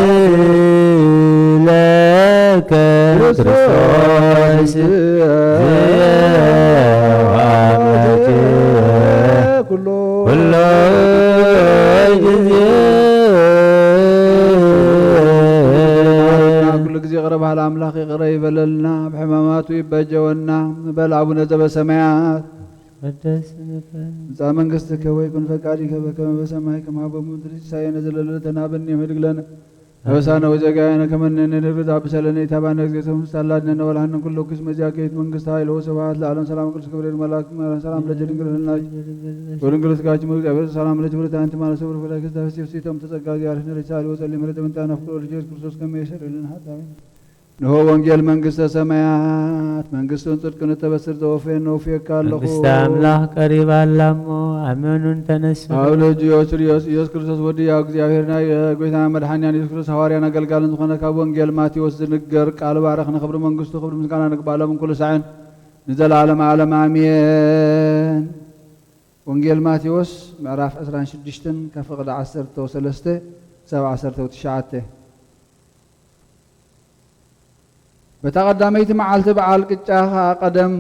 ለከ ክርስቶስ ኩሎ ጊዜ ኩሉ ጊዜ ቅረብ ሃል አምላኽ ይቅረ ይበለልና ብሕማማቱ ይበጀወና በል አቡነ ዘበሰማያት ምጽአ መንግሥትከ ወይኩን ፈቃድከ በከመ በሰማይ ከማሁ በምድር ሲሳየነ ዘለለዕለትነ ሀበነ ዮም ህድግ ለነ አበሳነ ወጌጋየነ ከመ ንሕነኒ ንኅድግ አብሰለነ ኢታብአነ እግዚእነ ተንሥእ ወላድነነ ኩሎ ኩስ መዚአከይት መንግሥተ ኃይል ወስብሐት ለዓለም ሰላም ቅዱስ ገብርኤል መልአክ ሰላም ለድንግል ህልናች ወድንግል ስጋች እግዚአብሔር ሰላም ለጅብረት አንቲ ማለት ሰብር ፈላክ ስታፍሲ ፍሲቶም ተጸጋ ዚአርህነ ሪሳሊ ወጸሊ ምሕረተ ምንጣነ ፍቅሮ ልጅ ክርስቶስ ከመ ይሰረልን ኃጣውእ ንሆ ወንጌል መንግሥተ ሰማያት መንግሥቱን ጽድቅን ተበስር ዘወፌን ነው ፌካለሁ መንግሥተ አምላክ ቀሪባ አላሞ አመኑን ተነሱ አብ ልጅ ኢየሱስ ክርስቶስ ወዲያ እግዚአብሔርና የጎይታ መድኃኒያን ኢየሱስ ክርስቶስ ሐዋርያን አገልጋልን ዝኾነ ካብ ወንጌል ማቴዎስ ዝንገር ቃል ባረኽ ንኽብሪ መንግሥቱ ክብሪ ምስጋና ንግባሎም ኩሉ ሰዓን ንዘለዓለም ዓለም አሜን። ወንጌል ማቴዎስ ምዕራፍ 26 ከፍቕዲ 13 ክሳብ 19 بتقدميت معلت بعال قچا قدم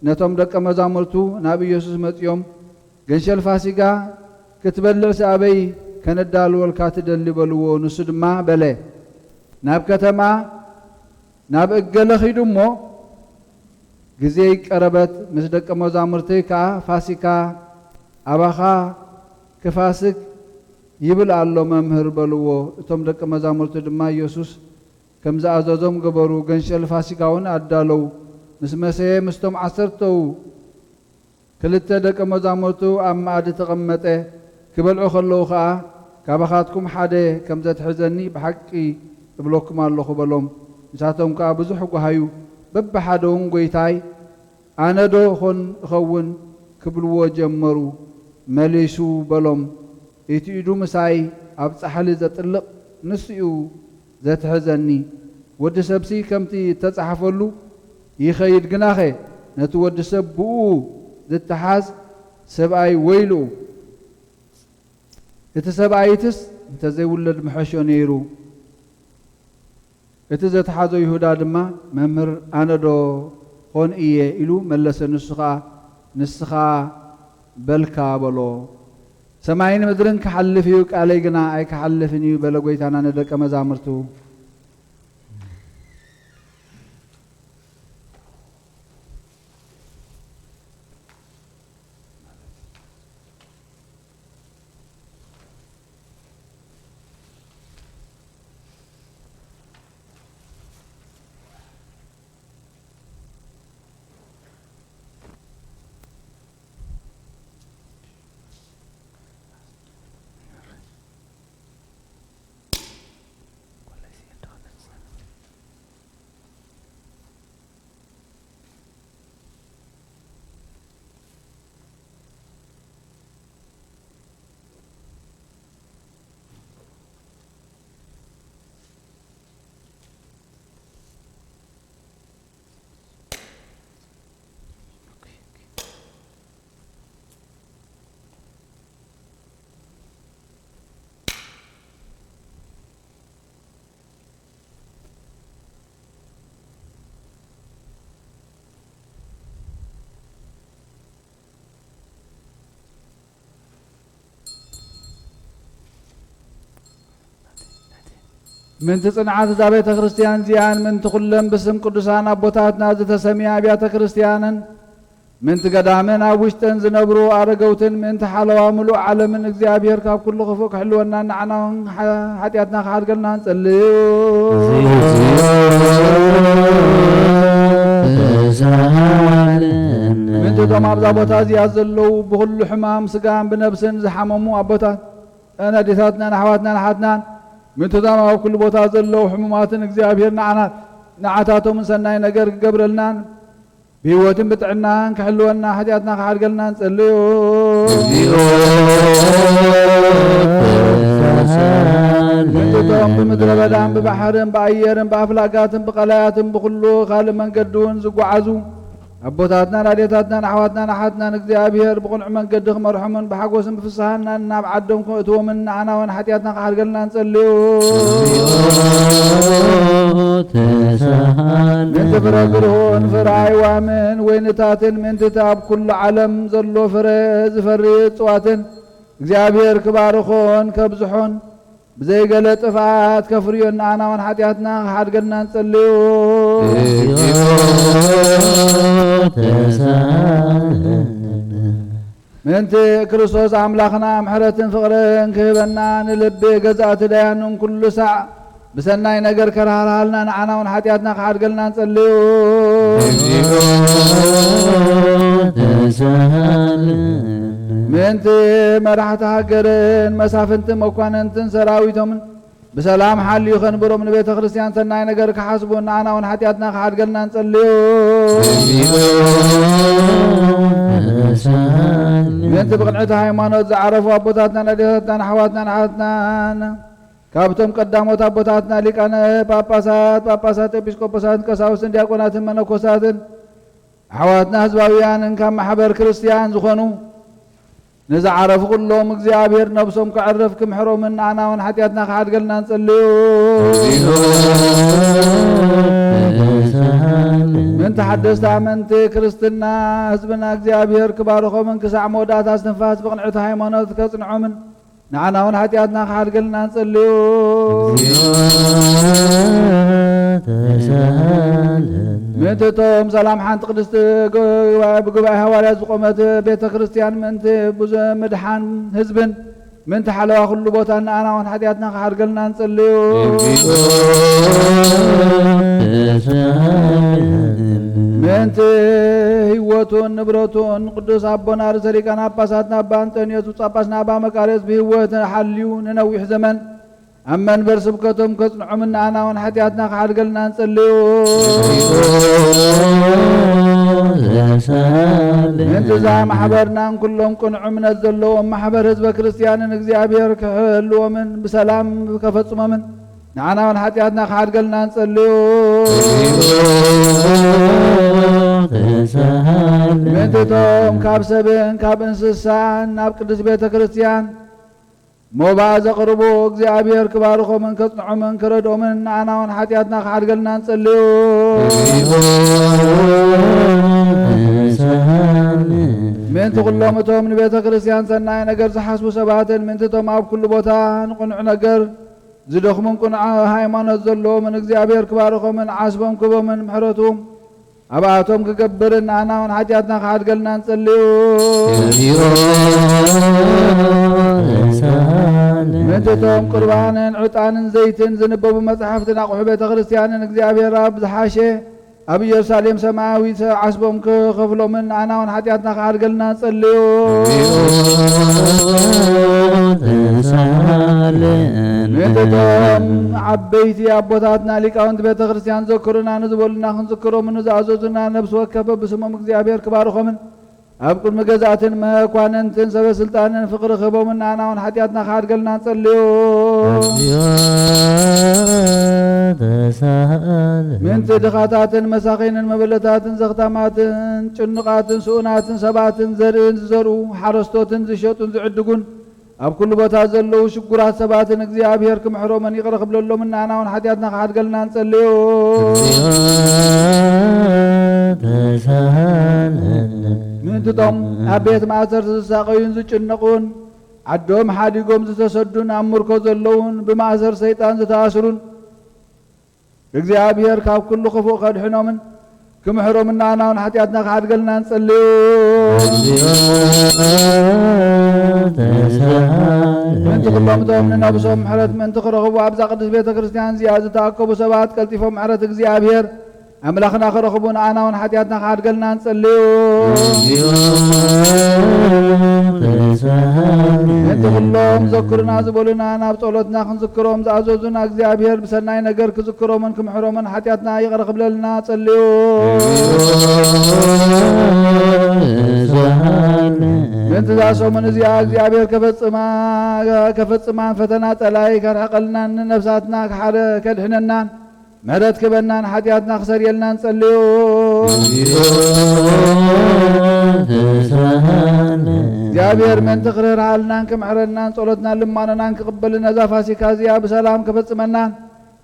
نتوم دق مزامرتو نبي يسوع متيوم ገንሸል ፋሲካ ክትበልዕ ሰአበይ ከነዳልወልካ ትደሊ በልዎ ንሱ ድማ በለ ናብ ከተማ ናብ እገለ ኺዱ እሞ ግዜ ቀረበት ምስ ደቀ መዛሙርተይ ከዓ ፋሲካ አባኻ ክፋስክ ይብል ኣሎ መምህር በልዎ እቶም ደቀ መዛሙርቱ ድማ ኢየሱስ ከም ዝኣዘዞም ገበሩ ገንሸል ፋሲካውን ኣዳለው ምስ መሰየ ምስቶም 10 ክልተ ደቀ መዛሙርቱ ኣብ ማእዲ ተቐመጠ ክበልዑ ከለዉ ከዓ ካባኻትኩም ሓደ ከም ዘትሕዘኒ ብሓቂ እብለኩም ኣለኹ በሎም ንሳቶም ከዓ ብዙሕ ጓሃዩ በብሓደውን ጎይታይ ኣነ ዶ እኸውን ክብልዎ ጀመሩ መሊሱ በሎም እቲ ኢዱ ምሳይ ኣብ ጻሕሊ ዘጥልቕ ንስኡ ዘትሕዘኒ ወዲ ሰብሲ ከምቲ ተጻሕፈሉ ይኸይድ ግናኸ ነቲ ወዲ ሰብ ብኡ ዝትሓዝ ሰብኣይ ወይሉ እቲ ሰብኣይትስ እንተዘይውለድ ምሐሾ ነይሩ እቲ ዘተሓዞ ይሁዳ ድማ መምህር ኣነ ዶ ኾን እየ ኢሉ መለሰ ንስኻ በልካ በሎ ሰማይን ምድርን ክሓልፍ እዩ ቃለይ ግና ኣይክሓልፍን እዩ በለ ጎይታና ንደቀ መዛሙርቱ من تصنعات ذابت كريستيان زيان من تخلم باسم قدسان أبوتاتنا زتسمي أبيات كريستيانا من تقدامنا وشتن زنبرو أرقوتن من تحلوا ملو على من اكزيابير كاب كل خفوك حلونا نعنا حتياتنا خاد قلنا نسليو من تدوم أبزا أبوتات يازلو بكل حمام سقام بنفسن زحممو أبوتات أنا ديثاتنا نحواتنا نحاتنا من تدام كل بوتا زلو حموماتن እግዚአብሔር نعاتاتهم من سناي ነገር ገብረልና بهوتن بتعنا كحلونا حاجاتنا خارجلنا نصليو من تدام بمدر بدام ببحرن بأيرن بأفلاقاتن بقلاياتن بكله خال من قدون زقعزو أبوتاتنا راديتاتنا نحواتنا نحاتنا እግዚአብሔር بقنع من قدخ مرحمن بحقوسن بفصحنا نابعدهم كأتو من عنا ونحتياتنا خارجلنا نصليو من تفرقرون فرعي وامن وينتاتن من تتاب كل علم زلو فرز فريد صواتن እግዚአብሔር كبارخون كبزحون بزي قلت طفات كفريون عنا ونحتياتنا خارجلنا نصليو من كريستوس أملاخنا محرة فقرن كهبنا نلبي قزات ديانون كل ساعة بسناي نقر كرهالنا نعنا ونحتياتنا خارجلنا نصليو من مرحة هاجرن مسافنت مكواننتن سراويتهم بسلام حال يخنبرو من بيت كريستيان سناي نقر كحسبون نعنا ونحتياتنا خارجلنا نصليو من تبقنعت هايمانوت زعرفوا أبوتاتنا نديتنا نحواتنا نحاتنا كابتم قداموت أبوتاتنا لكان باباسات إبسكوباسات كساوسن دياقونات منوكوسات حواتنا هزباويان كم محبر كريستيان زخونو نزعرف كلهم እግዚአብሔር ነብሶም ከعرف كمحرومن أنا ونحتياتنا خادقلنا نصليو من تحدثت عمنت كريستنا حزبنا እግዚአብሔር كبارخو من كسع مودات استنفاس بقنعت هايمانوت كصنعومن نعنا ونحتياتنا خادقلنا نصليو منتتهم سلام حانت قدست بقباء هوالات زقومت بيت كريستيان منت بوز مدحان حزبن منت حلوة كل بوتان أنا ونحدياتنا خارقلنا نصليو منت هيوتون نبروتون قدس أبونا رساليكنا باساتنا بانتن يسوس أباسنا بامكاريس بهيوتنا حليون ننويح زمن أما نبرسب كتم كصنع من أنا ونحتياتنا خارقلنا نصليو انتزاع محبرنا كلهم قنع من الزلو محبر حزب كريستيان እግዚአብሔር كحلو من بسلام كفصم من نعنا ونحتياتنا خارقلنا نصليو منتتهم كاب سبن كاب انسسان ناب قدس بيت كريستيان موباز قربو እግዚአብሔር كبارخو من كصنعو من كردو من أنا ونحتياتنا خارقلنا نصليو من تقولهم توم من بيت كريستيان سناي نجر زحسبو سباتن من تتوم أب كل بوتان قنع نجر زدخ من قنع هايمان الزلو من እግዚአብሔር كبارخو من عصبهم كبو من محرتهم أبعتهم كقبرن أنا ونحتياتنا خارقلنا نصليو من تتوم قربانن عطانن زيتن زنبو مصحفتنا قحو بيت كريستيان እግዚአብሔር رب زحاشه أبي يرساليم سماوي عصبهم كخفلو من أنا ونحتياتنا خارقلنا نصليو من تتوم عبيتي أبوتاتنا لكاونت بيت كريستيان ذكرنا نزبولنا خنذكرو من نزعزوزنا نفس وكفة بسمهم እግዚአብሔር كبارخو من أبقل مجازاتن ما كواننتن سبب سلطانن فقر خبو من أنا ونحتياتنا خارقلنا نصليو من تدخاتاتن مساخينن مبلتاتن زختاماتن چنقاتن سؤناتن سباتن زرين زرو حرستوتن زشوتن زعدقون أب كل بوتا زلو شكرات سباتن እግዚአብሔር كمحرومن يقرخ بلولو من أنا ونحتياتنا خارقلنا نصليو من تتوم أبيت معسر تساقين زچنقون عدوم حادقوم زتسدون أمركو زلون بمعسر سيطان زتاسرون እግዚአብሔር ካብ كل خفو خدحنا من كمحرومنا أنا ونحتياتنا خارقلنا نصليو من تقلهم توم ننبسهم محرت من تخرخبوا أبزا قدس بيت كريستيان زيادة تأكبوا سبات كالتفهم محرت እግዚአብሔር أملاخنا خرخبون أنا ونحتياتنا خارقلنا نصليو انت كلهم ذكرنا زبولنا أنا بطولتنا خنذكرهم زعزوزنا እግዚአብሔር بسناي نجر كذكرهم من كمحرومن حتياتنا يغرق بللنا صليو انت ذاسو من زيا እግዚአብሔር كفصما فتنا طلاي كرقلنا نفساتنا كدحننا مهرت كبنان حتياتنا خسر يلنا نصليو እግዚአብሔር من تقرر حالنا كمحرنا صلوتنا لماننا كقبلنا زافاسي كازيا بسلام كفصمنا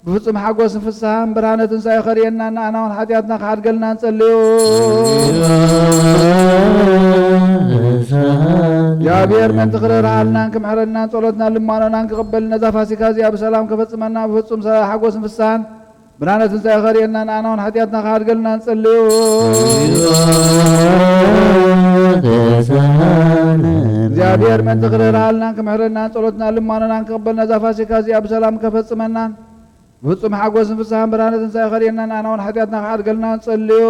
بفصم حقوس فسحان برهانة تنساي خرينا أنا ونحتياتنا خارقلنا نصليو እግዚአብሔር من تقرر حالنا كمحرنا صلوتنا لماننا كقبلنا زافاسي كازيا بسلام كفصمنا بفصم حقوس فسحان برهانة تنساي خرينا أنا ونحتياتنا خارقلنا نصليو እግዚአብሔር من تقرر حالنا كمحرنا صلوتنا لماننا كقبلنا زافاسي كازيا بسلام كفصمنا بفصم حقوس فسحان برهانة تنساي خرينا أنا ونحتياتنا خارقلنا نصليو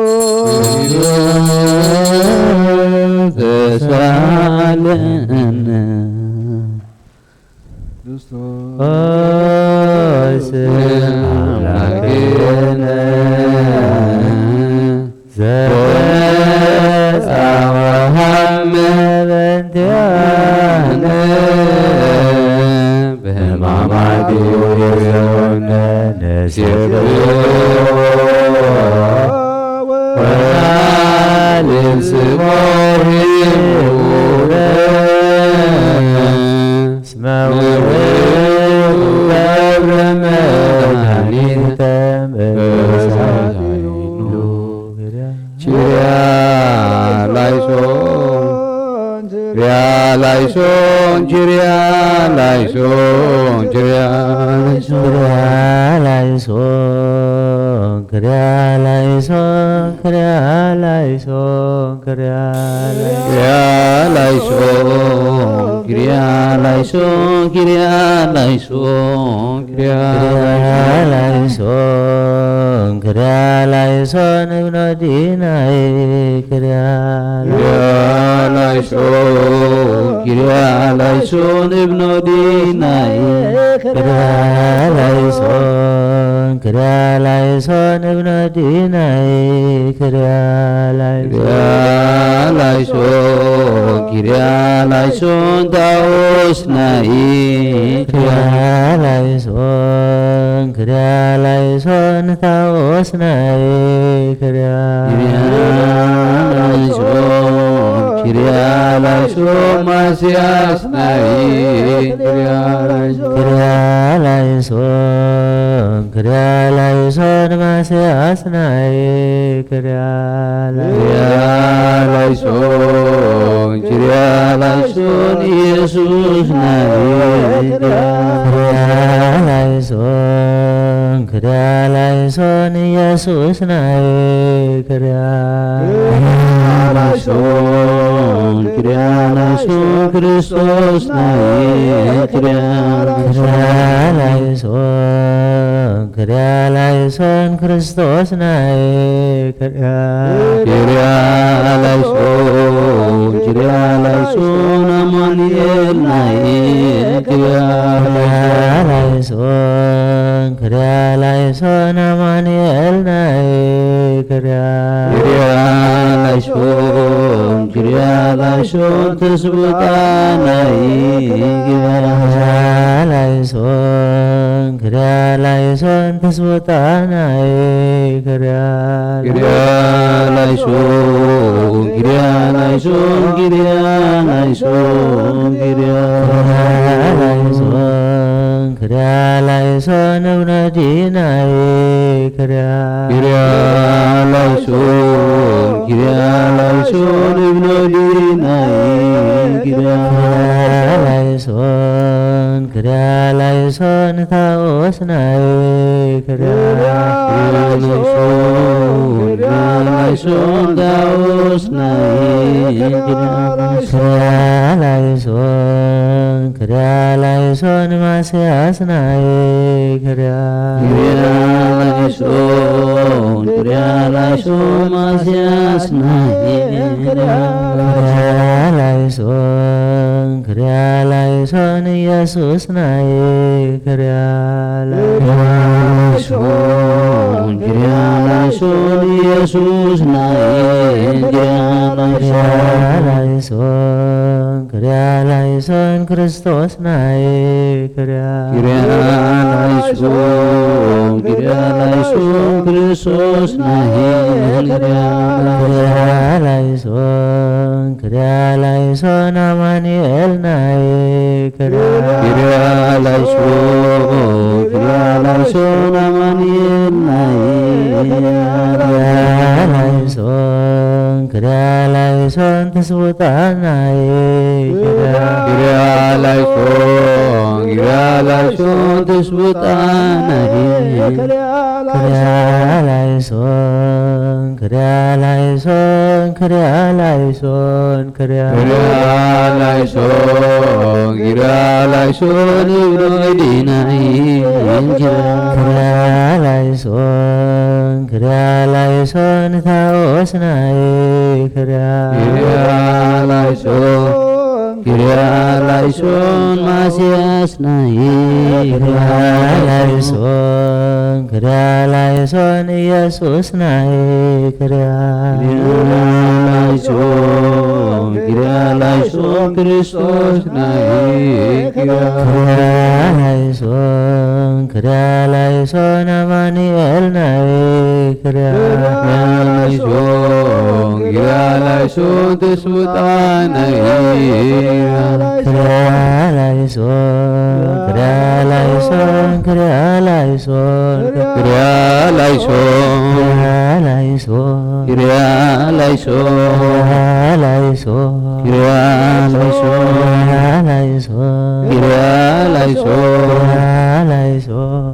Laison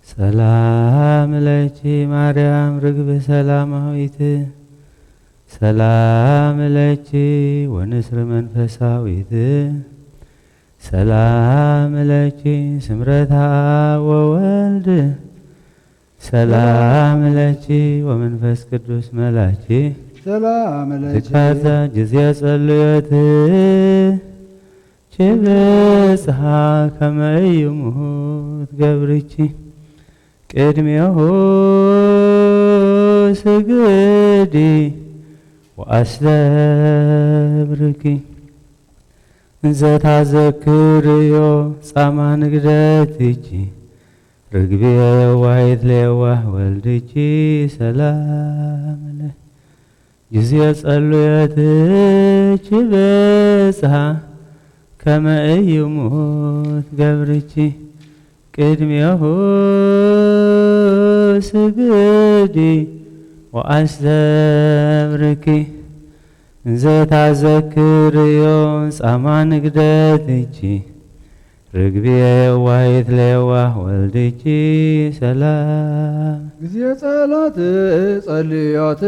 ሰላም ለኪ ማርያም ርግብ ሰላማዊት ሰላም ለኪ ወንስር መንፈሳዊት ሰላም ለኪ ስምረታ ወወልድ ሰላም ለኪ ወመንፈስ ቅዱስ መላኪ ሰላም ለኪ ዝካዛ ጊዜ ጸልዮት ችብጽሐ ከመ ይሙት ገብርኪ ቅድሜሁ ስግዲ ወአስተብርኪ እንዘ ታዘክርዮ ጻማ ንግደትኪ ርግቤ የዋሂት ለየዋህ ወልድኪ ሰላም ለኪ ጊዜ ጸልዮትኪ በጽሐ ከመ ይሙት ገብርኪ ቅድሜሁ ስግዲ ወአስተብርኪ እንዘ ታዘክርዮ ጻማ ንግደትኪ ርግቤ የዋሂት ለየዋህ ወልድኪ ሰላም ጊዜ ጸሎት ጸልዮት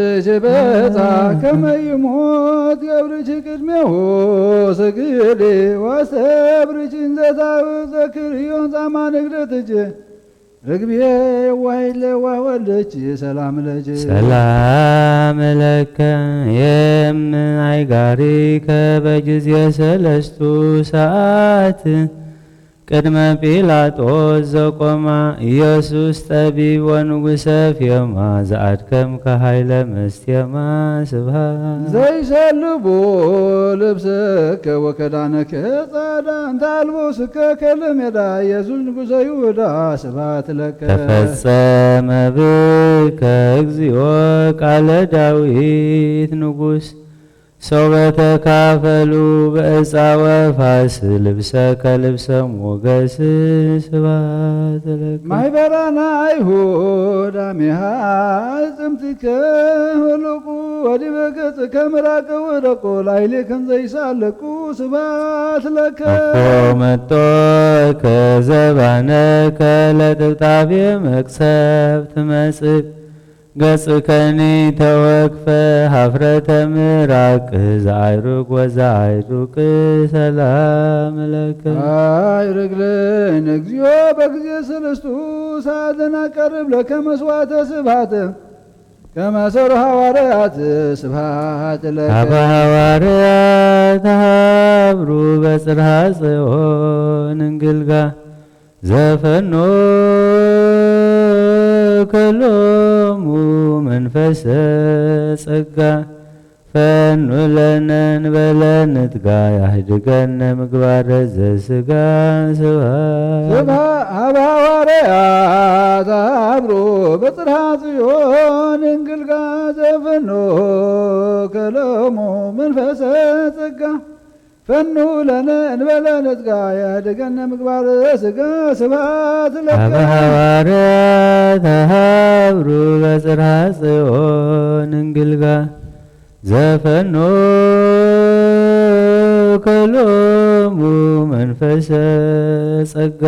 በጽሐ ከመ ይሙት ገብርኪ ቅድሜሁ ስግዲ ወአስተብርኪ እንዘ ታዘክርዮ ጻማ ንግደትኪ ርግቤ የዋሂት ለየዋህ ወልድኪ ሰላም ለኪ ሰላም ለከ የምአይጋሪከ በጊዜ ሰለስቱ ሰዓት ቅድመ ጲላጦስ ዘቆማ ኢየሱስ ጠቢብ ወንጉሰ ፌማ ዘአድከም ከኃይለ መስቴማ ስብሐት ዘይሰልቦ ልብሰከ ወከዳነከ ጻዳን ታልቦስከ ከለሜዳ ኢየሱስ ንጉሠ ይሁዳ ስብሐት ለከ ተፈጸመ ብከ እግዚኦ ቃለ ዳዊት ንጉሥ ሰው በተካፈሉ በዕፃ ወፋስ ልብሰ ከልብሰ ሞገስ ስብሐት ለከ ማይበራና አይሁድ አሜሃ ጽምትከ ህልቁ ወዲበ ገጽከ ምራቅ ወደቆ ላዕሌከ ዘይሳለቁ ስብሐት ለከ እፎ መጦ ከዘባነከ ለጥብጣቤ መቅሰፍት መጽእ ገጽከኒ ተወክፈ ሀፍረተ ምራቅ ዘአይሩቅ ወዘአይሩቅ ሰላም ለከ አይርግልን እግዚኦ በጊዜ ሰለስቱ ሰዓትን አቀርብ ለከ መስዋዕተ ስብሐት ከመሰሩ ሐዋርያት ስብሐት ለከ አበ ሐዋርያት ሀብሩ በጽርሐ ጽዮን እንግልጋ ዘፈኖ ከሎሙ መንፈሰ ጸጋ ፈኑ ለነ እንበለ ንትጋ ያህድገነ ምግባረ ዘሥጋ ስብሐት አበ ሐዋርያት አብሮ በጽርሐ ጽዮን እንግልጋ ዘፈኖ ከሎሙ መንፈሰ ጸጋ ፈኑ ለነ እንበለ ንትጋ ያህድገነ ምግባረ ዘሥጋ ስብሐት ለከ አበ ሐዋርያት ሀብሩ በጽርሐ ጽዮን እንግልጋ ዘፈኖ ከሎሙ መንፈሰ ጸጋ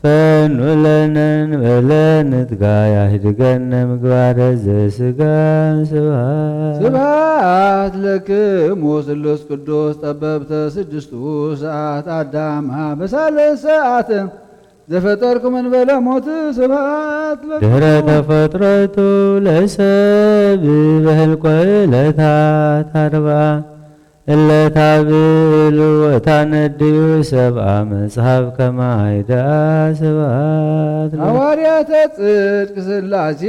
ፈኑ ለነ እንበለ ንትጋ ያህድገነ ምግባረ ዘሥጋ ስብሐት ስብሐት ለክሙ ስሉስ ቅዱስ ጠበብተ ስድስቱ ሰዓት አዳም በሳልስ ሰዓት ዘፈጠርኩም እንበለ ሞት ስብሐት ለክሙ ድኅረ ተፈጥረቱ ለሰብ በህልቆ ዕለታት አርብዓ እለ ታብዕሉ ወታነድዩ ሰብአ መጽሐፍ ከመ አይድአ ስብሐት ለከ ሐዋርያተ ጽድቅ ሥላሴ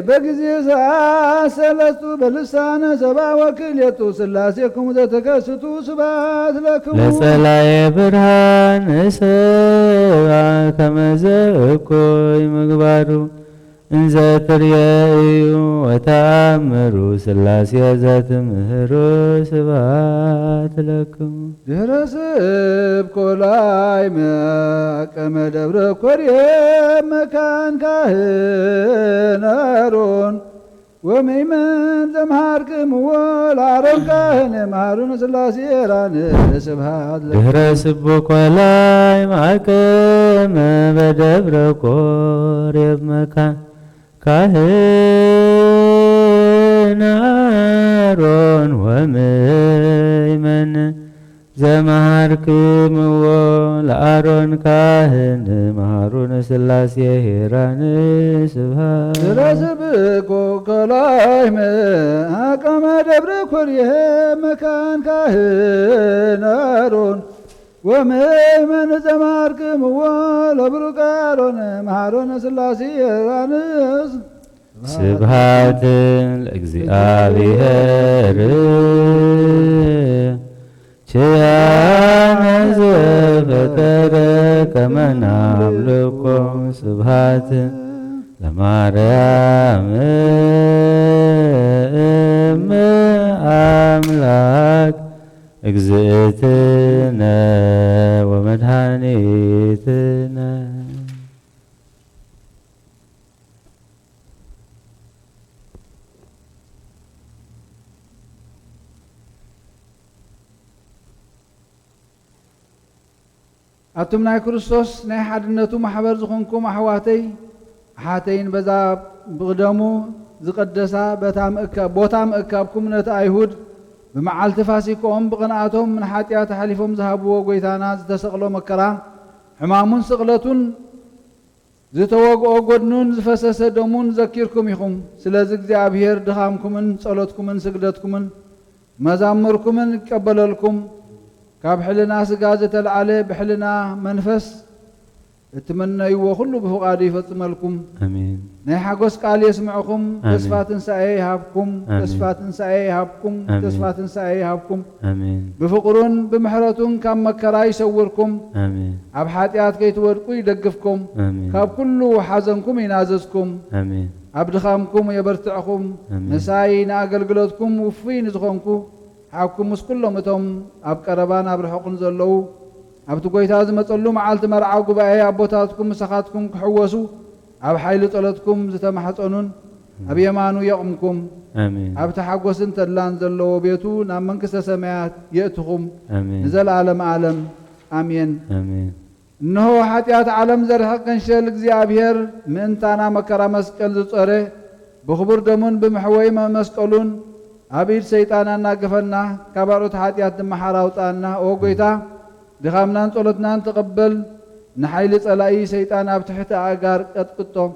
በጊዜ ሰዓት ሰለስቱ በልሳነ ሰብአ ወክልኤቱ ሥላሴክሙ ዘተከስቱ ስብሐት ለክሙ ለጸላኤ ብርሃን ሰብአ ከመ ዘእኩይ ምግባሩ እንዘ ትርእዩ ወተአምሩ ሥላሴ ዘትምህሩ ስብሐት ለክሙ ድኅረ ስብኮ ላይ መቀመ ደብረ ኮርየብ መካን ካህን አሮን ወምእመን ዘመሃርክምዎ ለአሮን ካህን መሃሩነ ሥላሴ ራን ስብሐት ለክሙ ድኅረ ስቡኮ ላይ ማእከመ በደብረ ኮርየብ መካን ካህን አሮን ወምእመን ዘመሃርክምዎ ለአሮን ካህን መሃሩነ ሥላሴ ሄራን ስብሐት ድኅረ ስብኮ ከላይ መቀመ ደብረ ኮርየብ መካን ካህን አሮን ወምእመን ዘመሃርክምዎ ለቡሩክ አሮን መሃሩነ ሥላሴ ሄራን ስብሐት ለእግዚአብሔር ችያነ ዘፈጠረ ከመ ናምልኮ ስብሐት ለማርያም እም አምላክ እግዝእትነ ወመድኃኒትነ ኣቱም ናይ ክርስቶስ ናይ ሓድነቱ ማሕበር ዝኾንኩም ኣሕዋተይ ሓተይን በዛ ብቕደሙ ዝቐደሳ ቦታ ምእካብኩም ነቲ ኣይሁድ بمعالت فاسيكم بقناعتهم من حاتيات حليفهم ذهبوا وقويتانا زتسقلوا مكرا حمامون سقلتون زتوقعوا قدنون زفسس دمون ذكيركم يخم سلازق زعبير دخامكمن صلوتكمن سقدتكمن مزامركمن كبللكم كاب حلنا سقازة العلي بحلنا منفس اتمنى يوخلوا بفقادي فتملكم امين نحقوس قال يسمعكم تسفات سعي هابكم تسفات سعي هابكم تسفات سعي هابكم امين بفقرون بمحرتون كم مكرا يسوركم امين اب حاتيات كي تورقوا يدقفكم امين كاب كله حزنكم يناززكم امين اب دخامكم يبرتعكم مساي ناغلغلتكم وفين زخونكم حاكم كلهم متهم اب قربان اب رحقن زلو أبتو قويتاز متقلو معالت مرعاو قبائي أبوتاتكم مسخاتكم كحوسو أب حيل طلتكم زتمحصنون أب يمانو يقمكم آمين أب تحقوسن تدلان زلو بيتو نامن كسا سمايات يأتكم آمين نزل عالم عالم آمين آمين إنه حتيات عالم زرحق انشال እግዚአብሔር ምንታና መከራ መስቀል ዝጾረ بخبر دمون بمحويم مسقلون عبيد سيطانا ناقفنا كبارو تحاتيات دم حراوطانا وقويتا دخامنان طولتنان تقبل نحيل صلاي سيطان اب تحت اغار قطقطو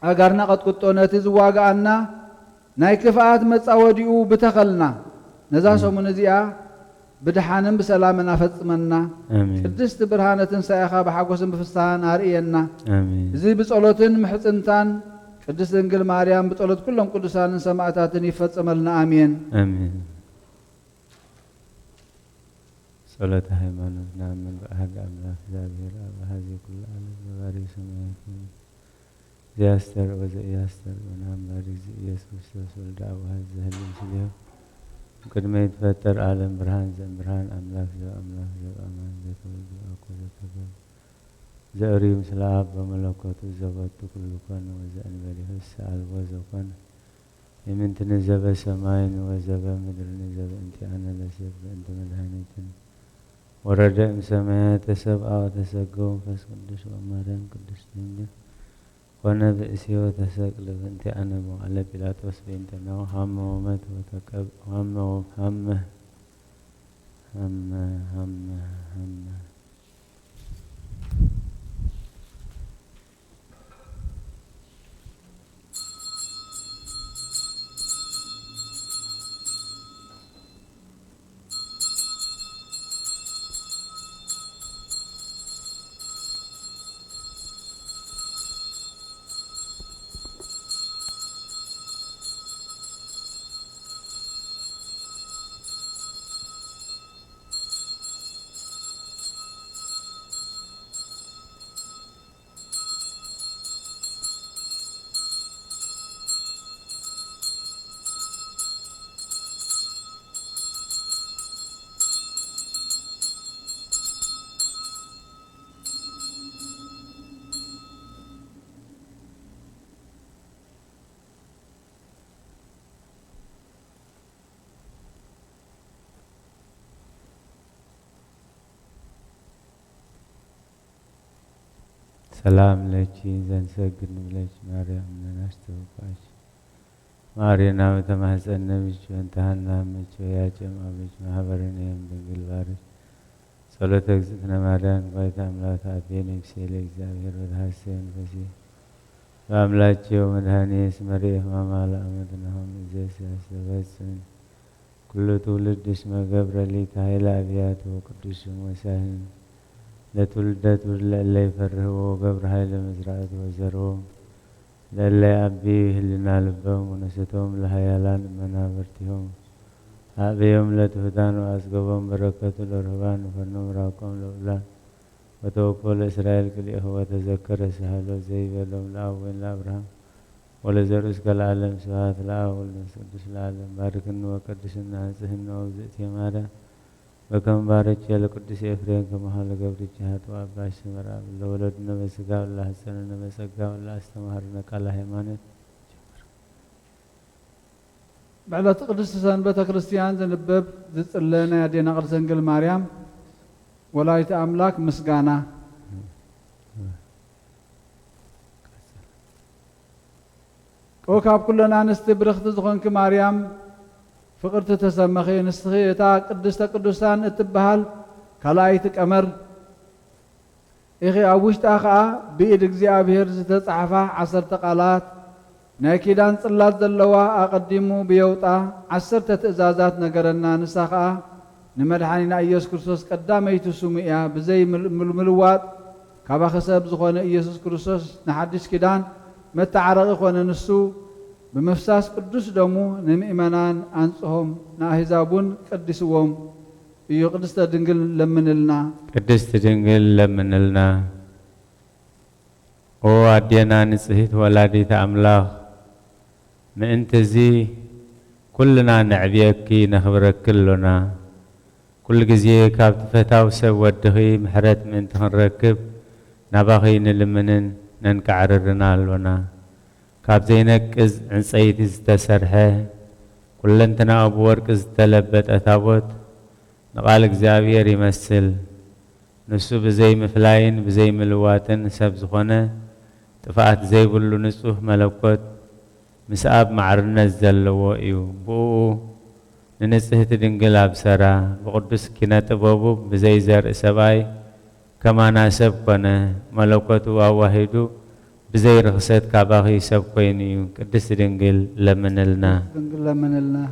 اغارنا قطقطو نتي زواغانا ناي كفات مصاوديو بتخلنا نزا سمون زيا بدحانن بسلامنا فصمنا امين قدست برهانتن سايخا بحقوسن بفسان ارينا امين زي بصلوتن محصنتان قدست انجل مريم بصلوت كلهم قدسان سماعتاتن يفصملنا امين امين صلاة هيمانوتنا من بأحد أملاك زابير أبا هذه كل عالم بباري سمايكم زياستر وزياستر ونعم بارك زي يسوس رسول دعوة هذه المسلحة قدما يتفتر عالم برهان زي برهان أملاك زي أملاك زي أمان زي كل زي أكو زي تبال زي أريم سلاب وملكوت الزبط كل كان وزي أنبالي السعال وزوكان يمن تنزب سماين وزب مدر نزب انت أنا لسيب انت مدهانيتن ورد سمايات سبعة وتسقون فاسقدش ومريم قدش نجا ونبئسي وتسقل انت أنا على بيلاطس بنتنا وهم ومت وتكب هم وهم سلام لكي زنسجن بلش مريم نشتوقاش مارينا وتمحسن بيش وانتهنا بيش ويا جمع بيش محبرنا يم دنقل بارش صلاتك زدنا مريم قايت أملاك عبيني بسيلك زابير والحسين فسي وأملاك ومدهاني اسم ريح ماما لأمدنهم إزيس أسلبسن كل تولد اسم قبر لي كهيل أبيات وقدس وسهل لا تولدت ولا يفره وقبر هاي لمزرعة وزرهم لا أبيه اللي نالبهم ونستهم لهيالان منابرتهم أبيهم لا تهدان وأسقبهم بركة الأرهبان وفنهم راقهم لأولان وتوقوا لإسرائيل كل هو تذكر سهل وزيب لهم لأول لأبراهام ولزرس كالعالم سوات لأول نسقدس العالم باركن وقدسنا سهن وزئت يمارا وكم بارك يا لقدس إفرين كما حال قبر الجهات وأباش مراب الله ولدنا بسقا الله حسننا بسقا الله استمهرنا كالله إيمانه بعد تقدس سنبت كريستيان زنبب زت لنا يدينا قرسنجل مريم ولايت أملاك مسقانا وكاب كلنا نستبرخ تزخون كمريم فقرت تسمخي نستخي تا قدست قدسان اتبهال كلايتك أمر إخي أبوشت أخا بإيد እግዚአብሔር ዝተጻሕፋ 10 ቃላት ናይ ኪዳን ጽላት ዘለዋ ኣቀዲሙ ብየውጣ 10 ትእዛዛት ነገረና ንሳኻ ንመድኃኒና ኢየሱስ ክርስቶስ ቀዳመይቲ ስሙ እያ ብዘይ ምልዋጥ ካባኸሰብ ዝኾነ ኢየሱስ ክርስቶስ ንሓድሽ ኪዳን መተዓረቂ ኾነ ንሱ بمفساس قدس دمو نمئمنان أنصهم ناهزابون قدسوهم إيو قدست دنقل لمنلنا قدست دنقل لمنلنا او أدينا نسهيت ولاديت أملاخ ما انت زي كلنا نعبيكي نخبرك كلنا كل جزيه كابت فتاو سوى الدخي محرت من تنركب نباخين لمنن ننكعررنا لنا كاب زينك إز عنصيت استسرحه كلنتنا أبو ورق استلبت أثابت نقالك زاوير يمثل نسو بزي مفلاين بزي ملواتن سب زخونة تفاعت زي بلو نسوه ملكوت مساب معرنة زلوا إيو بو ننسهت دنقل أبسرا بقدس كنا تبابو بزي زر سباي كما ناسب كنا ملوكتو واحدو بزي رخصت كاباغي سب كوينيو قدس دنقل لمنلنا دنقل لمنلنا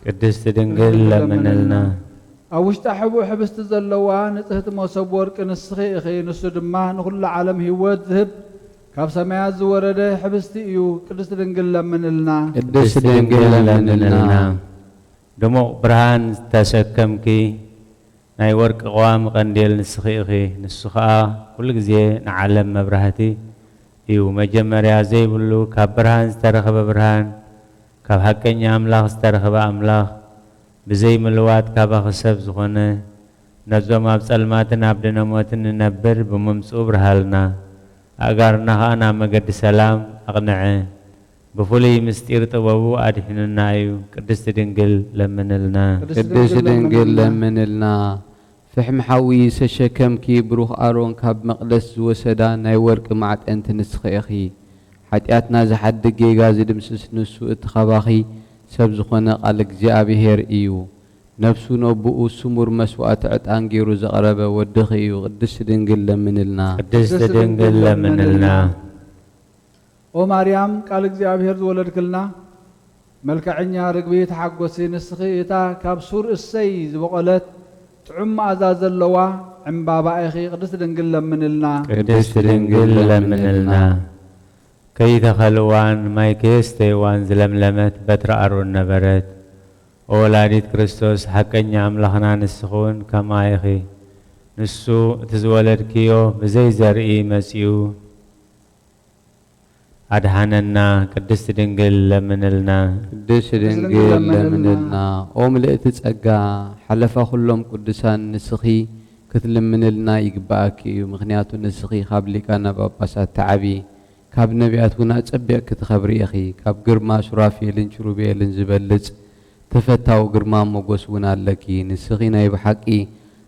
قدست دنقل لمنلنا أوشت حبو حبست زلوا نتهت مصب ورق نسخي إخي نسو دما نخل عالم هيوات ذهب كاب سمايات زورده حبست إيو قدست دنقل لمنلنا قدست دنقل لمنلنا دمو برهان تسكمكي ناي ورق قوام قنديل نسخي إخي نسخا كل جزي نعلم مبرهتي إيو مجمريا زي بلو كاب برهان سترخب برهان كاب حقني أملاخ استرخب أملاخ بزي ملوات كابا خسب زخونه نزوم أبسلماتنا عبدنا موتن نبر بممسو برهالنا أغارنا أنا مقد سلام أغنعه بفولي مستير طبابو أدحننا أيو قدست دنقل لمنلنا قدست دنقل لمنلنا فحم حوي سشكم كي بروخ أرون كاب مقدس وسدا ناي ورق معت أنت نسخي أخي حتياتنا زحد دقيقة زي دمسس نسو اتخباخي سبزخنا قالك زيابيهر إيو نفسو نبؤو سمور مسوات عطان غيرو زقربه ودخيو قدس دنقل لمنلنا قدس دنقل لمنلنا او مريم قالك زيابيهر زولد كلنا ملكعኛ رقبي تحقوسي نسخي إتا كابسور السي زبقلت تعم أزازلوا عمبابا إخي قدس دنقل لمنلنا قدس دنقل لمنلنا كي تخلوان ماي كيستيوان زلملمت بتر أرون نبرت أولاديت كريستوس حقن أملاخنا نسخون كما يخي نسو تزولد كيو بزي زرئي مسيو أدحاننا قدس دنقل لمنلنا قدس دنقل لمنلنا أوم لقيت تسأقا حلفا خلهم قدسان نسخي كتلمنلنا يقباكي ومغنياتو نسخي خابلي كان باباسات تعبي كاب نبياتنا تصبيك كتخبري أخي كاب قرما شرافيلن شروبيلن زبلج تفتاو قرما مقوسونا لكي نسخينا يبحقي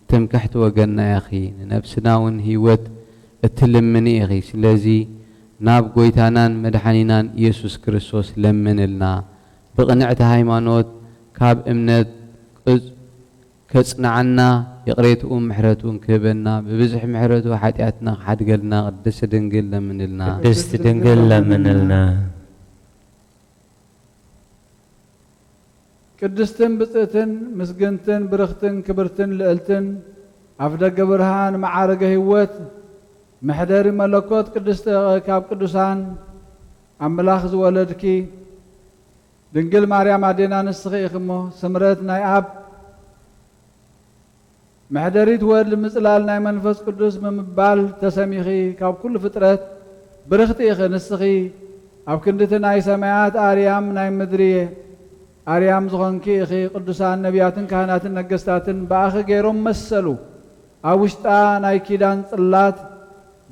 تمكحت وقلنا يا أخي نفسنا ونهيوت اتلمني أخي سلازي ناب قويتانان مدحانينان يسوس كريستوس لمنلنا بقنعت هايمانوت كاب امنت كصنعنا يقريت محرتون كبنا ببزح محرتو حاتياتنا حد قلنا قدس دنقل لمنلنا قدس دنقل لمنلنا قدستن بصتن مسجنتن برختن كبرتن لقلتن أفدق برهان معارق هيوت محدر ملكوت قدست كاب قدسان أملاخ زولدكي دنقل مريم عدينا نسخي خمو سمرت ناي أب محدريت ود المسلال ناي منفس قدس ممبال تسميخي كاب كل فترات برختي إخي نسخي أب كندت ناي سماعات آريام ناي مدريه آريام زغنكي إخي قدسان نبياتن كهناتن نقستاتن بآخي غيرهم مسلو أوشتا ناي كيدان صلات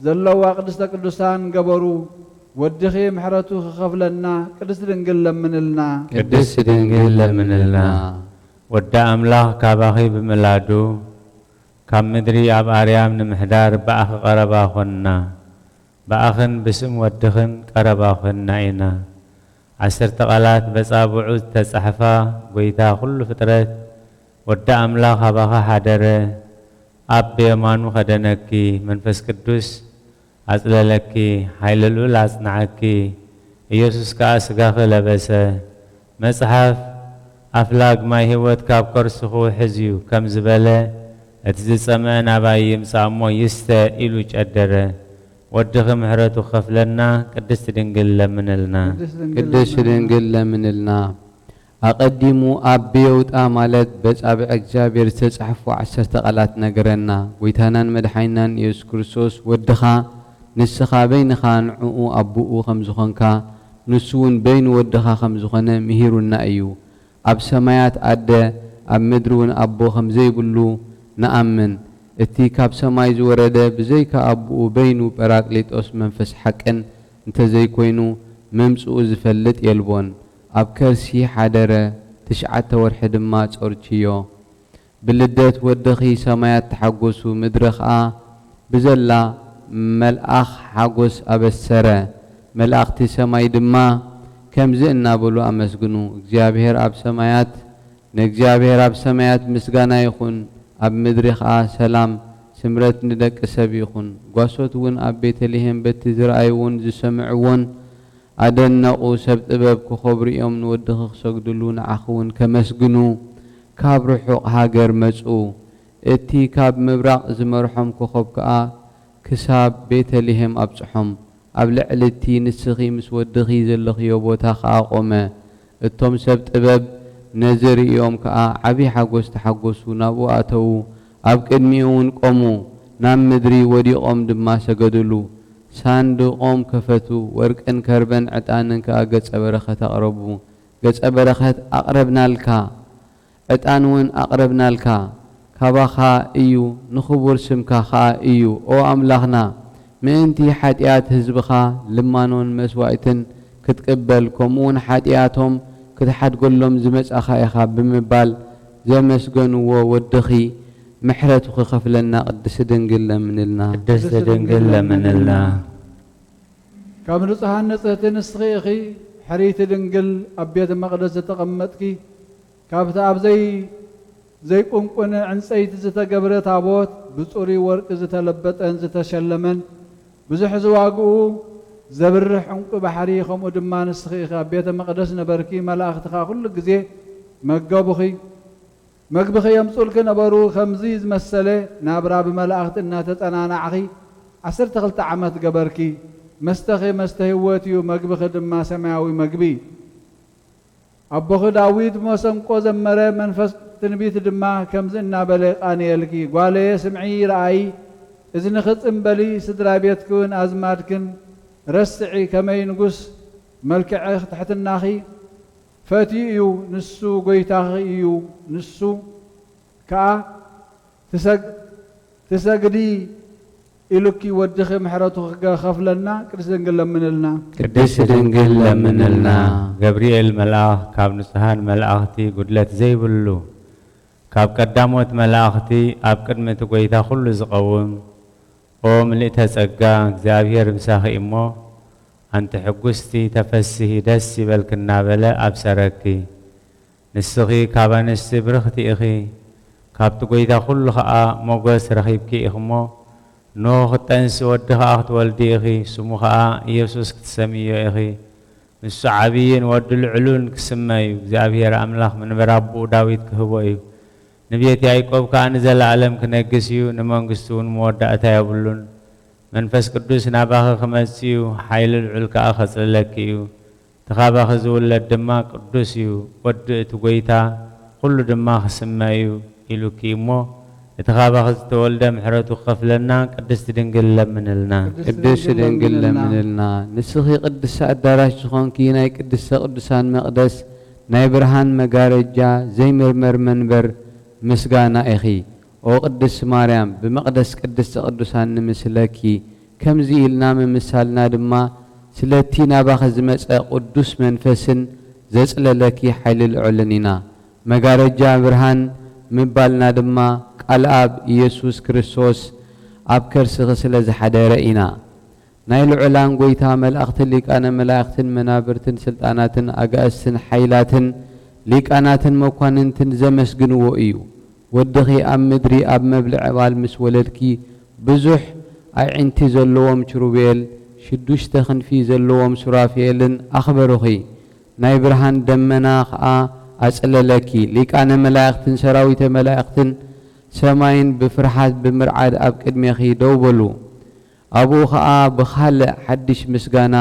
زلوا قدستا قدسان قبرو ودخي محرتو خفلنا قدس دنقل لمنلنا قدس دنقل لمنلنا ودا أملاخ كاباخي بملادو كام مدري أب آريام نمحدار بآخ قربا خنا بآخن بسم ودخن قربا خنا إنا عشر تقالات بصابعوت تصحفا ويتا كل فترات ودا أملاخ باخا حدره أب بيمانو خدنكي منفس قدوس أزللكي حيللو لاسنعكي يسوس كاسقاخ لبسه مصحف أفلاق ما هيوت كاب كرسخو حزيو كم زبالة اتزيسمان أبايم سامو يستا إلو جدره ودخ محرتو خفلنا قدس دنقل لمنلنا قدس دنقل لمنلنا أقدمو أبيوت آمالت بس أبي أجابير تتصحفو عشر تقالات نقرنا ويتانان مدحينان يسوس كريستوس ودخا نسخا بين خان عؤو أبوء خمزخنكا نسون بين ودخا خمزخنا مهيرنا أيو أب سمايات أدى أب مدرون أبو خمزي بلو نأمن اتي كاب سماي زورده بزي كأبو بينو براكليت أس منفس حقن انت زي كوينو ممصኡ ዝፈልጥ የልቦን ኣብ ከርሲ ሓደረ 9 ወርሒ ድማ ጾርችዮ ብልደት ወድኺ ሰማያት ተሓጎሱ ምድሪ ኸኣ ብዘላ መልኣኽ ሓጎስ ኣበሰረ መልኣኽቲ ሰማይ ድማ ከምዚ እናበሉ ኣመስግኑ እግዚአብሔር ኣብ ሰማያት ንእግዚአብሔር ኣብ ሰማያት ምስጋና ይኹን ኣብ ምድሪ ኸኣ ሰላም ስምረት ንደቂ ሰብ ይኹን ጓሶት እውን ኣብ ቤተልሔም በቲ ዝረኣይውን ዝሰምዕዎን ኣደነቑ ሰብ ጥበብ ክኸብሩ እዮም ንወድኺ ክሰግድሉ ንዓኺ እውን ከመስግኑ ካብ ርሑቕ ሃገር መፁ እቲ ካብ ምብራቕ ዝመርሖም ኮኸብ ከዓ ክሳብ ቤተልሔም ኣብፅሖም ኣብ ልዕሊ እቲ ንስኺ ምስ ወድኺ ዘለኽዮ ቦታ ከዓ ቆመ እቶም ሰብ ጥበብ ነዚ ርእዮም ከዓ ዓብዪ ሓጎስ ተሓጐሱ ናብኡ ኣተዉ ኣብ ቅድሚኡ እውን ቆሙ ናብ ምድሪ ወዲቖም ድማ ሰገድሉ ሳንድቆም ከፈቱ ወርቅን ከርበን ዕጣንን ከዓ ገጸ በረኸት ኣቕረቡ ገጸ በረኸት ኣቕረብናልካ ዕጣን እውን ኣቕረብናልካ ካባኻ እዩ ንኽቡር ስምካ ከዓ እዩ ኦ ኣምላኽና ምእንቲ ሓጢኣት ህዝብኻ ልማኖን መስዋዕትን ክትቅበል ከምኡውን ሓጢኣቶም ክትሓድገሎም ዝመጻኻ ኢኻ ብምባል ዘመስገንዎ ወድኺ ምሕረቱ ክኸፍለና ቅድስቲ ድንግል ለምንልና ቅድስቲ ድንግል ለምንልና ካብ ንጹሃን ንጽሕቲ ንስኺ ኢኺ ሕሪቲ ድንግል ኣብ ቤተ መቕደስ ዝተቐመጥኪ ካብቲ ኣብ ዘይቁንቁን ዕንፀይቲ ዝተገብረ ታቦት ብፁሩይ ወርቂ ዝተለበጠን ዝተሸለመን ብዙሕ ዝዋግኡ ዘብርሕ ዕንቁ ባሕሪ ከምኡ ድማ ንስኺ ኢኺ ኣብ ቤተ መቕደስ ነበርኪ መላእኽትኻ ኩሉ ግዜ መገቡኺ መግብኺ የምፁልኪ ነበሩ ከምዚ ዝመሰለ ናብራ ብመላእኽቲ እናተጸናናዕኺ 12 ዓመት ገበርኪ መስተኺ መስተ ህይወት እዩ መግብኺ ድማ ሰማያዊ መግቢ ኣቦኺ ዳዊት መሰንቆ ዘመረ መንፈስ ትንቢት ድማ ከምዚ እናበለ ቃንየልኪ ጓለየ ስምዒ ረኣይ እዝኒ ክጽምበሊ ስድራ ቤትክውን ኣዝማድክን ረስዒ ከመይ ንጉስ መልክዕኽ ትሕትናኺ ፈቲ እዩ ንሱ ጎይታኺ እዩ ንሱ ከዓ ትሰግዲ ኢሉኪ ወድኺ ምሕረቱ ክኸፍለና ቅድስቲ ድንግል ለምንልና ቅድስቲ ድንግል ለምንልና ገብርኤል መልአኽ ካብ ንጹሃን መላእኽቲ ጉድለት ዘይብሉ ካብ ቀዳሞት መላእኽቲ ኣብ ቅድሚ እቲ ጎይታ ኩሉ ዝቐውም ኦ ምልእተ ጸጋ እግዚአብሔር ምሳኺ እሞ ኣንቲ ሕጉስቲ ተፈስሒ ደስ ይበልክ እናበለ ኣብሰረኪ ንስኺ ካብ ኣንስቲ ብርኽቲ ኢኺ ካብቲ ጎይታ ኩሉ ከዓ ሞገስ ረኺብኪ ኢኽ እሞ ኖ ክጠንሲ ወዲ ከዓ ክትወልዲ ኢኺ ስሙ ከዓ ኢየሱስ ክትሰምዮ ኢኺ ንሱ ዓብይን ወዲ ልዕሉን ክስመ እዩ እግዚአብሔር ኣምላኽ መንበረ ኣቦኡ ዳዊት ክህቦ እዩ ንቤት ያዕቆብ ከዓ ንዘለኣለም ክነግስ እዩ ንመንግስቱ እውን መወዳእታ የብሉን መንፈስ ቅዱስ ናባኺ ክመጽእ እዩ ሓይሊ ልዑል ከዓ ኸጽልለኪ እዩ ተኻባኺ ዝውለድ ድማ ቅዱስ እዩ ወዲ እቲ ጎይታ ኩሉ ድማ ክስመ እዩ ኢሉኪ እሞ እቲ ኻባኺ ዝተወልደ ምሕረቱ ክኸፍለና ቅድስቲ ድንግል ለምንልና ቅድስቲ ድንግል ለምንልና ንስኺ ቅድስቲ ኣዳራሽ ዝኾንኪ ናይ ቅድስተ ቅዱሳን መቕደስ ናይ ብርሃን መጋረጃ ዘይምርመር መንበር ምስጋና ኢኺ ኦ ቅድስቲ ማርያም ብመቕደስ ቅድስተ ቅዱሳን ንምስለኪ ከምዚ ኢልና ምምሳልና ድማ ስለቲ ናባኺ ዝመጸ ቅዱስ መንፈስን ዘጽለለኪ ሓይሊ ልዑልን ኢና መጋረጃ ብርሃን ምባልና ድማ ቃል ኣብ ኢየሱስ ክርስቶስ ኣብ ከርስኺ ስለ ዝሓደረ ኢና ናይ ልዑላን ጎይታ መላእኽትን ሊቃነ መላእኽትን መናብርትን ስልጣናትን ኣጋእስትን ሓይላትን ሊቃናትን መኳንንትን ዘመስግንዎ እዩ ወድኺ ኣብ ምድሪ ኣብ መብልዕ ዕባል ምስ ወለድኪ ብዙሕ ኣዕንቲ ዘለዎም ኪሩቤል 6 ክንፊ ዘለዎም ሱራፌልን ኣኽበሩኺ ናይ ብርሃን ደመና ከዓ ኣጽለለኪ ሊቃነ መላእኽትን ሰራዊተ መላእኽትን ሰማይን ብፍርሓት ብምርዓድ ኣብ ቅድሜኺ ደው በሉ ኣብኡ ከዓ ብኻልእ ሓድሽ ምስጋና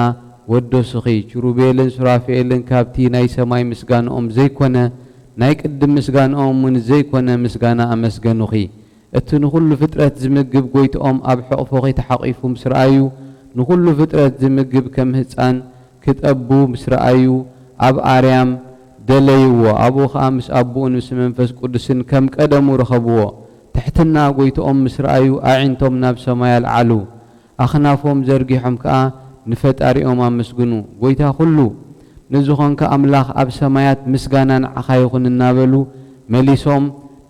ወደሱኺ ኪሩቤልን ሱራፌልን ካብቲ ናይ ሰማይ ምስጋንኦም ዘይኮነ ናይ ቅድም ምስጋንኦም እውን ዘይኮነ ምስጋና ኣመስገኑኺ እቲ ንኹሉ ፍጥረት ዝምግብ ጎይትኦም ኣብ ሕቑፎኺ ተሓቒፉ ምስ ረኣዩ ንኹሉ ፍጥረት ዝምግብ ከም ህፃን ክጠቡ ምስ ረኣዩ ኣብ ኣርያም ደለይዎ ኣብኡ ከዓ ምስ ኣቦኡን ምስ መንፈስ ቅዱስን ከም ቀደሙ ረኸብዎ ትሕትና ጎይትኦም ምስ ረኣዩ ኣዒንቶም ናብ ሰማይ ኣልዓሉ ኣኽናፎም ዘርጊሖም ከዓ ንፈጣሪኦም ኣመስግኑ ጎይታ ኩሉ ንዝኾንከ ኣምላኽ ኣብ ሰማያት ምስጋና ንዓኻ ይኹን እናበሉ መሊሶም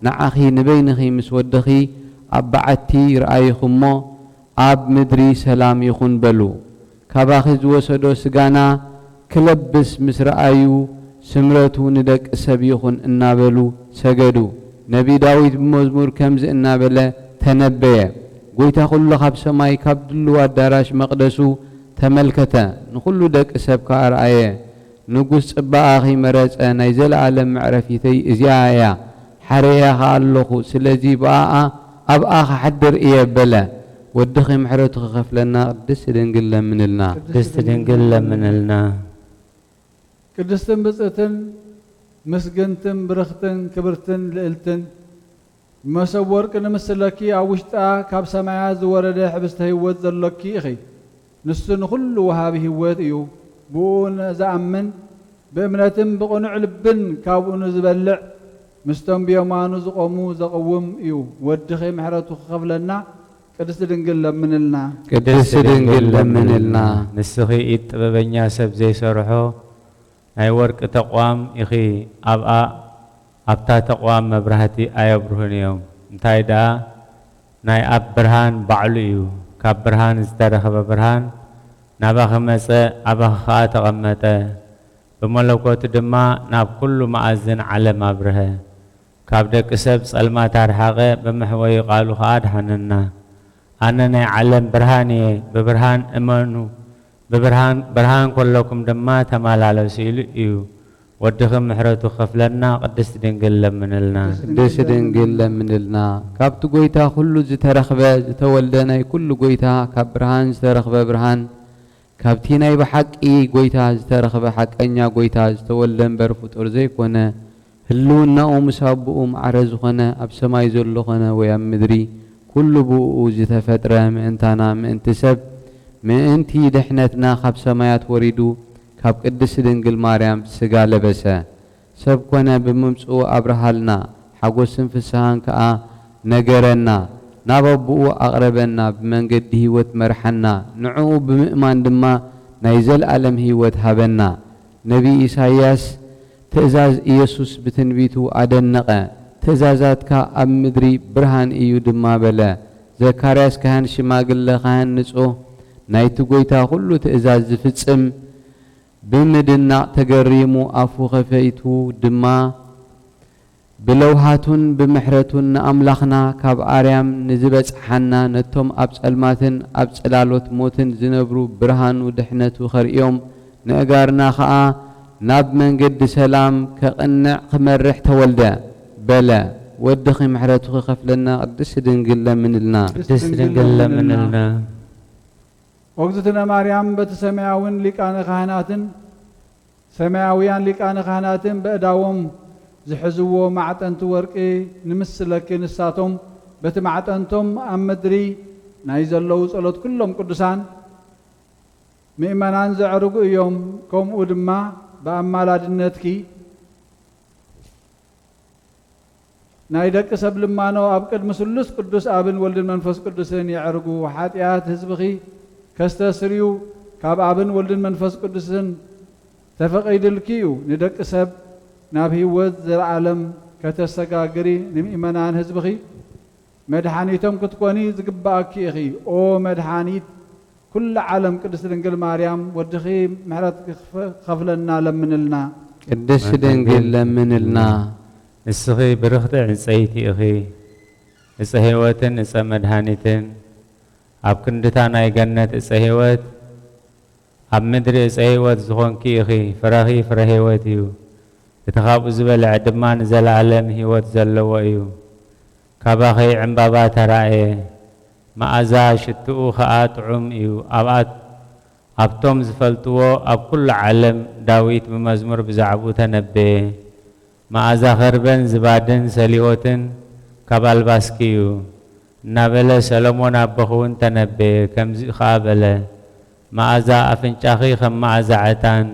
ንዓኺ ንበይንኺ ምስ ወድኺ ኣብ በዓቲ ረኣይኹሞ ኣብ ምድሪ ሰላም ይኹን በሉ ካባኺ ዝወሰዶ ስጋና ክለብስ ምስ ረኣዩ ስምረቱ ንደቂ ሰብ ይኹን እናበሉ ሰገዱ ነቢ ዳዊት ብመዝሙር ከምዚ እናበለ ተነበየ ጎይታ ኩሉ ካብ ሰማይ ካብ ድልው ኣዳራሽ መቕደሱ ተመልከተ ንኩሉ ደቂ ሰብ ካርኣየ ንጉስ ጽባኣኺ መረፀ ናይ ዘለዓለም መዕረፊተይ እዚኣ እያ ሓረያኻ ኣለኹ ስለዚ ብኣኣ ኣብኣ ክሓድር እየ በለ ወድኺ ምሕረቱ ክኸፍለና ቅድስቲ ድንግል ለምንልና ቅድስቲ ድንግል ለምንልና ቅድስትን ብፅእትን ምስግንትን ብርኽትን ክብርትን ልዕልትን መሰብ ወርቂ ንምስለኪ ኣብ ውሽጣ ካብ ሰማያ ዝወረደ ሕብስተ ህይወት ዘሎኪ ኢኺ ንሱ ንኩሉ ወሃቢ ህይወት እዩ ብኡ ዝኣምን ብእምነትን ብቕኑዕ ልብን ካብኡ ንዝበልዕ ምስቶም ብየማኑ ዝቆሙ ዘቕውም እዩ ወድኺ ምሕረቱ ክኸፍለና ቅድስቲ ድንግል ለምንልና ቅድስቲ ድንግል ለምንልና ንስኺ ኢድ ጥበበኛ ሰብ ዘይሰርሖ ናይ ወርቂ ተቋም ኢኺ ኣብታ ተቋም መብራህቲ ኣየብርሁን እዮም እንታይ ደኣ ናይ ኣብ ብርሃን ባዕሉ እዩ ካብ ብርሃን ዝተረኸበ ብርሃን ናባኺ መፀ ኣባኺ ኸኣ ተቐመጠ ብመለኮቱ ድማ ናብ ኩሉ መኣዝን ዓለም ኣብርሀ ካብ ደቂ ሰብ ጸልማት ኣርሓቐ ብምሕወዩ ቃሉ ኸኣ ድሓነና ኣነ ናይ ዓለም ብርሃን እየ ብብርሃን እመኑ ብርሃን ኮለኩም ድማ ተመላለሱ ኢሉ እዩ ወድኺ ምሕረቱ ክኸፍለና ቅድስቲ ድንግል ለምንልና ቅድስቲ ድንግል ለምንልና ካብቲ ጎይታ ኩሉ ዝተረኽበ ዝተወልደ ናይ ኩሉ ጎይታ ካብ ብርሃን ዝተረኽበ ብርሃን ካብቲ ናይ ብሓቂ ጎይታ ዝተረኽበ ሓቀኛ ጎይታ ዝተወልደ እምበር ፍጡር ዘይኮነ ህልውናኡ ምስ ኣቦኡ ማዕረ ዝኾነ ኣብ ሰማይ ዘሎ ኾነ ወይ ኣብ ምድሪ ኩሉ ብኡ ዝተፈጥረ ምእንታና ምእንቲ ሰብ ምእንቲ ድሕነትና ካብ ሰማያት ወሪዱ ካብ ቅድስቲ ድንግል ማርያም ስጋ ለበሰ ሰብ ኮነ ብምምፅኡ ኣብርሃልና ሓጎስን ፍስሓን ከዓ ነገረና ናብ ኣቦኡ ኣቕረበና ብመንገዲ ህይወት መርሐና ንዕኡ ብምእማን ድማ ናይ ዘለዓለም ህይወት ሃበና ነቢ ኢሳይያስ ትእዛዝ ኢየሱስ ብትንቢቱ ኣደነቐ ትእዛዛትካ ኣብ ምድሪ ብርሃን እዩ ድማ በለ ዘካርያስ ካህን ሽማግለ ካህን ንጹህ ናይቲ ጎይታ ኩሉ ትእዛዝ ዝፍጽም ብምድናቕ ተገሪሙ ኣፉ ኸፈይቱ ድማ ብለውሃቱን ብምሕረቱን ንኣምላኽና ካብ ኣርያም ንዝበጽሓና ነቶም ኣብ ጸልማትን ኣብ ጽላሎት ሞትን ዝነብሩ ብርሃኑ ድሕነቱ ኸርእዮም ንእጋርና ኸኣ ናብ መንገዲ ሰላም ከቕንዕ ክመርሕ ተወልደ በለ ወድኺ ምሕረቱ ክኸፍለና ቅድስቲ ድንግል ለምንልና ቅድስቲ ድንግል ለምንልና ወግዝትነ ማርያም በቲ ሰማያውያን ሊቃነ ካህናትን በእዳዎም ዝሕዝዎ ማዕጠንቲ ወርቂ ንምስለኪ ንሳቶም በቲ ማዕጠንቶም ኣብ ምድሪ ናይ ዘለዉ ጸሎት ኩሎም ቅዱሳን ምእመናን ዘዕርጉ እዮም ከምኡ ድማ ብኣማላድነትኪ ናይ ደቂ ሰብ ልማኖ ኣብ ቅድሚ ስሉስ ቅዱስ ኣብን ወልድን መንፈስ ቅዱስን የዕርጉ ሓጢኣት ህዝብኺ ከስተስርዩ ካብ ኣብን ወልድን መንፈስ ቅዱስን ተፈቒድልኪ እዩ ንደቂ ሰብ ናብ ህይወት ዘለዓለም ከተሰጋግሪ ንምእመናን ህዝብኺ መድሓኒቶም ክትኮኒ ዝግባእኪ ኢኺ ኦ መድሓኒት ኩሉ ዓለም ቅድስቲ ድንግል ማርያም ወድኺ ምሕረት ክኸፍለና ለምንልና ቅድስቲ ድንግል ለምንልና ንስኺ ብርኽቲ ዕንፀይቲ ኢኺ እፀ ህይወትን እፀ መድሓኒትን ኣብ ክንድታ ናይ ገነት እፀ ህይወት ኣብ ምድሪ እፀ ህይወት ዝኾንኪ ኢኺ ፍረኺ ፍረ ህይወት እዩ እቲ ካብኡ ዝበልዐ ድማ ንዘለዓለም ህይወት ዘለዎ እዩ ካባኺ ዕምባባ ተራእየ መዓዛ ሽትኡ ኸኣ ጥዑም እዩ ኣብቶም ዝፈልጥዎ ኣብ ኩሉ ዓለም ዳዊት ብመዝሙር ብዛዕባኡ ተነበየ መዓዛ ኸርበን ዝባድን ሰሊሆትን ካብ ኣልባስኪ እዩ እናበለ ሰሎሞን ኣቦኹ እውን ተነበየ ከምዚ ኸኣ በለ መዓዛ ኣፍንጫኺ ከም መዓዛ ዕጣን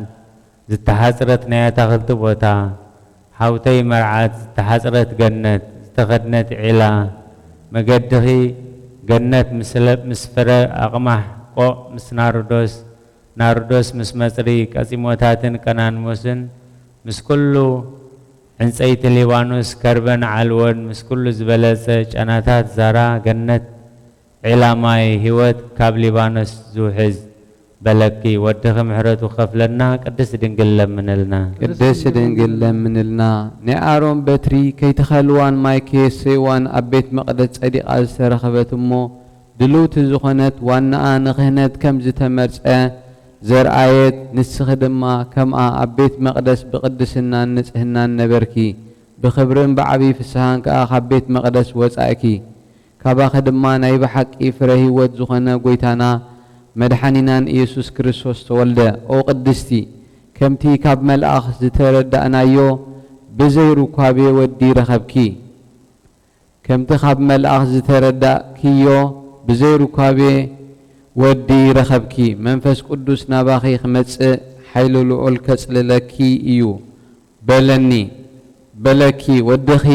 ዝተሓፅረት ናይ ኣታኽልቲ ቦታ ሓውተይ መርዓት ዝተሓፅረት ገነት ዝተኸድነት ዒላ መገድኺ ገነት ምስ ፍረ ኣቕማሕ ቆዕ ምስ ናርዶስ ናርዶስ ምስ መጽሪ ቀጺሞታትን ቀናንሞስን ምስ ኩሉ ዕንፀይቲ ሊባኖስ ከርበን ዓልወን ምስ ኩሉ ዝበለጸ ጨናታት ዛራ ገነት ዒላማይ ህይወት ካብ ሊባኖስ ዝውሕዝ በለኪ ወድኺ ምሕረቱ ከፍለና ቅድስት ድንግል ለምንልና ቅድስት ድንግል ለምንልና ናይ ኣሮን በትሪ ከይተኸልዋን ማይ ከየሰይዋን ኣብ ቤት መቕደስ ጸዲቓ ዝተረኸበት እሞ ድልውቲ ዝኾነት ዋናኣ ንክህነት ከም ዝተመርፀ ዘርአየት ንስኺ ድማ ከምኣ ኣብ ቤት መቕደስ ብቅድስናን ንጽህናን ነበርኪ ብኽብርን ብዓብዪ ፍስሓን ከዓ ካብ ቤት መቕደስ ወጻእኪ ካባኺ ድማ ናይ ብሓቂ ፍረ ህይወት ዝኾነ ጎይታና መድሓኒናን ኢየሱስ ክርስቶስ ተወልደ ኦ ቅድስቲ ከምቲ ካብ መልኣኽ ዝተረዳእናዮ ብዘይሩኳቤ ወዲ ረኸብኪ ከምቲ ካብ መልኣኽ ዝተረዳእክዮ ብዘይሩኳቤ ወዲ ረኸብኪ መንፈስ ቅዱስ ናባኺ ክመጽእ ሓይሉ ልዑል ከጽልለኪ እዩ በለኒ በለኪ ወድኺ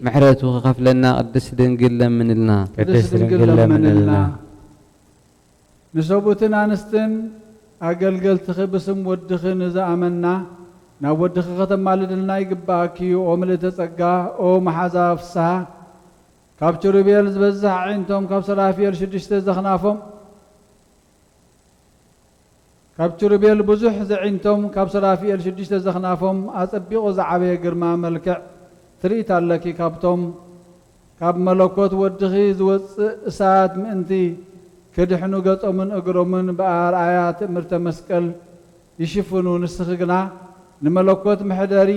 ምሕረቱ ክኸፍለና ቅድስት ድንግል ለምንልና ቅድስት ድንግል ለምንልና ንሰቡትን ኣንስትን ኣገልገልትኺ ብስም ወድኺ ንዝኣመና ናብ ወድኺ ከተማልድልና ይግባእኪ ኦ ምልእተ ጸጋ ኦ መሓዛ ፍስሓ ካብ ኪሩቤል ዝበዝሕ ዓይንቶም ካብ ሰራፊኤል 6 ዘኽናፎም ካብ ኪሩቤል ብዙሕ ዝዒንቶም ካብ ሰራፊኤል 6 ዘኽናፎም ኣጸቢቑ ዝዓበየ ግርማ መልክዕ ትርኢት ኣለኪ ካብቶም ካብ መለኮት ወድኺ ዝወፅእ እሳት ምእንቲ ክድሕኑ ገጾምን እግሮምን ብኣርኣያ ትእምርተ መስቀል ይሽፍኑ ንስኺ ግና ንመለኮት ምሕደሪ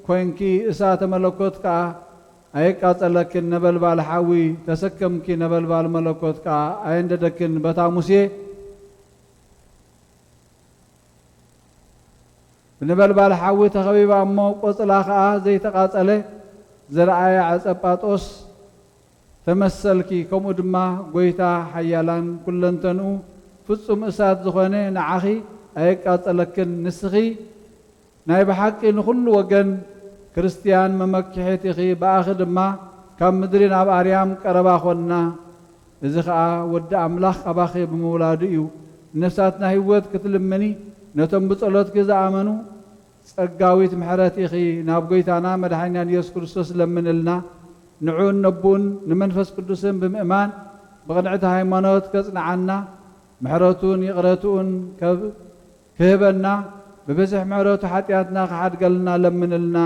ኮንኪ እሳተ መለኮት ከዓ ኣይቃጸለክን ነበልባል ሓዊ ተሰከምኪ ነበልባል መለኮት ከዓ ኣየንደደክን በታ ሙሴ ብነበልባል ሓዊ ተኸቢባ እሞ ቆጽላ ከዓ ዘይተቃጸለ ዘረኣየ ዓጸጳጦስ ተመሰልኪ ከምኡ ድማ ጎይታ ሓያላን ኩለንተንኡ ፍጹም እሳት ዝኾነ ንዓኺ ኣይቃጸለክን ንስኺ ናይ ብሓቂ ንኹሉ ወገን ክርስቲያን መመክሒት ኢኺ ብኣኺ ድማ ካብ ምድሪ ናብ ኣርያም ቀረባ ኾንና እዚ ከዓ ወዲ ኣምላኽ ኣባኺ ብምውላዱ እዩ ነፍሳትና ህይወት ክትልመኒ ነቶም ብጸሎትኪ ዝኣመኑ ጸጋዊት ምሕረት ኢኺ ናብ ጎይታና መድሓኒናን ኢየሱስ ክርስቶስ ለምንልና ንዑን ነቡን ንመንፈስ ቅዱስን ብምእማን ብቕንዕቲ ሃይማኖት ከጽንዓና ምሕረቱን ይቕረቱን ክህበና ብብዝሕ ምሕረቱ ሓጢኣትና ክሓድገልና ለምንልና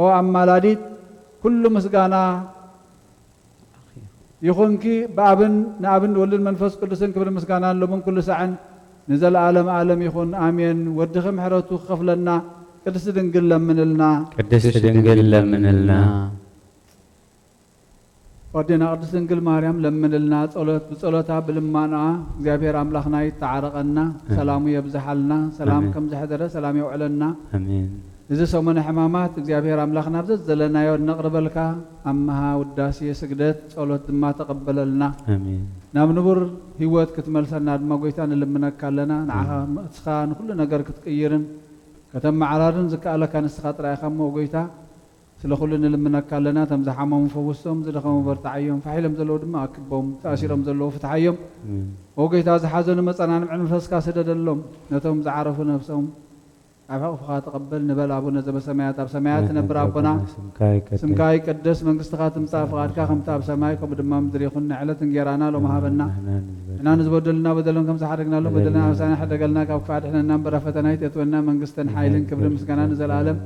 ኦ ኣማላዲት ኩሉ ምስጋና ይኹንኪ ብኣብን ንኣብን ወልድን መንፈስ ቅዱስን ክብሪ ምስጋና ሎምን ኩሉ ሰዓን ንዘለዓለም ዓለም ይኹን ኣሜን ወድኺ ምሕረቱ ክኸፍለና ቅድስት ድንግል ለምንልና ቅድስት ድንግል ለምንልና ወዲና ቅድስት ድንግል ማርያም ለምንልና ጸሎት ብጸሎታ ብልማና እግዚአብሔር አምላኽና ይተዓረቀና ሰላሙ የብዝሓልና ሰላም ከም ዝሕደረ ሰላም የውዕለና አሜን እዚ ሰሙነ ሕማማት እግዚአብሔር አምላኽና ብዘት ዘለናዮ ነቕርበልካ ኣምሃ ውዳሴ ስግደት ጸሎት ድማ ተቀበለልና አሜን ናብ ንቡር ህይወት ክትመልሰና ድማ ጎይታ ንልምነካ ኣለና ንዓኻ እስኻ ንኩሉ ነገር ክትቅይርን ከተመዓራርን ዝከኣለካ ንስኻ ጥራይኻ እሞ ጎይታ ስለኹሉ ንልምነካ ኣለና ተም ዝሓመሙ ፈውሶም ዝደኸሙ በርታዓዮም ፋሒሎም ዘለዉ ድማ ኣክቦም ተኣሲሮም ዘለዉ ፍትሓዮም ኦ ጎይታ ዝሓዘኑ መፀናንዕ መንፈስካ ስደደሎም ነቶም ዝዓረፉ ነፍሶም ኣብ ሕቑፍኻ ተቐበል ንበል ኣቡነ ዘበሰማያት ኣብ ሰማያት ትነብር ኣቦና ስምካ ይቅደስ መንግስትኻ ትምጻእ ፍቓድካ ከምቲ ኣብ ሰማይ ከምኡ ድማ ምድሪ ይኹን ንዕለት እንጀራና ሎሚ ሃበና እና ንዝበደሉና በደሎም ከም ዝሓደግናሎ በደልና ኣብሳና ሓደገልና ካብ ክፋድ ሕነና እምበራ ፈተና ይእትወና መንግስትን ሓይልን ክብሪ ምስጋና ንዘለኣለም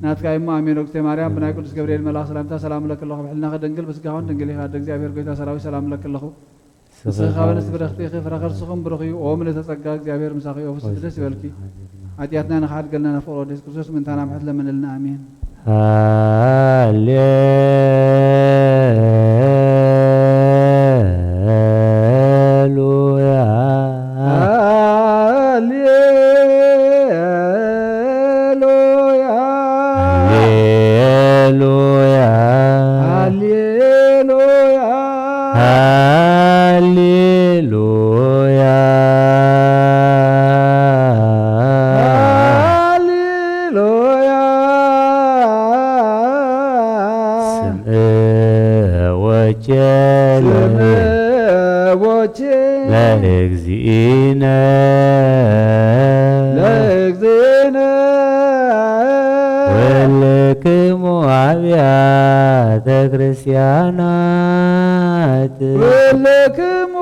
ናትካ እሞ ኣሜን ወግቴ ማርያም ብናይ ቅዱስ ገብርኤል መልኣኽ ሰላምታ ሰላም ለክለኹ ብሕልና ከደንግል ብስጋኹን ድንግል ኢኻ እግዚአብሔር ጎይታ ሰራዊት ሰላም ለክለኹ ንስኻ በንስቲ ብረኽቲ ኢኺ ፍረ ከርስኹም ብሩኽ እዩ ኦ ምልዕተ ጸጋ እግዚአብሔር ምሳኺ ኦ ፍስቲ ደስ ይበልኪ ኃጢአትና ንኻድገልና ነፍቅሮ ወደ ኢየሱስ ክርስቶስ ምንታና ምሕት ለምንልና አሜን ሃሌሉያ ሃሌሉያ ሃሌሉያ ሃሌሉያ ለእግዚእነ ወልክሙ አብያተ ክርስቲያናት ወልክሙ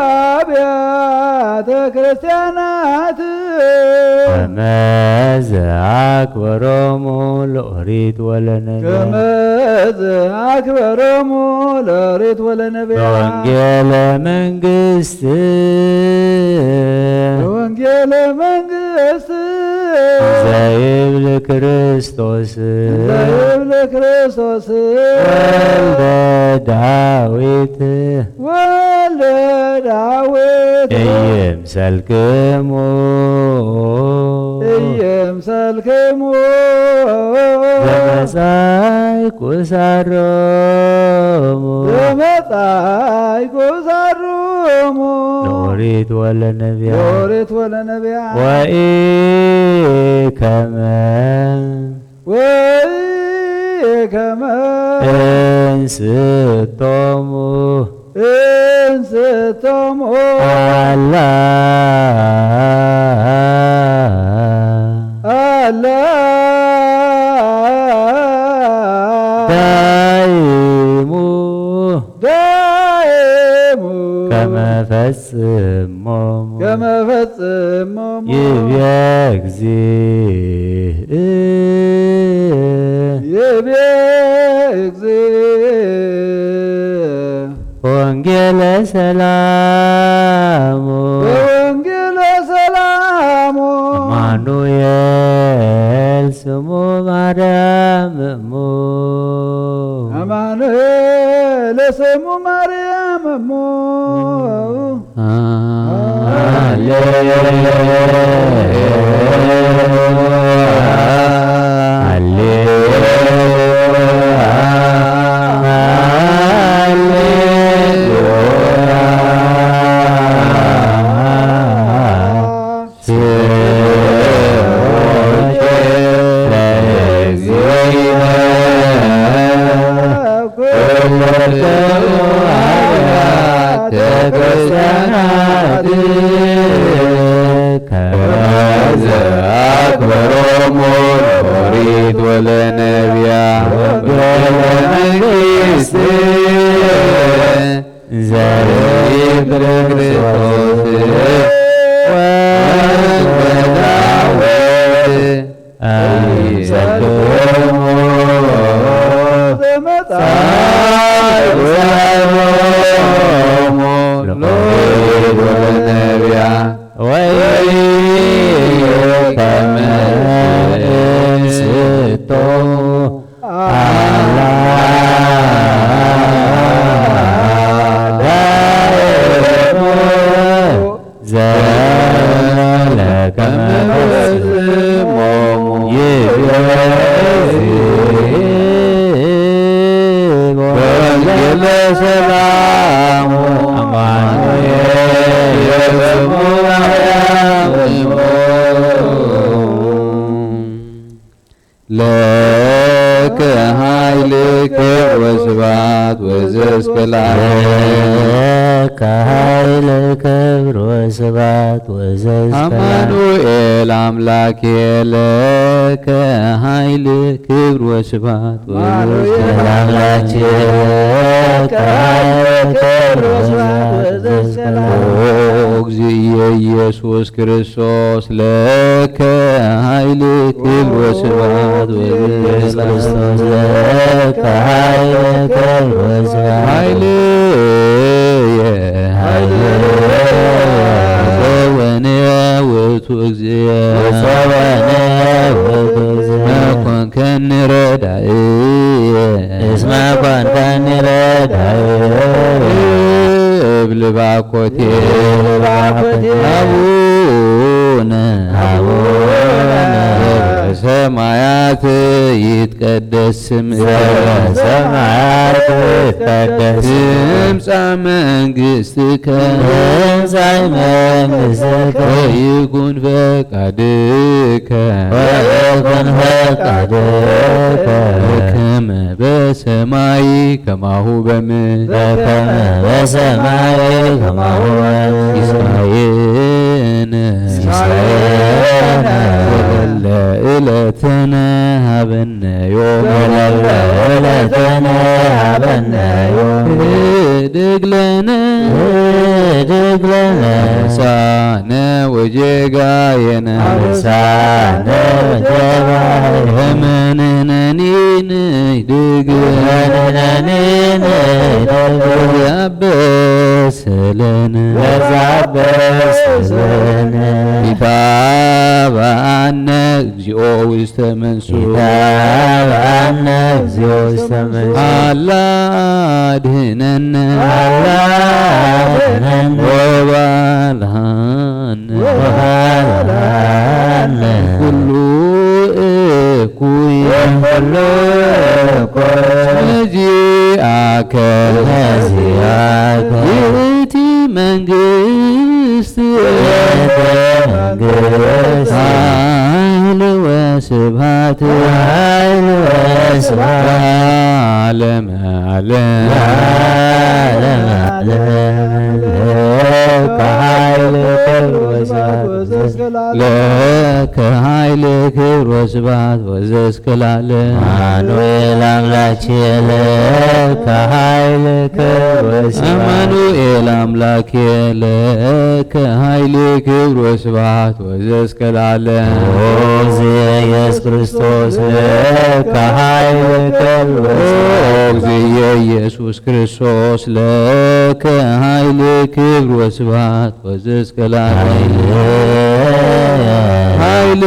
አብያተ ክርስቲያናት ከመዘ አክበሮሙ ለኦሪት ወለነቢያት ከመዝ አክበሮሙ ለኦሪት ወለነቢያት በወንጌለ መንግሥት በወንጌለ መንግሥት ዘይብል ክርስቶስ ዘይብል ክርስቶስ ወልደ ዳዊት ወልደ ዳዊት ኢይምሰልክሙ ኢይምሰልክሙ ዘመጻእኩ ሳሮሙ ዘመጻእኩ ሳሮሙ ለኦሪት ወለነቢያት ለኦሪት ወለነቢያት ወኢከመ ወኢከመ እንስቶሙ እንስቶሙ አላ አላ ዳይሙ ዳይሙ ከመ ፈጽሞሙ ከመ ፈጽሞሙ ይቤ እግዚእ ይቤ እግዚእ ወንጌለ ሰላሙ ወንጌለ ሰላሙ አማኑኤል ስሙ ማርያም እሙ አማኑኤል ስሙ ማርያም እሙ ለከ ኃይልከ ወስብሐት ወዘእስከላከ ኃይለ ክብር ወስብሐት ወዘእስከላከ አማኑኤል አምላኬ ለከ ኃይል ክብር ወስብሐት ወዘእስከላከ እግዚእ ኢየሱስ ክርስቶስ ለከ ኃይል ክብር ወስብሐት ወወነውቱ መኮንከኒ ረዳኢ እስመ ኮንከኒ ረዳኢ እብል ባኮቴ አቡነ ሰማያት ይትቀደስ ስምከ ሰማያት ይትቀደስ ትምጻእ መንግሥትከ ትምጻእ መንግሥትከ ወይኩን ፈቃድከ ወይኩን ፈቃድከ በከመ በሰማይ ከማሁ በምድር በከመ በሰማይ ከማሁ በምድር ሲሳየነ ለዕለትነ ሀበነ ዮም ለዕለትነ ሀበነ ዮም ህድግ ለነ ሳነ ወጀጋየነ ሳነ ወጀጋየነ ህመንህነኒን ይድግ ያበሰለነ ለዛበሰለነ ይታበአነ እግዚኦ ውስተ መንሱ ይታበአነ እግዚኦ ውስተ መንሱ አላ አድኅነነ ወባልሃነ ኩሉ እኩይ መዚአከ ይእቲ መንግሥት ኃይል ወስብሐት ዓለመ ዓለም ለከ ኃይል ክብር ወስብሐት ወዘእስከ ለዓለም አማኑኤል አምላኬ ለከ ኃይል ክብር ወስብሐት አማኑኤል አምላኬ ለከ ኃይል ክብር ወስብሐት ወዘእስከ ለዓለም እግዚእ ኢየሱስ ክርስቶስ ለከ ኃይል ክብር ወስብሐት እግዚእ ኢየሱስ ክርስቶስ ለከ ኃይል ክብር ወስብሐት ወዘእስከ ለዓለም ኃይል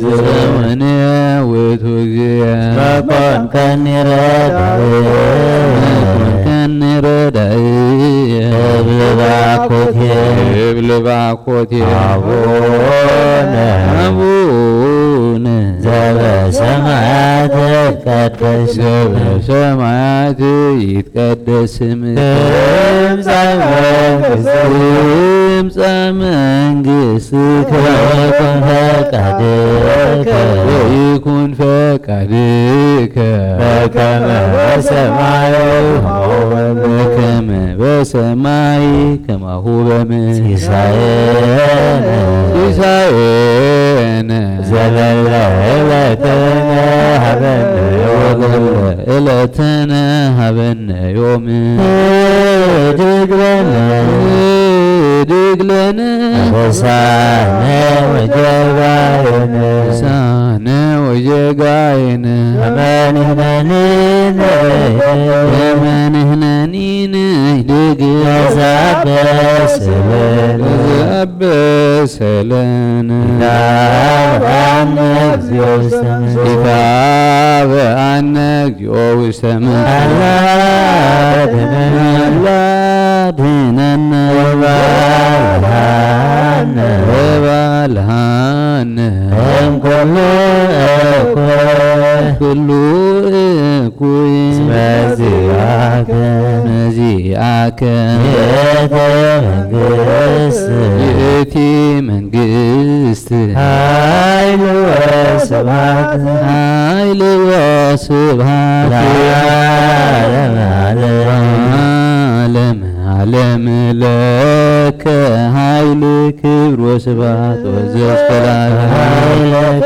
ዘወነ ውእቱ እግዚእ በኮንከኒ ረዳኢ እብል ባኮቴ አቡነ ዘበሰማያት ይትቀደስ ዘበሰማያት ይትቀደስ ስምከ ትምጻእ መንግሥትከ ወይኩን ፈቃድከ በከመ በሰማይ በከመ በሰማይ ከማሁ በምድር ሲሳየነ ዘለለ ዕለትነ ሀበነ ዕለትነ ሀበነ ዮም ህድግ ለነ ሳነ ወጀጋየነ ሳነ ወጀጋየነ የመንህነኒን ይድግ ዘበሰለነ ይታበአነ እግዚኦ ውስተ መንሱ አድኅነነ ወባልሃነ ኩሉ እኩይ መዚአከ ይእቲ መንግሥት ኃይል ወስብሐት ዓለመ ዓለም ለከ ኃይል ክብር ወስብሐት ወዘእስከ ለዓለም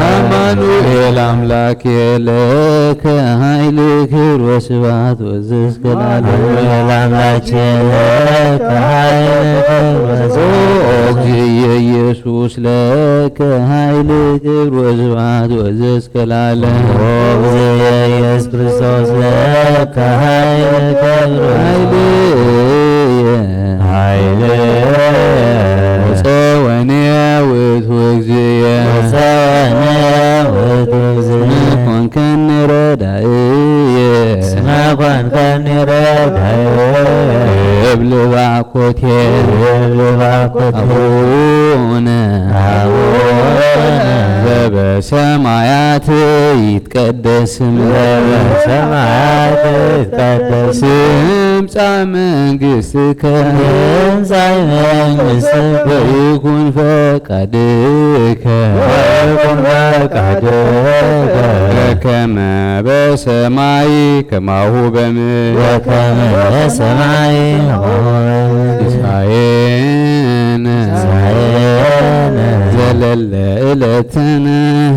አማኑኤል አምላኬ ለከ ኃይል ክብር ወስብሐት ወዘእስከ ለዓለም እግዚእ ኢየሱስ ለከ ኃይል ክብር ወስብሐት ወዘእስከ ለዓለም ኢየሱስ ክርስቶስ ለከ ኃይል ኃይል ወፀወኔ ውእቱ እግዚእ ኮንከኒ ረዳኢ እብል ባኮቴ አቡነ ዘበሰማያት ይትቀደስ ትምጻእ መንግሥትከ ወይኩን ፈቃድከ በከመ በሰማይ ከማሁ በምድር ሲሳየነ ሲሳየነ ዘለለ ዕለትነ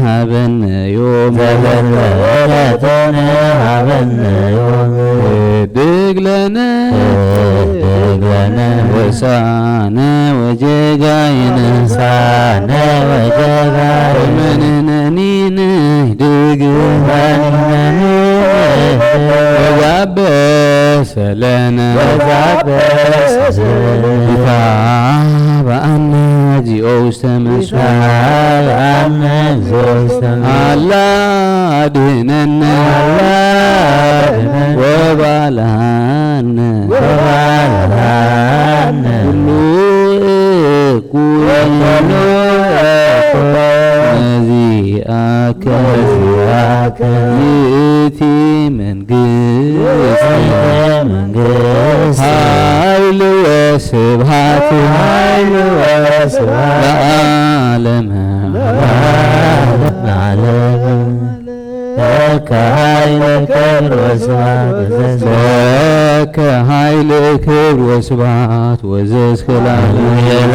ሀበነ ዮም ዘለለ ዕለትነ ሀበነ ዮም ህድግ ለነ ወሳነ ወጀጋየነ ሳነ ወጀጋየነ መንነኒ ንህድግ ወዛበሰለነ ይታበአነ እግዚኦ ውስተ መስዋዕ አላ አድኅነነ ወባልሐነ ኩሉ እኩይ ነዚአከ ይእቲ መንግሥት ኃይል ወስብሐት ለዓለመ ለከ ኃይል ክብር ወስብሐት ለከ ኃይል ክብር ወስብሐት ወዘእስከ አማኑኤል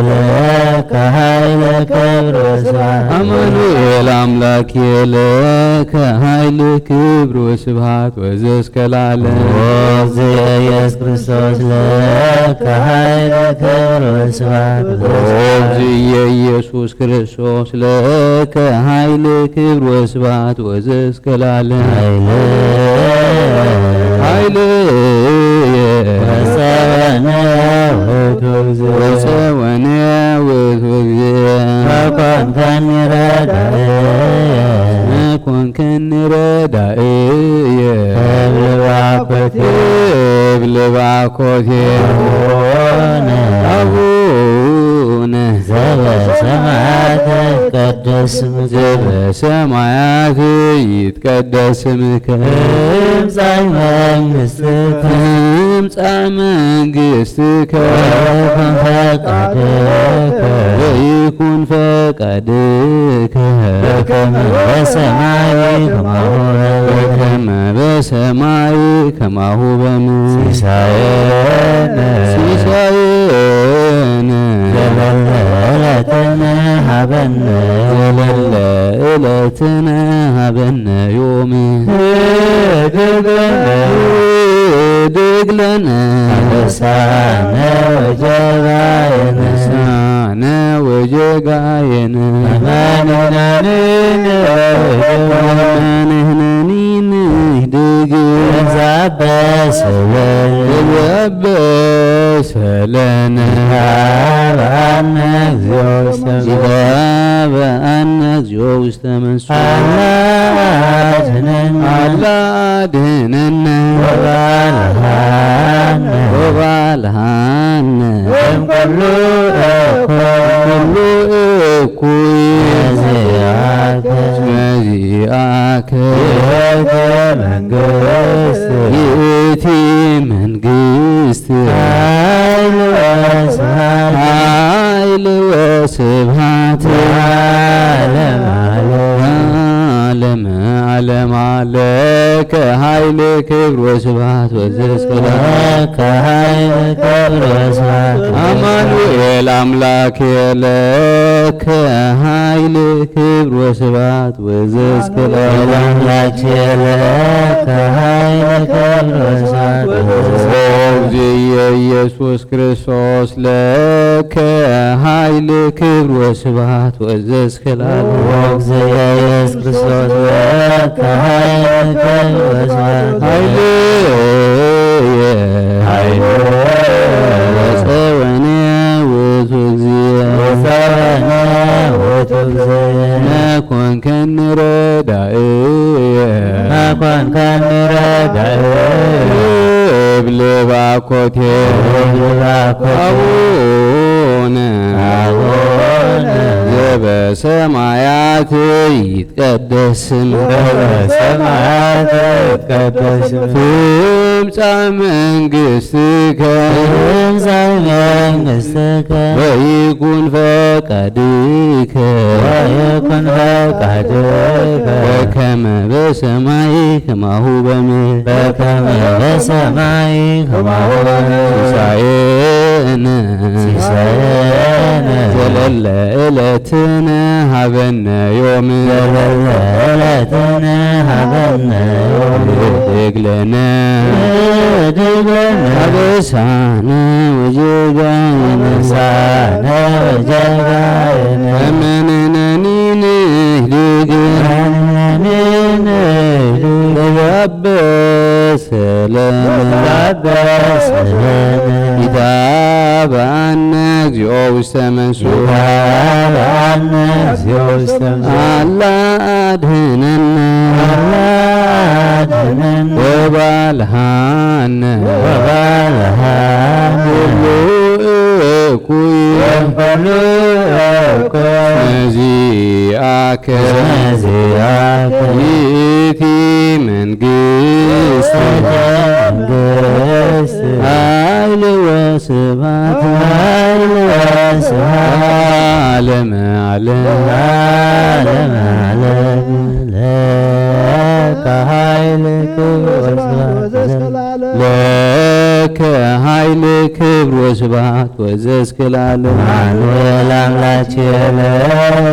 ለከ ኃይል ክብር ወስብሐት አማኑኤል አምላኬ ለከ ኃይል ክብር ወስብሐት ወዘእስከ ለዓለም ወእግዚእ ኢየሱስ ክርስቶስ ለከ ኃይል ክብር ወስብሐት ወእግዚእ ኢየሱስ ክርስቶስ ለከ ኃይል ክብር ወስብሐት ወዘእስከ ለዓለም ኃይል ወፀወነ ውእቱ ኮንከኒ ኮንከኒ ረዳእየ እብል ባኮቴየ አቡነ ዘበሰማያት ይትቀደስ ስምከ ዘበሰማያት ይትቀደስ ስምከ ትምጻእ መንግሥትከ ትምጻእ መንግሥትከ ወይኩን ፈቃድከ ወይኩን ፈቃድከ በከመ በሰማይ ከማሁ በምድር ሲሳየነ ዘለለ ዕለትነ ሀበነ ሀበነ ዮም ህድግ ለነ አበሳነ ወጀጋየነ ሳነ ወጀጋየነ መንህነኒ ንህድግ ዘበሰለነ በአነ እግዚኦ ውስተ መስዋዕ አላ አድኅነነ ወባልሐነ ኩሉ እኩይ ነዚአከ ይእቲ መንግሥት ኃይል ወስብሐት ለዓለመ ዓለም ለከ ኃይል ክብር ወስብሐት ወዘእስከ አማኑኤል አምላኬ ለከ ኃይል ክብር ወስብሐት ወዘእስከ እግዚእ ኢየሱስ ክርስቶስ ለከ ኃይል ክብር ወስብሐት ወዘእስከ ወፀወነ ውእቱ እግዚእ ኮንከኒ ረዳእየ እብል ባኮቴየ አቡነ ዘበሰማያት ይትቀደስ ስምከ ትምጻእ መንግሥትከ ወይኩን ፈቃድከ يكن فقدك بكما بسماء كماهو بمدر بكما بسماء كماهو سعينا زلل إلتنا هبنا يوم زلل إلتنا هبنا يوم دقلنا بسانا وجقاينا سانا وجقاينا أمننا نهدق رب سلام كتاب عنك جو استمسوا كتاب عنك جو استمسوا الله أدهننا وبالهانا نزيعك يتي منقست هايل وسبات عالم لك هايلك لك هايل كبر وسبات وزسك العالم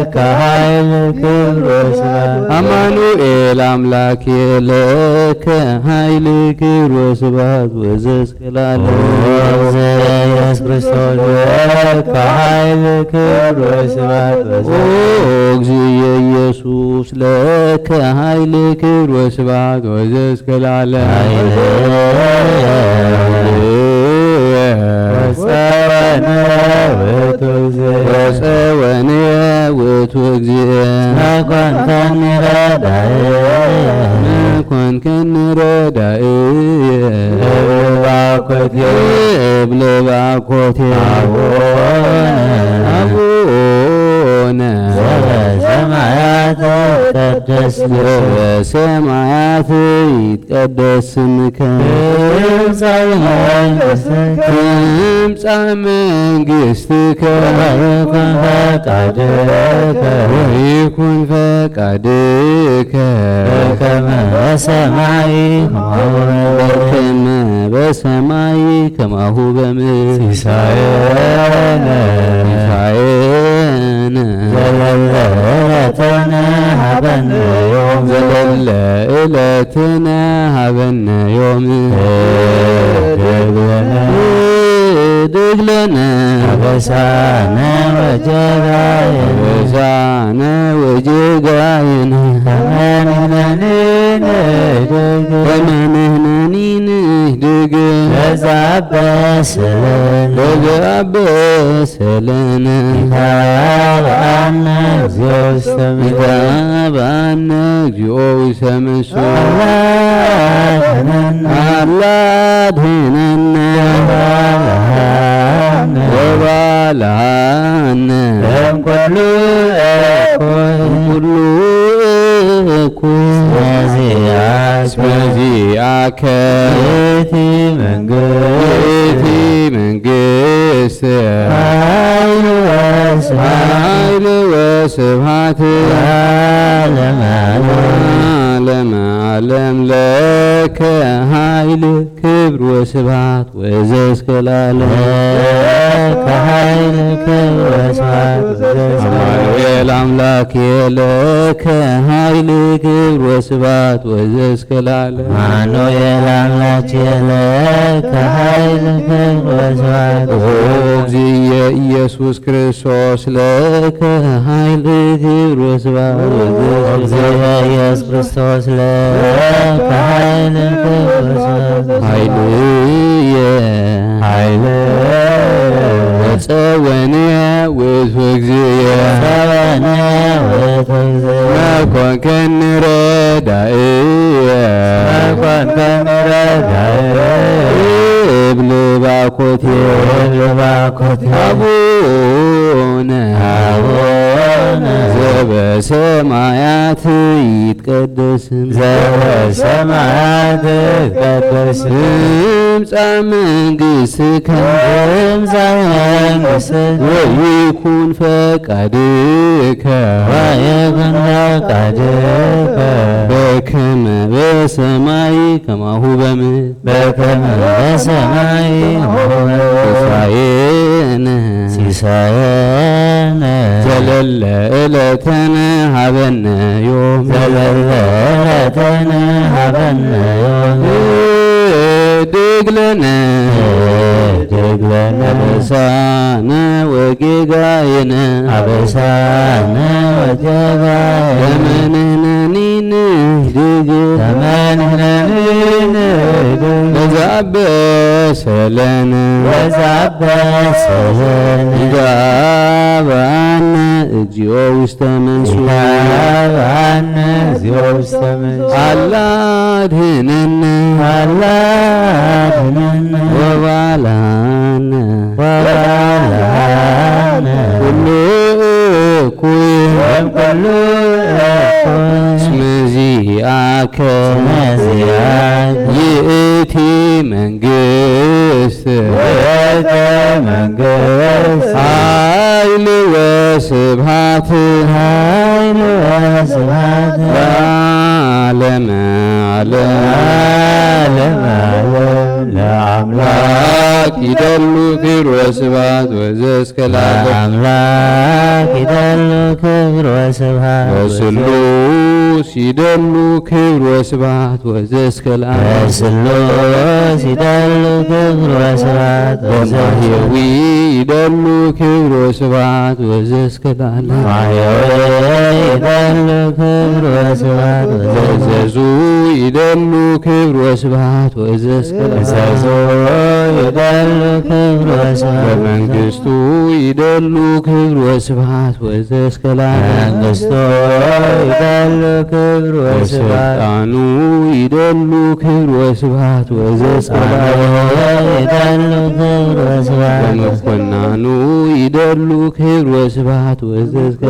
لك هايل كبر وسبات أمانوئيل أملاك لك هايل كبر وسبات وزسك العالم يسوع كريستوس لك هايل كبر وسبات أغزي يسوس لك هايل كبر وسبات وزسك العالم وسوانا وتوزي نكون كن ردائي بلباكوتي أبونا سمايات تقدس سمايات يتقدس مكان تمسع منقستك ويكون فقدك كما بسماي كما بسماي كما هو بمدر سيساينا زللتنا هبنا يوم زللتنا هبنا يوم دقلنا بسانا وجقاينا كما نهدق لزعبس لنا كتاب عنك جو استمسوا كتاب عنك جو استمسوا الله دهننا وبالهانا كل مزيعك يتي منقست هايل وسبحات عالم لك هايل كبر وسبحات وزسك العالم لك هايل كبر وسبحات عمانوئيل أملاك لك هايل كبر وسبحات وزسك العالم عمانوئيل أملاك لك هايل كبر وسبحات أغزي يسوع كريستوس لك هايل كبر وسبحات أغزي يسوع كريستوس لك هايل كبر وسبحات وتسوانيا وتوكزيا ما كون كان ردائيا بلباكوتي أبونا زب سمايات يتقدس ዘበሰማያት ይትቀደስ ትምጻእ መንግሥትከ ወይኩን ፈቃድከ በከመ በሰማይ ከማሁ በምድር በከመ በሰማይ ሲሳየነ ዘለለ ዕለተነ ሀበነ ዮም ድግለነ አበሳነ ወጌጋየነ ተመንህነኒ ወዛበሰለነ ይጋባነ እግዚኦ ውስተ መንሱት አላ አድኅነነ ወባልሐነ ኩሉ እኩይ እስመ ዚአከ ይእቲ መንግሥት ኃይል ወስብሐት ለዓለመ ዓለም ለአምላክ ይደሉ ክብር ወስብሐት ወዘእስከ ለዓለም ወስሉስ ይደሉ ክብር ወስብሐት ወዘእስከ ለዓለም ወማሕየዊ ይደሉ ክብር ወስብሐት ወዘእስከ ለዓለም ዘዙ ይደሉ ክብር ወስብሐት ወዘእስከ በመንግሥቱ ይደሉ ክብር ወስብሐት ወዘእስከ ለዓለም በሥልጣኑ ይደሉ ክብር ወስብሐት ወዘእስከ ለዓለም በምኵናኑ ይደሉ ክብር ወስብሐት ወዘእስከ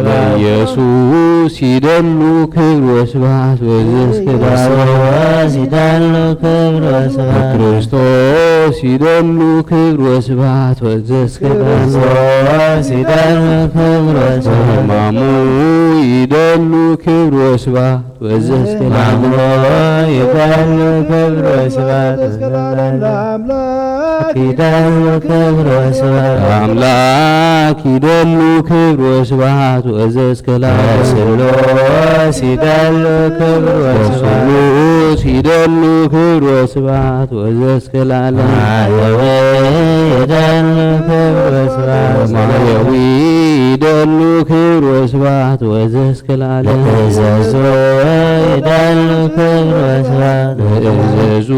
በኢየሱስ ይደሉ ክብር ወስብሐት ወዘእስከ በክርስቶስ ይደሉ ክብር ወስብሐት ወዘእስከ በሕማሙ ይደሉ ክብር ወስብሐት ወዘእስከ አምላክ ይደሉ ክብር ወስብሐት ወዘእስከ ለዓለም ወስሉስ ይደሉ ክብር ወስብሐት ወዘእስከ ለዓለም ወማሕየዊ ይደሉ ክብር ወስብሐት ወዘእስከ ለዓለም እዘዙ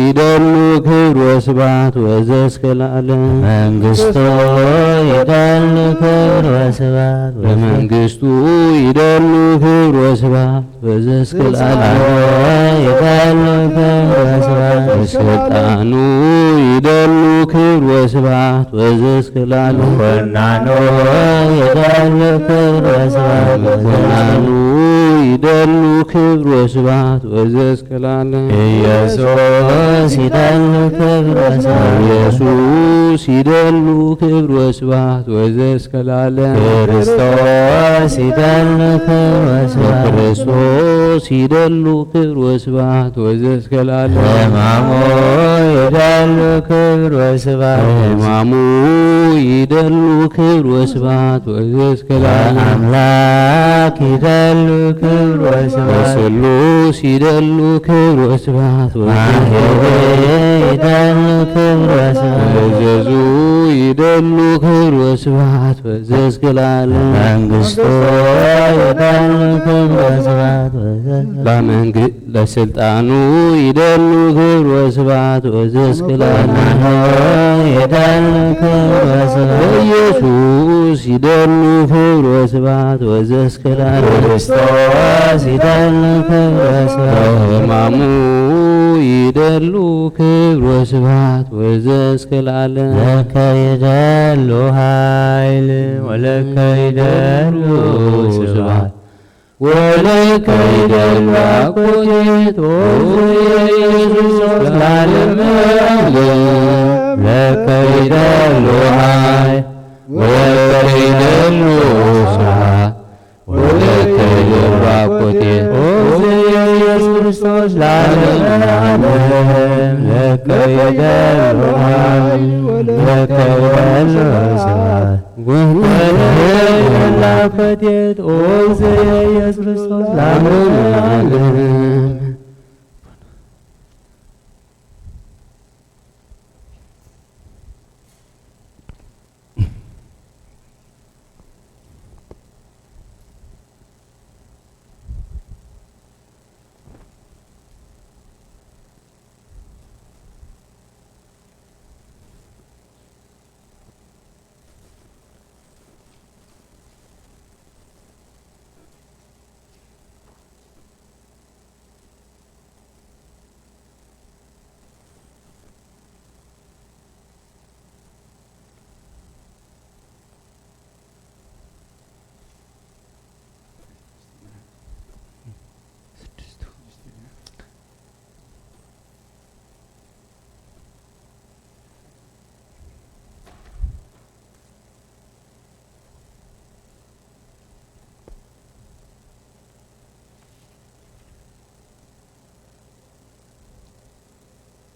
ይደሉ ክብር ወስብሐት ወዘእስከ ለዓለም በመንግሥቱ ይደሉ ክብር ወስብሐት ወዘእስከ ለዓለም በሥልጣኑ ይደሉ ክብር ወስብሐት ወዘእስከ ለዓለም በምኵናኑ ይደሉ ክብር ወስብሐት ወዘእስከ ለዓለም ኢየሱስ ይደሉ ክብር ወስብሐት ወዘእስከ ለዓለም ክርስቶስ ይደሉ ክብር ወስብሐት ወዘእስከ ለዓለም ሕማሙ ይደሉ ክብር ወስብሐት ወዘእስከ ለዓለም ወስሉስ ይደሉ ክብር ወስብሐት እዘዙ ይደሉ ክብር ወስብሐት ወዘእስከ ለዓለም ለሥልጣኑ ይደሉ ክብር ወስብሐት ወዘእስከ ለዓለም በኢየሱስ ይደሉ ክብር ወስብሐት ወዘእስከ ለዓለም በሕማሙ يدلو كبر وسبحات وزاسك العالم لك يدلو هايل ولك يدلو سبحات ولك يدلو عقوديت وزي يسوس العالم لك يدلو هايل ولك يدلو سبحات ولك يدلو عقوديت وزي يسوس العالم لك يدلو هايل لك يدلو سبحات ولا فتيت أوزي يسوع كريستوس العالم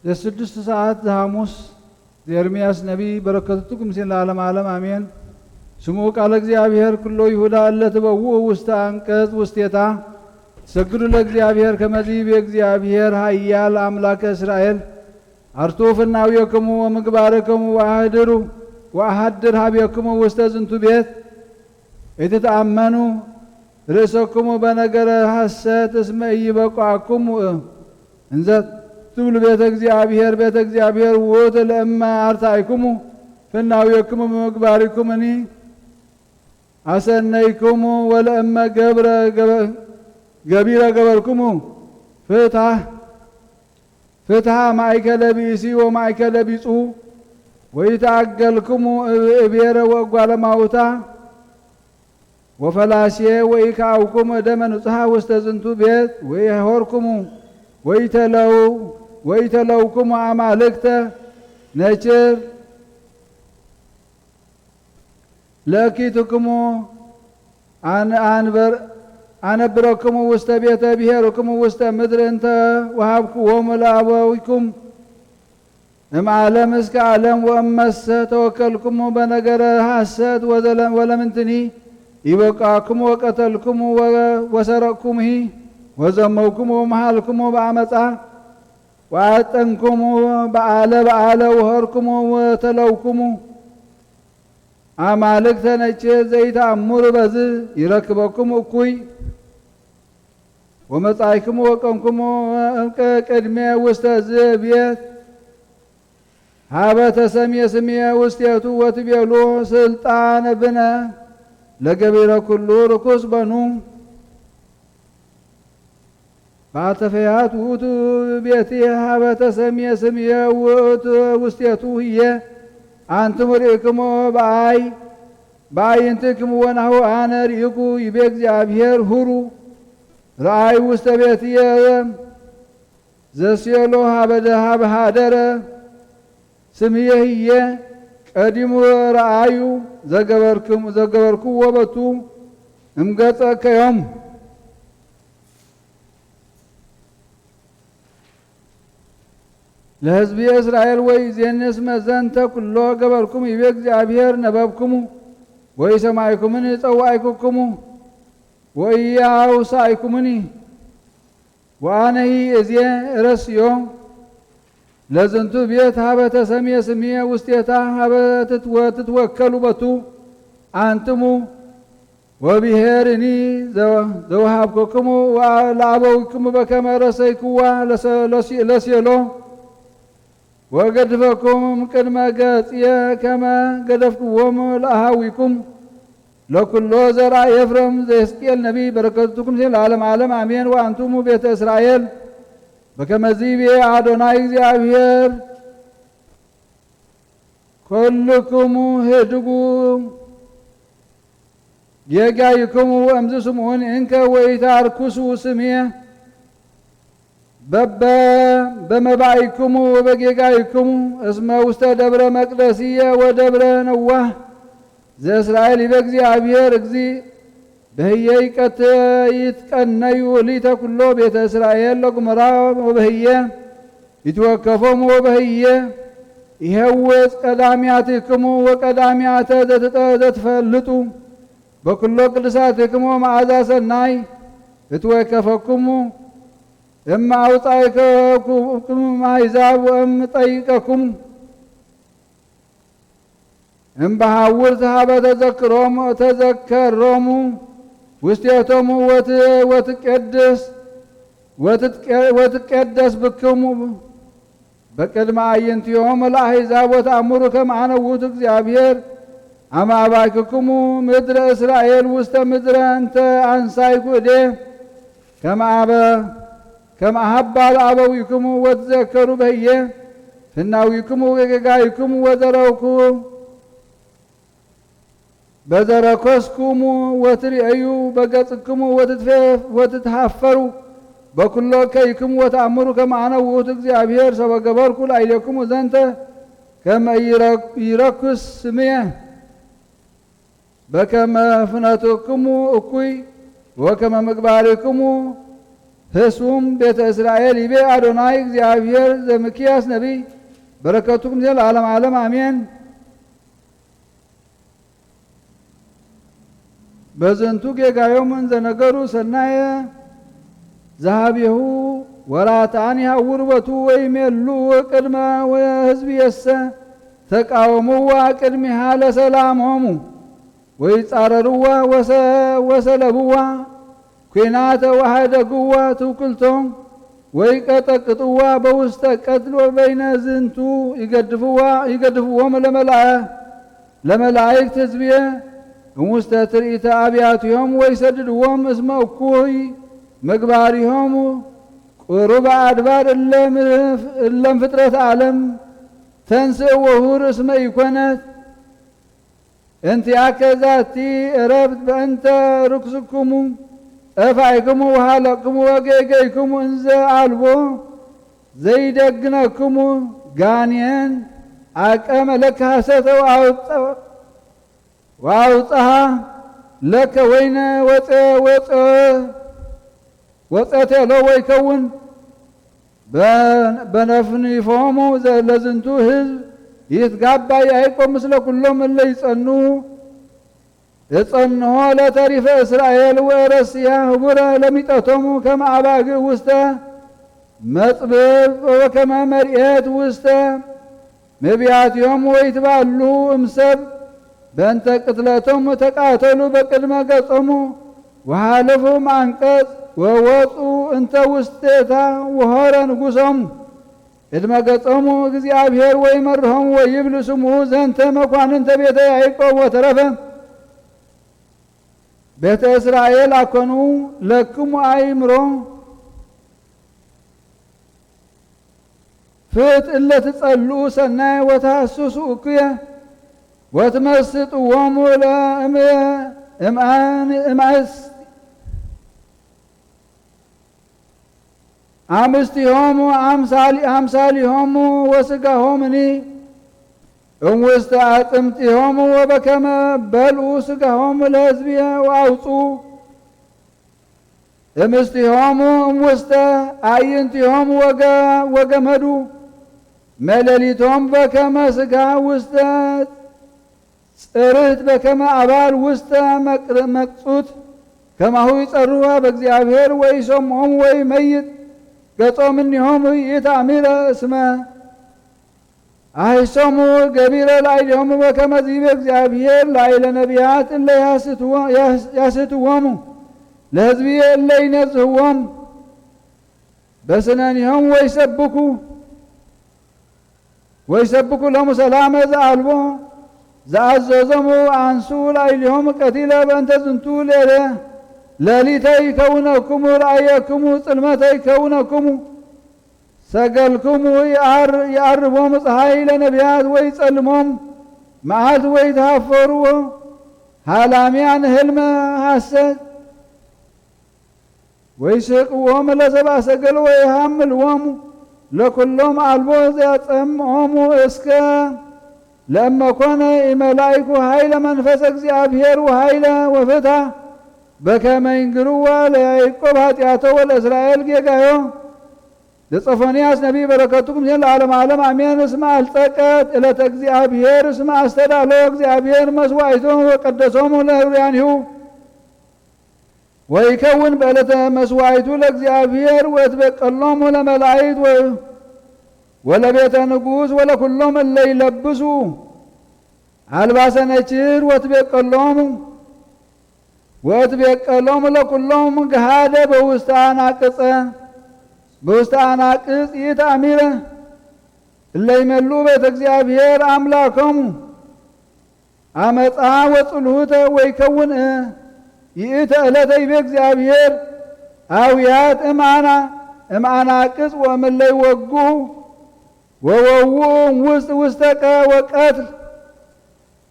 ለስድስት ሰዓት ሐሙስ የኤርምያስ ነቢይ በረከቱኩም ሲል ለዓለም ዓለም አሜን። ስሙ ቃለ እግዚአብሔር ኩሎ ይሁዳ እለ ትበውኡ ውስተ አንቀጽ ውስቴታ ሰግዱ ለእግዚአብሔር ከመዚ በእግዚአብሔር ኃያል አምላከ እስራኤል አርቱ ፍናዊክሙ ወምግባርክሙ ወአሐድር ሀቤክሙ ውስተ ዝንቱ ቤት እትተአመኑ ርእሰክሙ በነገረ ሐሰት እስመ ኢይበቁአክሙ እንዘ ትብሉ ቤተ እግዚአብሔር ውእቱ ለእመ አርታዕክሙ ፍናዊክሙ በምግባርክሙኒ አሰነይክሙ ወለእመ ገቢረ ገበርክሙ ፍትሐ ማእከለ ብእሲ ወማእከለ ቢጹ ወይትአገልክሙ እቤረ ወእጓለ እማውታ ወፈላሴ ወኢካውክሙ ደመ ንጹሐ ውስተ ዝንቱ ቤት ወይሖርክሙ ወይተለውክሙ አማልክተ ነችር ለኪትክሙ አነብረክሙ ውስተ ቤተ ብሔርክሙ ውስተ ምድር እንተ ወሀብክዎሙ ለአበዊክሙ እምዓለም እስከ ዓለም ወእመሰ ተወከልክሙ በነገረ ሐሰት ወለምንትኒ ይበቃክሙ ወቀተልክሙ ወሰረቅኩምሂ ወዘመውክሙ ወመሃልክሙ በአመፃ ወአጠንክሙ በዓለ ወሆርክሙ ወተለውክሙ አማልክተ ነችር ዘይተአምሩ በዝ ይረክበክሙ እኩይ ወመጻእክሙ ወቀምክሙ ቅድሜ ውስተ ዝ ቤት ሀበ ተሰምየ ስምየ ውስቴቱ ወትቤሉ ስልጣነ ብነ ለገቢረ ኩሉ ርኩስ በኑ ባተፈያት ውእቱ ቤቴ ሀበ ተሰምየ ስምየ ውስቴቱ ህየ አንትሙ ርኢክሙ በአዕይንትክሙ ወናሁ አነ ርኢኩ ይቤ እግዚአብሔር ሁሩ ረአይ ውስተ ቤትየ ዘሴሎ ሀበ ሀደረ ስምየ ህየ ቀዲሙ ረአዩ ዘገበርክዎ በቱ እምገጸ ከዮም ለሕዝቢ እስራኤል ወይ ዜንስ መዘንተ ኩሎ ገበርኩም ይቤ እግዚአብሔር ነበብክሙ ወይ ሰማይኩምኒ ጸዋዕኩክሙ ወኢያውሳእኩምኒ ወአነሂ እዜ ረስዮ ለዝንቱ ቤት ሀበ ተሰምየ ስምየ ውስቴታ ሀበ ትትወከሉ በቱ አንትሙ ወብሔርኒ ዘወሃብክክሙ ለአበዊክሙ በከመ ረሰይክዋ ለሴሎ ወገድፈኩም ቅድመ ገጽየ ከመ ገደፍክዎሙ ለአሃዊኩም ለኩሎ ዘርአ ኤፍሬም ዘሕዝቅኤል ነቢይ በረከቱኩም ለዓለም ዓለም አሜን። ወአንቱሙ ቤተ እስራኤል በከመዚቤ አዶናይ እግዚአብሔር ኩልክሙ ህድጉ ጌጋይክሙ ወእምዝ ስምዑን እንከ ወኢታርኩሱ ስሜ በመባይክሙ ወበጌጋይክሙ እስመ ውስተ ደብረ መቅደስየ ወደብረ ነዋህ ዘእስራኤል በእግዚአብሔር እግዚ በህየ ይትቀነዩ ሊተ ኩሎ ቤተ እስራኤል ለጉመራ ወበህየ ይትወከፎሙ ወበህየ ይሄውፅ ቀዳሚያትክሙ ወቀዳሚያተ ዘትፈልጡ በኩሎ ቅዱሳትክሙ መዓዛ ሰናይ እትወከፈክሙ እማ አውጻእክሙ ማሕዛብ ወእም ጠይቀክሙ እምበሐውርት ሀበ ተዘከሮሙ ውስቴቶሙ ወትቀደስ ብክሙ በቅድመ አዕይንቲሆሙ ለአሕዛብ ወተአምሩ ከመ አነ ውእቱ እግዚአብሔር አመ አባይክክሙ ምድረ እስራኤል ውስተ ምድረ እንተ አንሳይኩ እዴ ከመ አኀባ ለአበዊክሙ ወትዘከሩ በህየ ፍናዊክሙ ወጌጋይክሙ ወዘረውኩ በዘረኮስኩሙ ወትርእዩ በገጽክሙ ወትትሃፈሩ በኩሎ ከይክሙ ወተአምሩ ከመ አነ ውእቱ እግዚአብሔር ሰበገበርኩ ላዕሌክሙ ዘንተ ከመ ይረክስ ስምየ በከመ ፍኖትክሙ እኩይ ወከመ ምግባርክሙ ህሱም ቤተ እስራኤል ይቤ አዶናይ እግዚአብሔር ዘሚክያስ ነቢይ በረከቱም ዘለዓለመ ዓለም አሜን። በዝንቱ ጌጋዮሙ እንዘ ነገሩ ሰናየ ዘኀቤሁ ወራታን ይሐውር ቦቱ ወይሜሉ ቅድመ ወሕዝብየሰ ተቃወሙዋ ቅድሚሃ ለሰላሞሙ ወይጻረሩዋ ወሰለቡዋ ኩናተ ወኀደጉዋ ትውክልቶም ወይቀጠቅጡዋ በውስተ ቀትል ወበይነ ዝንቱ ይገድፍዎሙ ለመላእክት ሕዝብየ እሙስተ ትርኢተ አብያቲሆሙ ወይሰድድዎሙ እስመ እኩይ ምግባሪሆሙ ቁሩበ አድባር እለም ፍጥረት ዓለም ተንሥእ ወሁር እስመ ኢኮነት እንቲአከ ዛቲ ዕረፍት በእንተ ርኩስክሙ ጠፋይክሙ ወሃለቅክሙ ወጌገይክሙ እንዘ አልቦ ዘይደግነክሙ ጋኔን አቀመ ለከ ሐሰተ ወአውጽሐ ለከ ወይነ ወጸቴሎ ወይከውን በነፍኒፎሙ ለዝንቱ ሕዝብ ይትጋባ ያዕቆብ ምስለ ኩሎም እለ ይጸኑ እጸንሖ ለተሪፈ እስራኤል ወረስያ ህቡረ ለሚጠቶሙ ከመ አባግዕ ውስተ መጽብብ ወከመ መርኤት ውስተ መብያቲሆሙ ወይትባሉ እምሰብ በእንተ ቅትለቶሙ ተቃተሉ በቅድመ ገጾሙ ወሃለፉ አንቀጽ ወወፁ እንተ ውስቴታ ወሆረ ንጉሶሙ ቅድመ ገጾሙ እግዚአብሔር ወይመርሖሙ ወይብሉ ስምዑ ዘንተ መኳንንተ ቤተ ያዕቆብ ወተረፈ ቤተ እስራኤል አኮኑ ለክሙ አእምሮ ፍት እለ ትጸልኡ ሰናይ ወተሐስሱ እኩየ ወትመስጥዎሙ አምስቲሆሙ አምሳሊሆሙ ወሥጋሆሙኒ እምውስተ አጽምቲሆሙ ወበከመ በልዑ ሥጋሆሙ ለሕዝብየ ወአውፁ እምስቲሆሙ እምውስተ አዕይንቲሆሙ ወገመዱ መለሊቶሙ በከመ ሥጋ ውስተ ጽርህት በከመ አባል ውስተ መቅጹት ከማሁ ይጸርዋ በእግዚአብሔር ወይሰምዖሙ ወይመይጥ ገጾምኒሆሙ ይታሚረ እስመ አይሶሙ ገቢረ ላዕሌሆሙ በከመ ዚበ እግዚአብሔር ላዕለ ነቢያት እለ ያስትዎሙ ለሕዝብየ እለ ይነጽሕዎሙ በስነኒሆሙ ወይሰብኩ ለሙ ሰላመ ዘአልቦ ዘአዘዞሙ አንሱ ላዕሌሆሙ ቀቲለ በእንተ ዝንቱ ሌሊተ ይከውነክሙ ራእየክሙ ጽልመተ ይከውነክሙ ሰገልክሙ የአርቦም ፀሐይ ለነቢያት ወይ ጸልሞም መዓልት ወይ ተሃፈርዎ ሃላሚያን ህልመ ሐሰት ወይ ስቅዎሙ ለሰብአ ሰገል ወይ ሃምልዎሙ ለኩሎም አልቦ ዘያጸምዖሙ እስከ ለእመኮነ ኢመላይኩ ኃይለ መንፈሰ እግዚአብሔር ወኃይለ ወፍትሐ በከመ ይንግሩዋ ለያዕቆብ ኃጢአቶ ወለእስራኤል ጌጋዮ ለጾፎንያስ ነቢይ በረከቱኩም ለዓለመ ዓለም አሜን። እስመ አልጸቀት ዕለተ እግዚአብሔር እስመ አስተዳለወ እግዚአብሔር መስዋዕቶሙ ወቀደሶሙ ለኅሩያኒሁ ወይከውን በዕለተ መስዋዕቱ ለእግዚአብሔር ወትበቀሎሙ ለመላእክት ወለቤተ ንጉሥ ወለኩሎም እለ ይለብሱ አልባሰ ነችር ወትቤቀሎሙ ለኩሎም ገሃደ በውስተ አናቅጽ ይትአሚረ እለ ይመሉ ቤተ እግዚአብሔር አምላኮሙ አመፃ ወጽልሁተ ወይከውን ይእተ ዕለተ ይቤ እግዚአብሔር አውያት እምአናቅጽ ወእምእለ ይወጉ ወወዉ ውስተ ወቀትል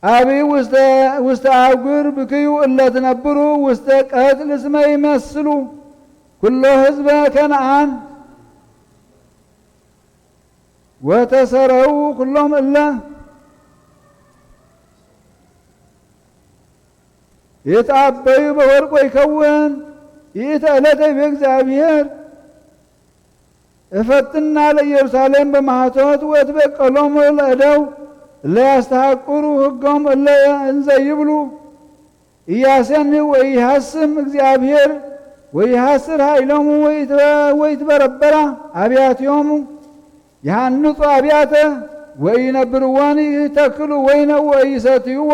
አብይ ውስተ አህጉር ብክዩ እለ ትነብሩ ውስተ ቀትል እስመ ይመስሉ ኩሎ ህዝበ ከነዓን ወተሰረው ኩሎም እለ የተአበዩ በወርቅ ይከውን ይእተ ዕለተ ይቤ እግዚአብሔር እፈትና ለኢየሩሳሌም በማኅቶት ወትበቀሎሙ ለእደው ለያስተሐቅሩ ሕጎም እለ እንዘ ይብሉ ኢያሴኒ ወኢሐስም እግዚአብሔር ወኢሐስር ኃይሎሙ ወይትበረበራ አብያቲሆሙ ይሃንጹ አብያተ ወይነብርዎን ይተክሉ ወይነ ወይሰትይዎ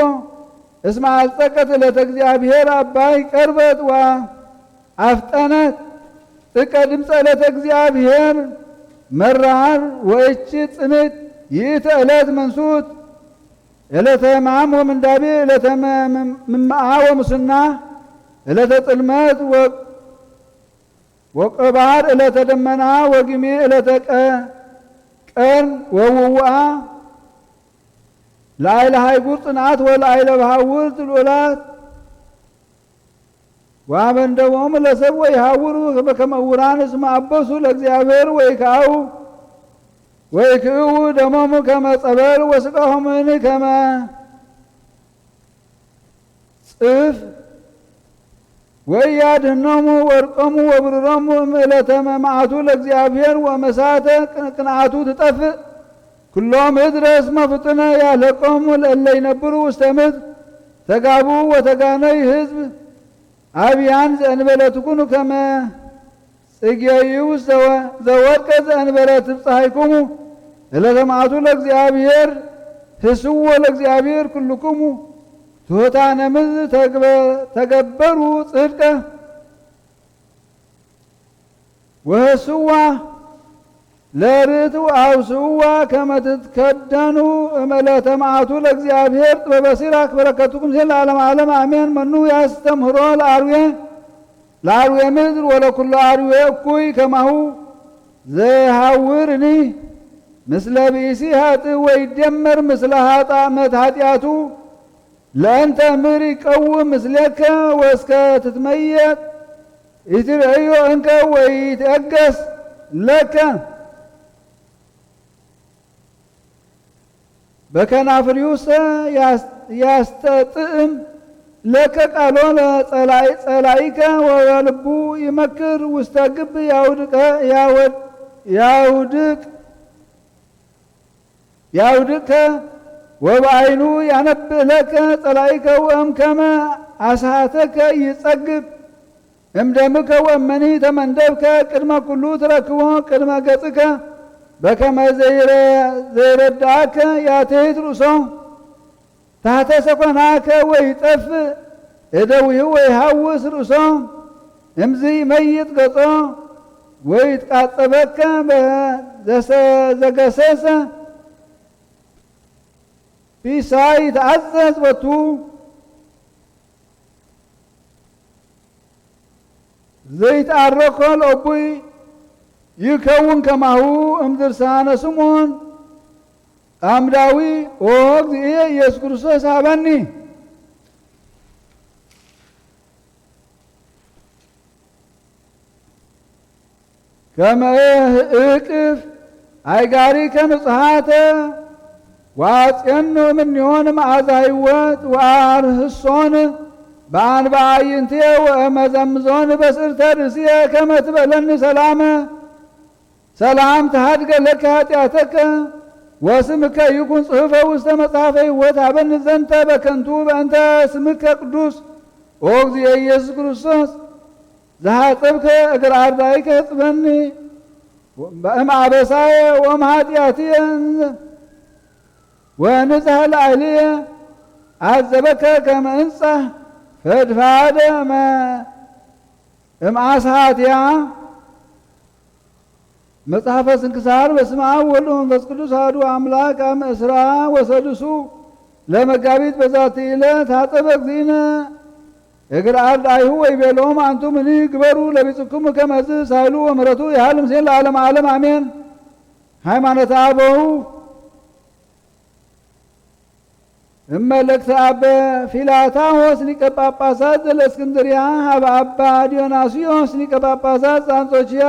እስመ አልጸቀት ዕለተ እግዚአብሔር አባይ ቀርበት ወአፍጠነት ጥቀ ድምፀ ዕለተ እግዚአብሔር መራር ወእቺ ጽንት ይእተ ዕለት መንሱት ዕለተ ሕማም ወምንዳቤ ዕለተ ምምዓ ወሙስና ዕለተ ጽልመት ወቀባር ዕለተ ደመና ወግሜ ዕለተ ቀን ወውውአ ላዕለ ሃይጉር ጽንዓት ወላዕለ ባሕውር ጥሉላት ወአመንደቦሙ ለሰብእ ወይሃውሩ በከመ ዕውራን እስመ አበሱ ለእግዚአብሔር ወይክእዉ ደሞሙ ከመ ጸበል ወሥጋሆሙኒ ከመ ጽፍ ወያድኅኖሙ ወርቆሙ ወብሩሮሙ እምዕለተ መዓቱ ለእግዚአብሔር ወመሳተ ቅንዓቱ ትጠፍእ ኩሎ ምድረ እስመ ፍጡነ ያለቆሙ ለእለ ይነብሩ ውስተ ምድር ተጋቡ ወተጋነይ ሕዝብ አብያን ዘእንበለ ትኩኑ ከመ ጽጌዩ ዘወድቀ ዘእንበለ ትብጽሐይኩሙ ዕለተ መዓቱ ለእግዚአብሔር ህስዎ ለእግዚአብሔር ኩልኩሙ ትሑታነ ምድር ተገበሩ ጽድቀ ወህስዋ ለርትዕ አውስዋ ከመ ትትከደኑ እምዕለተ መዓቱ ለእግዚአብሔር ጥበበ ሲራክ በረከቱኩም ለዓለመ ዓለም አሜን። መኑ ያስተምህሮ ለአርዌ ምድር ወለኩሎ አርዌ እኩይ ከማሁ ዘይሃውርኒ ምስለ ብእሲ ኃጥእ ወይደመር ምስለ ኃጢአቱ ለእንተ እምር ይቀውም ምስሌከ ወእስከ ትትመየጥ ይትርእዮ እንከ ወይትአገስ ለከ በከናፍሪውሰ ያስተጥዕም ለከ ቃሎ ጸላኢከ ወልቡ ይመክር ውስተ ግብ ያውድቀ ወበአይኑ ያነብእ ለከ ጸላኢከ ወእምከመ አስሓተከ ይጸግብ እምደምከ ወእመኒ ተመንደብከ ቅድመ ኩሉ ትረክቦ ቅድመ ገጽከ በከመ ዘይረዳእከ ያትሕት ርእሶ ታሕተ ሰኮናከ ወይጠፍእ እደዊሁ ወይሃውስ ርእሶ እምዝ ይመይጥ ገጾ ወይትቃጸበከ ዘገሰሰ ፊሳ ይትዓዘዝ ቦቱ ዘይትዓረኮ ለእቡይ ይከውን ከማሁ እምድርሳነ ስምዖን አምዳዊ ወእግዚእ ኢየሱስ ክርስቶስ አበኒ ከመ እቅፍ አይጋሪከ ንጽሐተ ወአጽየኖ እምኔሆን መዓዛ ሕይወት ወአርህሶን በአንባ አዕይንትየ ወእመዘምዞን በስእርተ ርእስየ ከመ ትበለኒ ሰላመ ሰላም ተሃድገ ለከ ኃጢአተከ ወስምከ ይኩን ጽሑፈ ውስተ መጽሐፈ ሕይወት አበኒ ዘንተ በከንቱ በእንተ ስምከ ቅዱስ ኦ እግዚእ ኢየሱስ ክርስቶስ ዘሐጽብከ እግረ አርዳኢከ እጽበኒ በእምአበሳየ ወእምኃጢአትየ ወንጽሐ ላዕልየ አዘበከ ከመ እንጸሕ ፈድፋደ እምአስሓትያ መጽሐፈ ስንክሳር በስመ አብ ወወልድ ወመንፈስ ቅዱስ አሐዱ አምላክ አመ እስራ ወሰዱሱ ለመጋቢት በዛቲ ዕለት ሐጸበ እግዚእነ እግረ አርዳኢሁ ወይቤሎሙ አንቱሙኒ ግበሩ ለቢጽክሙ ከመዝ ሳይሉ ወምሕረቱ ያህል ምስሌን ለዓለመ ዓለም አሜን። ሃይማኖተ አበው እመልእክተ አበ ፊላታዎስ ሊቀ ጳጳሳት ዘእስክንድርያ ሀበ አባ ዲዮናስዮስ ሊቀ ጳጳሳት ዘአንጾኪያ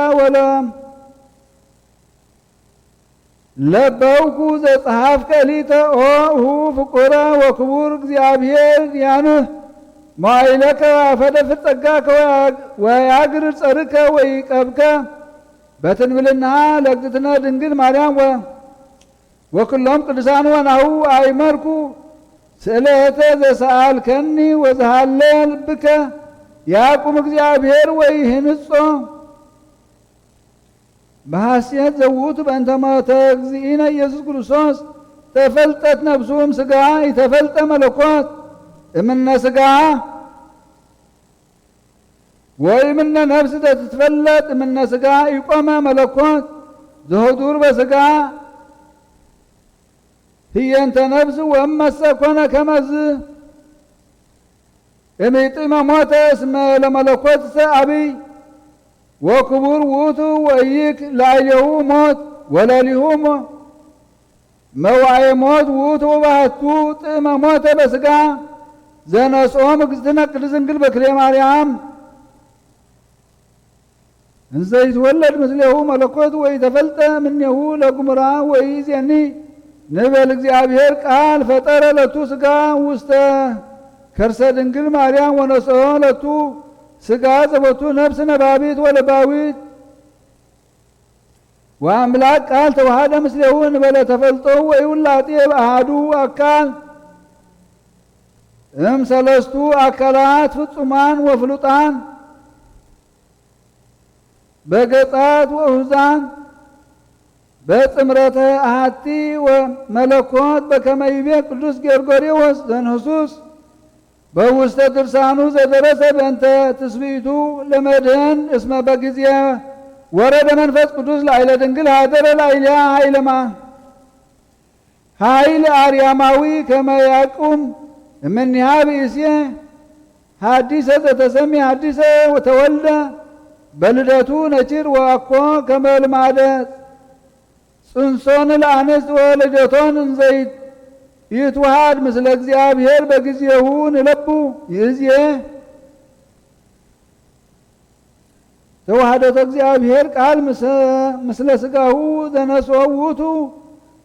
ለበውኩ ዘጸሐፍከ ሊተ ኦሁ ፍቁረ ወክቡር እግዚአብሔር ያንህ መዋዕለከ አፈደፍጥ ጸጋከ ወያግር ጸርከ ወይቀብከ በትንብልና ለእግዝእትነ ድንግል ማርያም ወኩሎም ቅዱሳን ወናሁ አይመርኩ ስእለተ ዘሰአልከኒ ወዘሃለ ልብከ ያቁም እግዚአብሔር ወይህንጾ በሐሴት ዘውቱ በእንተ ሞተ እግዚእነ ኢየሱስ ክርስቶስ ተፈልጠት ነፍሱም ሥጋ ይተፈልጠ መለኮት እምነ ሥጋ ወይምነ ነፍስ ተትፈለጥ እምነ ሥጋ ይቆመ መለኮት ዘሁዱር በሥጋ ህየንተ ነፍስ ወእመሰ ኮነ ከመዝ እምይጥመ ሞተ እስመ ለመለኮት አብይ ወክቡር ውእቱ ወይክ ላዕሌሁ ሞት ወለሊሁ መዋዕየ ሞት ውእቱ ወባሕቱ ጥዕመ ሞተ በሥጋ ዘነጾም እግዝእትነ ቅድስት ድንግል በክልኤ ማርያም እንዘ ይትወለድ ምስሌሁ መለኮት ወይተፈልጠ እምኔሁ ለግሙራ ወይእዜኒ ንበል እግዚአብሔር ቃል ፈጠረ ለቱ ሥጋ ውስተ ከርሰ ድንግል ማርያም ወነጽሖ ለቱ ሥጋ ዘቦቱ ነፍስ ነባቢት ወለባዊት ወአምላክ ቃል ተዋሃደ ምስሌሁ እንበለ ተፈልጦ ወይውላጤ በአሐዱ አካል ሰለስቱ አካላት ፍጹማን ወፍሉጣን በገጻት ወሁዛን በጥምረተ አሐቲ ወመለኮት በከመ ይቤ ቅዱስ ጌርጎርዮስ ዘንህሱስ በውስተ ድርሳኑ ዘደረሰ በእንተ ትስብእቱ ለመድህን እስመ በጊዜ ወረደ መንፈስ ቅዱስ ላዕለ ድንግል ሀደረ ላዕሌሃ ኃይል አርያማዊ ከመ ያቁም እምኔሃ ብእሴ ሐዲሰ ዘተሰሚ ሐዲሰ ወተወልደ በልደቱ ነችር ወአኮ ከመ ልማደ ጽንሶን ለአንስት ወልደቶን እንዘይት ይትወሃድ ምስለ እግዚአብሔር በጊዜሁ ንለቡ ይእዜ ተዋህደተ እግዚአብሔር ቃል ምስለ ሥጋሁ ዘነሥኦ ውእቱ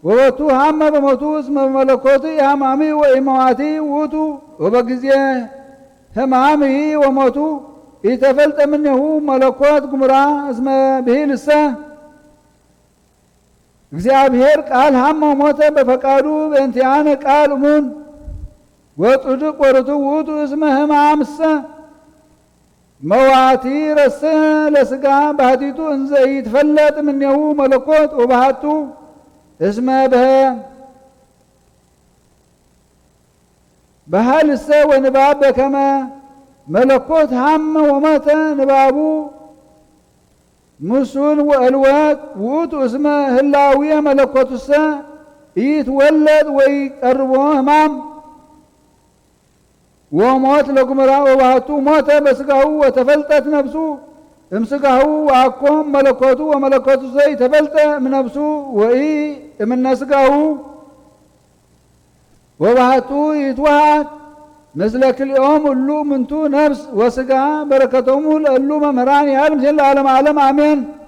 ወበቱ ሀመ በሞቱ እስመ መለኮቱ የሐማሚ ወኢመዋቲ ውእቱ ወበጊዜ ሕማምሂ ወሞቱ ኢተፈልጠ እምኔሁ መለኮት ግሙራ እስመ ብሂልሰ እግዚአብሔር ቃል ሀመ ሞተ በፈቃዱ በእንቲአነ ቃል እሙን ወጽድቅ ወርቱ ውእቱ እስመ ሕማምሰ መዋቲ ረሰ ለሥጋ ባህቲቱ እንዘ ይትፈለጥ እምኔሁ መለኮት ወባህቱ እስመ በሃልሰ ወንባብ በከመ መለኮት ሀመ ወሞተ ንባቡ ሙሱን ወእልወት ውእቱ እስመ ህላዊየ መለኮቱሰ ኢይትወለድ ወይቀርቦ ሕማም ወሞት ለግሙራ ወባህቱ ሞተ በሥጋሁ ወተፈልጠት ነፍሱ امسقه وأكم ملكوته وملكوته زي تبلت من نفسه وإي من نسقه وبهاتو يتوهات مثلك اليوم اللو منتو نفس وسقا بركتهم اللو ممراني عالم جل عالم عالم آمين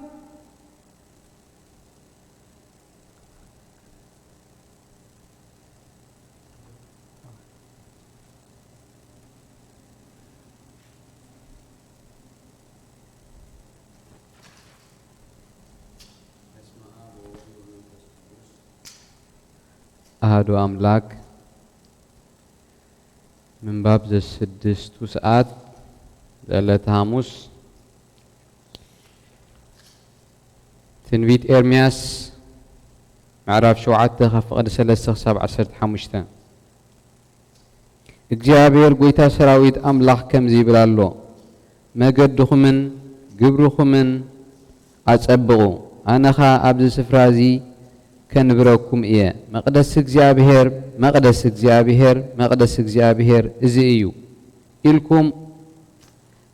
أهدو أملاك من باب ذا السدستو ساعات ذا هاموس تنبيت إرمياس معرف شوعات فقد سلسة 7:15 እግዚአብሔር ጎይታ ሰራዊት አምላክ ከምዚ ይብላሎ መገድኹምን ግብርኹምን አጸብቑ አነኻ ኣብዚ ስፍራ እዚ ከንብረኩም እየ መቅደስ እግዚአብሔር መቅደስ እግዚአብሔር መቅደስ እግዚአብሔር እዚ እዩ ኢልኩም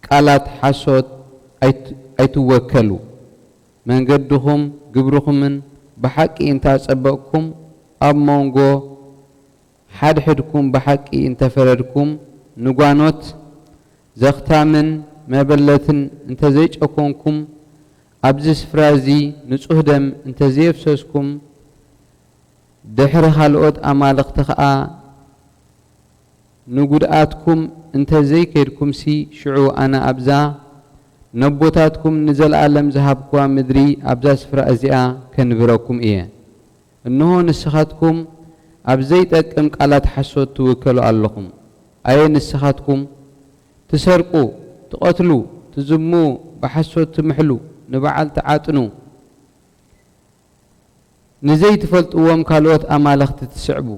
ቃላት ሓሶት ኣይትወከሉ መንገድኹም ግብርኹምን ብሓቂ እንታጸበቕኩም ኣብ መንጎ ሓድሕድኩም ብሓቂ እንተፈረድኩም ንጓኖት ዘኽታምን መበለትን እንተዘይጨኮንኩም ኣብዚ ስፍራ እዚ ንጹህ ደም እንተዘየፍሰስኩም ድሕሪ ካልኦት ኣማልኽቲ ኸዓ ንጉድኣትኩም እንተዘይከድኩም ሲ ሽዑ ኣነ ኣብዛ ነቦታትኩም ንዘለኣለም ዝሃብክዋ ምድሪ ኣብዛ ስፍራ እዚኣ ከንብረኩም እየ እንሆ ንስኻትኩም ኣብ ዘይጠቅም ቃላት ሓሶት ትውከሉ ኣለኹም ኣየ ንስኻትኩም ትሰርቁ ትቐትሉ ትዝሙ ብሓሶት ትምሕሉ ንበዓል ተዓጥኑ ንዘይትፈልጥዎም ካልኦት ኣማልኽቲ ትስዕቡ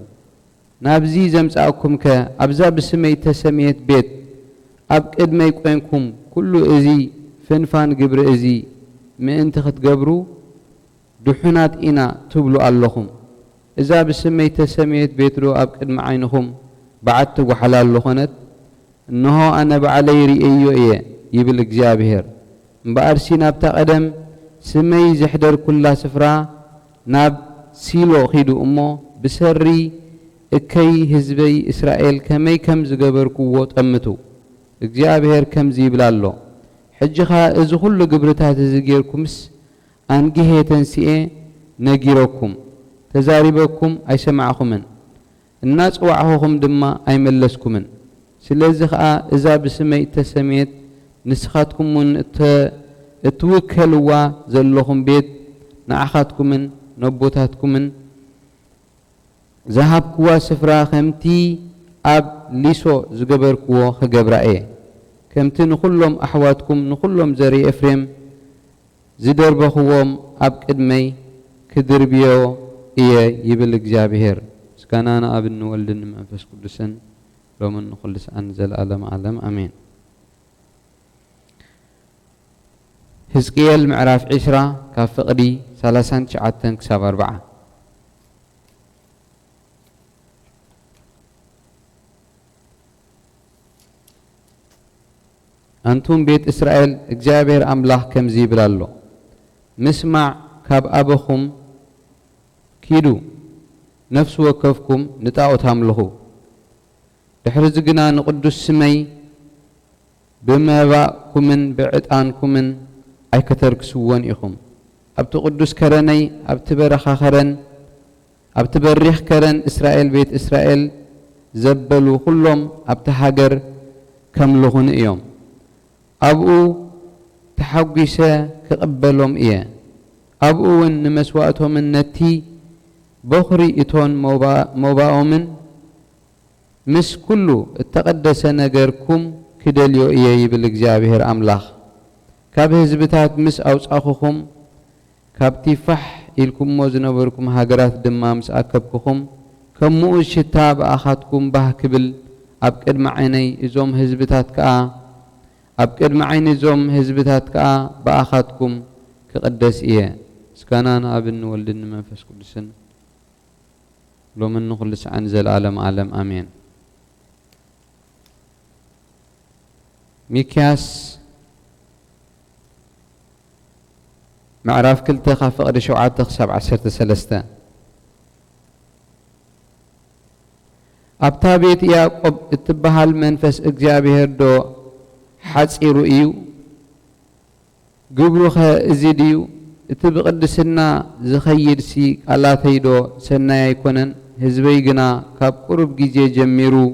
ናብዚ ዘምጻእኩም ከ ኣብዛ ብስመይ ተሰምየት ቤት ኣብ ቅድመይ ቆንኩም ኩሉ እዚ ፍንፋን ግብሪ እዚ ምእንቲ ክትገብሩ ድሑናት ኢና ትብሉ ኣለኹም እዛ ብስመይ ተሰምየት ቤት ዶ ኣብ ቅድሚ ዓይንኹም በዓቲ ጓሓላሉ ኾነት እንሆ ኣነ በዓለይ ርእዮ እየ ይብል እግዚአብሔር እምበኣርሲ ናብታ ቀደም ስመይ ዝሕደር ኩላ ስፍራ ናብ ሲሎ ኺዱ እሞ ብሰሪ እከይ ህዝበይ እስራኤል ከመይ ከም ዝገበርክዎ ጠምቱ እግዚአብሔር ከምዚ ይብላሎ ሕጂኻ እዚ ኩሉ ግብርታት እዚ ጌርኩምስ አንጊሄ ተንሲኤ ነጊረኩም ተዛሪበኩም ኣይሰማዕኹምን እናጽዋዕኹም ድማ ኣይመለስኩምን ስለዚ ኸዓ እዛ ብስመይ ተሰምየት ንስኻትኩምን እትውከልዋ ዘለኹም ቤት ንዓኻትኩምን ነቦታትኩምን ዝሃብክዋ ስፍራ ከምቲ ኣብ ሊሶ ዝገበርክዎ ክገብራ እየ ከምቲ ንኹሎም ኣሕዋትኩም ንኹሎም ዘሪ ኤፍሬም ዝደርበኽዎም ኣብ ቅድመይ ክድርብዮ እየ ይብል እግዚአብሔር ምስጋና ንኣብ ንወልድን መንፈስ ቅዱስን ሎምን ንኹሉ ሰዓን ዘለዓለም ዓለም ኣሜን ሕዝቅኤል ምዕራፍ 20 ካብ ፍቕዲ 39 ክሳብ 40 أنتم بيت إسرائيل እግዚአብሔር أملاح كمزي يبلالو مسمع كاب أبخم كيدو نفس وكفكم نتاو تاملخو دحرز جنا نقدس سمي بما باكمن بعتانكمن أي كترك سوان إخم أبت قدس كرني أبت برخا خرن أبت بريخ كرن إسرائيل بيت إسرائيل زبلوا كلهم أبت حجر كملهن يوم أبو تحقيسة كقبلهم إيه أبو إن مسواتهم النتي بخري إتون موباؤمن مس كله التقدس نجركم كدليو إيه بالإجابة أملاح كابه زبتات مس أوس أخوكم كابتفح إلكم موزنبركم هاجرات دمامس أكبكم كم مؤش تاب أخذكم بهكبل أبكر معيني إزوم هزبتات كا أبكر معيني زوم هزبتات كا بأخذكم كقدس إيه سكانان أبن ولدن منفس قدسن لو من نخلص عن زل عالم عالم آمين ميكياس معراف كلتا خفقد شوعات تخسب 13 أبتا بيت يعقوب اتبهال منفس اجابهر دو حصيرو ايو قبروخ ازيديو اتبقدسنا زخير سي قالاتيدو سنا يكونن هزبي جنا كاب قرب جيجي جميرو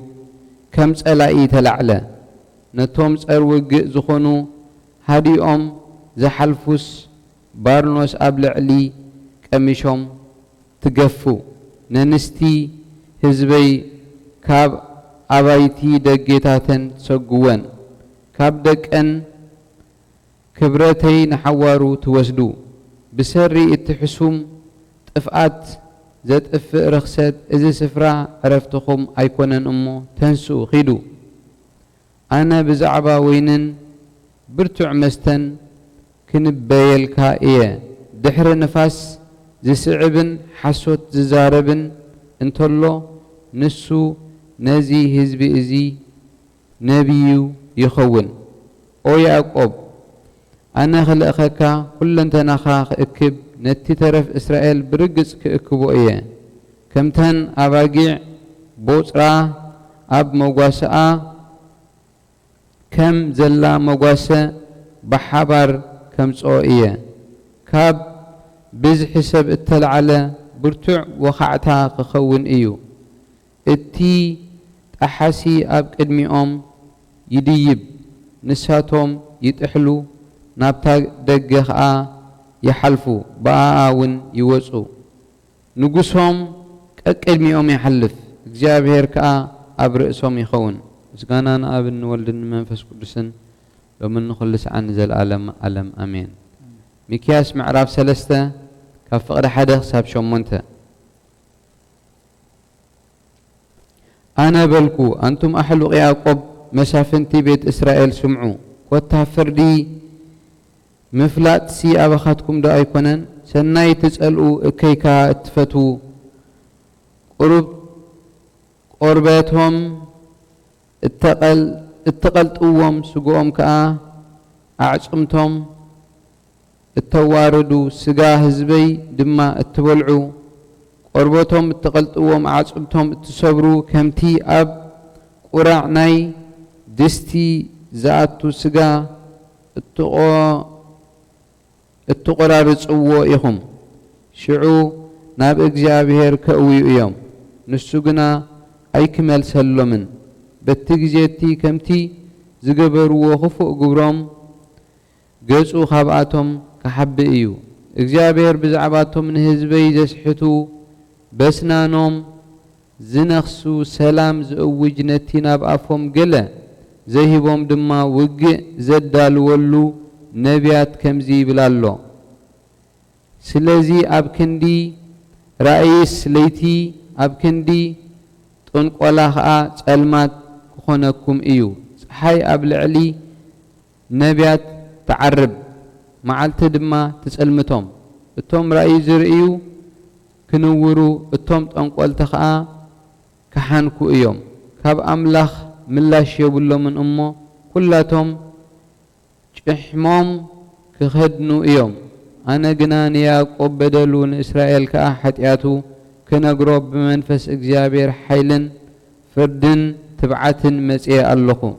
كم صلاي تلعله نتوم صروق زخونو هاديوم زحلفوس بارنوس ابلعلي قميشوم تغفو ننستي هزبي كاب ابايتي دغيتاتن سغوون كاب دقن كبرتي نحوارو توسدو بسري اتحسوم طفات زطف رخصت اذا سفرا عرفتكم ايكونن امو تنسو خيدو انا بزعبا وينن برتع مستن كنبيلكا ايه دحر نفاس زسعبن حسوت ززاربن انتلو نسو نزي حزب ازي نبيو يخون او يعقوب انا خلقك كل انت نخاخ اكب نتي ترف اسرائيل برقص كاكبو ايه كمتن اباقيع بوصرا اب موغاسا كم زلا موغاسا بحبر كم صو ايه كاب بز حسب التلعله برتع وخعتا خخون ايو اتي احاسي اب قدميهم يديب نساتهم يتحلو نابتا دغخا يحلفو باون يوصو نغسهم قدميهم يحلف እግዚአብሔር ከአ አብርእሶም ይኸውን ምስጋናን አብን ወልድን መንፈስ ቅዱስን ለምን خلص عن زلالم ዓለም አሜን ሚክያስ ምዕራፍ 3 ካብ ፍቅዲ 1 ክሳብ 8 أنا بلكو أنتم أحلق يعقوب مسافنتي بيت إسرائيل سمعوا وتفردي مفلات سي أبخاتكم دا أيكونن سناي تسألوا كيكا اتفتو قربتهم اتقلت قوم سقوهم كا أعصمتهم التواردو سقا هزبي دما اتبلعو قربتهم اتقلتوهم عصبتهم تصبروا كمتي اب قرعناي دستي زاتو سغا اتقرارصو يهم شعو ناب እግዚአብሔር كأوي يوم نسوغنا ايكمل سلمن بتجيتي كمتي زغبرو خفو غبرام ገጹ ካብአቶም ከሐብ እዩ እግዚአብሔር ብዛዕባቶም ንህዝበይ ዘስሕቱ በስናኖም ዝነኽሱ ሰላም ዝእውጅ ነቲ ናብ አፎም ገለ ዘይሂቦም ድማ ውግእ ዘዳልወሉ ነቢያት ከምዚ ይብላሎ ስለዚ ኣብ ክንዲ ራእይስ ለይቲ ኣብ ክንዲ ጥንቆላ ኸኣ ጸልማት ክኾነኩም እዩ ፀሓይ ኣብ ልዕሊ ነቢያት تعرب معلت دما تسألمتهم التوم رأي زرئيو كنورو التوم تنقل تخا كحانكو ايوم كاب املاخ ملاش يبولو من امو كلاتهم جحموم كخدنو ايوم انا جنان يعقوب بدلون اسرائيل كاحتياتو كنقرب بمنفس اجزابير حيلن فردن تبعتن مسيء اللخو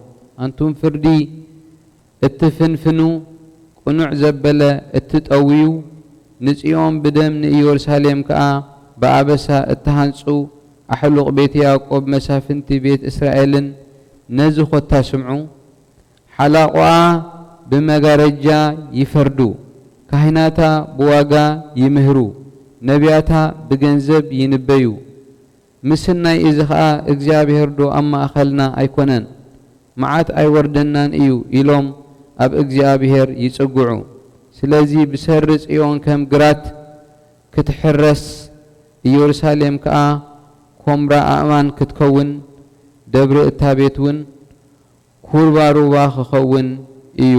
انتم فردي اتفنفنو قنوع زبلة اتتقويو نسيهم بدم يورساليم كا بابسا اتهانسو احلق بيت يعقوب مسافنتي بيت اسرائيل نزخو تسمعو حلاقوا بمغارجا يفردو كهناتا بواغا يمهرو نبياتا بجنزب ينبيو مسنا إذا እግዚአብሔር ዶ اما اخلنا ايكونن معات اي وردنان ايو إلوم اب እግዚአብሔር يصقعو سلازي بسرص ايون كم غرات كتحرس ኢየሩሳሌም كا ኮምራ አማን ክትከውን ደብረ እታቤትውን ኩርባሩባ ክኸውን እዩ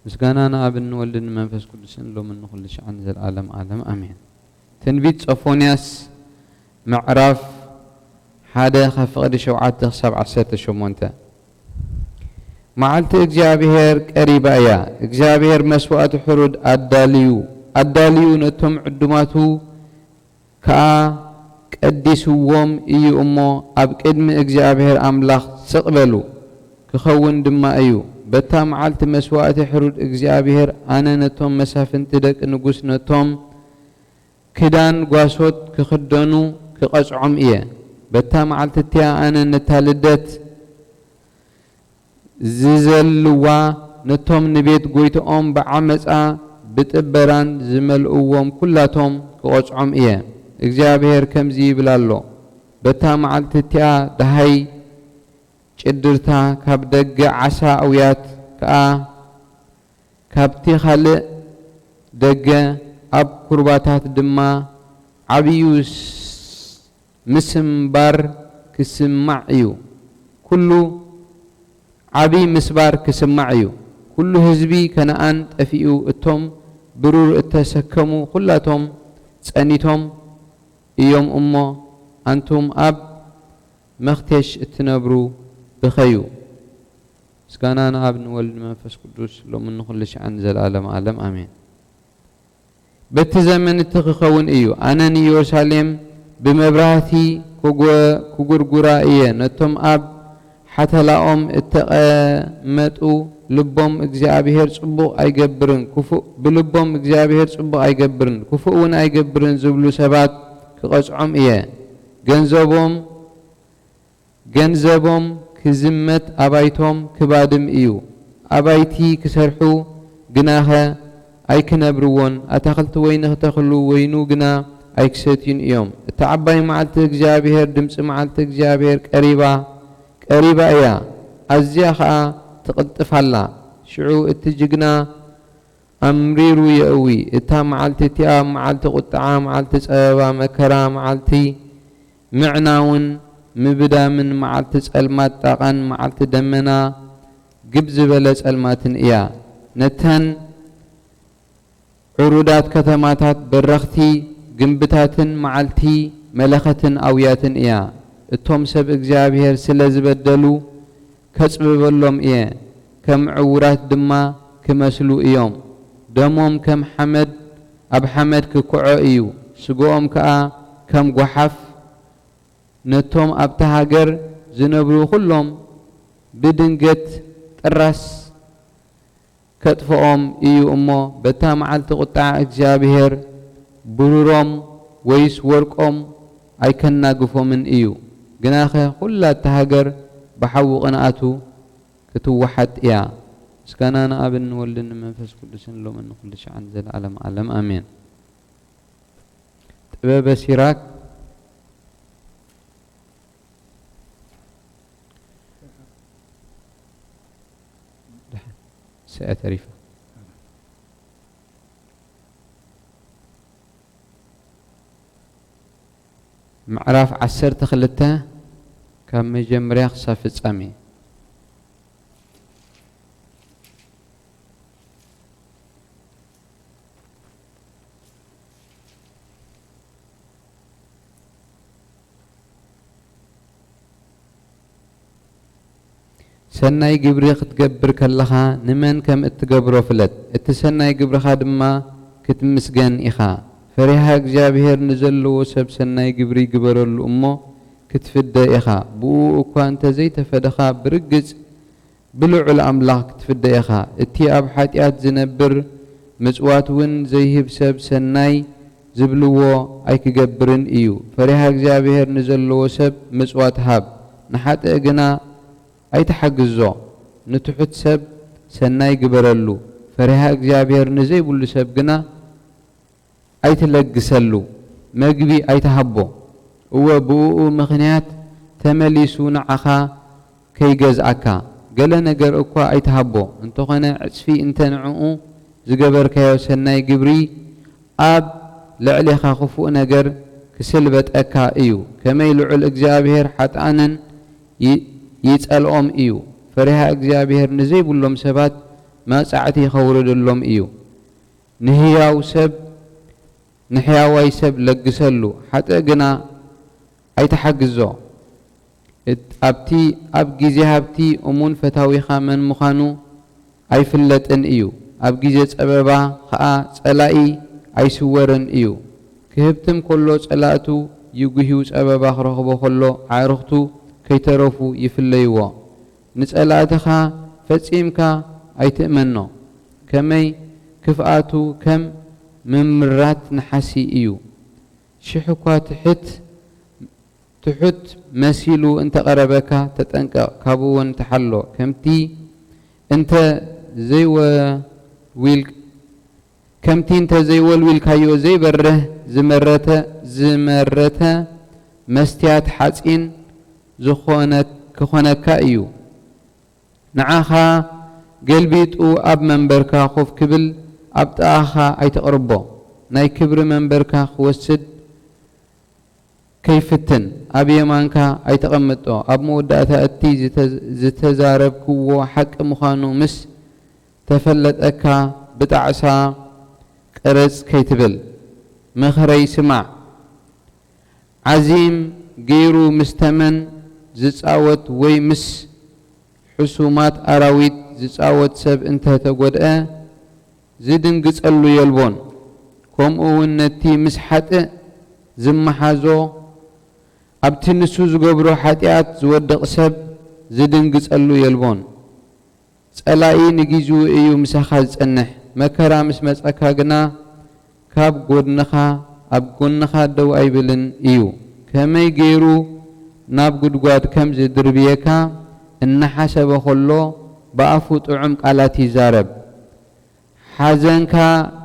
ምስጋናና አብን ወልድን መንፈስ ቅዱስን ሎምን ሁሉ ሻን ዘላለም ዓለም አሜን ትንቢት ሶፎንያስ معرف هذا خفقد شوعات خساب 18 معلت እግዚአብሔር ቀሪባ እያ እግዚአብሔር መስዋዕት ሕሩድ ኣዳልዩ ነቶም ዕዱማቱ ከኣ ቀዲስዎም እዩ እሞ ኣብ ቅድሚ እግዚአብሔር ኣምላኽ ስቕበሉ ክኸውን ድማ እዩ በታ መዓልቲ መስዋዕቲ ሕሩድ እግዚአብሔር ኣነ ነቶም መሳፍንቲ ደቂ ንጉስ ነቶም ክዳን ጓሶት ክኽደኑ ክቐጽዖም እየ በታ መዓልቲ እትያ ኣነ ነታ ልደት ዝዘልዋ ነቶም ንቤት ጎይቶኦም ብዓመፃ ብጥበራን ዝመልእዎም ኩላቶም ክቐጽዖም እየ እግዚአብሔር ከምዚ ይብል ኣሎ በታ መዓልቲ እትያ ደሃይ ጭድርታ ካብ ደገ ዓሳ ኣውያት ከኣ ካብቲ ካልእ ደገ ኣብ ኩርባታት ድማ ዓብዩ ምስምባር ክስማዕ እዩ ኩሉ ዓብይ ምስባር ክስማዕ እዩ ኩሉ ህዝቢ ከነኣን ጠፊኡ እቶም ብሩር እተሰከሙ ኩላቶም ጸኒቶም እዮም እሞ አንቱም ኣብ መኽተሽ እትነብሩ ብኸዩ ምስጋና ንኣብ ንወልድ መንፈስ ቅዱስ ሎምን ንኹሉ ሽዓን ዘለዓለም ዓለም ኣሜን በቲ ዘመን እትኽኸውን እዩ ኣነ ንኢየሩሳሌም ብመብራህቲ ክጉርጉራ እየ ነቶም ኣብ ሓተላኦም እተቐመጡ ልቦም እግዚአብሔር ጽቡቕ ኣይገብርን ክፉእ ብልቦም እግዚአብሔር ጽቡቕ ኣይገብርን ክፉእ እውን ኣይገብርን ዝብሉ ሰባት ክቐጽዖም እየ ገንዘቦም ክዝመት ኣባይቶም ክባድም እዩ ኣባይቲ ክሰርሑ ግናኸ ኣይክነብርዎን ኣታኽልቲ ወይኒ ክተኽሉ ወይኑ ግና ኣይክሰትዩን እዮም እታ ዓባይ መዓልቲ እግዚአብሔር ድምፂ መዓልቲ እግዚአብሔር ቀሪባ እያ ኣዝያ ኸኣ ትቕልጥፋላ ሽዑ እቲ ጅግና ኣምሪሩ የእዊ እታ መዓልቲ እቲኣ መዓልቲ ቁጥዓ መዓልቲ ጸበባ መከራ መዓልቲ ምዕናውን ምብዳምን መዓልቲ ጸልማት ጣቓን መዓልቲ ደመና ግብ ዝበለ ጸልማትን እያ ነተን ዕሩዳት ከተማታት በረኽቲ ግንብታትን መዓልቲ መለኸትን ኣውያትን እያ እቶም ሰብ እግዚአብሔር ስለ ዝበደሉ ከጽብበሎም እየ ከም ዕውራት ድማ ክመስሉ እዮም ደሞም ከም ሓመድ ኣብ ሓመድ ክኩዖ እዩ ስጎኦም ከኣ ከም ጓሓፍ ነቶም ኣብታ ሃገር ዝነብሩ ኩሎም ብድንገት ጥራስ ከጥፍኦም እዩ እሞ በታ መዓልቲ ቁጣዕ እግዚአብሔር ብሩሮም ወይስ ወርቆም ኣይከናግፎምን እዩ ግናኸ ኩላ እታ ሃገር ብሓዊ ቅንኣቱ ክትወሓጥ እያ ምስጋና ንኣብ ንወልድን መንፈስ ቅዱስን ሎምን ንኹሉ ሽዓን ዘለዓለም ዓለም ኣሜን ጥበበ ሲራክ سأتريفه معرف عسر تخلته كم مجمريخ صافت أمي ሰናይ ግብሪ ክትገብር ከለኻ ንመን ከም እትገብሮ ፍለጥ እቲ ሰናይ ግብርኻ ድማ ክትምስገን ኢኻ ፈሪሃ እግዚአብሔር ንዘለዎ ሰብ ሰናይ ግብሪ ግበረሉ እሞ ክትፍደ ኢኻ ብኡ እኳ እንተዘይተፈደኻ ብርግጽ ብልዑል ኣምላኽ ክትፍደ ኢኻ እቲ ኣብ ሓጢኣት ዝነብር ምጽዋት እውን ዘይህብ ሰብ ሰናይ ዝብልዎ ኣይክገብርን እዩ ፈሪሃ እግዚአብሔር ንዘለዎ ሰብ ምጽዋት ሃብ ንሓጥእ ግና ኣይተሓግዞ ንትሑት ሰብ ሰናይ ግበረሉ ፈሪሃ እግዚአብሔር ንዘይብሉ ሰብ ግና ኣይትለግሰሉ መግቢ ኣይተሃቦ እወ ብኡ ምኽንያት ተመሊሱ ንዓኻ ከይገዝኣካ ገለ ነገር እኳ ኣይተሃቦ እንተኾነ ዕጽፊ እንተንዕኡ ዝገበርካዮ ሰናይ ግብሪ ኣብ ልዕሊኻ ክፉእ ነገር ክስልበጠካ እዩ ከመይ ልዑል እግዚአብሔር ሓጥኣንን ይጸልኦም እዩ ፈሪሃ እግዚአብሔር ንዘይብሎም ሰባት መጻዕቲ ይኸውርድሎም እዩ ንሕያዋይ ሰብ ለግሰሉ ሓጥእ ግና ኣይተሓግዞ ኣብ ግዜ ሃብቲ እሙን ፈታዊኻ መን ምዃኑ ኣይፍለጥን እዩ። ኣብ ግዜ ፀበባ ከዓ ጸላኢ ኣይስወርን እዩ። ክህብትም ከሎ ጸላእቱ ይጉህዩ ፀበባ ክረኽቦ ከሎ ኣዕርኽቱ ከይተረፉ ይፍለይዎ። ንጸላእትኻ ፈጺምካ ኣይትእመኖ። ከመይ ክፍኣቱ ከም ምምራት ነሓሲ እዩ። ሽሕ እኳ ትሑት መሲሉ እንተቐረበካ ተጠንቀቕ፣ ካብኡ እውን ተሓሎ። ከምቲ እንተ ዘይወልዊልካዮ ዘይበርህ ዝመረተ መስትያት ሓጺን ክኾነካ እዩ። ንዓኻ ገልቢጡ ኣብ መንበርካ ኮፍ ክብል ኣብ ጥቓኻ ኣይተቕርቦ። ናይ ክብሪ መንበርካ ክወስድ ከይፍትን ኣብ የማንካ ኣይተቐምጦ። ኣብ መወዳእታ እቲ ዝተዛረብክዎ ሓቂ ምዃኑ ምስ ተፈለጠካ ብጣዕሳ ቅረጽ ከይትብል። ምኽረይ ስማዕ። ዓዚም ገይሩ ምስ ተመን ዝጻወት ወይ ምስ ሕሱማት ኣራዊት ዝጻወት ሰብ እንተተጐድአ ዝድንግጸሉ የልቦን። ከምኡ እውን ነቲ ምስ ሓጥእ ዝመሓዞ ኣብቲ ንሱ ዝገብሮ ሓጢኣት ዝወድቕ ሰብ ዝድንግጸሉ የልቦን። ጸላኢ ንግዚኡ እዩ ምሳኻ ዝጸንሕ። መከራ ምስ መጸካ ግና ኣብ ጎንኻ ደው ኣይብልን እዩ። ከመይ ገይሩ ናብ ጉድጓድ ከም ዝድርብየካ እናሓሰበ ከሎ ብኣፉ ጥዑም ቃላት ይዛረብ። ሓዘንካ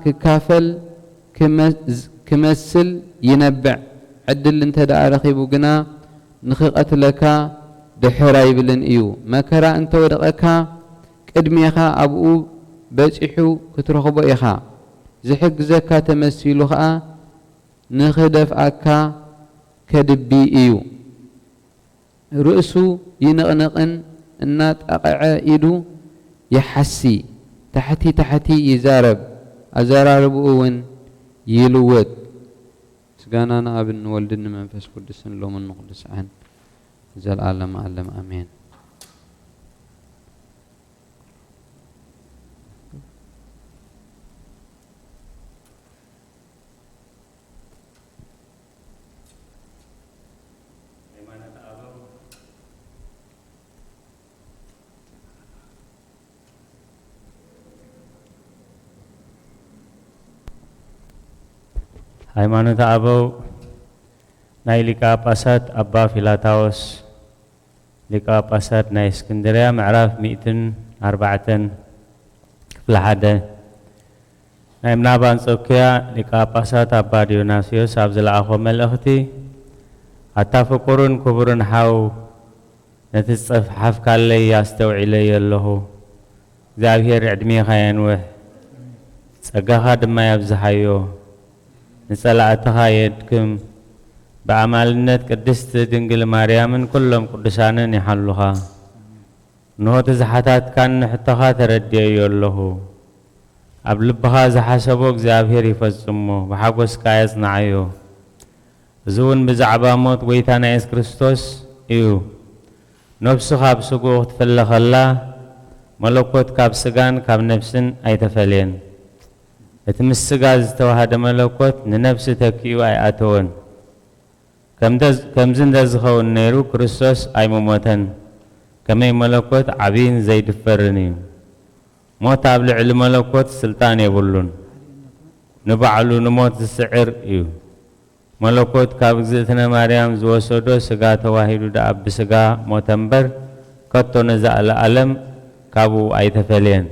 ክካፈል ክመስል ይነብዕ። ዕድል እንተ ደኣ ረኺቡ ግና ንኽቐትለካ ድሕር ኣይብልን እዩ። መከራ እንተወደቐካ ቅድሜኻ ኣብኡ በፂሑ ክትረኽቦ ኢኻ። ዝሕግዘካ ተመሲሉ ከዓ ንኽደፍኣካ ከድቢ እዩ። ርእሱ ይንቕንቕን እናጠቕዐ ኢዱ ይሓሲ። ታሕቲ ይዛረብ፣ ኣዘራርብኡ እውን ይልወጥ። ምስጋና ንኣብን ወልድን መንፈስ ቅዱስን ሎምን ንቅዱሳን ዘለዓለም ዓለም ኣሜን። ሃይማኖት አበው ናይ ሊቀ ጳጳሳት አባ ፊላታዎስ ሊቀ ጳጳሳት ናይ እስክንድርያ ምዕራፍ 104 ክፍለ 1 ናይ ምናብ አንጾኪያ ሊቀ ጳጳሳት አባ ዲዮናስዮስ ኣብ ዝለኣኾ መልእኽቲ ኣታፍቁርን ክቡርን ሓው ነቲ ዝፀፍሓፍካለይ ኣስተውዒለይ ኣለኹ። እግዚአብሔር ዕድሜኻ የንውሕ ጸጋኻ ድማ ያብዝሓዮ ንጸላእትኻ የድክም በአማልነት ቅድስት ድንግል ማርያምን ኩሎም ቅዱሳንን ይሓሉኻ ንሆቲ ዝሓታትካን ንሕቶኻ ተረድየዮ ኣለኹ። ኣብ ልብኻ ዝሓሰቦ እግዚአብሔር ይፈጽሞ ብሓጎስካ የጽንዓዮ። እዚ እውን ብዛዕባ ሞት ጎይታ ናይ ኢየሱስ ክርስቶስ እዩ። ነፍሱ ካብ ስጉኡ ክትፈለ ኸላ መለኮት ካብ ስጋን ካብ ነፍስን ኣይተፈልየን። እቲ ምስ ስጋ ዝተዋሃደ መለኮት ንነፍሲ ተኪኡ ኣይኣተወን። ከምዚ እንደዝኸውን ነይሩ ክርስቶስ ኣይመሞተን። ከመይ መለኮት ዓብይን ዘይድፈርን እዩ። ሞት ኣብ ልዕሊ መለኮት ስልጣን የብሉን። ንባዕሉ ንሞት ዝስዕር እዩ። መለኮት ካብ እግዝእትነ ማርያም ዝወሰዶ ስጋ ተዋሂዱ ደኣ ብስጋ ሞተ እምበር ከቶ ነዝኣለዓለም ካብኡ ኣይተፈልየን።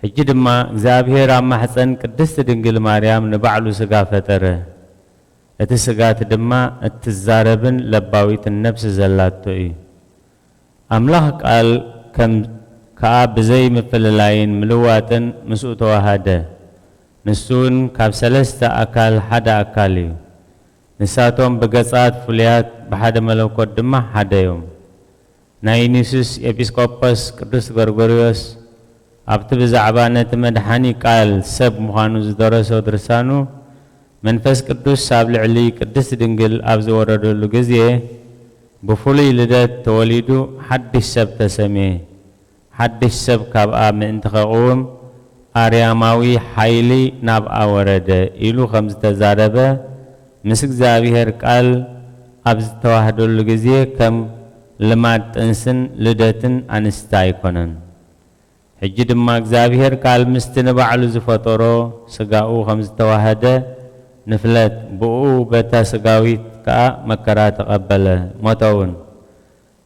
ሕጂ ድማ እግዚአብሔር ኣብ ማሕፀን ቅድስት ድንግል ማርያም ንባዕሉ ስጋ ፈጠረ። እቲ ስጋት ድማ እትዛረብን ለባዊትን ነፍሲ ዘላቶ እዩ። ኣምላኽ ቃል ከዓ ብዘይ ምፍልላይን ምልዋጥን ምስኡ ተዋሃደ። ንሱን ካብ ሰለስተ ኣካል ሓደ ኣካል እዩ። ንሳቶም ብገጻት ፍሉያት ብሓደ መለኮት ድማ ሓደ እዮም። ናይ ኒሱስ ኤጲስቆጶስ ቅዱስ ጎርጎርዮስ ኣብቲ ብዛዕባ ነቲ መድሓኒ ቃል ሰብ ምዃኑ ዝደረሶ ድርሳኑ መንፈስ ቅዱስ ኣብ ልዕሊ ቅድስት ድንግል ኣብ ዝወረደሉ ግዜ بفلي لدت توليدو حدش سب تسميه حدش سب كابا من تخقوم أرياماوي حيلي نابا ورد إلو خمس تزاربه مسك زابيهر قال أبز تواهدو لغزيه كم لمات انسن لدتن أنستا يكونن حجي دماغ زابيهر قال مستنبع لزفطورو سقاو خمس تواهده نفلت بؤو بتا سقاويت كا مكرا تقبله موتون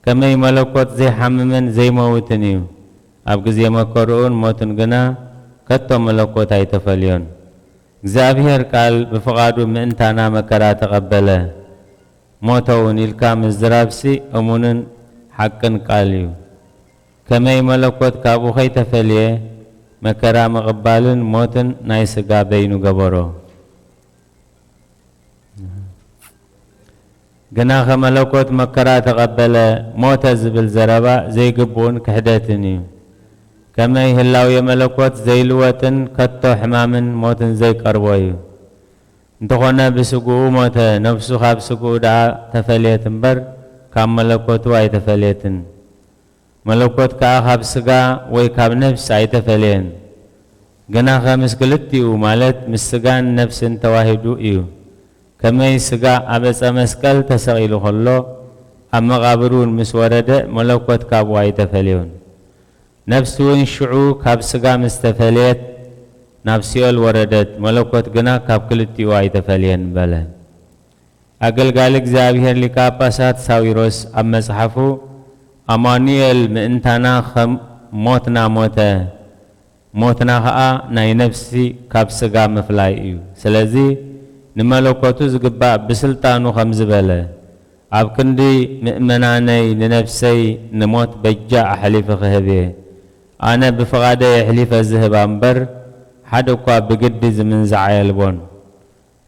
كمي ملكوت زي حممن زي موتنيو أبغز يمكرون موتن جنا كتو ملكوت هاي تفليون زابير قال بفقادو من تانا مكرا تقبله موتون الكام الزرابسي أمونن حقا قاليو كمي ملكوت كابو خي تفليه مكرا مقبالن موتن نايسقا بينو قبرو جناخ ملكوت مكرا تقبل موت زبل زربا زي قبون كحدتني كما يهلاو يملكوت زي لوتن كتو حمامن موتن زي قربوي انتقونا بسقو موت نفسو خاب سقو دا تفليتن بر كام ملكوت واي تفليتن ملكوت كا خاب سقا وي كاب نفس اي تفلين جناخ مسكلتيو مالت مسقان نفس تواهدو ايو كما يسقى أبس أمسكال تسغيلو خلو أما غابرون مسوردة ملكوت كابواي تفليون نفسون شعو كاب سقى مستفليت نفسي الوردت ملكوت قنا كاب كلتي واي تفليون بلا أقل قالك زابيهر لكاباسات ساويروس أما صحفو أمانيال مئنتانا موتنا موتنا خاء ناي نفسي كاب سقى مفلايو سلازي نملكوتو زقبا بسلطانو خمز بلا عب كندي مؤمناني لنفسي نموت بجاء حليف خهبي أنا بفقادة حليف الزهب أمبر حدوكوا بقدز من زعيلبون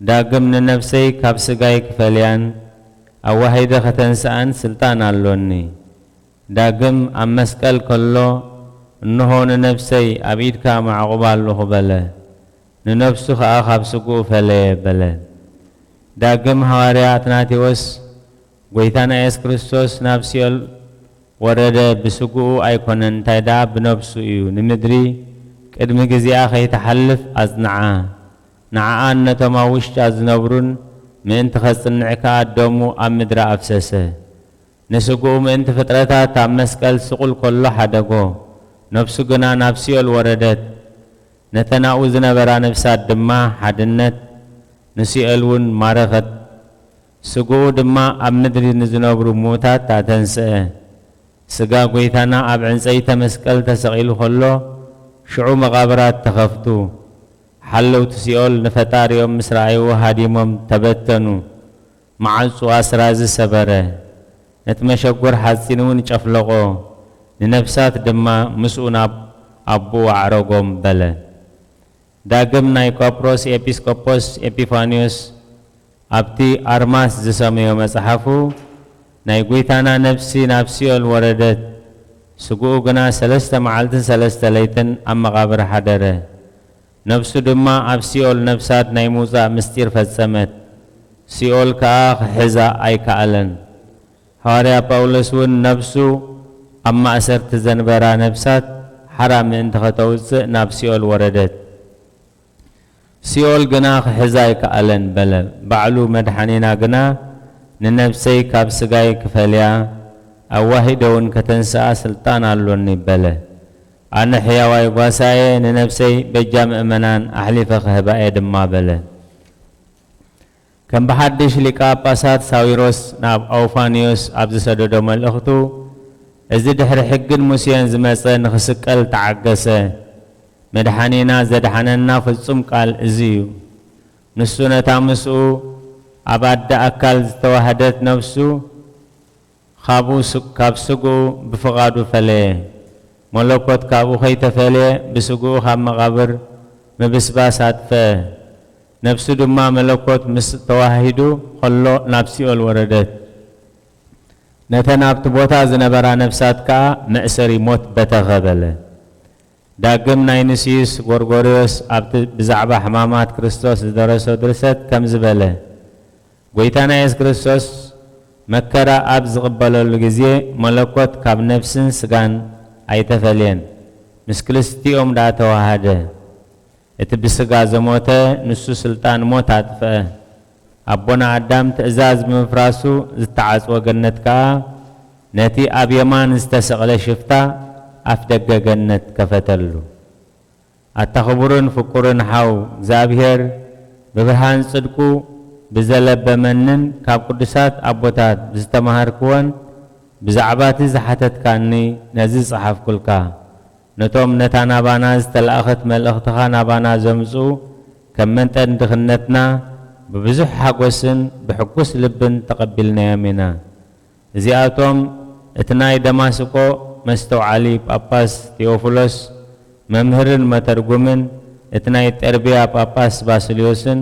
داقم نفسي كابسقاي كفليان أو هيدا ختنسان سلطان اللوني داقم أمسكال كله نهون نفسي أبيد كام عقبال لخبلا ننفسو خاخاب سقو فلي بلا داقم هواريات ناتيوس قويتانا إيس كريستوس نفسيال ورد بسقو أيكونن تايدا بنفسو إيو نمدري كدم جزيا خي تحلف أزنعا نعان نتماوشت أزنبرون من تخص النعكا دومو أمدرا أفسسه نسقو من تفترتا تامسكال سقل كل حدقو نفسو قنا نفسيال وردت نتناوز نبرا نفسات دما حدنت نسيالون مارغت سقو دما أمدري نزنبرو موتات تاتنسئ سقا قويتانا أبعن سيتا مسكال تسغيل خلو شعو مغابرات تخفتو حلو تسيول نفتار يوم مسرعي وهاديمم تبتنو معلسو أسراز سبره نتمشقور حاسينون چفلقو لنفسات دما مسؤون أبو عرقوم بلا داقم نايكوبروس إبسكوبوس إبيفانيوس أبتي أرماس زساميو مسحفو نايقويتانا نفسي الوردت سقو قنا سلسة معالتن سلسة ليتن أما غابر حدره نفسو دما أب سيول نفسات نايموزا مستير فالسمت سيول كاخ حزا أي كألن هاريا باولسون نفسو أما أسر تزنبرا نفسات حرام انتخطوز ناب سيول وردت سيول قناخ حزا أي كألن بلا بعلو مدحانينا قنا ننفسي كابسقاي كفليا أواهدون كتنسى سلطان اللون بلا أنا حياواي قواساي ننفسي بجامع منان أحلف خهباء دما بلا كم بحدش لكا باسات ساويروس ناب أوفانيوس عبد سدودو ملأختو إذا دحر حقن موسيان زمسان خسقل تعقسه مدحانينا زدحاننا فالصم قال إزيو نسونا تامسو أبعد أكل توحدت نفسو خابو كابسقو بفقادو فليه ملكوت كابو خيت فليه بسقو خام مغابر مبسباسات فيه نفسو دما ملكوت مستواهدو خلو نفسي الوردت نتنابت بوتا زنبرا نفسات كا مأسري موت بتغبله داقم ناينسيس غورغوريوس أبت بزعبا حمامات كريستوس درسو درست كم زبله قويتانا يس كريستوس مكرا أبز قبلوا الجزية ملكوت كاب نفسن سجان أي تفلين مسكلستيهم داتوا هذا اتبسجا زموته نسو سلطان موت عطفه أبونا عدام تأزاز من فراسو زتعز وجنت كا نتي أب يمان استسقل شفتا أفدق جنت كفتلو التخبرون فكرون حاو زابير ببرهان صدقو بزلب بمنن كاب قدسات أبوتات بزتمهر كون بزعبات زحتت كاني نزيز صحف كلكا نتوم نتانا باناز تلأخت ملأختها نابانا زمزو كمنت اندخنتنا ببزح حقوسن بحقوس لبن تقبلنا يمنا زياتهم اتناي دماسكو مستو علي باباس تيوفولوس ممهرن مترجمن اتناي تربية باباس باسليوسن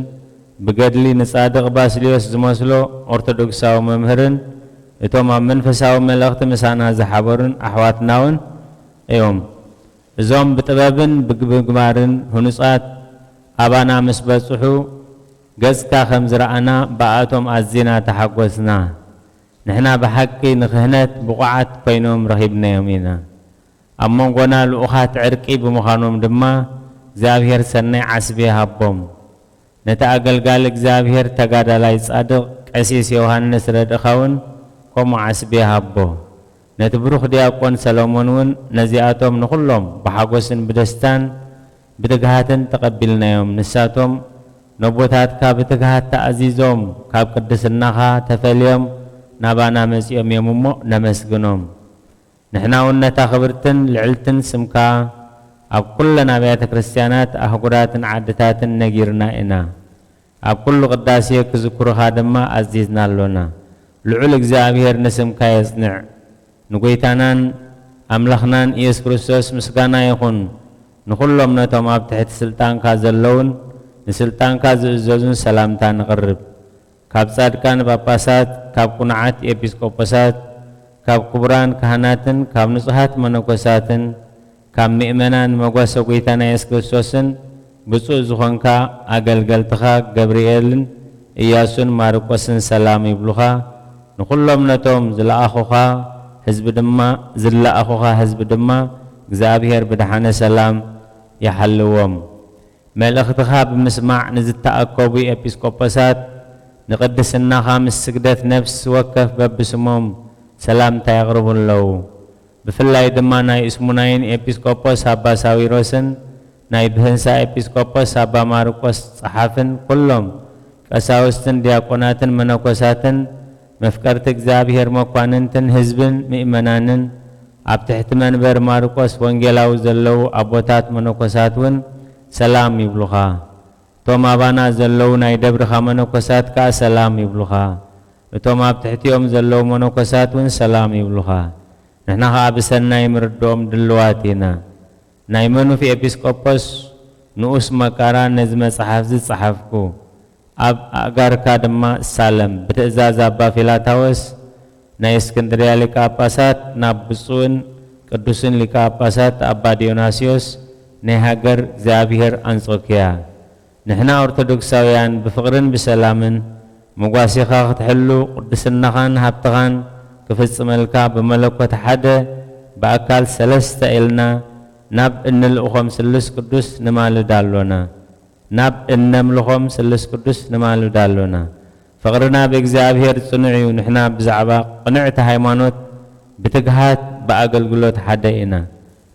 بقدلي نصادق باسليوس زمسلو أرثوذكساو ممهرن اتوم منفساو ملأخت مسانا زحابرن أحواتناون ايوم زوم بتبابن بقمارن هنصات أبانا مسبصحو جزكا خمزرعنا بقاتهم أزينا تحقوسنا نحنا بحكي نخهنت بقعت بينهم رهيبنا يومينا أمون قنا الأخات عرقي بمخانهم دما زابهر سنة عسبيها بوم نتأقل قالك زابهر تقاد لا يصادق أسيس يوهانس رد أخاون قوم عسبيها بو نتبروخ دياقون سلومونون نزياتهم نخلهم بحقوسن بدستان بتقهاتن تقبلنا يوم نساتهم نبوتات كاب تقهات تأزيزهم كاب قدسناها تفليهم نابانا مسيهم يممو نمسقنهم نحنا ونتا خبرتن لعلتن سمكا أب كل نبيات كريستيانات أحقرات عادتات نجيرنا إنا أب كل قداسية كذكر خادمة أزيزنا لنا لعلق زابير نسمكا يصنع نقويتانان أملخنان إيس كريستوس مسقانا يخون نخلهم نتوم تحت سلطان كازلون نسلطان كاززوزن سلامتان نقرب كاب صادقان باباسات كاب قناعات إبسكوباسات كاب كبران كهناتن كاب نصحات منوكساتن كاب مؤمنان مغواس قويتانا إيس كريستوسن بصو زخونكا أقلقلتخا جبريلن إياسون ماركوسن سلام يبلوخا نخلهم نتوم زل أخوخا حزب دما زل أخوها حزب دما እግዚአብሔር بدحان سلام يحلوهم ملأختها بمسمع نزت تأكوب إبسكوباسات نقدسنا خامس سجدت نفس وكف ببسمهم سلام تيغرب له بفلاي دما ناي اسموناين إبسكوباس هابا ساويروسن ناي بهنسا إبسكوباس هابا ماركوس صحافن كلهم كساوستن دياقوناتن منوكوساتن مفكرت እግዚአብሔር መኳንንትን ህዝብን ምእመናንን ኣብ ትሕቲ መንበር ማርቆስ ወንጌላዊ ዘለው ኣቦታት መነኮሳትን ሰላም ይብሉኻ እቶም ኣባና ዘለው ናይ ደብርኻ መነኮሳት ከዓ ሰላም ይብሉኻ እቶም ኣብ ትሕቲኦም ዘለው መነኮሳትን ሰላም ይብሉኻ ንሕና ከዓ ብሰናይ ምርድኦም ድልዋት ኢና ናይ መኑፍ ኤጲስቆጶስ ንኡስ መቃራ ነዚ መጽሓፍ ዝጸሓፍኩ أب أجارك دما سالم بتأزاز أبا فيلاتاوس ناي اسكندريا لك أباسات نابسون قدوسن لك أباسات أبا ديوناسيوس نهاجر زابير أنصوكيا نحنا أرثوذكساويان بفقرن بسلامن مقاسيخا تحلو قدسنا خان هبتغان كفز ملكا بملكوت حدا بأكال سلسة إلنا ناب إن الأخوم سلس قدوس نمال دالونا ناب إنم لهم سلس قدس نمالو دالونا فقرنا بإግዚአብሔር صنعي ونحنا بزعبا قنعت هايمانوت بتقهات بأقل قلوت حدائنا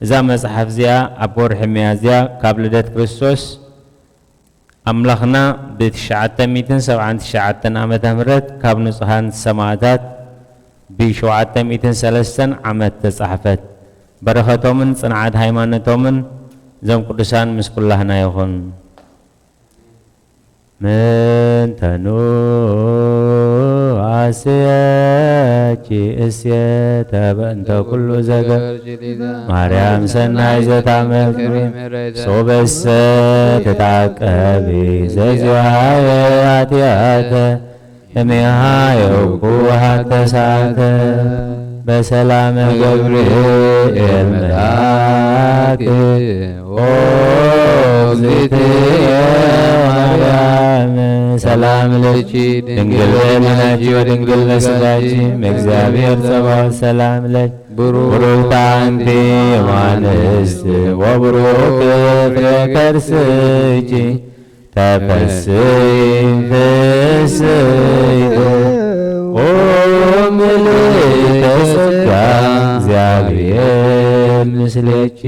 إذا مصحف زيا أبور حميازيا كابلدت كريستوس أملخنا بتشعتن 279 عامة مرت كاب نصحان السماعات بشوعتن 203 عامة تصحفت برختهم صنعت هايمانتهم زم قدسان مسكلهنا يخون من تنو عسياتي اسيات بنت كل زجر مريم سناي زتعمل صوبس تتعقبي زجوهاياتيات يميها يوقوها تسعات بسلام جبريل ملاك أوزيتي مريم ሰላም ለኪ ድንግል በሕሊናኪ ወድንግል በሥጋኪ እግዚአብሔር ጸባኦት ሰላም ለኪ ቡሩክት አንቲ እምአንስት ወቡሩክ ፍሬ ከርሥኪ ተፈሥሒ ፍሥሕት ኦ ምልዕተ ጸጋ እግዚአብሔር ምስሌኪ።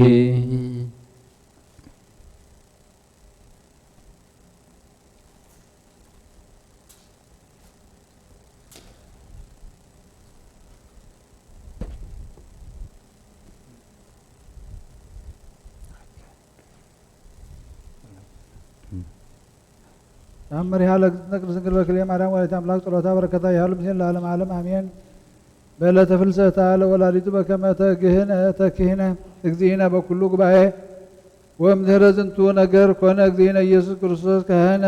ተአምር ያለ ቅድስት ድንግል በክልኤ ማርያም ወላዲተ አምላክ ጸሎታ በረከታ ያህሉ ምስሌን ለዓለም ዓለም አሜን። በዕለተ ፍልሰታ ለወላዲቱ በከመ ተክህነ እግዚእነ በኩሉ ጉባኤ ወእምድኅረ ዝንቱ ነገር ኮነ እግዚእነ ኢየሱስ ክርስቶስ ካህነ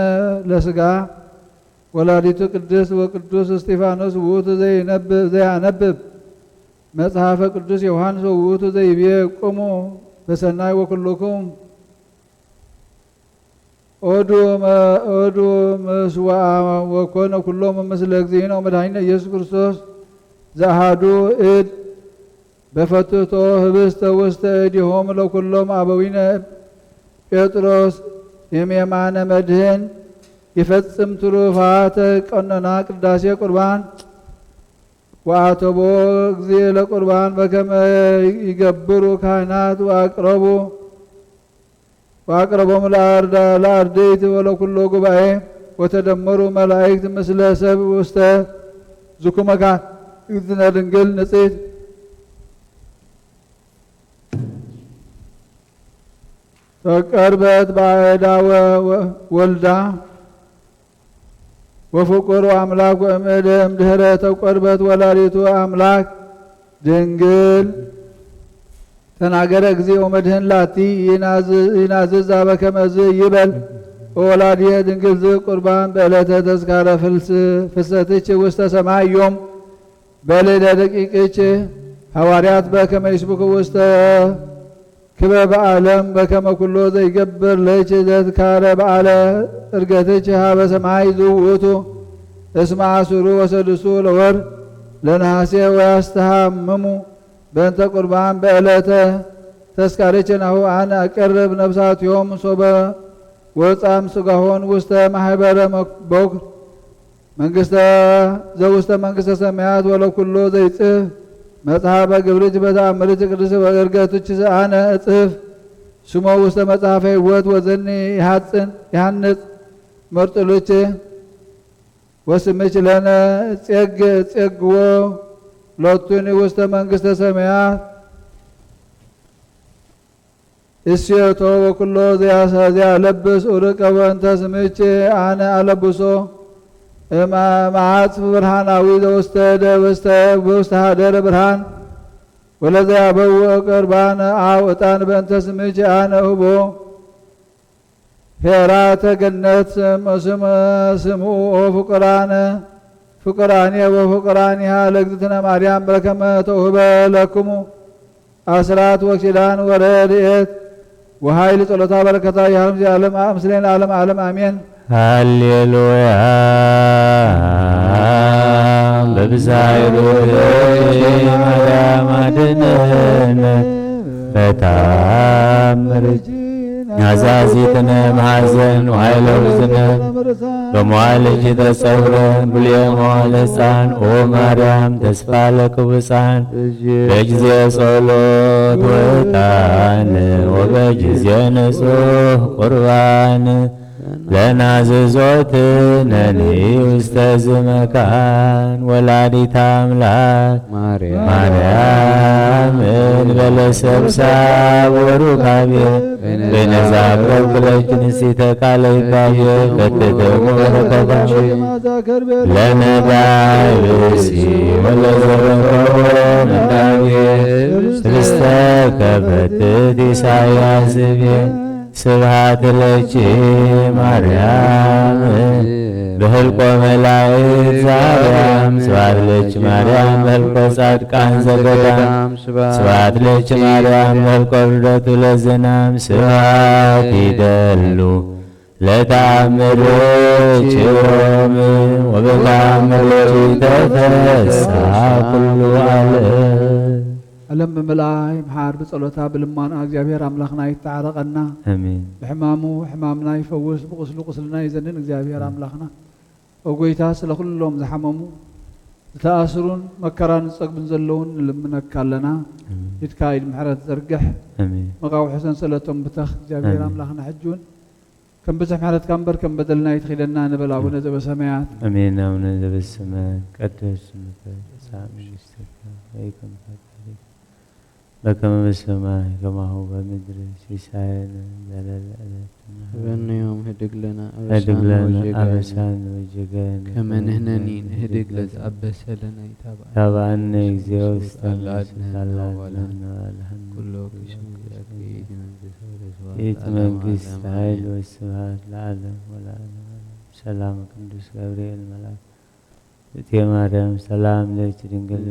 ለሥጋ ወላዲቱ ቅድስት ወቅዱስ እስጢፋኖስ ውእቱ ዘያነብብ መጽሐፈ ቅዱስ ዮሐንስ ውእቱ ዘይቤ ቁሙ በሰናይ ወኩልኩም ኦዱ መስዋዕ ወኮነ ኩሎሙ ምስለ እግዚእነ ወመድኃኒነ ኢየሱስ ክርስቶስ ዘአሐዱ እድ በፈትቶ ህብስተ ውስተ እዴሆሙ ለኩሎሙ አበዊነ ጴጥሮስ የየማነ መድኅን ይፈጽም ትሩፋተ ቀኖና ቅዳሴ ቁርባን ወአተቦ እግዚእ ለቁርባን በከመ ይገብሩ ካህናት ወአቅረቦሙ ለአርድእት ወለኩሎ ጉባኤ ወተደመሩ መላእክት ምስለ ሰብ ውስተ ዝኩ መካን እግዝእትነ ድንግል ንጽሕት ተቀርበት ባዕዳ ወልዳ ወፍቁር አምላክ እምድኅረ ተቆርበት ወላዲቱ አምላክ ድንግል ተናገረ እግዚኦ መድኅን ላቲ ይናዝዛ በከመዝ ይበል ወላዲየ ድንግል ቁርባን በዕለተ ተዝካረ ፍልሰትች ውስተ ሰማይ ዮም በልደ ደቂቅች ሐዋርያት በከመ ይስብኩ ውስተ ክበበ ዓለም በከመ ኩሎ ዘይገብር ለች ዘትካረ በዓለ ዕርገትች ሀበ ሰማይ ዝውእቱ እስመ አስሩ ወሰድሱ ለወር ለነሐሴ ወያስተሃምሙ በእንተ ቁርባን በዕለተ ተስካረች ናሁ አነ አቀርብ ነፍሳትዮም ሶበ ወጻም ሥጋሆን ውስተ ማኅበረ በኵር መንግሥተ ዘውስተ መንግሥተ ሰማያት ወለኩሎ ዘይጽፍ መጽሐፈ ግብርች በተአምርች ቅድስት በዕርገትች አነ እጽፍ ስሞ ውስተ መጽሐፈ ሕይወት ወዘኒ ይሃንጽ መርጥሎች ወስምች ለነ ጼግዎ ሎቱኒ ውስተ መንግሥተ ሰማያት እስየቶ ወኩሎ ዘያለብስ ኡርቀ በእንተ ስምች አነ አለብሶ ማዕጽ ብርሃናዊ ዘውስተ ሀደረ ብርሃን ወለዘያበውእ ቁርባነ አው ዕጣን በእንተ ስምች አነ ሁቦ ሄራተ ገነት ስምዑ ፍቁራኔ ወፍቁራኒሃ ለእግዝእትነ ማርያም በከመ ተውህበ ለክሙ አስራት ወኪዳን ወረድኤት ወኃይል ጸሎታ በረከታ ያህልም ምስሌን ዓለም ዓለም አሜን። ሃሌሉያ በብዛይሩ ማርያም አድነን በተአምርኪ ናዛዚትነ ማሐዘን ወኃይለ ውእዝነ በመዋዕልኪ ተጸውረን ብሉየ መዋዕለ ሕፃን ኦ ማርያም ተስፋ ለክቡፃን በጊዜ ጸሎት ወዕጣን ወበጊዜ ንጹሕ ቁርባን ለናዝዞት ነኒ ውስተ ዝመካን ወላዲተ አምላክ ማርያም እንበለ ሰብሳብ ወሩካቤ በነዛብረው ክለች ንስቲተ ቃለ ይባቤ ከትደሞ በረከታች ለነዳይ ብእሲ ወለዘረከቦ ነዳቤ ስልስተ ከፈትት ኢሳያስ ቤ ስብሐት ለኪ ማርያም በህልቆ መላእክት ዘአርያም ስብሐት ለኪ ማርያም በህልቆ ጻድቃን ዘገዳም ስብሐት ለኪ ማርያም በህልቆ ርደቱ ለዝናም ስብሐት ይደሉ ለተአምሮችዮም ወበተአምሮች ተፈስሐ ኩሉ ዓለም በመላይ መሓር ብጸሎታ ብልማና እግዚአብሔር አምላኽና ይተዓረቀና አሜን። ብሕማሙ ሕማምና ይፈውስ ብቁስሉ ቁስልና ይዘንን እግዚአብሔር አምላኽና ወጎይታ ስለ ኩሎም ዝሓመሙ ዝተኣስሩን መከራን ዝጸግብን ዘለውን ንልምነካ ኣለና ኢድካ ኢድ ምሕረት ዘርግሕ መቃውሒ ሰንሰለቶም ብተኽ እግዚአብሔር አምላኽና ሕጁን كم بزح حالت كم بر كم بدلنا يتخيلنا نبلا أبونا ذا بسماعات أمين أبونا ذا بسماعات قدس سمك سامي استغفر ويكم فاتري لكم بسماع كما هو بمدرس يسعينا لا بأن يوم هدق لنا أبسان وجيغان كما نهنانين هدق لز أبس لنا تابعنا إكزيوس الله والحمد كله كشم يتمنقس العيل والسبحات العالم والعالم سلام قدوس جبريل الملاك يا مريم سلام لك دنقل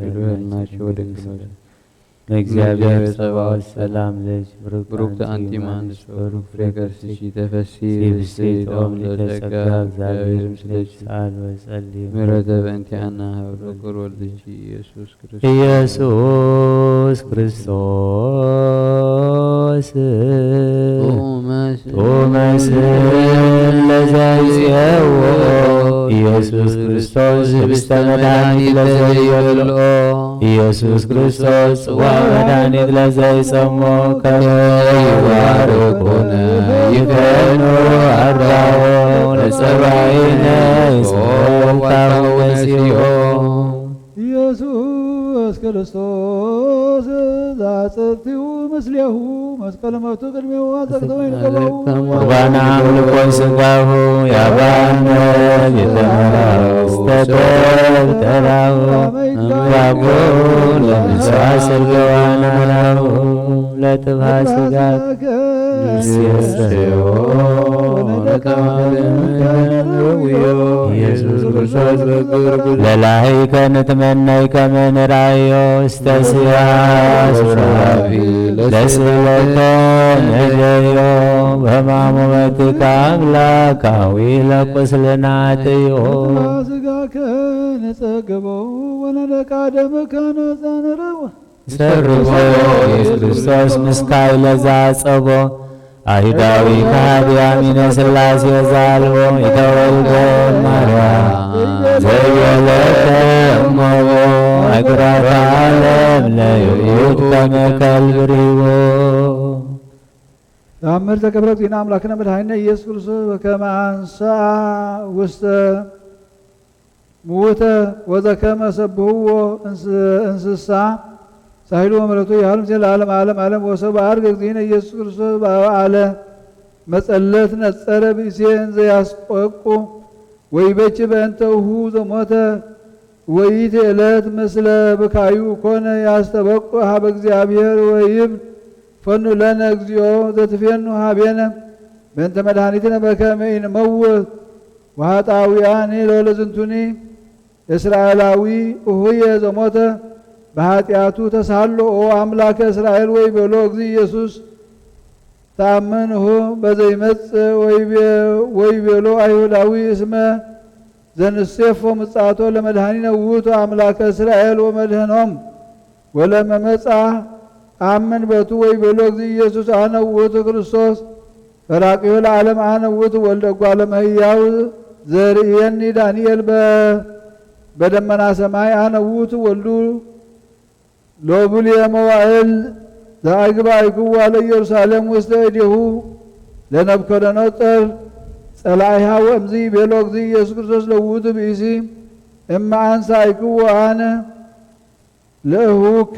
እግዚአብሔር ጸባኦት ሰላም ለች ብሩክት አንቲ እምአንስት ወብሩክ ፍሬ ከርሥኪ ተፈሥሒ ብእሲት ኦም ለጸጋ እግዚአብሔር ምስለኪ ሰአል ወጸልይ ምሕረተ በእንቲአነ ሀብ ፍቁር ወልድኪ ኢየሱስ ክርስቶስ ጡመስን ለዘይጼዎ ኢየሱስ ክርስቶስ ህብስተ መድኃኒት ለዘይበልዖ ኢየሱስ ክርስቶስ ጽዋ መድኃኒት ለዘይጸሞ ከመ ይባርኩነ ይከኑ አርዳኦ ለጸባኢነ ይጽወታሁ ወሲኦ ኢየሱስ ክርስቶስ ዛጽብቲው ምስሌሁ መስቀል ሞቱ ቅድሜው አጠቅተው ይንቀባው ቁርባነ አምልኮ ሥጋሁ ያባነ የተመራው ስተደብተራው አምላኩ ለንስሐ ስርገዋነ ናሁ ለጥብሐ ሥጋ ንስየሰዮ ኢየሱስ ክርስቶስ ለላይከ ንትመነይ ከመ ንርአዮ ውስተ ሲያስ ለስእለተ ነደዮ በሕማሙ መትከ አምላካዊ ለቁስልናትዮ ሥጋከ ነጸገበው ወነደቃ ደምከ ነጸንረው ሰርቦ ኢየሱስ ክርስቶስ ምስካይ ለዘአጸቦ አይሁዳዊ ከሃዲያሚነ ሥላሴ ዘአልቦ የተወልደ ማርያም ዘወለተ እሞቦ አግራተ ዓለም ለይሁድ ከመ ከልብ ርሂቦ ተአምር ዘገብረ እግዚእነ አምላክነ መድኃኒነ ኢየሱስ ክርስቶስ በከመ አንሥአ ውስተ ሙውተ ወዘከመ ሰብሕዎ እንስሳ ሳይሉ ወምሕረቱ ያህሉ ለዓለም ዓለም ዓለም ወሰብ አርገ እግዚእነ ኢየሱስ ክርስቶስ በበዓለ መጸለት ነጸረ ብእሴን ዘያስቆቁ ወይበች በእንተ ውሁ ዘሞተ ወይት ዕለት ምስለ ብካዩ ኮነ ያስተበቁ ሀበ እግዚአብሔር ወይብል ፈኑ ለነ እግዚኦ ዘትፌኑ ሀቤነ በእንተ መድኃኒትነ በከመ ኢንመውት ወኃጣውያን ለወለዝንቱኒ እስራኤላዊ እሁየ ዘሞተ በኃጢአቱ ተሳሎ ኦ አምላከ እስራኤል ወይ በሎ እግዚ ኢየሱስ ተአመንሁ በዘይመጽእ ወይ በሎ አይሁዳዊ እስመ ዘንሴፎ ምጽአቶ ለመድኃኒነ ውእቱ አምላከ እስራኤል ወመድኅኖም ወለመመጻ አመን በቱ ወይ በሎ እግዚ ኢየሱስ አነ ውእቱ ክርስቶስ ፈራቂሁ ለዓለም አነ ውእቱ ወልደ እጓለ እመሕያው ዘርእየኒ ዳንኤል በደመና ሰማይ አነ ውእቱ ወልዱ ሎቡልየ መዋዕል ዘአግባእክዋ ለኢየሩሳሌም ውስተ እዴሁ ለነብከደነፆር ጸላኢሃ ወእምዝ ቤሎ እግዚእ ኢየሱስ ክርስቶስ ለውእቱ ብእሲ እማ አንሣእክዎ አነ ለእሁከ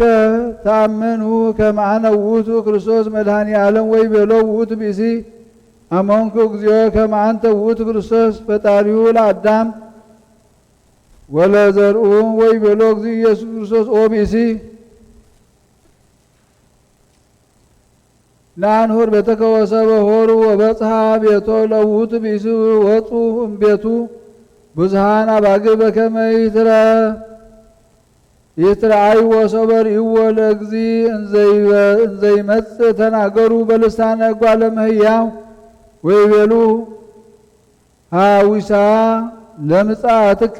ተአመንሁ ከመ አነ ውእቱ ክርስቶስ መድኃኒ ዓለም ወይ ቤሎ ውእቱ ብእሲ አመንኩ እግዚኦ ከመ አንተ ውእቱ ክርስቶስ ፈጣሪሁ ለአዳም ወለዘርኡ ወይ ቤሎ እግዚእ ኢየሱስ ክርስቶስ ኦ ብእሲ ናንሁር ቤተከ ወሰበ ሆሩ ወበጽሐ ቤቶ ለውእቱ ብእሲ ወፁ እምቤቱ ብዙኃን አባግዕ በከመ ይትረአዩ ወሰበርይዎ ለእግዚእ እንዘይመጽእ ተናገሩ በልሳነ እጓለ እመሕያው ወይቤሉ ሃዊሳ ለምጽአትከ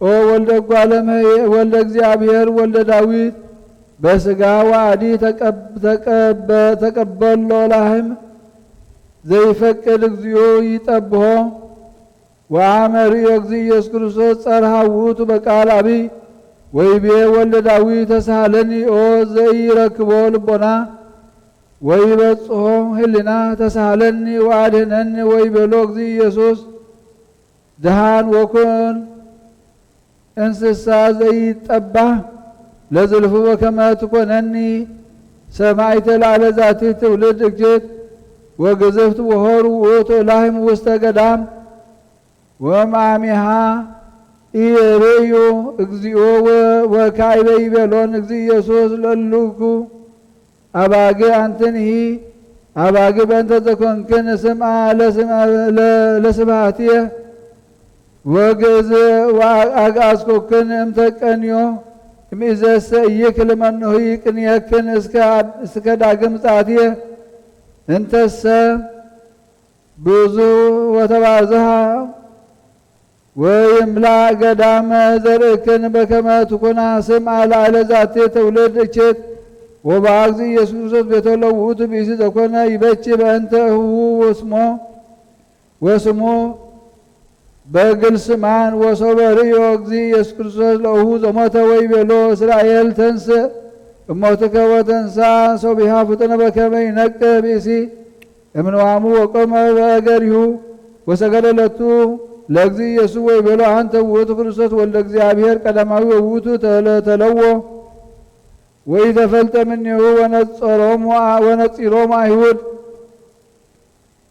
ኦ ወልደ እጓለ ወልደ እግዚአብሔር ወልደ ዳዊት በስጋ ዋዲ ተቀበሎ ላህም ዘይፈቅድ እግዚኦ ይጠብሖ ወአመሪዮ እግዚእ ኢየሱስ ክርስቶስ ጸርሃ ውእቱ በቃል አቢይ ወይቤ ወልደ ዳዊት ተሳሃለኒ ኦ ዘይረክቦ ልቦና ወይበጽሖ ህሊና ተሳሃለኒ ወአድኅነኒ ወይቤሎ እግዚእ ኢየሱስ ድሃን ወኩን እንስሳ ዘይጠባህ ለዝልፉ በከመ ትኮነኒ ሰማዕተ ላዕለ ዛቲ ትውልድ እግጅት ወግዝፍት ወሆሩ ውእቱ ላህም ውስተ ገዳም ወማሚሃ ኢየሬዩ እግዚኦ ወካዕበ ይቤሎን እግዚእ ኢየሱስ ለልኩ አባግ አንትንሂ አባግ በእንተ ዘኮንክን ስምዐ ለስብሐትየ ወግዝ ወአግዓዝኩክን እምተቀንዮ እምይእዜሰ ኢይክል መኑሂ ይቅንየክን እስከ ዳግም ምጽአትየ እንተሰ ብዙ ወተባዝሃ ወይምላእ ገዳመ ዘርእክን በከመ ትኩና ስምዐ ላዕለ ዛቲ ትውልድ እችት ወበአ እግዚእ ኢየሱስ ክርስቶስ ቤቶ ለውእቱ ብእሲ ዘኮነ ይበቺ በእንተ እህዉ ወስሙ በግልስማን ወሶበርዮ እግዚእ ኢየሱስ ክርስቶስ ለእሁ ዘሞተ ወይቤሎ እስራኤል ተንሥእ እሞትከ ወተንሥአ ሶቢሃ ፍጡነ በከመ ይነቅህ ብእሲ እምንዋሙ ወቆመ በእገሪሁ ወሰገደ ሎቱ ለእግዚእ ኢየሱስ ወይቤሎ አንተ ውእቱ ክርስቶስ ወልደ እግዚአብሔር ቀዳማዊ ወውእቱ ተለዎ ወኢተፈልጠ እምኔሁ ወነጺሮሙ አይሁድ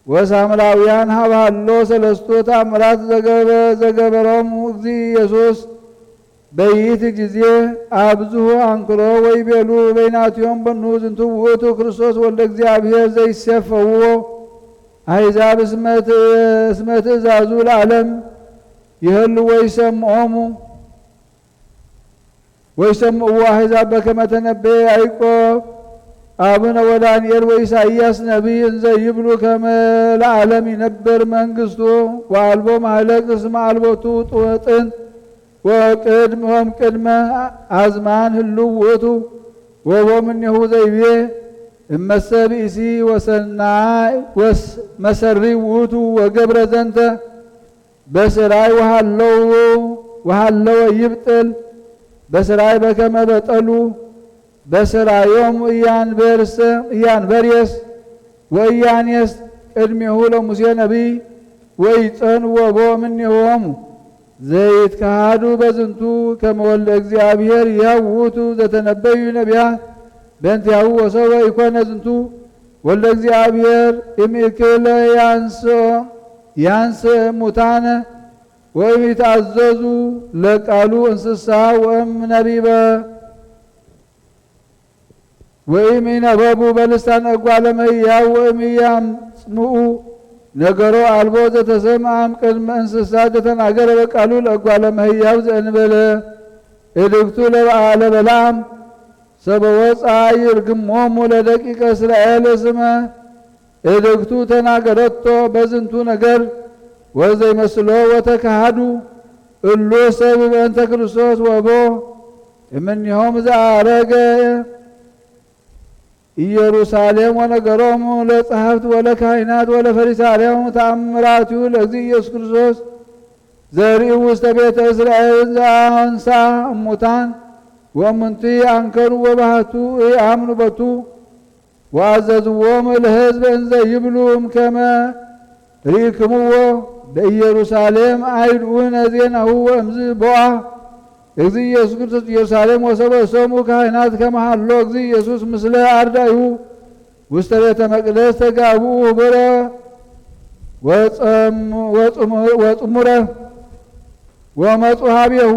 ወሳምራውያን ሀብሃሎ ሰለስቱ ተአምራት ዘገበሮሙ እግዚእ ኢየሱስ በይእቲ ጊዜ አብዝሑ አንክሮ ወይቤሉ በይናቲሆሙ በኑ ዝንቱ ውእቱ ክርስቶስ ወልደ እግዚአብሔር ዘይሴፈውዎ አሕዛብ እስመ ትእዛዙ ለዓለም ይህሉ ወይሰምዑዎ አሕዛብ በከመ ተነበየ ያዕቆብ አቡነ ወዳንኤል ወኢሳይያስ ነቢይ እንዘ ይብሉ ከመ ለዓለም ይነብር መንግሥቱ ወአልቦ ማህለቅ እስመ አልቦቱ ጥንት ወእምቅድመ አዝማን ህልው ውእቱ ወቦምኔሁ ዘይቤ እመሰ ብእሲ ወሰናይ መሰሪ ውእቱ ወገብረ ዘንተ በስራይ ወሃለወ ይብጥል በስራይ በከመ በጠሉ በስራዮም እያንበርየስ ወእያኔስ ቅድሜሁ ለሙሴ ነቢይ ወይጸንዖ ቦምኔሆሙ ዘይትከሃዱ በዝንቱ ከመ ወልደ እግዚአብሔር ይሃው ውእቱ ዘተነበዩ ነቢያት በእንቲአሁ ወሰበ ኢኮነ ዝንቱ ወልደ እግዚአብሔር እምይእክለ ያንስ ሙታነ ወእም ይትአዘዙ ለቃሉ እንስሳ ወእም ነቢበ ወእም ይነበቡ በልሳነ እጓለ እመሕያው ወእም ያምጽምዑ ነገሮ አልቦ ዘተሰምዐ ቅድመ እንስሳ ዘተናገረ በቃሉ ለእጓለ እመሕያው ዘእንበለ እድግቱ ለበዓለ በለዓም ሰበወፃ ይርግሞሙ ለደቂቀ እስራኤል እስመ እድግቱ ተናገረቶ በዝንቱ ነገር ወዘይመስሎ ወተካሃዱ እሎ ሰብ በእንተ ክርስቶስ ወቦ እምኔሆሙ ዘአረገ ኢየሩሳሌም ወነገሮሙ ለጸሐፍት ወለካህናት ወለፈሪሳውያን ተአምራቲሁ ለእግዚእ ኢየሱስ ክርስቶስ ዘርእዩ ውስተ ቤተ እስራኤል ዘአንሥአ እሙታን ወእሙንቱ አንከሩ ወባህቱ ይአምኑ ቦቱ ወአዘዝዎሙ ለሕዝብ እንዘ ይብሉ እምከመ ርኢክምዎ በኢየሩሳሌም አይድኡነ ዜናሁ ወእምዝ ቦአ እግዚእ ኢየሱስ ክርስቶስ ኢየሩሳሌም ወሰበሰሙ ካህናት ከመሃሎ እግዚእ ኢየሱስ ምስለ አርዳኢሁ ውስተ ቤተ መቅደስ ተጋብኡ ህቡረ ወጽሙረ ወመጹ ኀቤሁ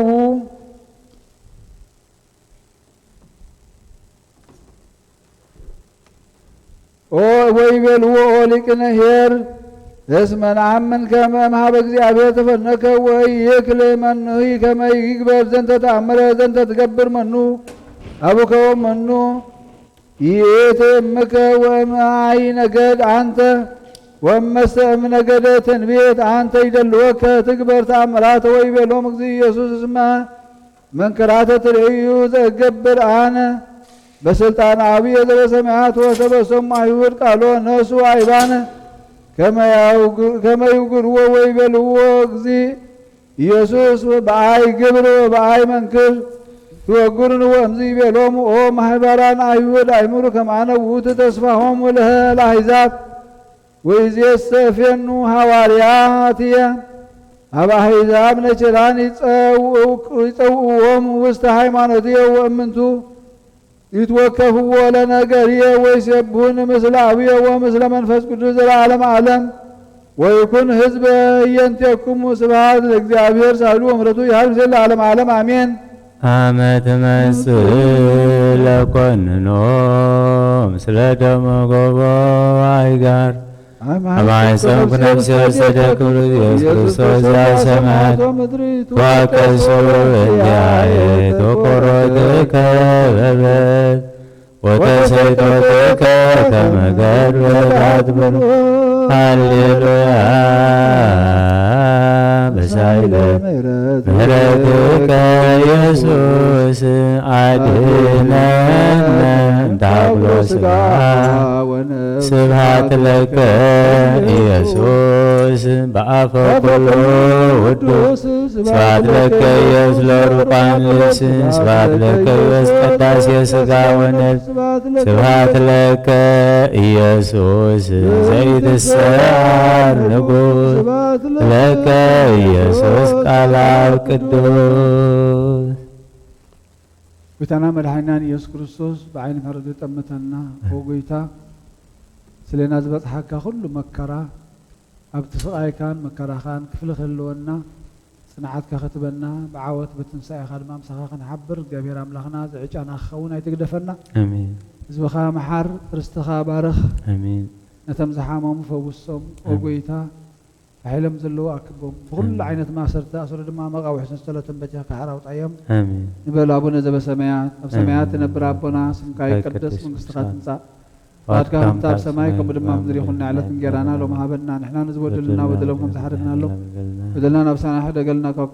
ወይቤልዎ ኦ ሊቅነ ኄር እስመ ነአምን ከመ እምኀበ እግዚአብሔር ተፈነከ ወኢይክል መኑሂ ከመ ይግበር ዘንተ ተአምረ ዘንተ ትገብር መኑ አቡከ ወመኑ ይእትምከ ወእምአይ ነገድ አንተ ወመሰም ነገደ ትንቢት አንተ ይደልወከ ትግበር ተአምራተ ወይቤሎም እግዚእ ኢየሱስ እስመ መንክራተ ትርእዩ ዘገብር አነ በስልጣን አብየ ዘበሰማያት ወሰበሰሙ አይሁድ ቃሎ ነሱ አይባነ ከመ ይውግርዎ ወይቤልዎ እግዚእ ኢየሱስ በአይ ግብር በአይ መንክር ትወግሩን ወእምዝ ይቤሎሙ ኦ ማህበራን አይሁድ አይምሩ ከማነ ውእቱ ተስፋሆሙ ለአሕዛብ ወይእዜሰ እፌኑ ሐዋርያትየ አብ አሕዛብ ነችራን ይጸውዕዎሙ ውስተ ሃይማኖትየ ወእምንቱ ይትወከፍዎ ለነገርየ ወይሴብሑን ምስለ አብየ ወምስለ መንፈስ ቅዱስ ዘለዓለመ ዓለም ወይኩን ህዝበ እየንቴክሙ ስብሐት ለእግዚአብሔር ሳሉ ወምሕረቱ ይሃሉ ዘለዓለመ ዓለም አሜን። አመ ትመጽእ ለኮንኖ ምስለ ደመ ጎቦ አይጋር አማይሰም ኩነፍሴ ሰደክብሩ ኢየሱስ ክርስቶስ ዘሰማያት ወአቀሱ እንዲአየት ወቆሮትከ በበት ወተሰይጦትከ ከመ ገድበት ብር ሃሌሉያ በሳይለ ምሕረትከ ኢየሱስ አድኅነነ እምታብሎ ሥጋ ስብሐት ለከ ኢየሱስ በአፈ ኩሉ ውዱስ ስብሐት ለከ ኢየሱስ ለሩቃን ልብስ ስብሐት ለከ ኢየሱስ ቅዳሴ ሥጋ ወነፍስ ስብሐት ለከ ኢየሱስ ዘይትሰዓር ንጉሥ ለከ ኢየሱስ ቃል አብ ቅዱስ ጌታና መድኃኒናን ኢየሱስ ክርስቶስ በዓይኒ ምሕረቱ ጠመተና ወጎይታ ስለና ዝበጽሐካ ኩሉ መከራ ኣብቲ ስቃይካን መከራኻን ክፍሊ ክህልወና ጽንዓትካ ክትበና ብዓወት ብትንሳኤኻ ድማ ምሳኻ ክንሓብር እግዚአብሔር ኣምላኽና ዝዕጫና ክኸውን ኣይትግደፈና አሜን። ህዝብኻ መሓር ርስትኻ ባርኽ አሜን። ነቶም ዝሓመሙ ፈውሶም ወጎይታ ሓይሎም ዘለዎ ኣክቦም ብኩሉ ዓይነት ማሰርተ ኣስሮ ድማ መቃውሒ ሰንሰለትን በቲኻ ክሓራውጣዮም አሜን። ንበል አቡነ ዘበሰማያት ኣብ ሰማያት ትነብር ኣቦና ስምካ ይቀደስ መንግስትኻ ትምጻእ فاتك أنت بسماء كم بدنا مدري خلنا على تنجرانا لو ما هبنا نحن نزود لنا ودلهم كم سحرنا له ودلنا نفسنا حدا قلنا